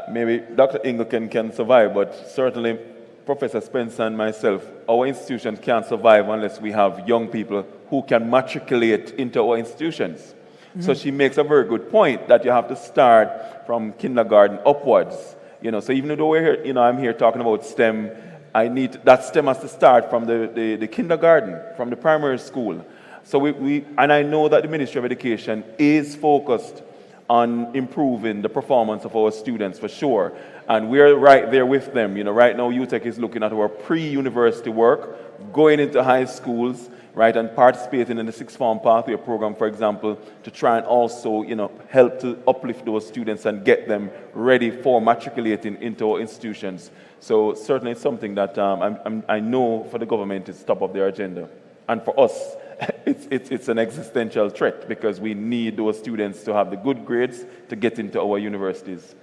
Maybe Dr. Ingleton can survive, but certainly Professor Spencer and myself, our institution can't survive unless we have young people who can matriculate into our institutions. Mm-hmm. So she makes a very good point that you have to start from kindergarten upwards. You know, so even though we're here, you know, I'm here talking about STEM, that STEM has to start from the kindergarten, from the primary school. So and I know that the Ministry of Education is focused on improving the performance of our students for sure. And we're right there with them. You know, right now UTech is looking at our pre-university work, going into high schools, right, and participating in the sixth form pathway program, for example, to try and also, you know, help to uplift those students and get them ready for matriculating into our institutions. So certainly it's something that I know for the government is top of their agenda. And for us, it's an existential threat because we need those students to have the good grades to get into our universities.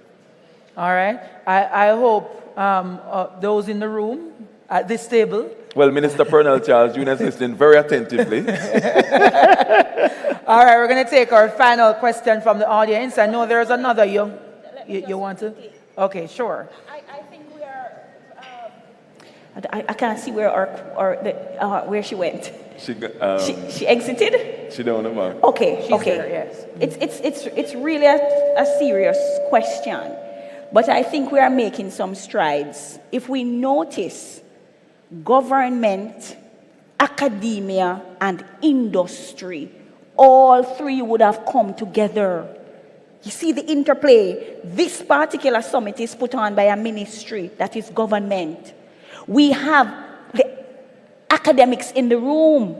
All right. I hope those in the room at this table. Well, Minister Pernell Charles Jr. is listening very attentively. All right, we're going to take our final question from the audience. I know there's another young. You want to? Okay, sure. I think we are. I can't see where she went. She exited? She don't know. Okay, She's okay. There, yes. It's really a serious question, but I think we are making some strides. If we notice, government, academia, and industry, all three would have come together. You see the interplay. This particular summit is put on by a ministry that is government. We have the academics in the room,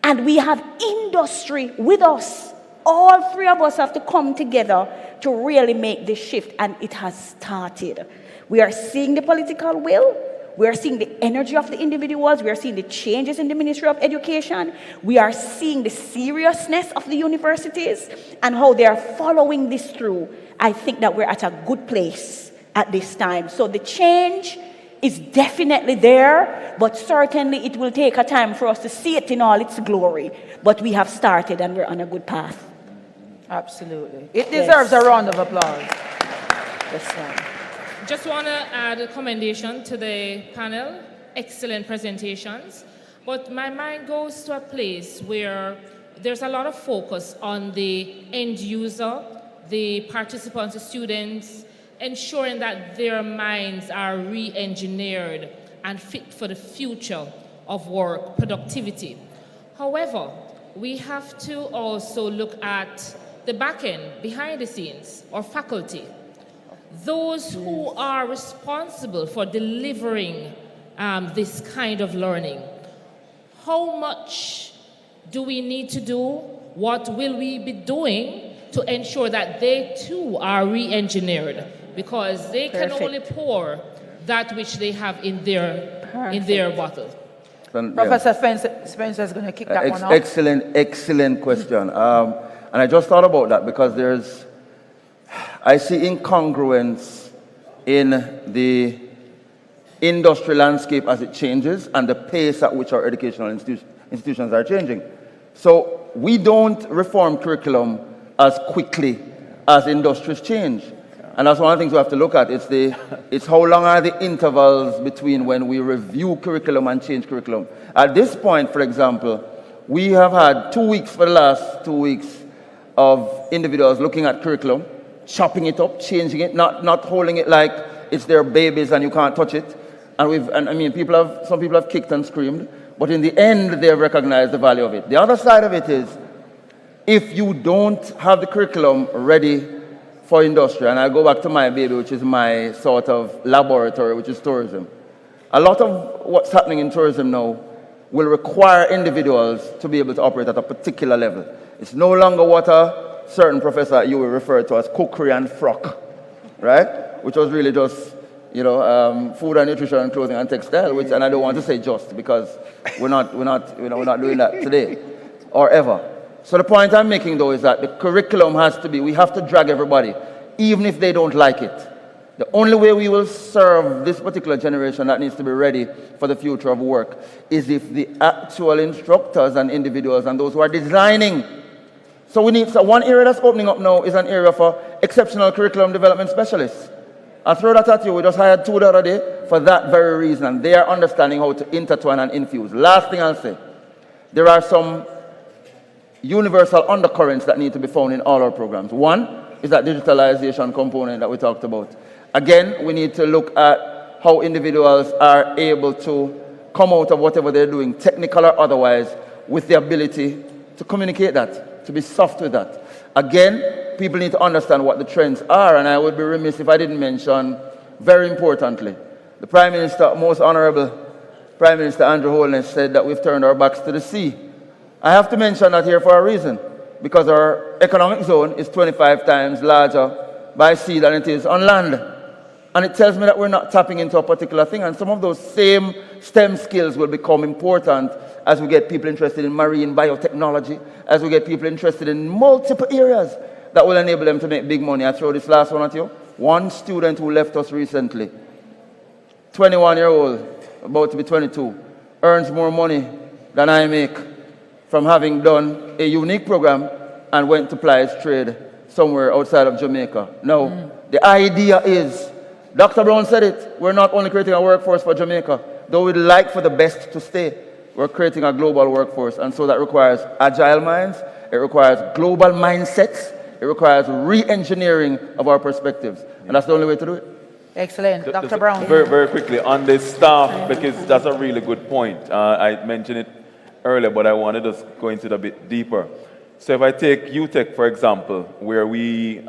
and we have industry with us. All three of us have to come together to really make this shift, and it has started. We are seeing the political will. We are seeing the energy of the individuals. We are seeing the changes in the Ministry of Education. We are seeing the seriousness of the universities and how they are following this through. I think that we're at a good place at this time. So the change is definitely there, but certainly it will take a time for us to see it in all its glory. But we have started and we're on a good path. Absolutely. It deserves a round of applause. Yes, sir. Just want to add a commendation to the panel. Excellent presentations. But my mind goes to a place where there's a lot of focus on the end user, the participants, the students, ensuring that their minds are re-engineered and fit for the future of work, productivity. However, we have to also look at the back end, behind the scenes, or faculty. Those who are responsible for delivering this kind of learning. How much do we need to do? What will we be doing to ensure that they too are re-engineered? Because they can only pour that which they have in their bottle. Professor Spencer is going to kick that one off. Excellent question. And I just thought about that because I see incongruence in the industry landscape as it changes and the pace at which our educational institutions are changing. So we don't reform curriculum as quickly as industries change. And that's one of the things we have to look at. It's how long are the intervals between when we review curriculum and change curriculum. At this point, for example, we have had 2 weeks for the last 2 weeks of individuals looking at curriculum, chopping it up, changing it, not holding it like it's their babies and you can't touch it. And I mean, some people have kicked and screamed, but in the end, they've recognized the value of it. The other side of it is, if you don't have the curriculum ready for industry, and I go back to my baby, which is my sort of laboratory, which is tourism. A lot of what's happening in tourism now will require individuals to be able to operate at a particular level. It's no longer what a certain professor you will refer to as cookery and frock, right? Which was really just, food and nutrition and clothing and textile, and I don't want to say just because we're not doing that today or ever. So the point I'm making, though, is that the curriculum we have to drag everybody, even if they don't like it. The only way we will serve this particular generation that needs to be ready for the future of work is if the actual instructors and individuals and those who are designing. So one area that's opening up now is an area for exceptional curriculum development specialists. I'll throw that at you. We just hired 2 the other day for that very reason. And they are understanding how to intertwine and infuse. Last thing I'll say, there are some universal undercurrents that need to be found in all our programs. One is that digitalization component that we talked about. Again, we need to look at how individuals are able to come out of whatever they're doing, technical or otherwise, with the ability to communicate that, to be soft with that. Again, people need to understand what the trends are, and I would be remiss if I didn't mention, very importantly, the Prime Minister, Most Honorable Prime Minister Andrew Holness, said that we've turned our backs to the sea. I have to mention that here for a reason, because our economic zone is 25 times larger by sea than it is on land. And it tells me that we're not tapping into a particular thing, and some of those same STEM skills will become important as we get people interested in marine biotechnology, as we get people interested in multiple areas that will enable them to make big money. I throw this last one at you. One student who left us recently, 21-year-old, about to be 22, earns more money than I make from having done a unique program and went to ply his trade somewhere outside of Jamaica. Now, the idea is, Dr. Brown said it, we're not only creating a workforce for Jamaica, though we'd like for the best to stay, we're creating a global workforce, and so that requires agile minds, it requires global mindsets, it requires re-engineering of our perspectives, and that's the only way to do it. Excellent. Dr. Brown. Very, very quickly, on this staff, because that's a really good point. I mentioned it earlier, but I want to just go into it a bit deeper. So if I take UTech, for example, where we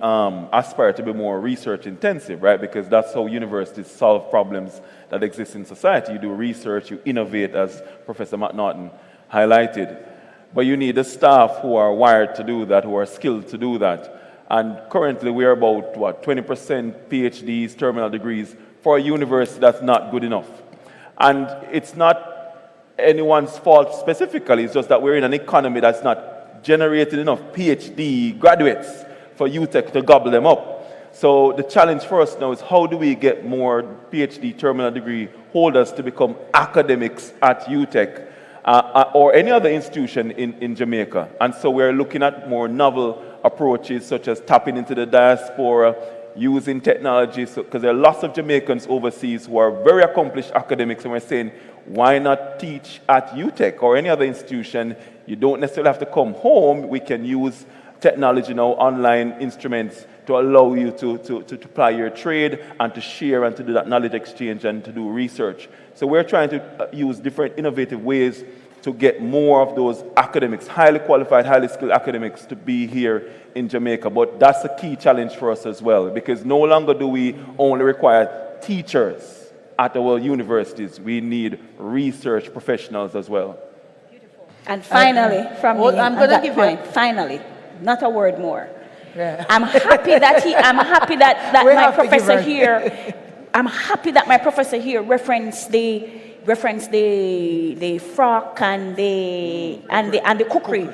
aspire to be more research intensive, right? Because that's how universities solve problems that exist in society. You do research, you innovate, as Professor McNaughton highlighted. But you need the staff who are wired to do that, who are skilled to do that. And currently we are about, 20% PhDs, terminal degrees, for a university that's not good enough. And it's not anyone's fault specifically, it's just that we're in an economy that's not generated enough PhD graduates for UTech to gobble them up. So the challenge for us now is how do we get more PhD terminal degree holders to become academics at UTech or any other institution in Jamaica. And so we're looking at more novel approaches such as tapping into the diaspora, using technology, because there are lots of Jamaicans overseas who are very accomplished academics, and we're saying, why not teach at UTech or any other institution? You don't necessarily have to come home. We can use technology now, online instruments, to allow you to apply your trade and to share and to do that knowledge exchange and to do research. So we're trying to use different innovative ways to get more of those academics, highly qualified, highly skilled academics, to be here in Jamaica. But that's a key challenge for us as well, because no longer do we only require teachers at our universities. We need research professionals as well. And finally, from me, I'm going to give point, finally, not a word more. Yeah. I'm happy that my professor here. I'm happy that my professor here referenced the frock and the cookery,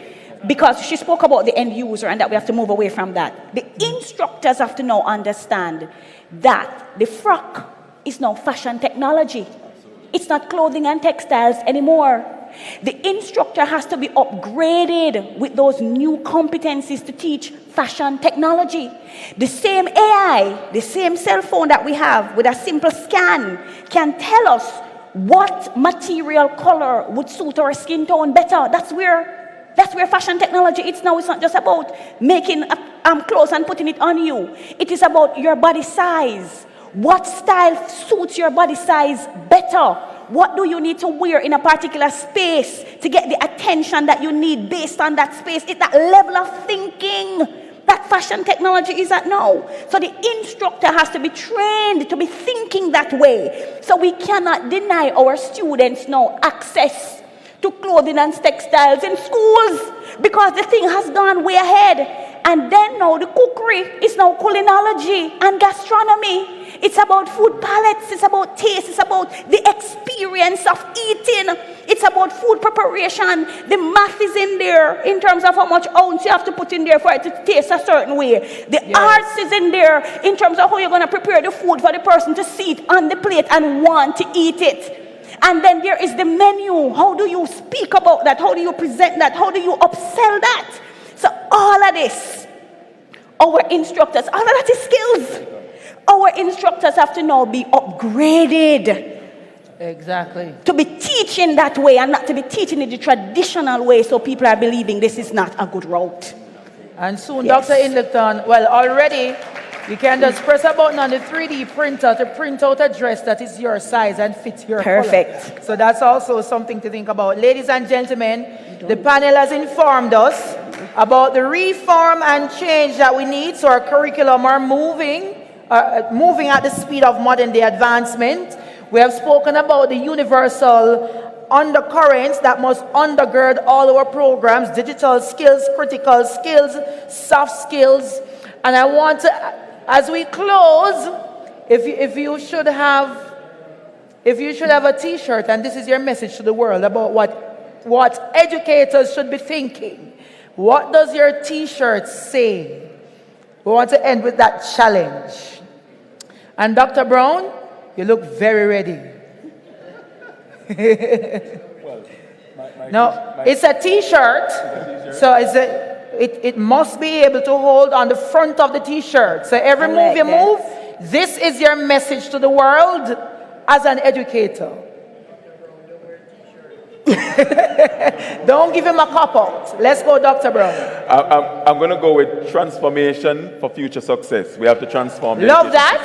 because she spoke about the end user and that we have to move away from that. The instructors have to now understand that the frock is now fashion technology. It's not clothing and textiles anymore. The instructor has to be upgraded with those new competencies to teach fashion technology. The same AI, the same cell phone that we have with a simple scan can tell us what material color would suit our skin tone better. That's where fashion technology is now. It's not just about making clothes and putting it on you. It is about your body size. What style suits your body size better? What do you need to wear in a particular space to get the attention that you need based on that space? It's that level of thinking that fashion technology is at now. So the instructor has to be trained to be thinking that way. So we cannot deny our students now access to clothing and textiles in schools because the thing has gone way ahead. And then now the cookery is now culinology and gastronomy. It's about food palettes, it's about taste, it's about the experience of eating. It's about food preparation. The math is in there in terms of how much ounce you have to put in there for it to taste a certain way. The arts is in there in terms of how you're going to prepare the food for the person to see it on the plate and want to eat it. And then there is the menu. How do you speak about that? How do you present that? How do you upsell that? So all of this, our instructors, all of that is skills. Our instructors have to now be upgraded. Exactly. To be teaching that way and not to be teaching in the traditional way so people are believing this is not a good route. And soon, Dr. Ingleton, well, already you can just press a button on the 3D printer to print out a dress that is your size and fits your Perfect. color. So that's also something to think about. Ladies and gentlemen, the panel has informed us about the reform and change that we need so our curriculum are moving at the speed of modern day advancement. We have spoken about the universal undercurrents that must undergird all our programs: digital skills, critical skills, soft skills. And I want to, as we close, if you should have a t-shirt, and this is your message to the world about what educators should be thinking, what does your t-shirt say? We want to end with that challenge. And Dr. Brown, you look very ready. No, it's a t-shirt, so it must be able to hold on the front of the t-shirt. So every move you move, this is your message to the world as an educator. Don't give him a cop-out. Let's go, Dr. Brown. I'm going to go with transformation for future success. We have to transform. Love that.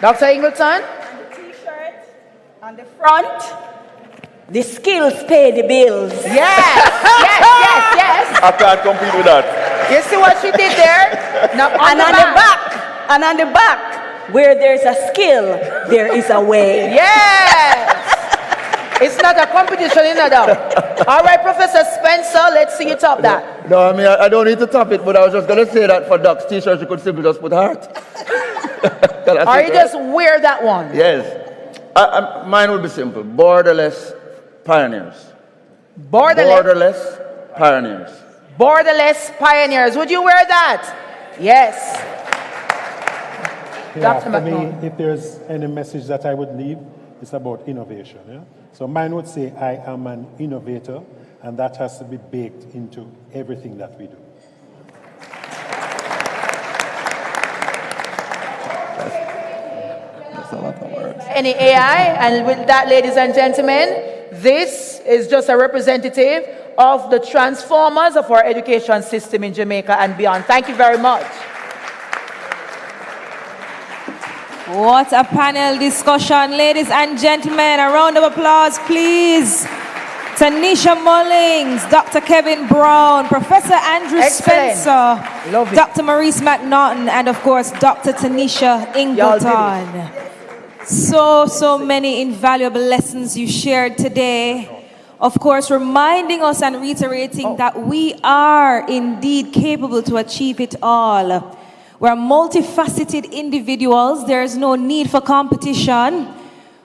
Dr. Ingleton? The t-shirt on the front, the skills pay the bills. Yes. I can't compete with that. You see what she did there? Now, And on the back, where there's a skill, there is a way. Yes. It's not a competition, you know that. All right, Professor Spencer, let's see you top that. No, I mean, I don't need to top it, but I was just going to say that for Doc's t-shirts, you could simply just put heart. Or you just wear that one? Yes. Mine would be simple. Borderless pioneers. Borderless pioneers. Borderless pioneers. Would you wear that? Yes. Yeah, for me, if there's any message that I would leave, it's about innovation. Yeah? So mine would say, I am an innovator, and that has to be baked into everything that we do. That's a lot of words. Any AI, and with that, ladies and gentlemen, this is just a representative of the transformers of our education system in Jamaica and beyond. Thank you very much. What a panel discussion, ladies and gentlemen. A round of applause, please. Taneisha Mullings, Dr. Kevin Brown, Professor Andrew Spencer, Dr. Maurice McNaughton, and of course, Dr. Taneisha Ingleton. So many invaluable lessons you shared today. Of course, reminding us and reiterating that we are indeed capable to achieve it all. We're multifaceted individuals. There is no need for competition.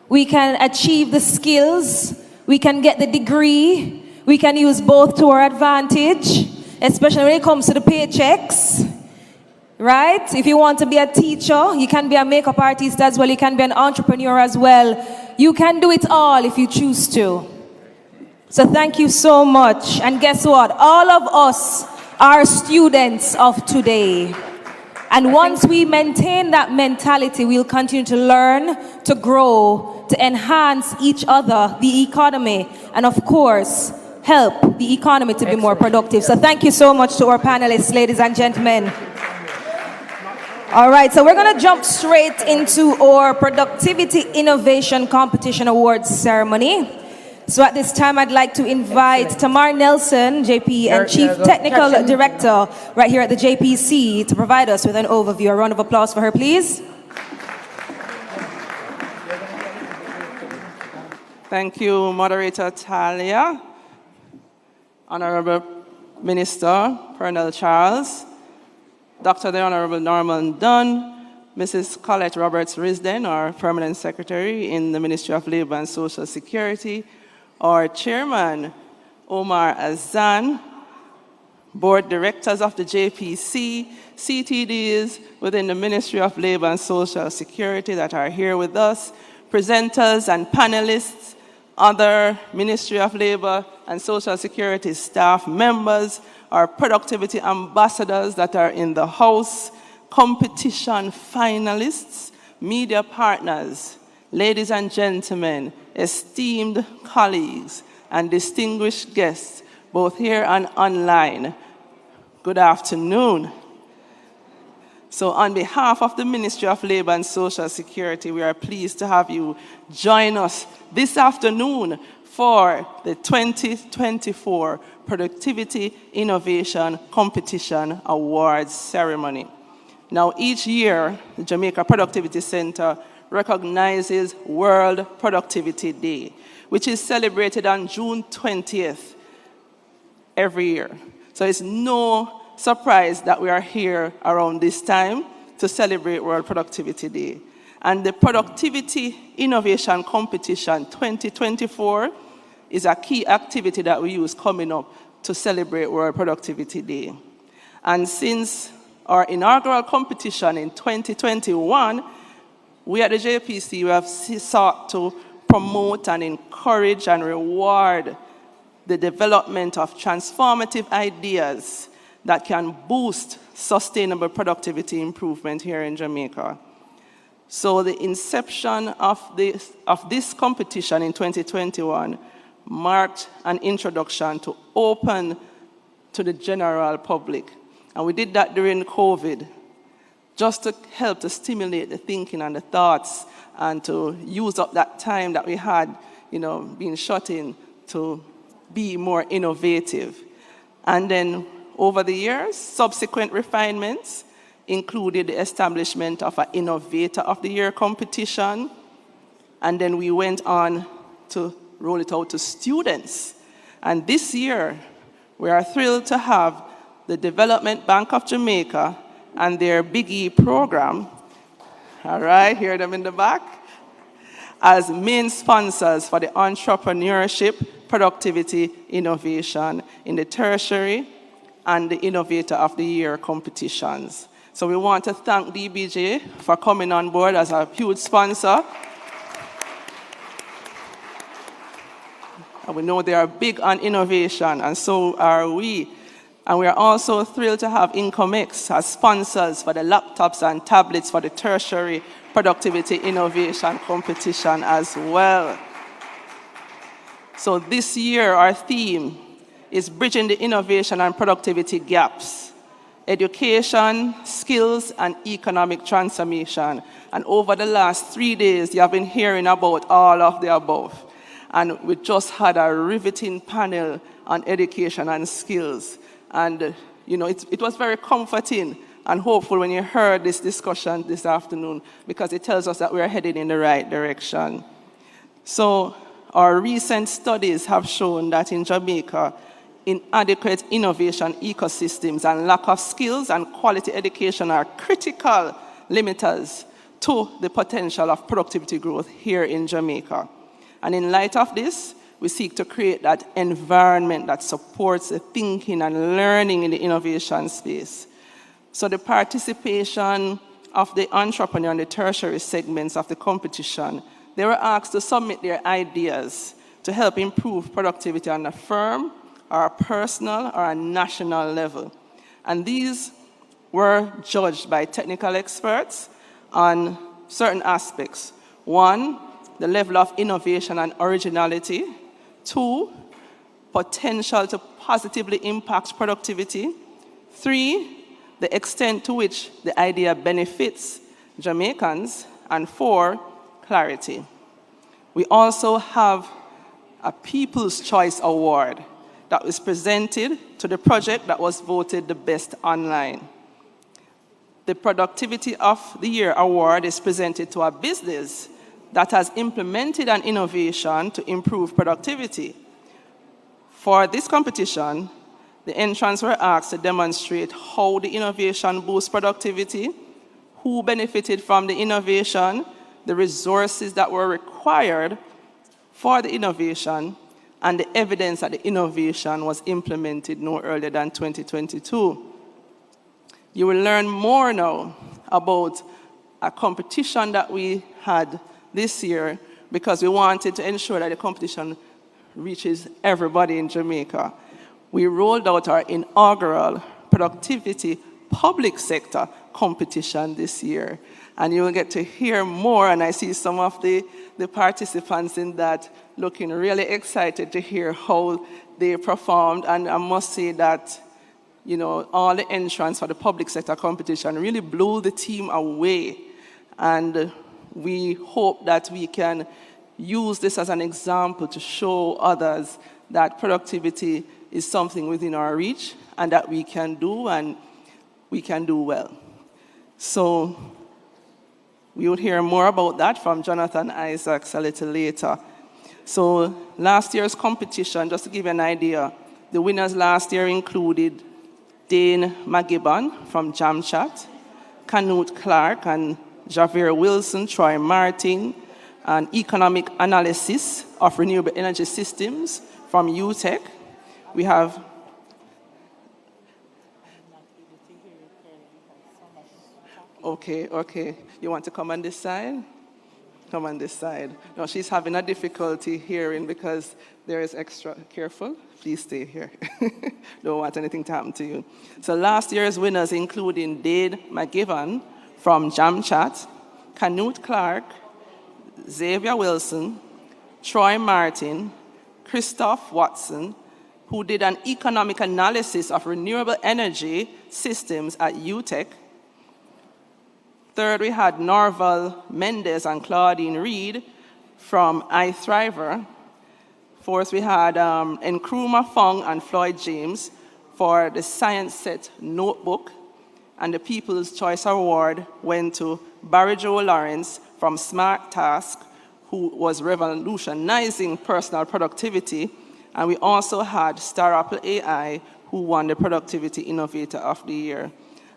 We can achieve the skills. We can get the degree. We can use both to our advantage, especially when it comes to the paychecks. Right? If you want to be a teacher, you can be a makeup artist as well. You can be an entrepreneur as well. You can do it all if you choose to. So thank you so much. And guess what? All of us are students of today. And once we maintain that mentality, we'll continue to learn, to grow, to enhance each other, the economy, and of course, help the economy to be more productive. So thank you so much to our panelists, ladies and gentlemen. All right, so we're going to jump straight into our Productivity Innovation Competition Awards ceremony. So at this time, I'd like to invite Tamar Nelson, JP, and Chief Technical Director right here at the JPC to provide us with an overview. A round of applause for her, please. Thank you, Moderator Talia, Honorable Minister Pernell Charles, Dr. the Honorable Norman Dunn, Mrs. Colette Roberts-Risden, our Permanent Secretary in the Ministry of Labor and Social Security, our Chairman, Omar Azan, Board Directors of the JPC, CTDs within the Ministry of Labor and Social Security that are here with us, presenters and panelists, other Ministry of Labor and Social Security staff members, our productivity ambassadors that are in the house, competition finalists, media partners, ladies and gentlemen, esteemed colleagues, and distinguished guests, both here and online, good afternoon. So on behalf of the Ministry of Labor and Social Security, we are pleased to have you join us this afternoon for the 2024 Productivity Innovation Competition Awards ceremony. Now, each year, the Jamaica Productivity Center recognizes World Productivity Day, which is celebrated on June 20th every year. So it's no surprise that we are here around this time to celebrate World Productivity Day. And the Productivity Innovation Competition 2024 is a key activity that we use coming up to celebrate World Productivity Day. And since our inaugural competition in 2021, we at the JPC have sought to promote and encourage and reward the development of transformative ideas that can boost sustainable productivity improvement here in Jamaica. So the inception of this competition in 2021 marked an introduction to open to the general public. And we did that during COVID, just to help to stimulate the thinking and the thoughts and to use up that time that we had, being shut in to be more innovative. And then over the years, subsequent refinements included the establishment of an Innovator of the Year competition. And then we went on to roll it out to students. And this year, we are thrilled to have the Development Bank of Jamaica and their Big E program, all right, hear them in the back, as main sponsors for the entrepreneurship, productivity, innovation in the tertiary and the Innovator of the Year competitions. So we want to thank DBJ for coming on board as a huge sponsor. And we know they are big on innovation, and so are we. And we are also thrilled to have Incomex as sponsors for the laptops and tablets for the tertiary productivity innovation competition as well. So this year, our theme is bridging the innovation and productivity gaps, education, skills, and economic transformation. And over the last 3 days, you have been hearing about all of the above. And we just had a riveting panel on education and skills. And, it was very comforting and hopeful when you heard this discussion this afternoon, because it tells us that we are headed in the right direction. So our recent studies have shown that in Jamaica, inadequate innovation ecosystems and lack of skills and quality education are critical limiters to the potential of productivity growth here in Jamaica. And in light of this, we seek to create that environment that supports the thinking and learning in the innovation space. So the participation of the entrepreneur and the tertiary segments of the competition, they were asked to submit their ideas to help improve productivity on a firm, or a personal, or a national level. And these were judged by technical experts on certain aspects. 1, the level of innovation and originality. 2, potential to positively impact productivity. 3, the extent to which the idea benefits Jamaicans. And 4, clarity. We also have a People's Choice Award that was presented to the project that was voted the best online. The Productivity of the Year award is presented to a business that has implemented an innovation to improve productivity. For this competition, the entrants were asked to demonstrate how the innovation boosts productivity, who benefited from the innovation, the resources that were required for the innovation, and the evidence that the innovation was implemented no earlier than 2022. You will learn more now about a competition that we had this year because we wanted to ensure that the competition reaches everybody in Jamaica. We rolled out our inaugural productivity public sector competition this year. And you will get to hear more, and I see some of the participants in that looking really excited to hear how they performed. And I must say that, you know, all the entrants for the public sector competition really blew the team away. And we hope that we can use this as an example to show others that productivity is something within our reach and that we can do, and we can do well. So we will hear more about that from Jonathan Isaacs a little later. So last year's competition, just to give you an idea, the winners last year included Dane McGibbon from Jamchat, Canute Clark and Javier Wilson, Troy Martin, and economic analysis of renewable energy systems from UTech. We have Okay. You want to come on this side? Come on this side. No, she's having a difficulty hearing because there is extra. Careful, please stay here. Don't want anything to happen to you. So last year's winners including Dade McGibbon from Jamchat, Canute Clark, Xavier Wilson, Troy Martin, Christoph Watson, who did an economic analysis of renewable energy systems at UTech. Third, we had Norval Mendez and Claudine Reed from iThriver. Fourth, we had Nkrumah Fong and Floyd James for the Science Set Notebook. And the People's Choice Award went to Barry Joe Lawrence from Smart Task, who was revolutionizing personal productivity. And we also had Star Apple AI, who won the Productivity Innovator of the Year.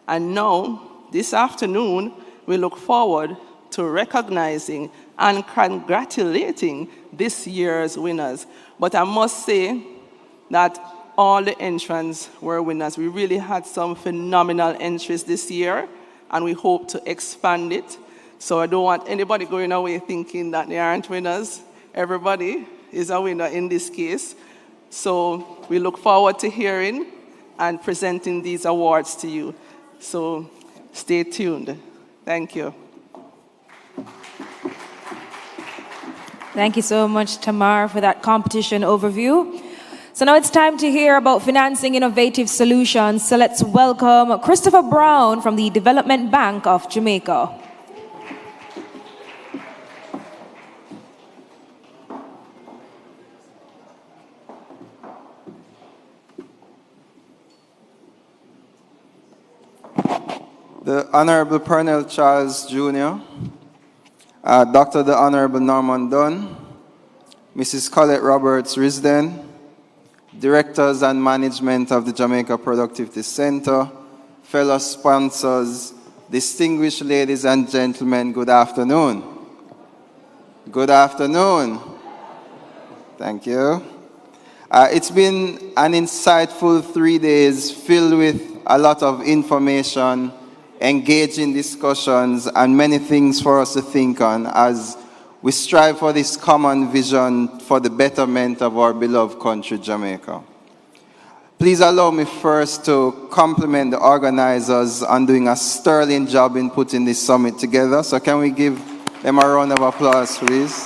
And now, this afternoon, we look forward to recognizing and congratulating this year's winners. But I must say that all the entrants were winners. We really had some phenomenal entries this year, and we hope to expand it. So I don't want anybody going away thinking that they aren't winners. Everybody is a winner in this case. So we look forward to hearing and presenting these awards to you. So stay tuned. Thank you. Thank you so much, Tamar, for that competition overview. So now it's time to hear about financing innovative solutions. So let's welcome Christopher Brown from the Development Bank of Jamaica. The Honorable Pernell Charles Jr., Dr. the Honorable Norman Dunn, Mrs. Colette Roberts Risden, Directors and Management of the Jamaica Productivity Center, fellow sponsors, distinguished ladies and gentlemen, good afternoon. Good afternoon. Thank you. It's been an insightful 3 days filled with a lot of information, engaging discussions, and many things for us to think on as we strive for this common vision for the betterment of our beloved country, Jamaica. Please allow me first to compliment the organizers on doing a sterling job in putting this summit together. So can we give them a round of applause, please?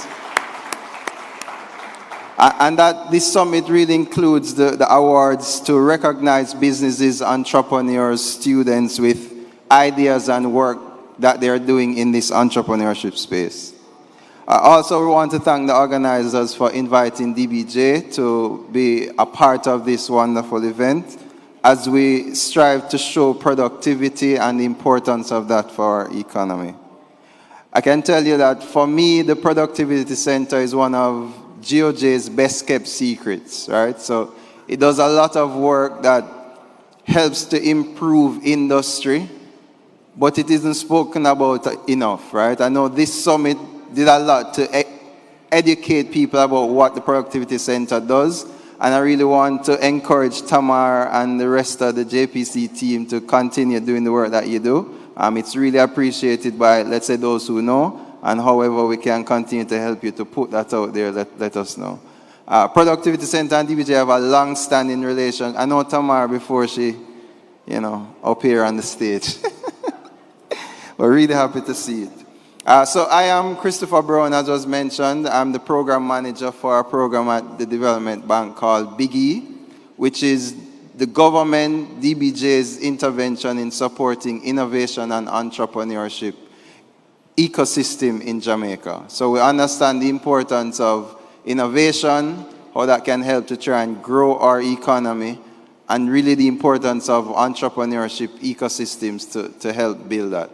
And that this summit really includes the awards to recognize businesses, entrepreneurs, students with ideas and work that they're doing in this entrepreneurship space. Also, we want to thank the organizers for inviting DBJ to be a part of this wonderful event as we strive to show productivity and the importance of that for our economy. I can tell you that for me, the Productivity Center is one of GOJ's best kept secrets, right? So it does a lot of work that helps to improve industry, but it isn't spoken about enough, right? I know this summit did a lot to educate people about what the Productivity Center does, and I really want to encourage Tamar and the rest of the JPC team to continue doing the work that you do. It's really appreciated by, let's say, those who know, and however we can continue to help you to put that out there, let us know. Productivity Center and DBJ have a long-standing relation. I know Tamar before she, up here on the stage. We're really happy to see it. So I am Christopher Brown, as was mentioned. I'm the program manager for a program at the Development Bank called Big E, which is the government, DBJ's intervention in supporting innovation and entrepreneurship ecosystem in Jamaica. So we understand the importance of innovation, how that can help to try and grow our economy, and really the importance of entrepreneurship ecosystems to help build that.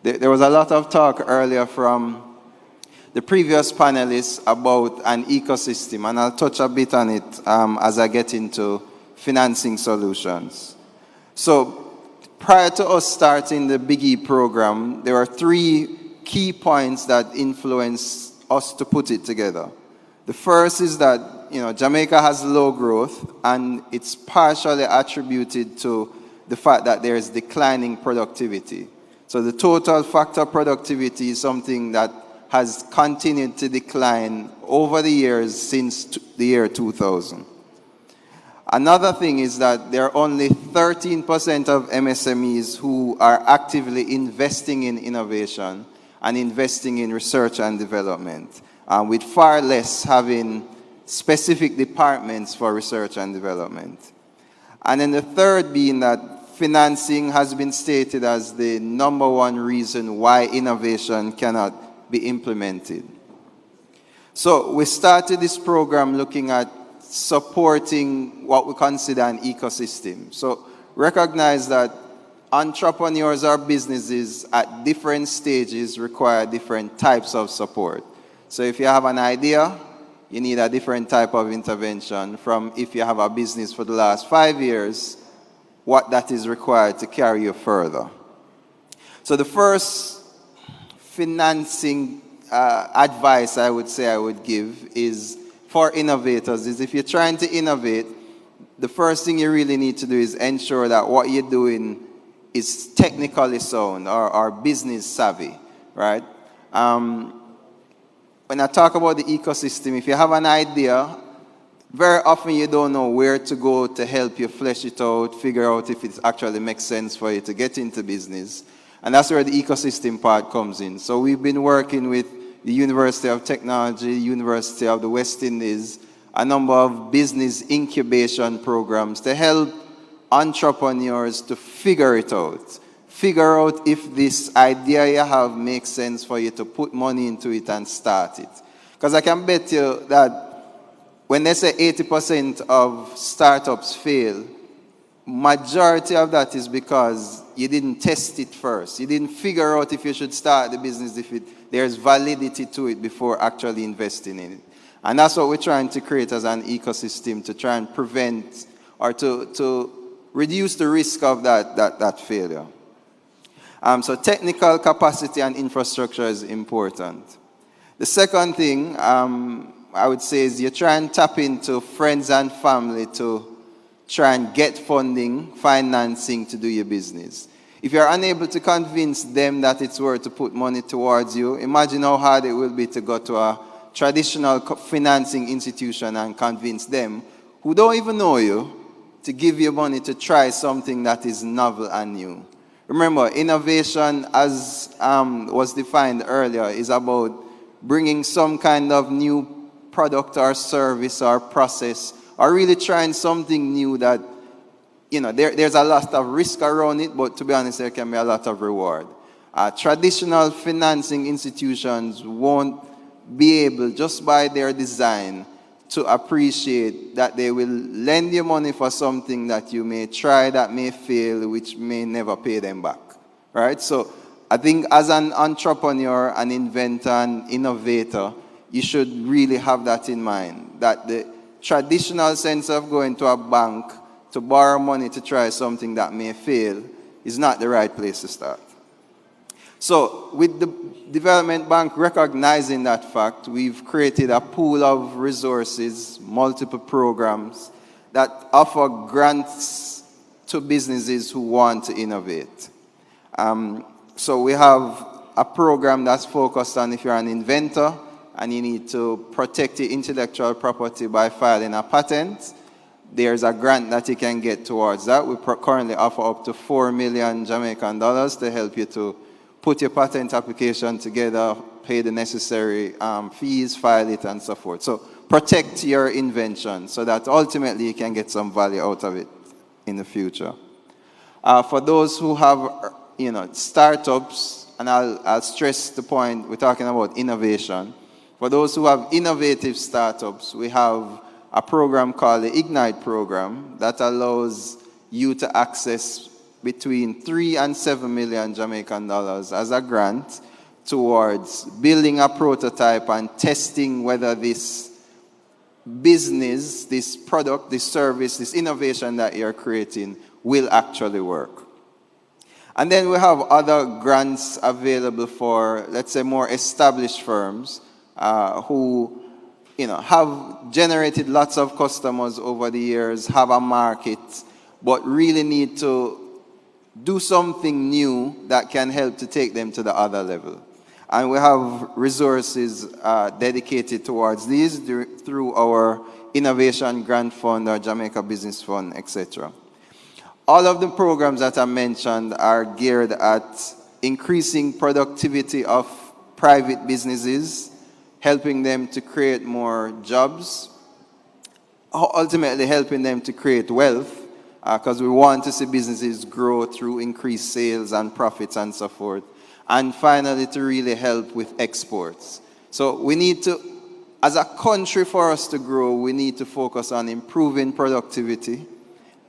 There was a lot of talk earlier from the previous panelists about an ecosystem, and I'll touch a bit on it as I get into financing solutions. So prior to us starting the Big E program, there were 3 key points that influenced us to put it together. The first is that Jamaica has low growth, and it's partially attributed to the fact that there is declining productivity. So the total factor productivity is something that has continued to decline over the years since the year 2000. Another thing is that there are only 13% of MSMEs who are actively investing in innovation and investing in research and development, with far less having specific departments for research and development. And then the third being that financing has been stated as the #1 reason why innovation cannot be implemented. So we started this program looking at supporting what we consider an ecosystem. So recognize that entrepreneurs or businesses at different stages require different types of support. So if you have an idea, you need a different type of intervention from if you have a business for the last 5 years, what that is required to carry you further. So the first financing advice I would give is for innovators is if you're trying to innovate, the first thing you really need to do is ensure that what you're doing is technically sound or business savvy, right? When I talk about the ecosystem, if you have an idea, very often you don't know where to go to help you flesh it out, figure out if it actually makes sense for you to get into business. And that's where the ecosystem part comes in. So we've been working with the University of Technology, University of the West Indies, a number of business incubation programs to help entrepreneurs to figure it out. Figure out if this idea you have makes sense for you to put money into it and start it. Because I can bet you that when they say 80% of startups fail, majority of that is because you didn't test it first. You didn't figure out if you should start the business, if there's validity to it before actually investing in it. And that's what we're trying to create as an ecosystem to try and prevent or to reduce the risk of that failure. So technical capacity and infrastructure is important. The second thing I would say is you try and tap into friends and family to try and get funding, financing to do your business. If you're unable to convince them that it's worth to put money towards you, imagine how hard it will be to go to a traditional financing institution and convince them, who don't even know you, to give you money to try something that is novel and new. Remember, innovation, as was defined earlier, is about bringing some kind of new product or service or process, or really trying something new that, you know, there's a lot of risk around it, but to be honest, there can be a lot of reward. Traditional financing institutions won't be able, just by their design, to appreciate that they will lend you money for something that you may try, that may fail, which may never pay them back, right? So I think as an entrepreneur, an inventor, an innovator, you should really have that in mind, that the traditional sense of going to a bank to borrow money to try something that may fail is not the right place to start. So with the Development Bank recognizing that fact, we've created a pool of resources, multiple programs that offer grants to businesses who want to innovate. So we have a program that's focused on if you're an inventor and you need to protect your intellectual property by filing a patent, there's a grant that you can get towards that. We currently offer up to 4 million Jamaican dollars to help you to put your patent application together, pay the necessary fees, file it, and so forth. So protect your invention so that ultimately you can get some value out of it in the future. For those who have, startups, and I'll stress the point, we're talking about innovation. For those who have innovative startups, we have a program called the Ignite program that allows you to access between 3 and 7 million Jamaican dollars as a grant towards building a prototype and testing whether this business, this product, this service, this innovation that you're creating will actually work. And then we have other grants available for, let's say, more established firms who have generated lots of customers over the years, have a market, but really need to do something new that can help to take them to the other level. And we have resources dedicated towards these through our Innovation Grant Fund, our Jamaica Business Fund, etc. All of the programs that I mentioned are geared at increasing productivity of private businesses, helping them to create more jobs, ultimately helping them to create wealth, because we want to see businesses grow through increased sales and profits and so forth. And finally, to really help with exports. So we need to, as a country, for us to grow, we need to focus on improving productivity,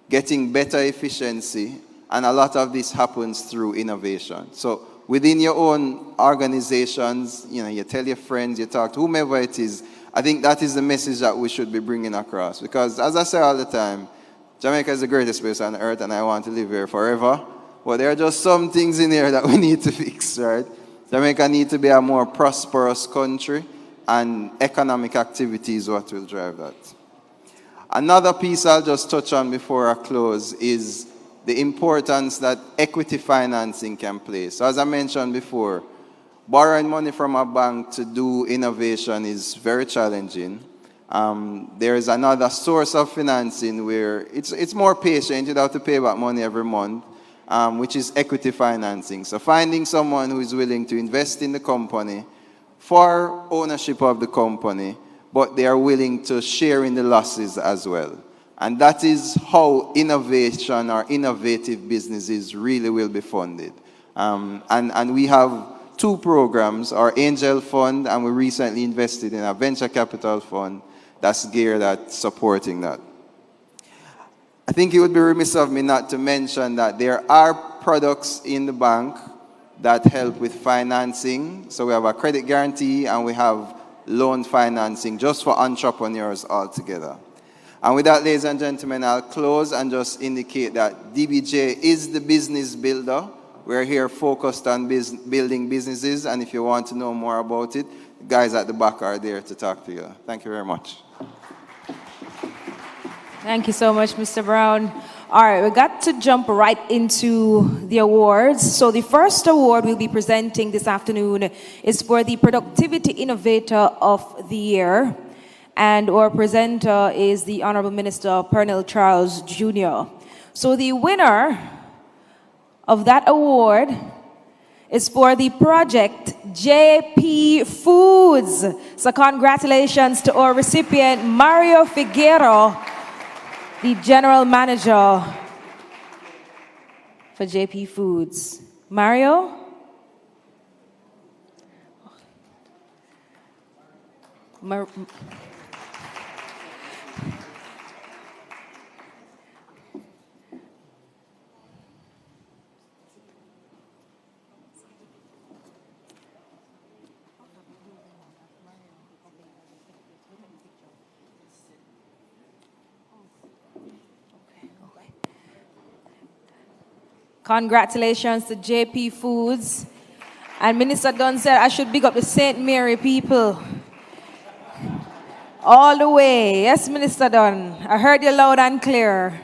getting better efficiency, and a lot of this happens through innovation. So within your own organizations, you tell your friends, you talk to whomever it is, I think that is the message that we should be bringing across. Because as I say all the time, Jamaica is the greatest place on earth and I want to live here forever. But there are just some things in here that we need to fix, right? Jamaica needs to be a more prosperous country, and economic activity is what will drive that. Another piece I'll just touch on before I close is the importance that equity financing can play. So as I mentioned before, borrowing money from a bank to do innovation is very challenging. There is another source of financing where it's more patient, you don't have to pay back money every month, which is equity financing. So finding someone who is willing to invest in the company for ownership of the company, but they are willing to share in the losses as well. And that is how innovation or innovative businesses really will be funded. And we have two programs, our Angel Fund, and we recently invested in a venture capital fund that's geared at supporting that. I think it would be remiss of me not to mention that there are products in the bank that help with financing. So we have a credit guarantee and we have loan financing just for entrepreneurs altogether. And with that, ladies and gentlemen, I'll close and just indicate that DBJ is the business builder. We're here focused on building businesses, and if you want to know more about it, the guys at the back are there to talk to you. Thank you very much. Thank you so much, Mr. Brown. All right, we got to jump right into the awards. So the first award we'll be presenting this afternoon is for the Productivity Innovator of the Year. And our presenter is the Honorable Minister Pernell Charles Jr. So the winner of that award is for the project JP Foods. So congratulations to our recipient, Mario Figueroa, the General Manager for JP Foods. Mario? Congratulations to JP Foods. And Minister Dunn said I should big up the St. Mary people. All the way. Yes, Minister Dunn. I heard you loud and clear.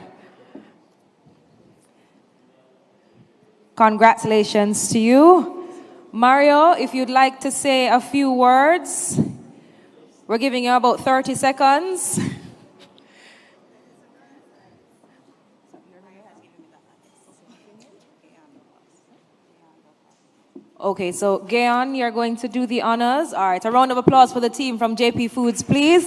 Congratulations to you. Mario, if you'd like to say a few words, we're giving you about 30 seconds. Okay, so Gayon, you're going to do the honors. All right, a round of applause for the team from JP Foods, please.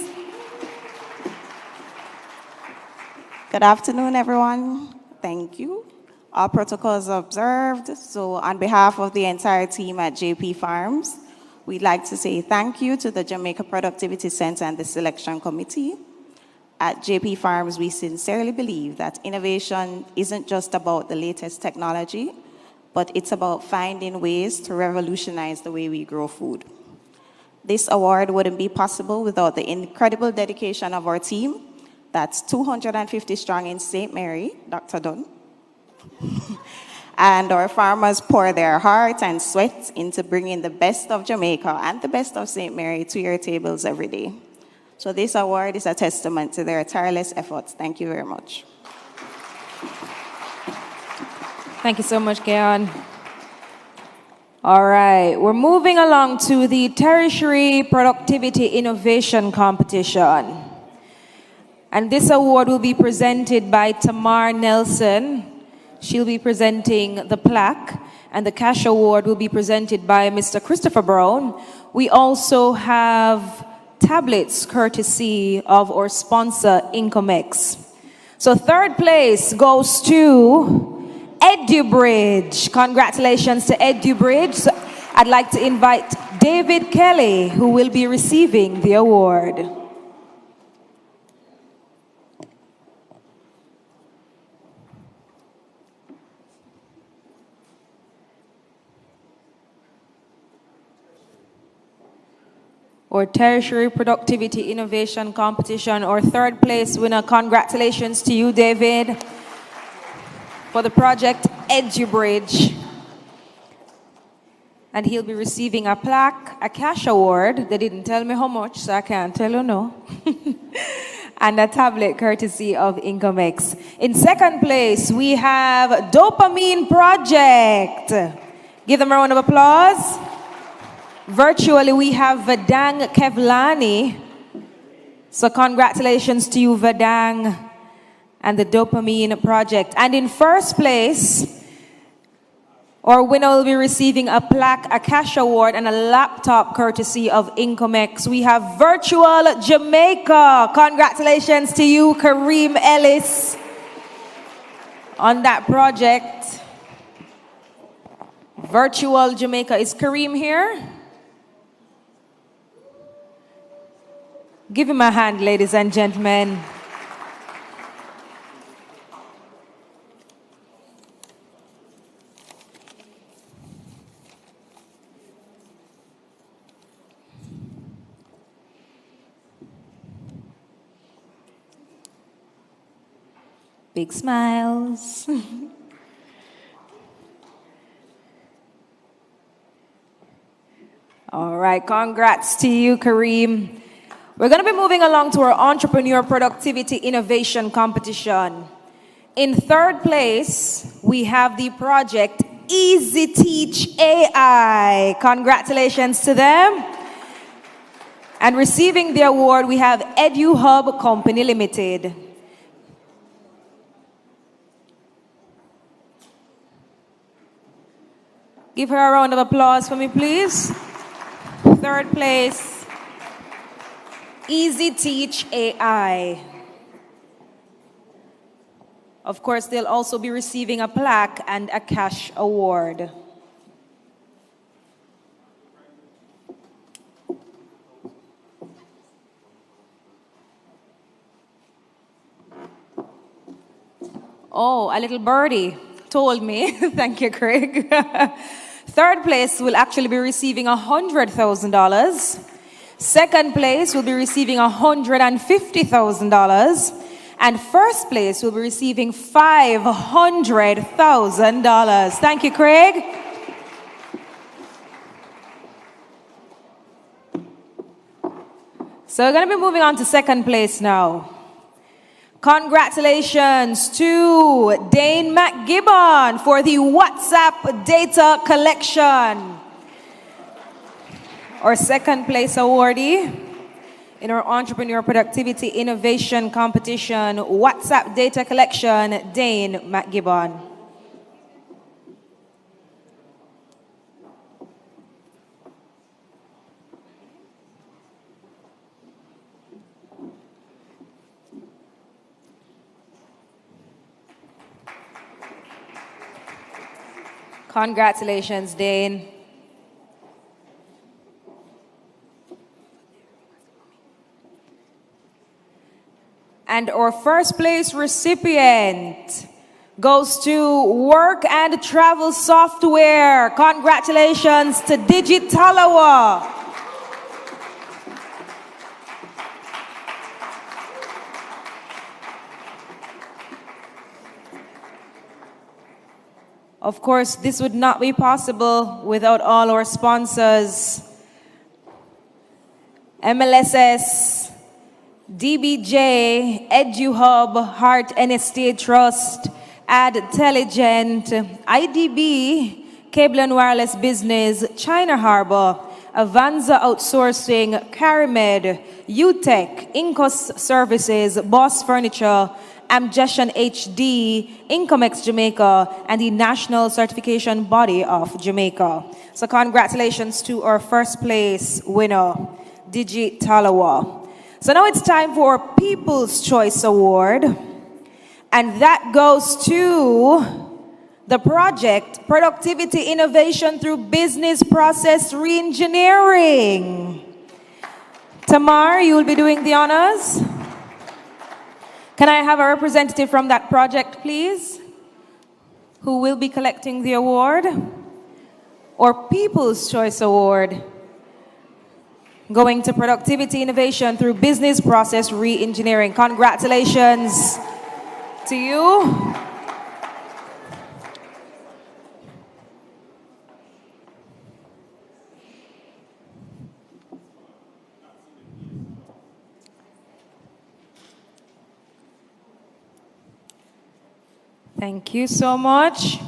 Good afternoon, everyone. Thank you. All protocols observed. So on behalf of the entire team at JP Farms, we'd like to say thank you to the Jamaica Productivity Center and the Selection Committee. At JP Farms, we sincerely believe that innovation isn't just about the latest technology, but it's about finding ways to revolutionize the way we grow food. This award wouldn't be possible without the incredible dedication of our team. That's 250 strong in St. Mary, Dr. Dunn. And our farmers pour their heart and sweat into bringing the best of Jamaica and the best of St. Mary to your tables every day. So this award is a testament to their tireless efforts. Thank you very much. Thank you so much, Gayon. All right, we're moving along to the Tertiary Productivity Innovation Competition. And this award will be presented by Tamar Nelson. She'll be presenting the plaque, and the cash award will be presented by Mr. Christopher Brown. We also have tablets courtesy of our sponsor, Incomex. So third place goes to EduBridge. Congratulations to EduBridge. So I'd like to invite David Kelly, who will be receiving the award. Or Tertiary Productivity Innovation Competition, or third place winner. Congratulations to you, David, for the project EduBridge. And he'll be receiving a plaque, a cash award. They didn't tell me how much, so I can't tell you no. And a tablet courtesy of Incomex. In second place, we have Dopamine Project. Give them a round of applause. Virtually, we have Vadang Kevlani. So congratulations to you, Vadang, and the Dopamine Project. And in first place, our winner will be receiving a plaque, a cash award, and a laptop courtesy of Incomex. We have Virtual Jamaica. Congratulations to you, Kareem Ellis, on that project. Virtual Jamaica. Is Kareem here? Give him a hand, ladies and gentlemen. Big smiles. All right, congrats to you, Kareem. We're going to be moving along to our Entrepreneur Productivity Innovation Competition. In third place, we have the project Easy Teach AI. Congratulations to them. And receiving the award, we have EduHub Company Limited. Give her a round of applause for me, please. Third place, Easy Teach AI. Of course, they'll also be receiving a plaque and a cash award. Oh, a little birdie told me. Thank you, Craig. Third place will actually be receiving $100,000. Second place will be receiving $150,000. And first place will be receiving $500,000. Thank you, Craig. So we're going to be moving on to second place now. Congratulations to Dane McGibbon for the WhatsApp data collection. Our second place awardee in our Entrepreneur Productivity Innovation Competition, WhatsApp data collection, Dane McGibbon. Congratulations, Dane. And our first place recipient goes to Work and Travel Software. Congratulations to Digitalawa. Of course, this would not be possible without all our sponsors. MLSS, DBJ, EduHub, Heart and Estate Trust, Adtelligent, IDB, Cable and Wireless Business, China Harbor, Avanza Outsourcing, Carimed, UTech, Incos Services, Boss Furniture, Amgestion HD, Incomex Jamaica, and the National Certification Body of Jamaica. So congratulations to our first place winner, Digitalawa. So now it's time for our People's Choice Award, and that goes to the project Productivity Innovation through Business Process Reengineering. Tamar, you will be doing the honors. Can I have a representative from that project, please? Who will be collecting the award? Or People's Choice Award, going to Productivity Innovation through Business Process Reengineering. Congratulations to you. Thank you so much.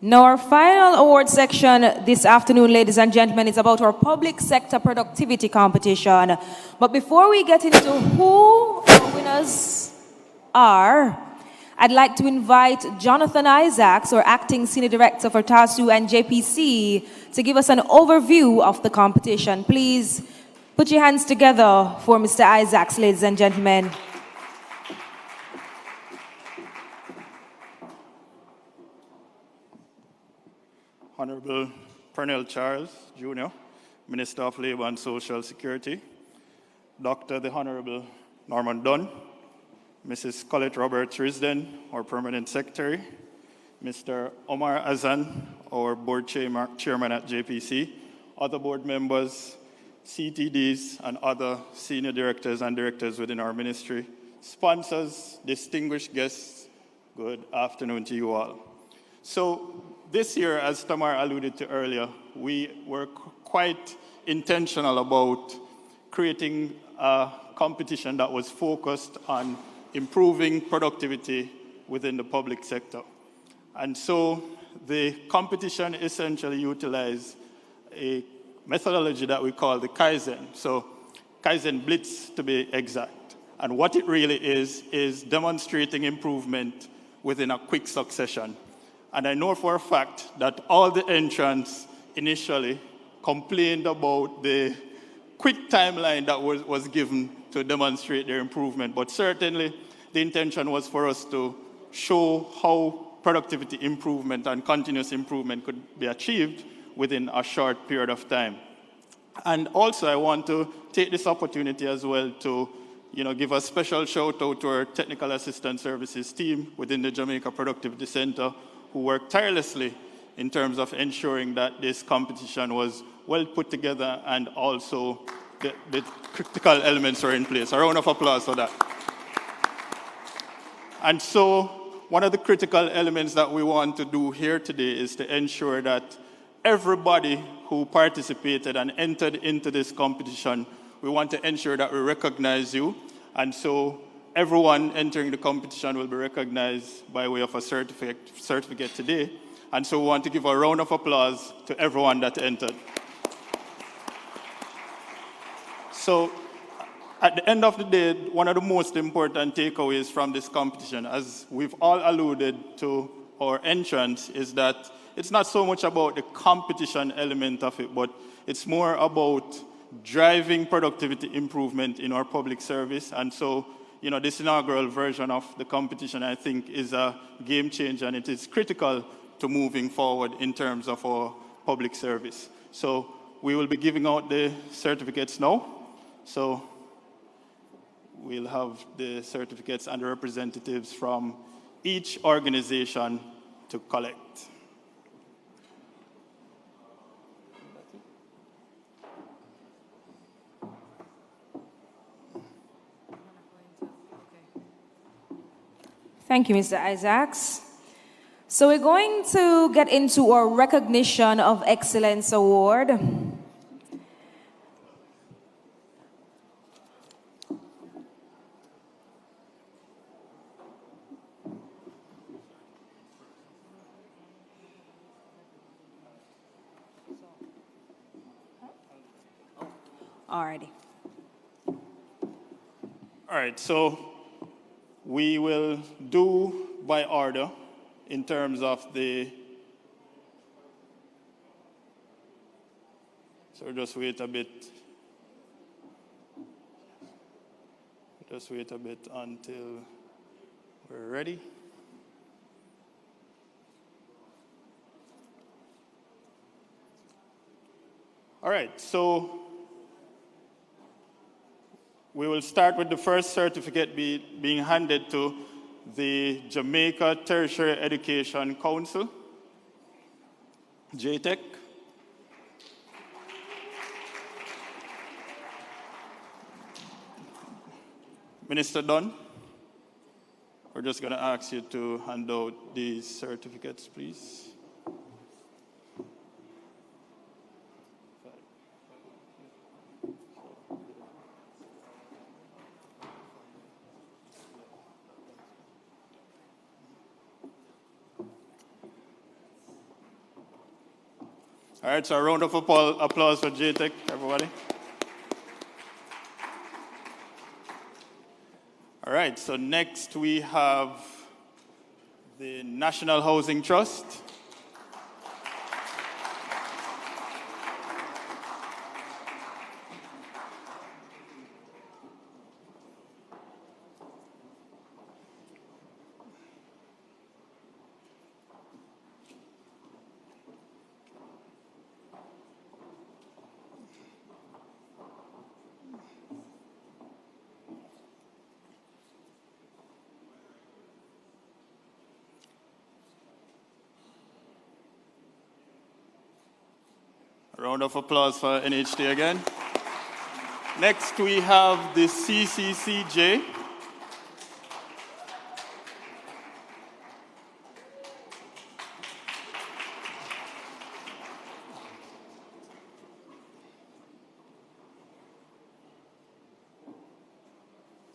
Now, our final award section this afternoon, ladies and gentlemen, is about our public sector productivity competition. But before we get into who our winners are, I'd like to invite Jonathan Isaacs, our Acting Senior Director for TASU and JPC, to give us an overview of the competition. Please put your hands together for Mr. Isaacs, ladies and gentlemen. Honorable Pernell Charles, Jr., Minister of Labor and Social Security, Dr. the Honorable Norman Dunn, Mrs. Colette Roberts Risden, our Permanent Secretary, Mr. Omar Azan, our Board Chairman at JPC, other board members, CTDs, and other senior directors and directors within our ministry, sponsors, distinguished guests, good afternoon to you all. So this year, as Tamar alluded to earlier, we were quite intentional about creating a competition that was focused on improving productivity within the public sector. And so the competition essentially utilized a methodology that we call the Kaizen. So Kaizen Blitz, to be exact. And what it really is demonstrating improvement within a quick succession. And I know for a fact that all the entrants initially complained about the quick timeline that was given to demonstrate their improvement. But certainly the intention was for us to show how productivity improvement and continuous improvement could be achieved within a short period of time. And also I want to take this opportunity as well to give a special shout out to our technical assistance services team within the Jamaica Productivity Center, who worked tirelessly in terms of ensuring that this competition was well put together and also the critical elements are in place. A round of applause for that. And so one of the critical elements that we want to do here today is to ensure that everybody who participated and entered into this competition, we want to ensure that we recognize you. And so everyone entering the competition will be recognized by way of a certificate today. And so we want to give a round of applause to everyone that entered. So at the end of the day, one of the most important takeaways from this competition, as we've all alluded to our entrance, is that it's not so much about the competition element of it, but it's more about driving productivity improvement in our public service. And so, this inaugural version of the competition, I think, is a game changer, and it is critical to moving forward in terms of our public service. So we will be giving out the certificates now. So we'll have the certificates and the representatives from each organization to collect. Thank you, Mr. Isaacs. So we're going to get into our Recognition of Excellence Award. Alrighty. All right, so we will do by order in terms of so just wait a bit. Just wait a bit until we're ready. All right, so we will start with the first certificate being handed to the Jamaica Tertiary Education Council, JTEC. Minister Dunn, we're just going to ask you to hand out these certificates, please. All right, so a round of applause for JTEC, everybody. All right, so next we have the National Housing Trust. Round of applause for NHT again. Next, we have the CCCJ.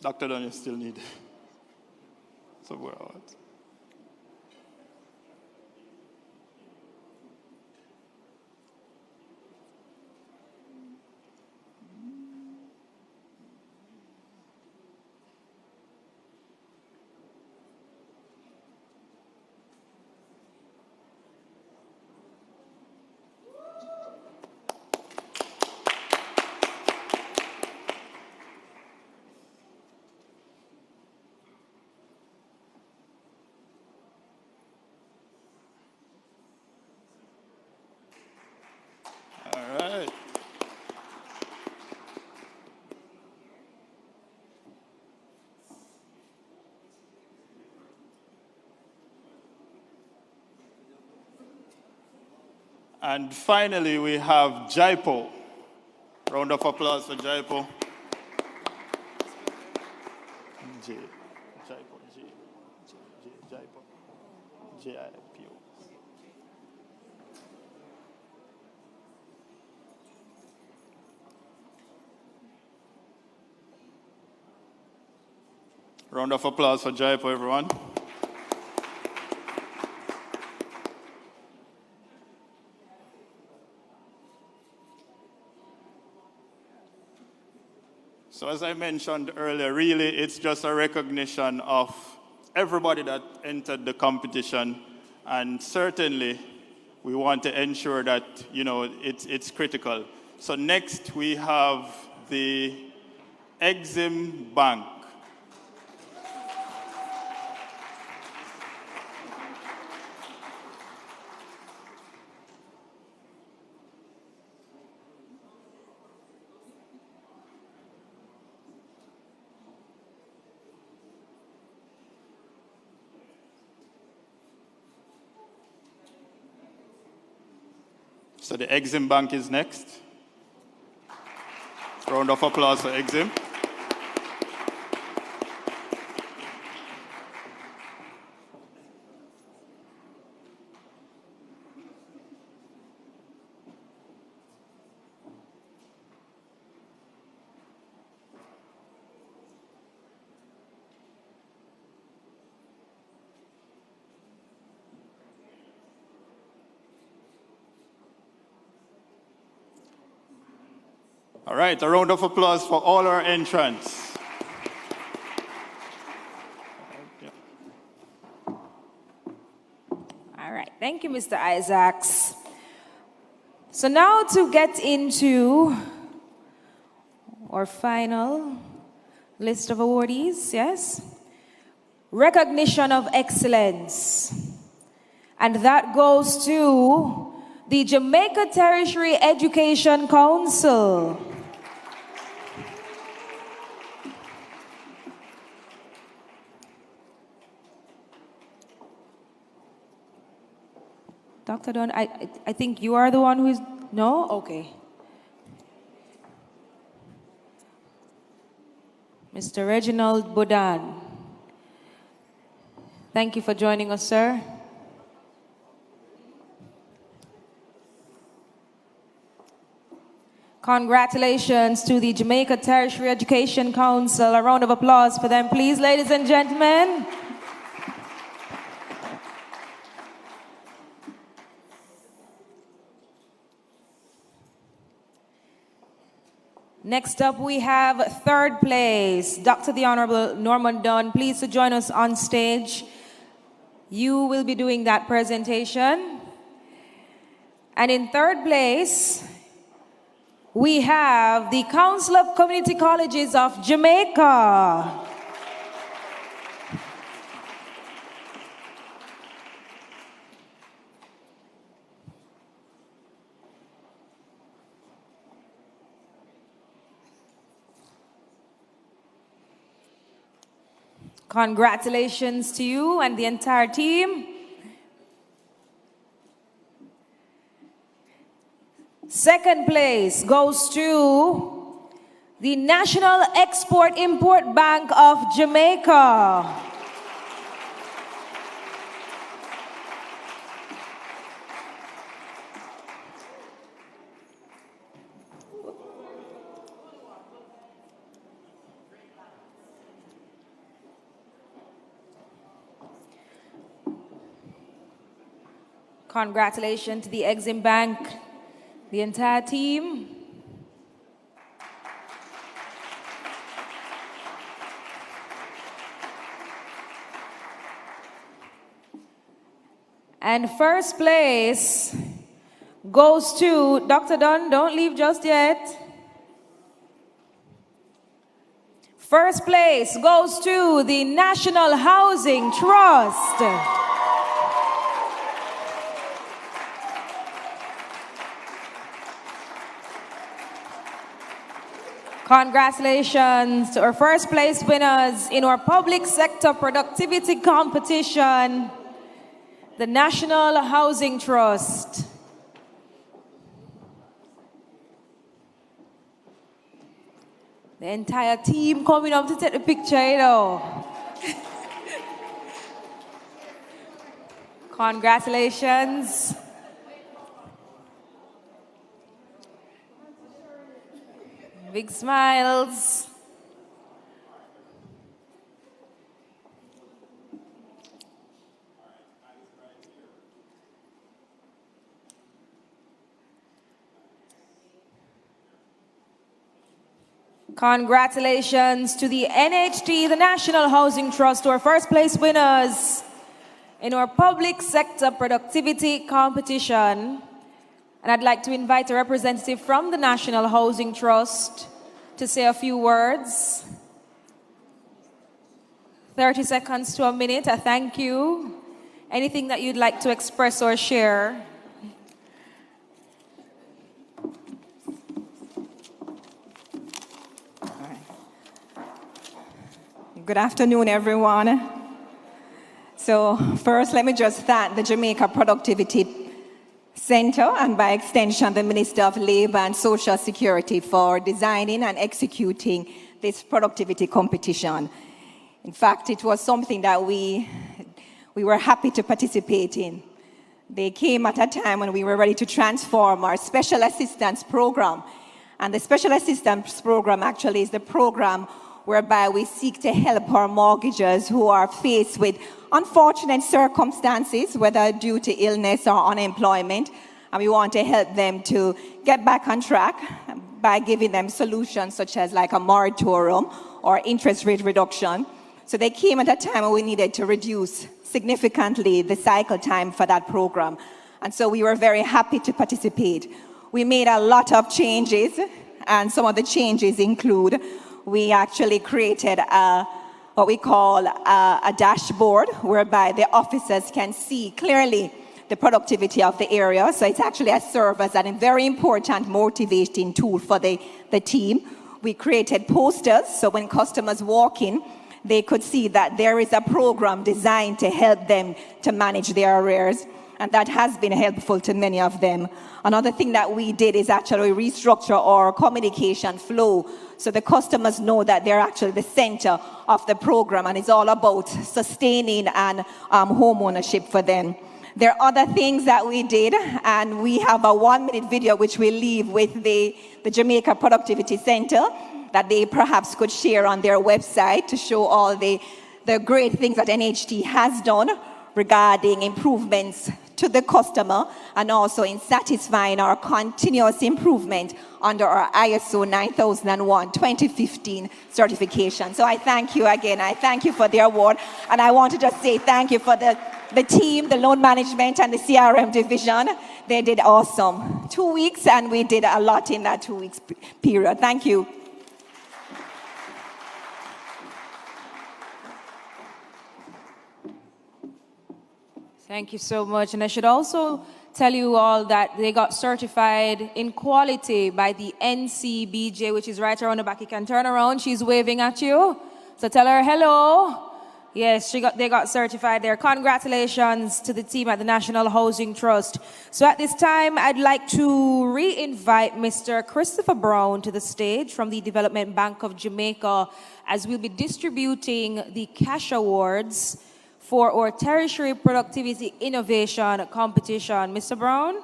Dr. Dunn, you still need. somewhere else. All right. And finally, we have Jaipo. Round of applause for Jaipo. J, Jaipo, Jaipo, J-I-P-O. Round of applause for Jaipo, everyone. So as I mentioned earlier, really it's just a recognition of everybody that entered the competition, and certainly we want to ensure that, you know, it's critical. So next we have the Exim Bank. So the Exim Bank is next. Round of applause for Exim. All right, a round of applause for all our entrants. All right, thank you, Mr. Isaacs. So now to get into our final list of awardees, yes? Recognition of excellence. And that goes to the Jamaica Tertiary Education Council. Dr. Don, I think you are the one who is, no? Okay. Mr. Reginald Bodan. Thank you for joining us, sir. Congratulations to the Jamaica Tertiary Education Council. A round of applause for them, please, ladies and gentlemen. Next up, we have third place, Dr. the Honorable Norman Dunn. Please to join us on stage. You will be doing that presentation. And in third place, we have the Council of Community Colleges of Jamaica. Congratulations to you and the entire team. Second place goes to the National Export-Import Bank of Jamaica. Congratulations to the Exim Bank, the entire team. And first place goes to Dr. Dunn. Don't leave just yet. First place goes to the National Housing Trust. Congratulations to our first place winners in our public sector productivity competition, the National Housing Trust. The entire team coming up to take the picture, you know. Congratulations. Big smiles. Congratulations to the NHT, the National Housing Trust, to our first place winners in our public sector productivity competition. And I'd like to invite a representative from the National Housing Trust to say a few words. 30 seconds to a minute, a thank you. Anything that you'd like to express or share? Good afternoon, everyone. So first, let me just thank the Jamaica Productivity Center and by extension, the Minister of Labor and Social Security for designing and executing this productivity competition. In fact, it was something that we were happy to participate in. They came at a time when we were ready to transform our special assistance program. And the special assistance program actually is the program whereby we seek to help our mortgagors who are faced with unfortunate circumstances, whether due to illness or unemployment, and we want to help them to get back on track by giving them solutions such as like a moratorium or interest rate reduction. So they came at a time when we needed to reduce significantly the cycle time for that program. And so we were very happy to participate. We made a lot of changes, and some of the changes include we actually created what we call a dashboard whereby the officers can see clearly the productivity of the area. So it's actually a serve as a very important motivating tool for the team. We created posters, so when customers walk in, they could see that there is a program designed to help them to manage their arrears, and that has been helpful to many of them. Another thing that we did is actually restructure our communication flow so the customers know that they're actually the center of the program, and it's all about sustaining and home ownership for them. There are other things that we did, and we have a 1-minute video which we leave with the Jamaica Productivity Center that they perhaps could share on their website to show all the great things that NHT has done regarding improvements to the customer and also in satisfying our continuous improvement under our ISO 9001-2015 certification. So I thank you again. I thank you for the award. And I want to just say thank you for the team, the loan management and the CRM division. They did awesome. 2 weeks, and we did a lot in that 2 weeks period. Thank you. Thank you so much. And I should also tell you all that they got certified in quality by the NCBJ, which is right around the back. You can turn around. She's waving at you. So tell her hello. Yes, they got certified there. Congratulations to the team at the National Housing Trust. So at this time, I'd like to re-invite Mr. Christopher Brown to the stage from the Development Bank of Jamaica as we'll be distributing the cash awards for our Tertiary Productivity Innovation Competition. Mr. Brown,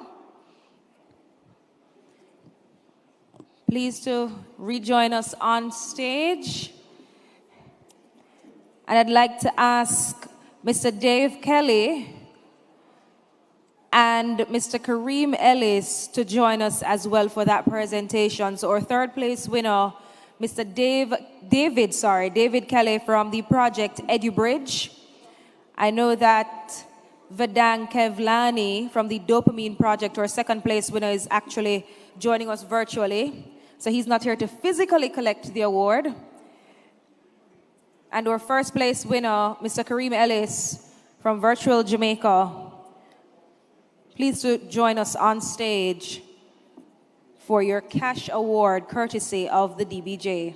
please to rejoin us on stage. And I'd like to ask Mr. Dave Kelly and and Mr. Kareem Ellis to join us as well for that presentation. So our third place winner, Mr. David Kelly from the project EduBridge. I know that Vedang Kevlani from the Dopamine Project, our second place winner, is actually joining us virtually. So he's not here to physically collect the award. And our first place winner, Mr. Kareem Ellis from Virtual Jamaica. Please to join us on stage for your cash award courtesy of the DBJ.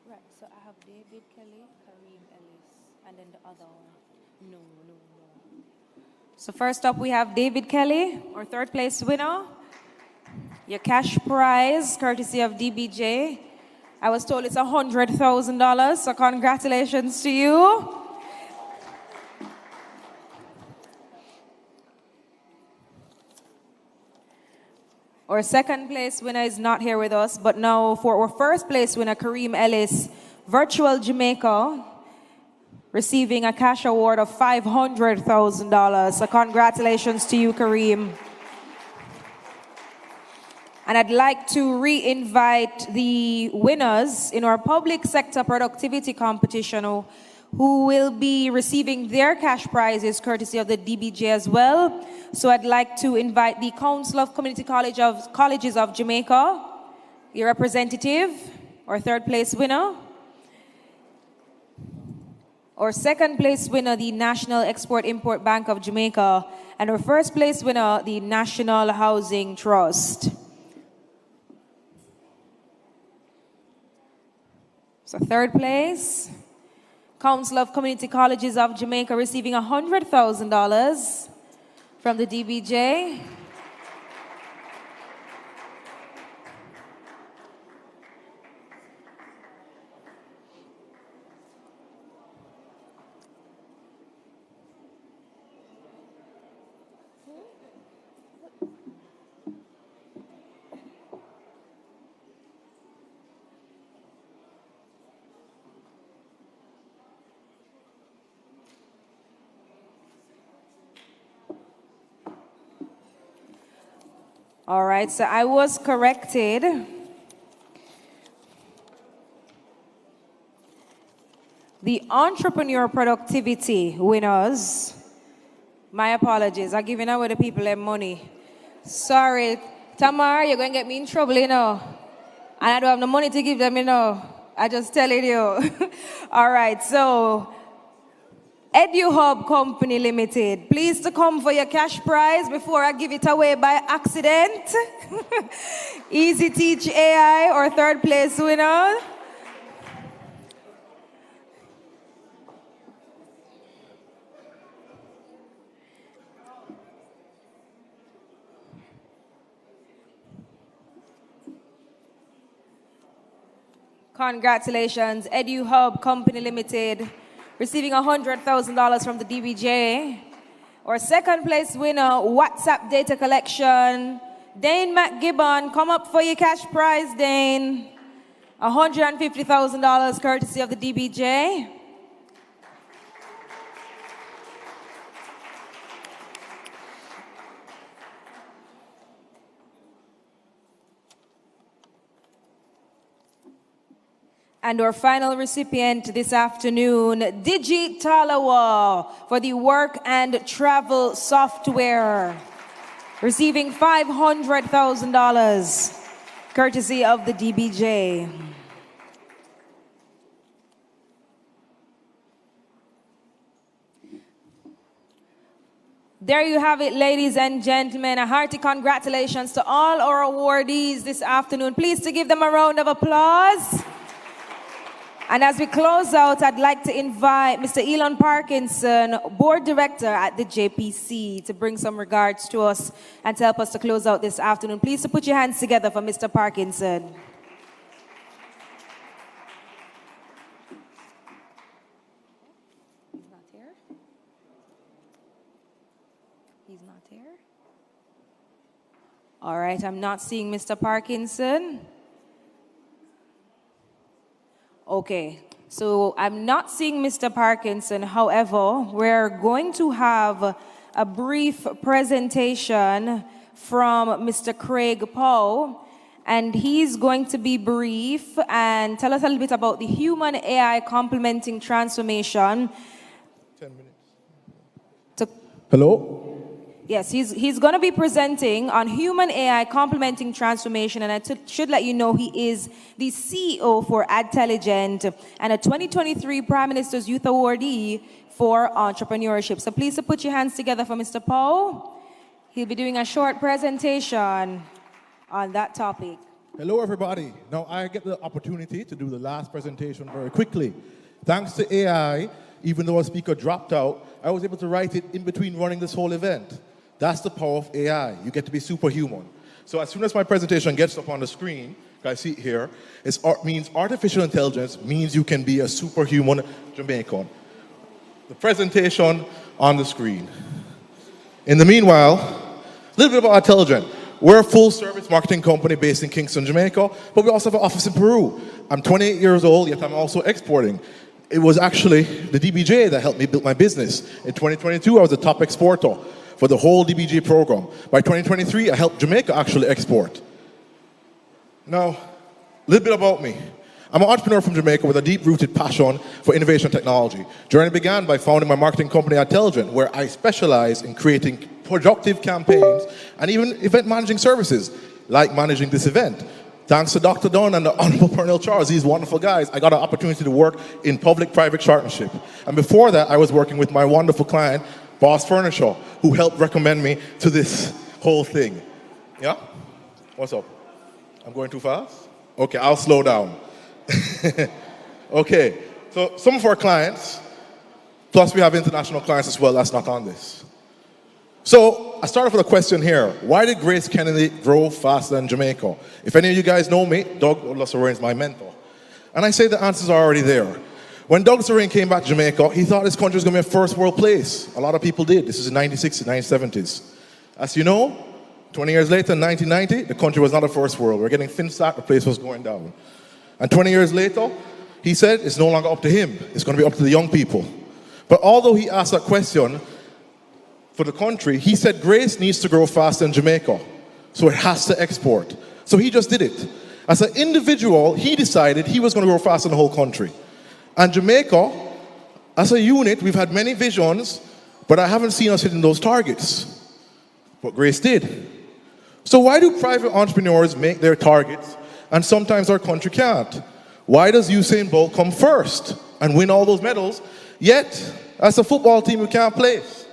Right, so I have David Kelly, Kareem Ellis, and then the other one. No. So first up, we have David Kelly, our third place winner. Your cash prize, courtesy of DBJ. I was told it's $100,000, so congratulations to you. Our second place winner is not here with us, but now for our first place winner, Kareem Ellis, Virtual Jamaica, receiving a cash award of $500,000. So congratulations to you, Kareem. And I'd like to re-invite the winners in our public sector productivity competition who will be receiving their cash prizes courtesy of the DBJ as well. So I'd like to invite the Council of Community Colleges of Jamaica, your representative, our third place winner. Our second place winner, the National Export-Import Bank of Jamaica. And our first place winner, the National Housing Trust. So third place, Council of Community Colleges of Jamaica receiving $100,000 from the DBJ. All right, so I was corrected. The entrepreneur productivity winners, my apologies, I'm giving away the people their money. Sorry, Tamar, you're going to get me in trouble, you know. And I don't have the money to give them, you know. I just telling you. All right, so EduHub Company Limited, please to come for your cash prize before I give it away by accident. Easy Teach AI, our third place winner. Congratulations, EduHub Company Limited, receiving $100,000 from the DBJ. Our second place winner, WhatsApp Data Collection, Dane McGibbon. Come up for your cash prize, Dane. $150,000 courtesy of the DBJ. And our final recipient this afternoon, Digi Talawa, for the work and travel software, receiving $500,000, courtesy of the DBJ. There you have it, ladies and gentlemen. A hearty congratulations to all our awardees this afternoon. Please to give them a round of applause. And as we close out, I'd like to invite Mr. Elon Parkinson, Board Director at the JPC, to bring some regards to us and to help us to close out this afternoon. Please to put your hands together for Mr. Parkinson. He's not here? He's not here? All right, I'm not seeing Mr. Parkinson. Okay, so I'm not seeing Mr. Parkinson. However, we're going to have a brief presentation from Mr. Craig Powell, and he's going to be brief and tell us a little bit about the human AI complementing transformation. 10 minutes. Hello? Yes, he's going to be presenting on human AI complementing transformation, and I should let you know he is the CEO for Adtelligent and a 2023 Prime Minister's Youth Awardee for entrepreneurship. So please put your hands together for Mr. Paul. He'll be doing a short presentation on that topic. Hello, everybody. Now, I get the opportunity to do the last presentation very quickly. Thanks to AI, even though a speaker dropped out, I was able to write it in between running this whole event. That's the power of AI. You get to be superhuman. So as soon as my presentation gets up on the screen, I see it here, it means artificial intelligence means you can be a superhuman Jamaican. The presentation on the screen. In the meanwhile, a little bit about Adtelligent. We're a full-service marketing company based in Kingston, Jamaica, but we also have an office in Peru. I'm 28 years old, yet I'm also exporting. It was actually the DBJ that helped me build my business. In 2022, I was the top exporter for the whole DBJ program. By 2023, I helped Jamaica actually export. Now, a little bit about me. I'm an entrepreneur from Jamaica with a deep-rooted passion for innovation technology. Journey began by founding my marketing company, Adtelligent, where I specialize in creating productive campaigns and even event managing services, like managing this event. Thanks to Dr. Dunn and the Honorable Pernell Charles, these wonderful guys, I got an opportunity to work in public-private partnership. And before that, I was working with my wonderful client, Boss Furniture, who helped recommend me to this whole thing. Yeah? What's up? I'm going too fast? Okay, I'll slow down. Okay, so some of our clients, plus we have international clients as well, that's not on this. So I started with a question here. Why did Grace Kennedy grow faster than Jamaica? If any of you guys know me, Doug Lassorain is my mentor. And I say the answers are already there. When Doug Lassorain came back to Jamaica, he thought this country was going to be a first world place. A lot of people did. This is in the 1960s, 1970s. As you know, 20 years later, in 1990, the country was not a first world. We're getting FinStat, the place was going down. And 20 years later, he said it's no longer up to him. It's going to be up to the young people. But although he asked that question for the country, he said Grace needs to grow faster than Jamaica. So it has to export. So he just did it. As an individual, he decided he was going to grow faster than the whole country. And Jamaica, as a unit, we've had many visions, but I haven't seen us hitting those targets. But Grace did. So why do private entrepreneurs make their targets and sometimes our country can't? Why does Usain Bolt come first and win all those medals, yet as a football team we can't place?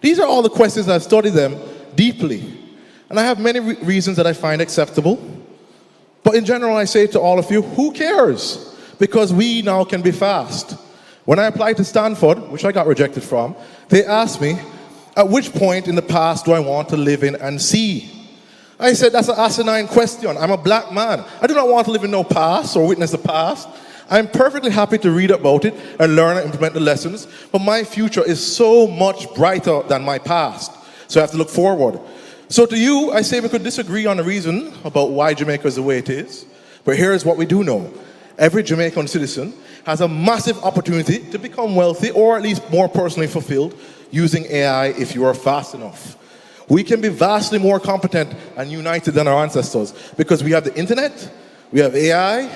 These are all the questions. I've studied them deeply. And I have many reasons that I find acceptable. But in general, I say to all of you, who cares? Because we now can be fast. When I applied to Stanford, which I got rejected from, they asked me, at which point in the past do I want to live in and see? I said, that's an asinine question. I'm a black man. I do not want to live in no past or witness the past. I'm perfectly happy to read about it and learn and implement the lessons, but my future is so much brighter than my past. So I have to look forward. So to you, I say we could disagree on the reason about why Jamaica is the way it is, but here is what we do know. Every Jamaican citizen has a massive opportunity to become wealthy or at least more personally fulfilled using AI if you are fast enough. We can be vastly more competent and united than our ancestors because we have the internet, we have AI,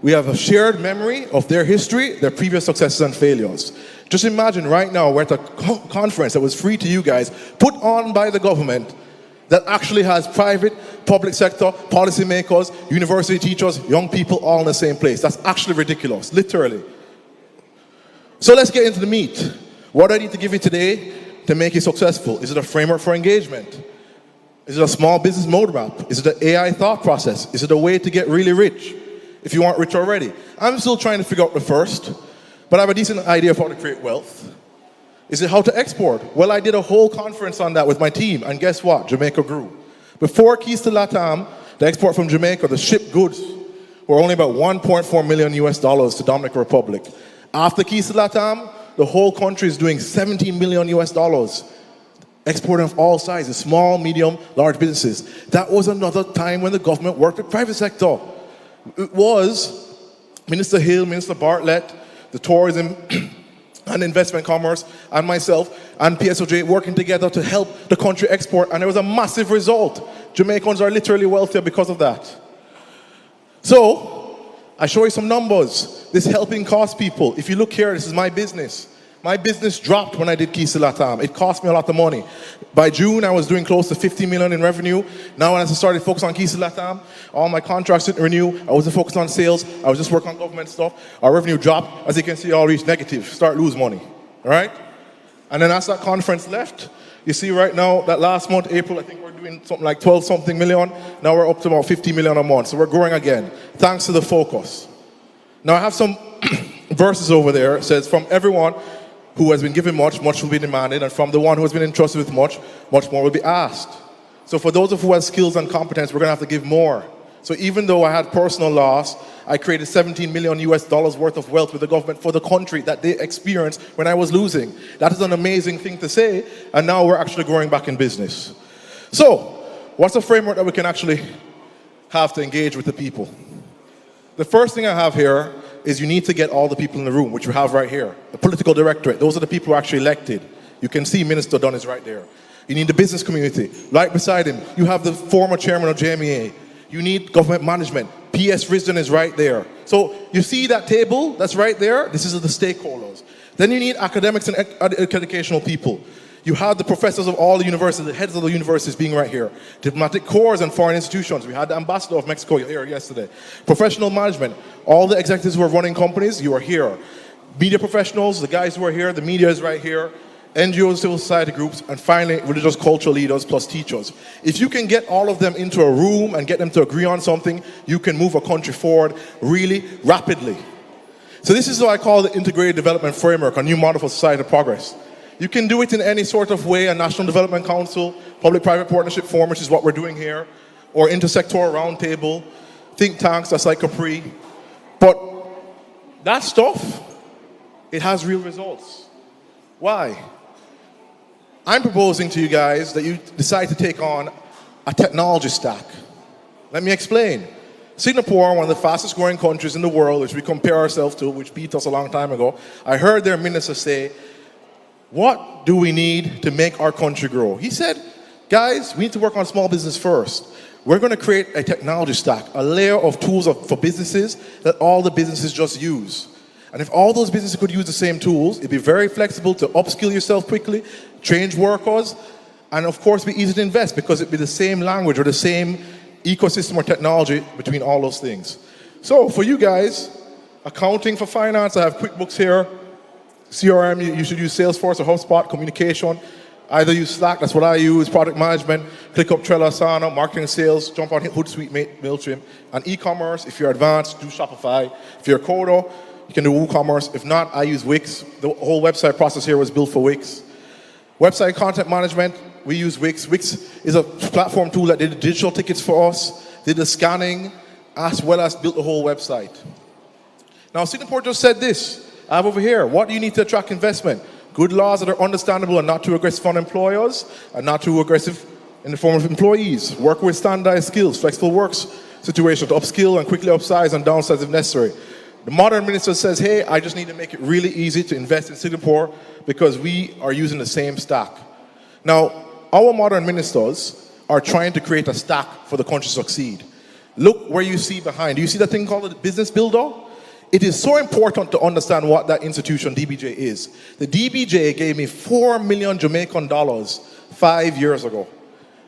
we have a shared memory of their history, their previous successes and failures. Just imagine right now we're at a conference that was free to you guys, put on by the government, that actually has private, public sector, policymakers, university teachers, young people all in the same place. That's actually ridiculous, literally. So let's get into the meat. What do I need to give you today to make you successful? Is it a framework for engagement? Is it a small business mode map? Is it an AI thought process? Is it a way to get really rich if you aren't rich already? I'm still trying to figure out the first, but I have a decent idea of how to create wealth. Is it how to export? Well, I did a whole conference on that with my team, and guess what? Jamaica grew. Before Keys to Latam, the export from Jamaica, the shipped goods, were only about $1.4 million to Dominican Republic. After Keys to Latam, the whole country is doing $17 million exporting of all sizes, small, medium, large businesses. That was another time when the government worked with private sector. It was Minister Hill, Minister Bartlett, the tourism and investment commerce, and myself and PSOJ working together to help the country export, and there was a massive result. Jamaicans are literally wealthier because of that. So, I show you some numbers. This helping cost people. If you look here, this is my business. My business dropped when I did Kisi Latam. It cost me a lot of money. By June, I was doing close to 50 million in revenue. Now, as I started focusing on Kisi Latam, all my contracts didn't renew. I wasn't focused on sales. I was just working on government stuff. Our revenue dropped. As you can see, all reached negative. Start lose money. All right? And then as that conference left, you see right now that last month, April, I think we're doing something like 12 something million. Now we're up to about 50 million a month. So we're growing again, thanks to the focus. Now I have some verses over there. It says, from everyone who has been given much, much will be demanded, and from the one who has been entrusted with much, much more will be asked. So for those of who have skills and competence, we're going to have to give more. So even though I had personal loss, I created $17 million worth of wealth with the government for the country that they experienced when I was losing. That is an amazing thing to say, and now we're actually growing back in business. So, what's the framework that we can actually have to engage with the people? The first thing I have here is you need to get all the people in the room, which we have right here. The political directorate, those are the people who are actually elected. You can see Minister Dunn is right there. You need the business community. Right beside him, you have the former chairman of JMEA. You need government management. PS Risden is right there. So you see that table that's right there? This is the stakeholders. Then you need academics and educational people. You have the professors of all the universities, the heads of the universities being right here. Diplomatic corps and foreign institutions. We had the ambassador of Mexico here yesterday. Professional management. All the executives who are running companies, you are here. Media professionals, the guys who are here, the media is right here. NGOs, civil society groups, and finally, religious cultural leaders plus teachers. If you can get all of them into a room and get them to agree on something, you can move a country forward really rapidly. So this is what I call the Integrated Development Framework, a new model for societal progress. You can do it in any sort of way, a National Development Council, Public-Private Partnership Forum, which is what we're doing here, or intersectoral roundtable, think tanks, that's like Capri. But that stuff, it has real results. Why? I'm proposing to you guys that you decide to take on a technology stack. Let me explain. Singapore, one of the fastest growing countries in the world, which we compare ourselves to, which beat us a long time ago, I heard their minister say, what do we need to make our country grow? He said, guys, we need to work on small business first. We're going to create a technology stack, a layer of tools for businesses that all the businesses just use. And if all those businesses could use the same tools, it'd be very flexible to upskill yourself quickly, change workers, and of course be easy to invest because it'd be the same language or the same ecosystem or technology between all those things. So for you guys, accounting for finance, I have QuickBooks here. CRM, you should use Salesforce or HubSpot, communication. Either use Slack, that's what I use, product management, ClickUp, Trello, Asana, marketing and sales, jump on Hootsuite, MailChimp. And e-commerce, if you're advanced, do Shopify. If you're a coder, you can do WooCommerce. If not, I use Wix. The whole website process here was built for Wix. Website content management, we use Wix. Wix is a platform tool that did the digital tickets for us, did the scanning, as well as built the whole website. Now, Singapore just said this. I have over here, what do you need to attract investment? Good laws that are understandable and not too aggressive on employers and not too aggressive in the form of employees. Work with standardized skills, flexible works situation to upskill and quickly upsize and downsize if necessary. The modern minister says, hey, I just need to make it really easy to invest in Singapore because we are using the same stack. Now, our modern ministers are trying to create a stack for the country to succeed. Look where you see behind. Do you see that thing called the business builder? It is so important to understand what that institution, DBJ, is. The DBJ gave me $4 million Jamaican dollars 5 years ago.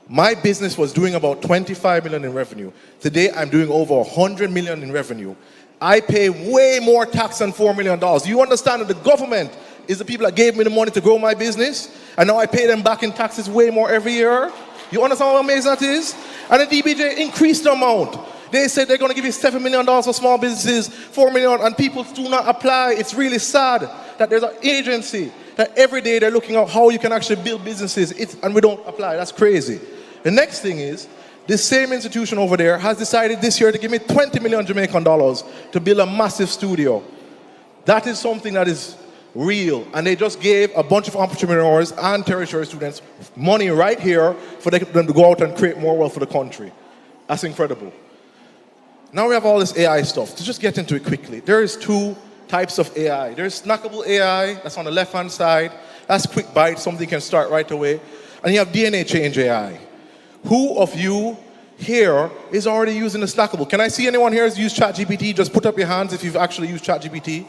My business was doing about 25 million in revenue. Today, I'm doing over 100 million in revenue. I pay way more tax than $4 million. Do you understand that the government is the people that gave me the money to grow my business? And now I pay them back in taxes way more every year? You understand how amazing that is? And the DBJ increased the amount. They said they're going to give you $7 million for small businesses, $4 million, and people do not apply. It's really sad that there's an agency that every day they're looking at how you can actually build businesses, and we don't apply. That's crazy. The next thing is, this same institution over there has decided this year to give me 20 million Jamaican dollars to build a massive studio. That is something that is real. And they just gave a bunch of entrepreneurs and tertiary students money right here for them to go out and create more wealth for the country. That's incredible. Now we have all this AI stuff. To just get into it quickly, there is two types of AI. There's snackable AI, that's on the left-hand side. That's quick bite, something you can start right away. And you have DNA change AI. Who of you here is already using the snackable? Can I see anyone here who's used ChatGPT? Just put up your hands if you've actually used ChatGPT.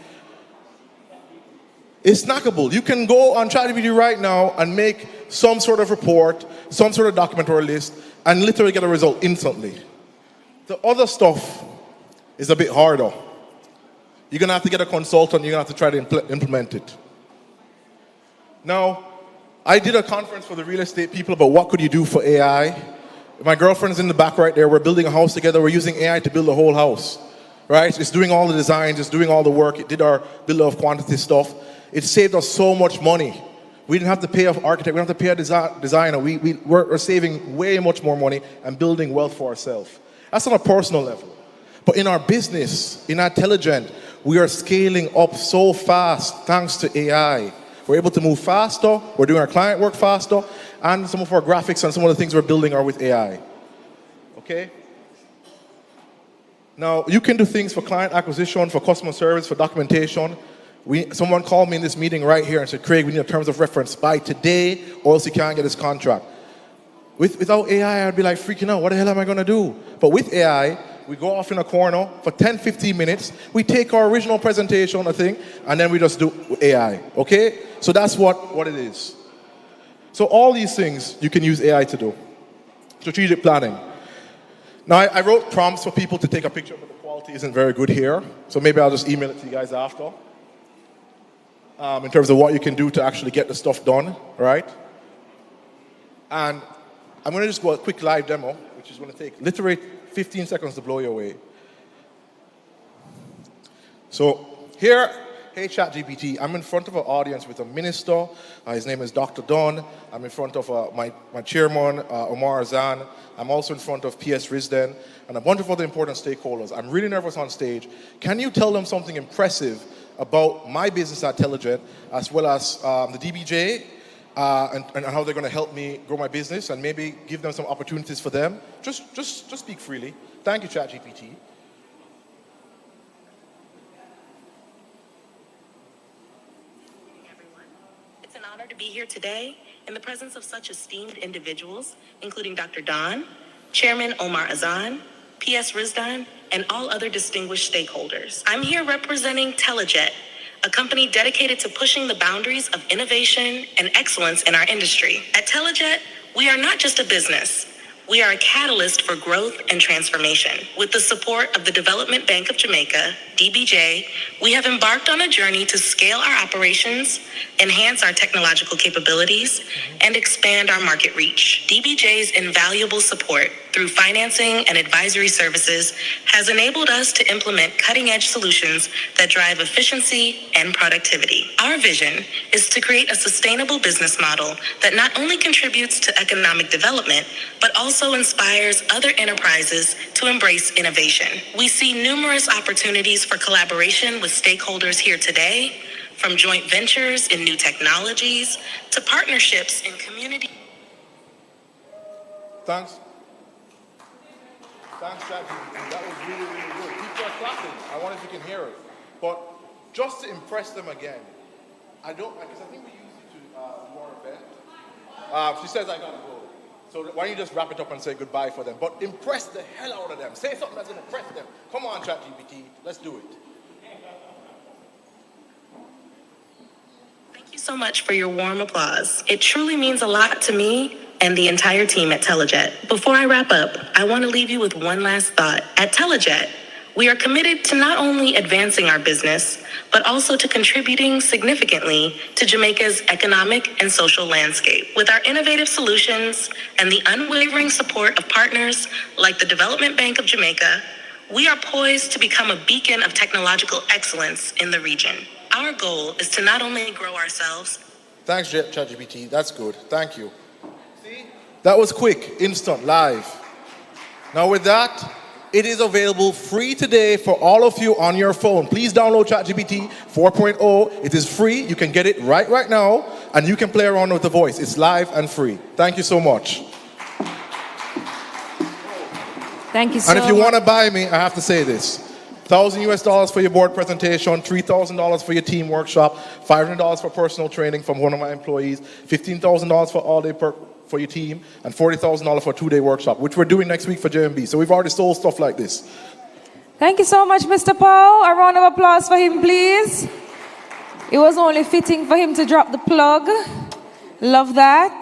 It's snackable. You can go on ChatGPT right now and make some sort of report, some sort of document or a list, and literally get a result instantly. The other stuff is a bit harder. You're going to have to get a consultant. You're going to have to try to implement it. Now, I did a conference for the real estate people about what could you do for AI. My girlfriend's in the back right there. We're building a house together. We're using AI to build the whole house. Right? It's doing all the designs. It's doing all the work. It did our bill of quantity stuff. It saved us so much money. We didn't have to pay an architect. We didn't have to pay a designer. We're saving way much more money and building wealth for ourselves. That's on a personal level. But in our business, in Intelligent, we are scaling up so fast thanks to AI. We're able to move faster. We're doing our client work faster. And some of our graphics and some of the things we're building are with AI. Okay? Now, you can do things for client acquisition, for customer service, for documentation. Someone called me in this meeting right here and said, Craig, we need a terms of reference by today or else you can't get this contract. Without AI, I'd be like freaking out. What the hell am I going to do? But with AI, we go off in a corner for 10, 15 minutes. We take our original presentation, I think, and then we just do AI. Okay? So that's what it is. So all these things you can use AI to do. Strategic planning. Now, I wrote prompts for people to take a picture, but the quality isn't very good here. So maybe I'll just email it to you guys after. In terms of what you can do to actually get the stuff done, right? And I'm going to just go a quick live demo, which is going to take literally 15 seconds to blow you away. So here, hey ChatGPT, I'm in front of an audience with a minister. His name is Dr. Don. I'm in front of my chairman, Omar Azan. I'm also in front of PS Risden and a bunch of other important stakeholders. I'm really nervous on stage. Can you tell them something impressive about my business at Intelligent, as well as the DBJ, and how they're going to help me grow my business, and maybe give them some opportunities for them? Just speak freely. Thank you, ChatGPT. It's an honor to be here today in the presence of such esteemed individuals, including Dr. Don, Chairman Omar Azan, PS Risdan, and all other distinguished stakeholders. I'm here representing Telejet, a company dedicated to pushing the boundaries of innovation and excellence in our industry. At Telejet, we are not just a business. We are a catalyst for growth and transformation. With the support of the Development Bank of Jamaica, DBJ, we have embarked on a journey to scale our operations, enhance our technological capabilities, and expand our market reach. DBJ's invaluable support through financing and advisory services has enabled us to implement cutting-edge solutions that drive efficiency and productivity. Our vision is to create a sustainable business model that not only contributes to economic development, but also inspires other enterprises to embrace innovation. We see numerous opportunities for collaboration with stakeholders here today, from joint ventures in new technologies to partnerships in community. Thanks. Thanks, ChatGPT. That was really, really good. People are clapping. I wonder if you can hear it. But just to impress them again, because I think we used it to do our event. She says I gotta go. So why don't you just wrap it up and say goodbye for them? But impress the hell out of them. Say something that's gonna impress them. Come on, ChatGPT. Let's do it. Thank you so much for your warm applause. It truly means a lot to me and the entire team at Telejet. Before I wrap up, I want to leave you with one last thought. At Telejet, we are committed to not only advancing our business, but also to contributing significantly to Jamaica's economic and social landscape. With our innovative solutions and the unwavering support of partners like the Development Bank of Jamaica, we are poised to become a beacon of technological excellence in the region. Our goal is to not only grow ourselves. Thanks, ChatGPT. That's good. Thank you. See? That was quick, instant, live. Now with that, It is available free today for all of you on your phone. Please download ChatGPT 4.0. It is free. You can get it right now, and you can play around with the voice. It's live and free. Thank you so much. Thank you so much. And if you want to buy me, I have to say this. $1,000 for your board presentation, $3,000 for your team workshop, $500 for personal training from one of my employees, $15,000 for all day for your team, and $40,000 for a 2-day workshop, which we're doing next week for JMB. So we've already sold stuff like this. Thank you so much, Mr. Paul. A round of applause for him, please. It was only fitting for him to drop the plug. Love that.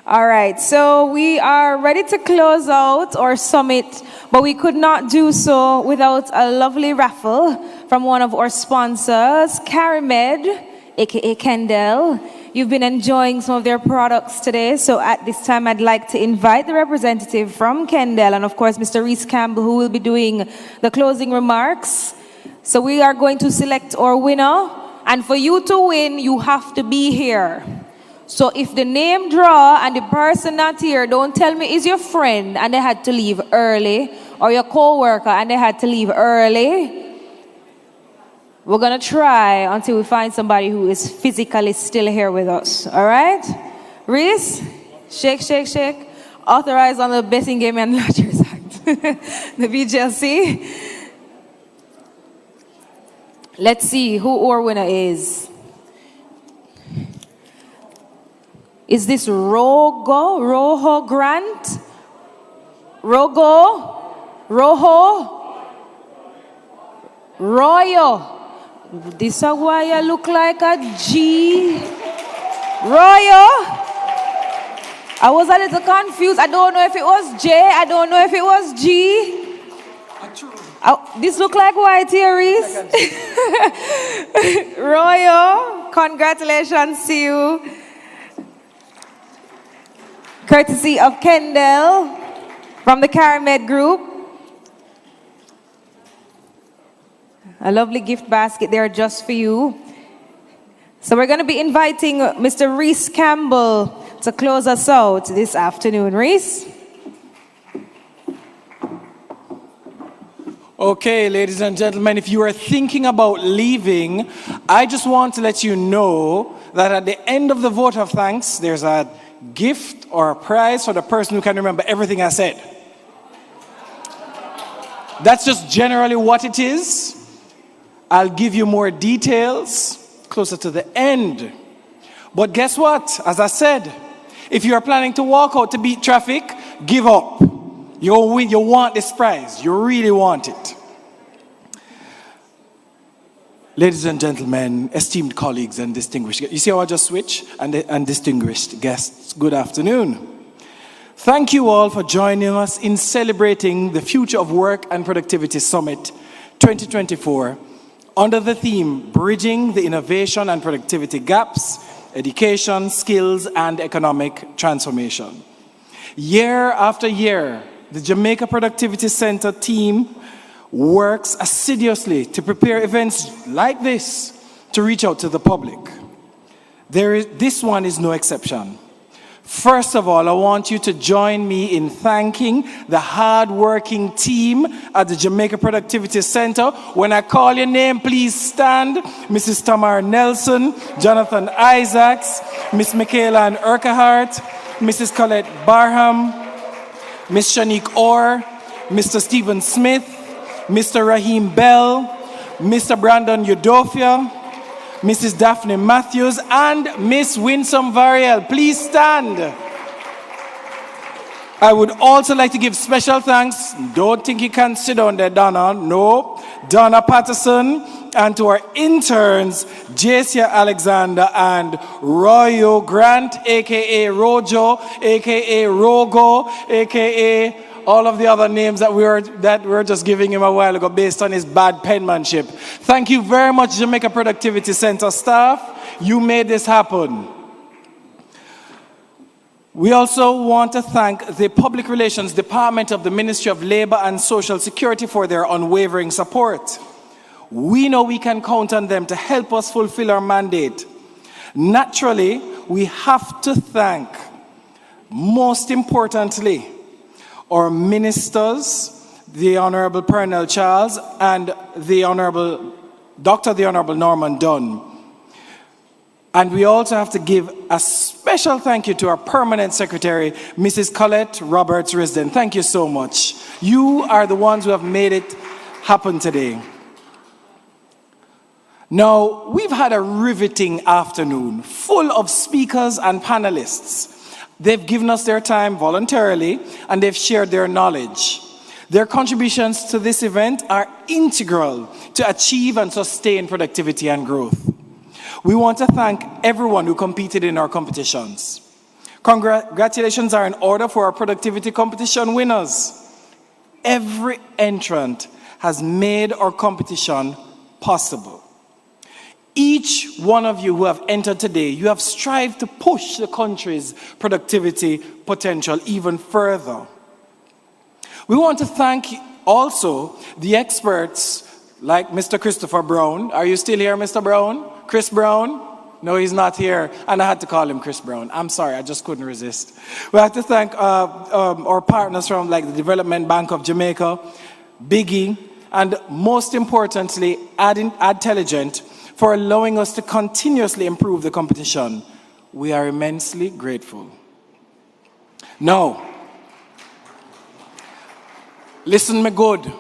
All right, so we are ready to close out our summit, but we could not do so without a lovely raffle from one of our sponsors, CariMed, aka Kendall. You've been enjoying some of their products today, so at this time I'd like to invite the representative from Kendall and of course Mr. Reese Campbell, who will be doing the closing remarks. So we are going to select our winner, and for you to win, you have to be here. So if the name draw and the person not here, don't tell me is your friend and they had to leave early, or your co-worker and they had to leave early. We're going to try until we find somebody who is physically still here with us. All right? Reese, shake, shake, shake. Authorized on the Betting Game and Lotteries Act. The BGLC. Let's see who our winner is. Is this Roho Grant? Roho? Royo. This is why I look like a G. Royo. I was a little confused. I don't know if it was J. I don't know if it was G. This look like white here, Reese. Royo, congratulations to you. Courtesy of Kendall from the CariMed Group. A lovely gift basket there just for you. So we're going to be inviting Mr. Reese Campbell to close us out this afternoon. Reese? Okay, ladies and gentlemen, if you are thinking about leaving, I just want to let you know that at the end of the vote of thanks, there's a gift or a prize for the person who can remember everything I said. That's just generally what it is. I'll give you more details closer to the end. But guess what? As I said, if you are planning to walk out to beat traffic, give up. You want this prize. You really want it. Ladies and gentlemen, esteemed colleagues and distinguished guests. You see how I just switched? And distinguished guests, good afternoon. Thank you all for joining us in celebrating the Future of Work and Productivity Summit 2024 under the theme, Bridging the Innovation and Productivity Gaps, Education, Skills, and Economic Transformation. Year after year, the Jamaica Productivity Center team works assiduously to prepare events like this to reach out to the public. This one is no exception. First of all, I want you to join me in thanking the hard-working team at the Jamaica Productivity Center. When I call your name, please stand. Mrs. Tamar Nelson, Jonathan Isaacs, Miss Michaela Ann Urquhart, Mrs. Colette Barham, Miss Shanique Orr, Mr. Stephen Smith, Mr. Raheem Bell, Mr. Brandon Udofia, Mrs. Daphne Matthews, and Miss Winsome Variel. Please stand. I would also like to give special thanks. Don't think you can sit down there, Donna. No. Donna Patterson, and to our interns, Jacia Alexander and Royo Grant, a.k.a. Rojo, a.k.a. Rogo, a.k.a. all of the other names that we were just giving him a while ago based on his bad penmanship. Thank you very much, Jamaica Productivity Center staff. You made this happen. We also want to thank the Public Relations Department of the Ministry of Labor and Social Security for their unwavering support. We know we can count on them to help us fulfill our mandate. Naturally, we have to thank, most importantly, our ministers, the Honorable Pernell Charles and the Honorable Norman Dunn. And we also have to give a special thank you to our permanent secretary, Mrs. Colette Roberts-Risden. Thank you so much. You are the ones who have made it happen today. Now, we've had a riveting afternoon full of speakers and panelists. They've given us their time voluntarily and they've shared their knowledge. Their contributions to this event are integral to achieve and sustain productivity and growth. We want to thank everyone who competed in our competitions. Congratulations are in order for our productivity competition winners. Every entrant has made our competition possible. Each one of you who have entered today, you have strived to push the country's productivity potential even further. We want to thank also the experts like Mr. Christopher Brown. Are you still here, Mr. Brown? Chris Brown? No, he's not here. And I had to call him Chris Brown. I'm sorry, I just couldn't resist. We have to thank our partners from like the Development Bank of Jamaica, Biggie, and most importantly, Adtelligent, for allowing us to continuously improve the competition. We are immensely grateful. Now, listen me good.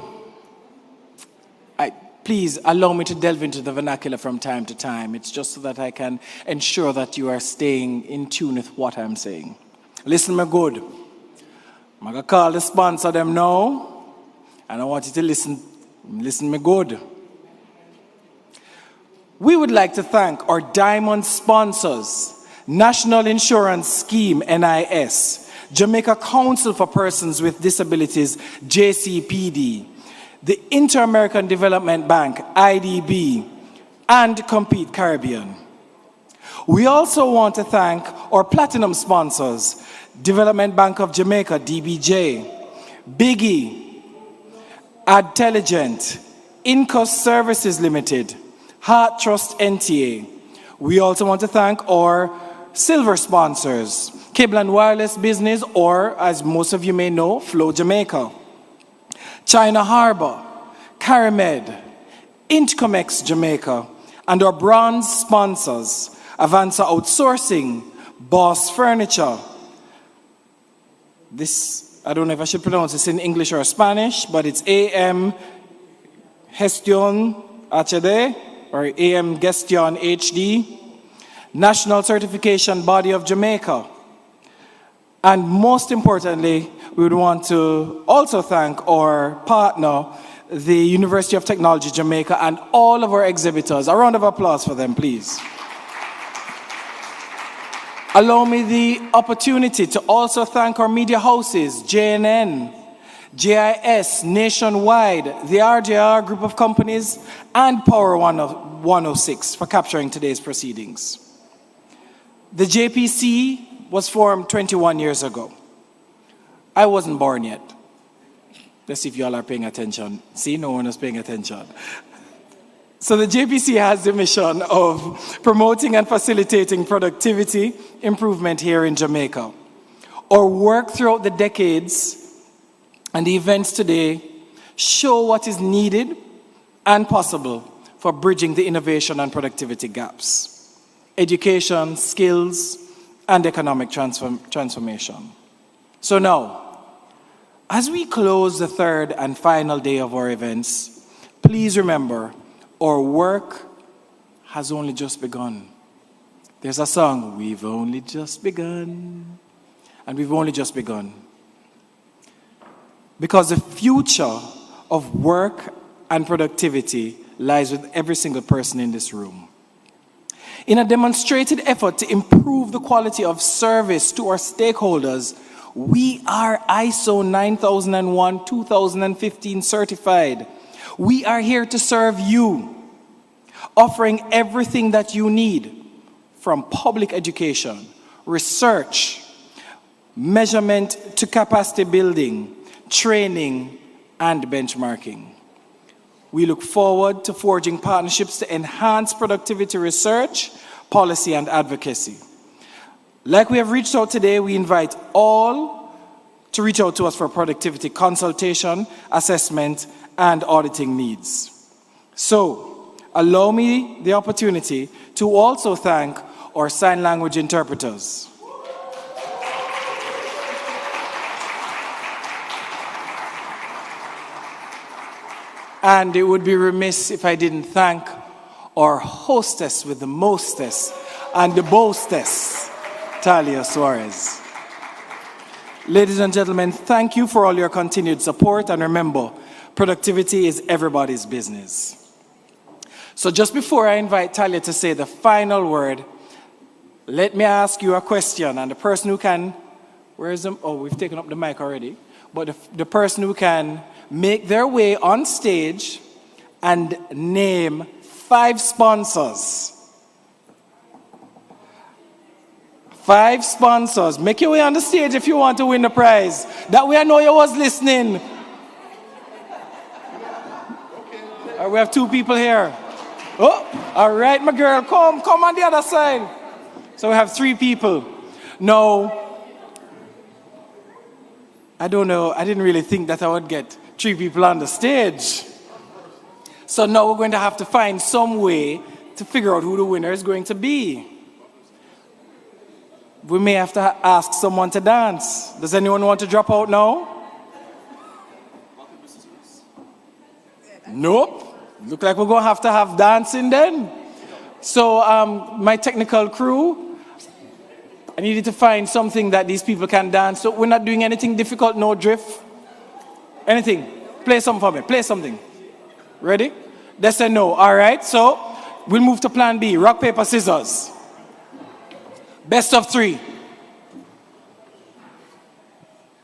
Please allow me to delve into the vernacular from time to time. It's just so that I can ensure that you are staying in tune with what I'm saying. Listen me good. I'm going to call the sponsor them now, and I want you to listen me good. We would like to thank our diamond sponsors, National Insurance Scheme, NIS, Jamaica Council for Persons with Disabilities, JCPD, the Inter-American Development Bank, IDB, and Compete Caribbean. We also want to thank our platinum sponsors, Development Bank of Jamaica, DBJ, Biggie, Adtelligent, Incos Services Limited, Heart Trust NTA. We also want to thank our silver sponsors, Cable and Wireless Business, or as most of you may know, Flow Jamaica, China Harbor, Carimed, Intcomex Jamaica, and our bronze sponsors, Avanza Outsourcing, Boss Furniture. This, I don't know if I should pronounce this in English or Spanish, but it's AM Gestion HD, or AM Gestion HD, National Certification Body of Jamaica. And most importantly, we would want to also thank our partner, the University of Technology Jamaica, and all of our exhibitors. A round of applause for them, please. Allow me the opportunity to also thank our media houses, JNN, JIS, Nationwide, the RJR group of companies, and Power 106 for capturing today's proceedings. The JPC was formed 21 years ago. I wasn't born yet. Let's see if you all are paying attention. See, no one is paying attention. So the JPC has the mission of promoting and facilitating productivity improvement here in Jamaica. Our work throughout the decades and the events today show what is needed and possible for bridging the innovation and productivity gaps. Education, skills, and economic transformation. So now, as we close the third and final day of our events, please remember, our work has only just begun. There's a song, we've only just begun, and we've only just begun. Because the future of work and productivity lies with every single person in this room. In a demonstrated effort to improve the quality of service to our stakeholders, we are ISO 9001-2015 certified. We are here to serve you, offering everything that you need, from public education, research, measurement to capacity building, training, and benchmarking. We look forward to forging partnerships to enhance productivity research, policy, and advocacy. Like we have reached out today, we invite all to reach out to us for productivity consultation, assessment, and auditing needs. So, allow me the opportunity to also thank our sign language interpreters. And it would be remiss if I didn't thank our hostess with the mostest and the boastess, Talia Suarez. Ladies and gentlemen, thank you for all your continued support, and remember, productivity is everybody's business. So just before I invite Talia to say the final word, let me ask you a question, and the person who can, where is them? Oh, we've taken up the mic already, but the person who can make their way on stage and name 5 sponsors. 5 sponsors. Make your way on the stage if you want to win the prize. That way I know you was listening. We have 2 people here. Oh, all right, my girl, come on the other side. So we have 3 people. No, I don't know. I didn't really think that I would get 3 people on the stage. So now we're going to have to find some way to figure out who the winner is going to be. We may have to ask someone to dance. Does anyone want to drop out now? Nope. Look like we're going to have dancing then. So my technical crew, I needed to find something that these people can dance. So we're not doing anything difficult, no drift. Anything. Play something for me. Play something. Ready? They say no. All right. So we'll move to plan B. Rock, paper, scissors. Best of 3.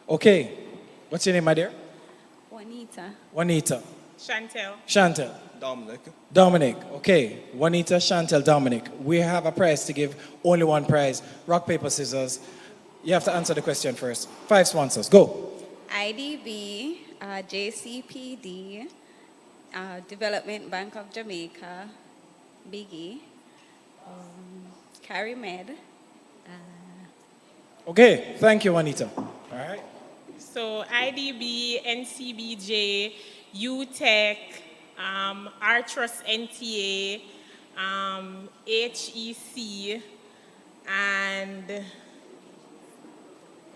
Okay. What's your name, my dear? Juanita. Chantel. Dominic. Okay. Juanita, Chantel, Dominic. We have a prize to give. Only one prize. Rock, paper, scissors. You have to answer the question first. 5 sponsors. Go. IDB, JCPD, Development Bank of Jamaica, Biggie, CariMed. Okay, thank you, Juanita. All right. So IDB, NCBJ, UTech, Artrust NTA, HEC, and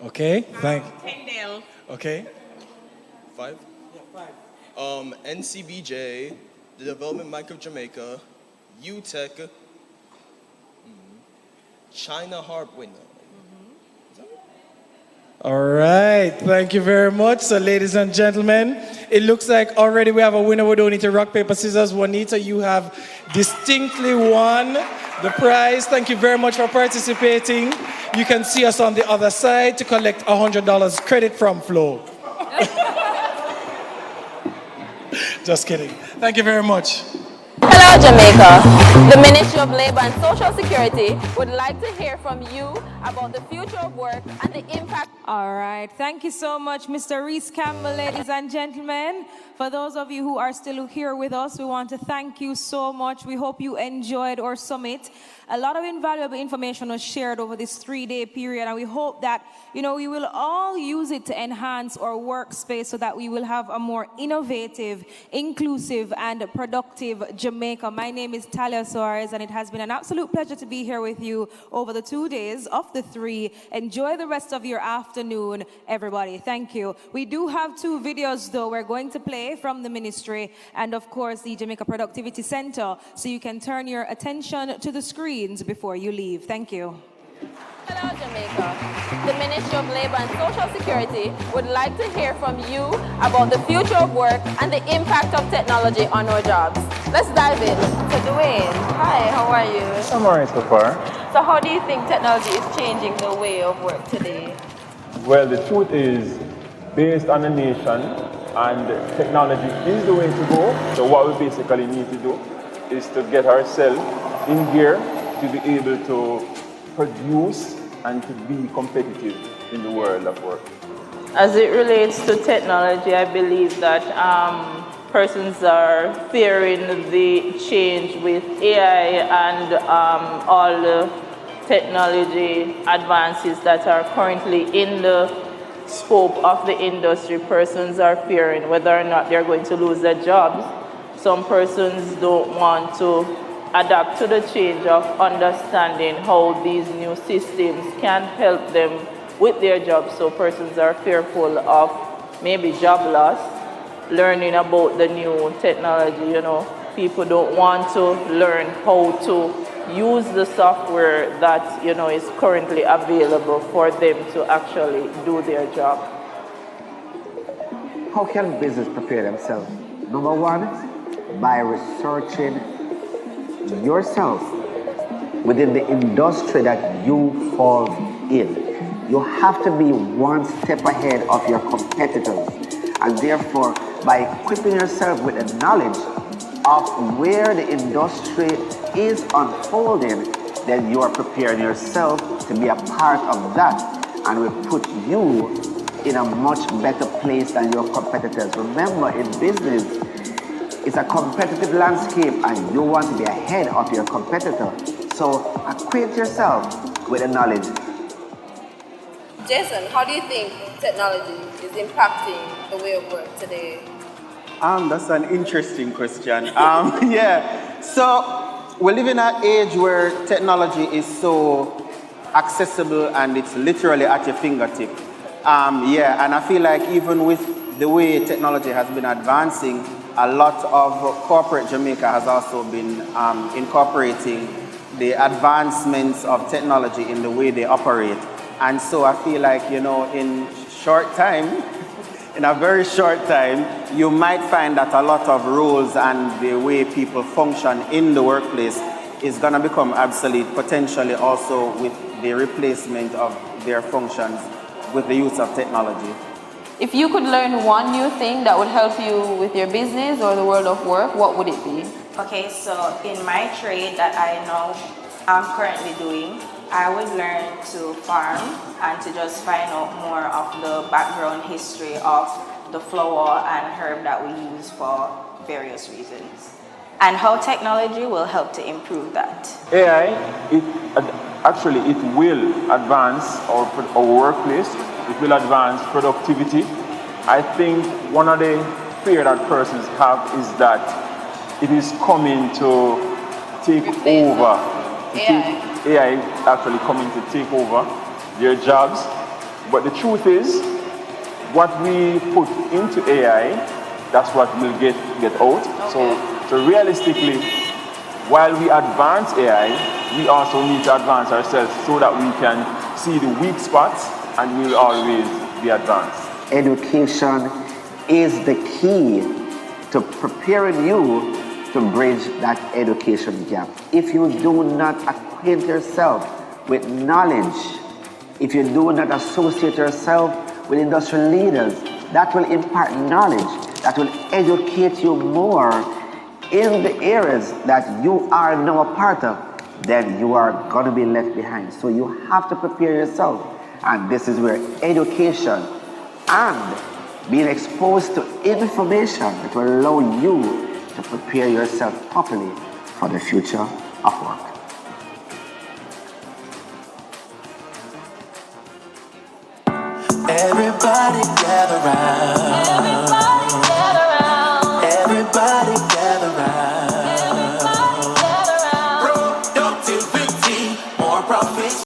okay, Kendall. Okay. 5? Yeah, 5. NCBJ, the Development Bank of Jamaica, UTech, China Harp winner. All right, thank you very much. So ladies and gentlemen, it looks like already we have a winner. We don't need to rock, paper, scissors. Juanita, you have distinctly won the prize. Thank you very much for participating. You can see us on the other side to collect $100 credit from Flow. Just kidding. Thank you very much. Hello, Jamaica. The Ministry of Labor and Social Security would like to hear from you about the future of work and the impact. All right. Thank you so much, Mr. Reese Campbell, ladies and gentlemen. For those of you who are still here with us, we want to thank you so much. We hope you enjoyed our summit. A lot of invaluable information was shared over this 3-day period, and we hope that, we will all use it to enhance our workspace so that we will have a more innovative, inclusive, and productive Jamaica. My name is Talia Suarez, and it has been an absolute pleasure to be here with you over the 2 days of the 3. Enjoy the rest of your afternoon, everybody. Thank you. We do have 2 videos, though, we're going to play from the ministry and, of course, the Jamaica Productivity Center, so you can turn your attention to the screens before you leave. Thank you. Hello, Jamaica. The Ministry of Labor and Social Security would like to hear from you about the future of work and the impact of technology on our jobs. Let's dive in to Dwayne. Hi, how are you? I'm alright so far. So how do you think technology is changing the way of work today? Well, the truth is, based on the nation, and technology is the way to go. So what we basically need to do is to get ourselves in gear to be able to produce and to be competitive in the world of work. As it relates to technology, I believe that persons are fearing the change with AI and all the technology advances that are currently in the scope of the industry, persons are fearing whether or not they're going to lose their jobs. Some persons don't want to adapt to the change of understanding how these new systems can help them with their jobs. So persons are fearful of maybe job loss, learning about the new technology. You know, people don't want to learn how to use the software that, you know, is currently available for them to actually do their job. How can business prepare themselves? Number one, by researching yourself within the industry that you fall in. You have to be one step ahead of your competitors. And therefore, by equipping yourself with the knowledge of where the industry is unfolding, then you are preparing yourself to be a part of that, and will put you in a much better place than your competitors. Remember, in business, it's a competitive landscape and you want to be ahead of your competitor. So acquaint yourself with the knowledge. Jason, how do you think technology is impacting the way of work today? That's an interesting question. Yeah, so we live in an age where technology is so accessible and it's literally at your fingertip. Yeah, and I feel like even with the way technology has been advancing, a lot of corporate Jamaica has also been incorporating the advancements of technology in the way they operate. And so I feel like, you know, in a very short time, you might find that a lot of roles and the way people function in the workplace is going to become obsolete, potentially also with the replacement of their functions with the use of technology. If you could learn one new thing that would help you with your business or the world of work, what would it be? Okay, so in my trade that I know I'm currently doing, I would learn to farm and to just find out more of the background history of the flower and herb that we use for various reasons, and how technology will help to improve that. AI, it will advance our workplace. It will advance productivity. I think one of the fear that persons have is that it is coming to take over. AI is actually coming to take over their jobs. But the truth is, what we put into AI, that's what will get out. Okay. So realistically, while we advance AI, we also need to advance ourselves so that we can see the weak spots and we will always be advanced. Education is the key to preparing you to bridge that education gap. If you do not acquaint yourself with knowledge, if you do not associate yourself with industry leaders, that will impart knowledge, that will educate you more in the areas that you are now a part of, then you are going to be left behind. So you have to prepare yourself. And this is where education and being exposed to information that will allow you to prepare yourself properly for the future of work. Everybody gather round.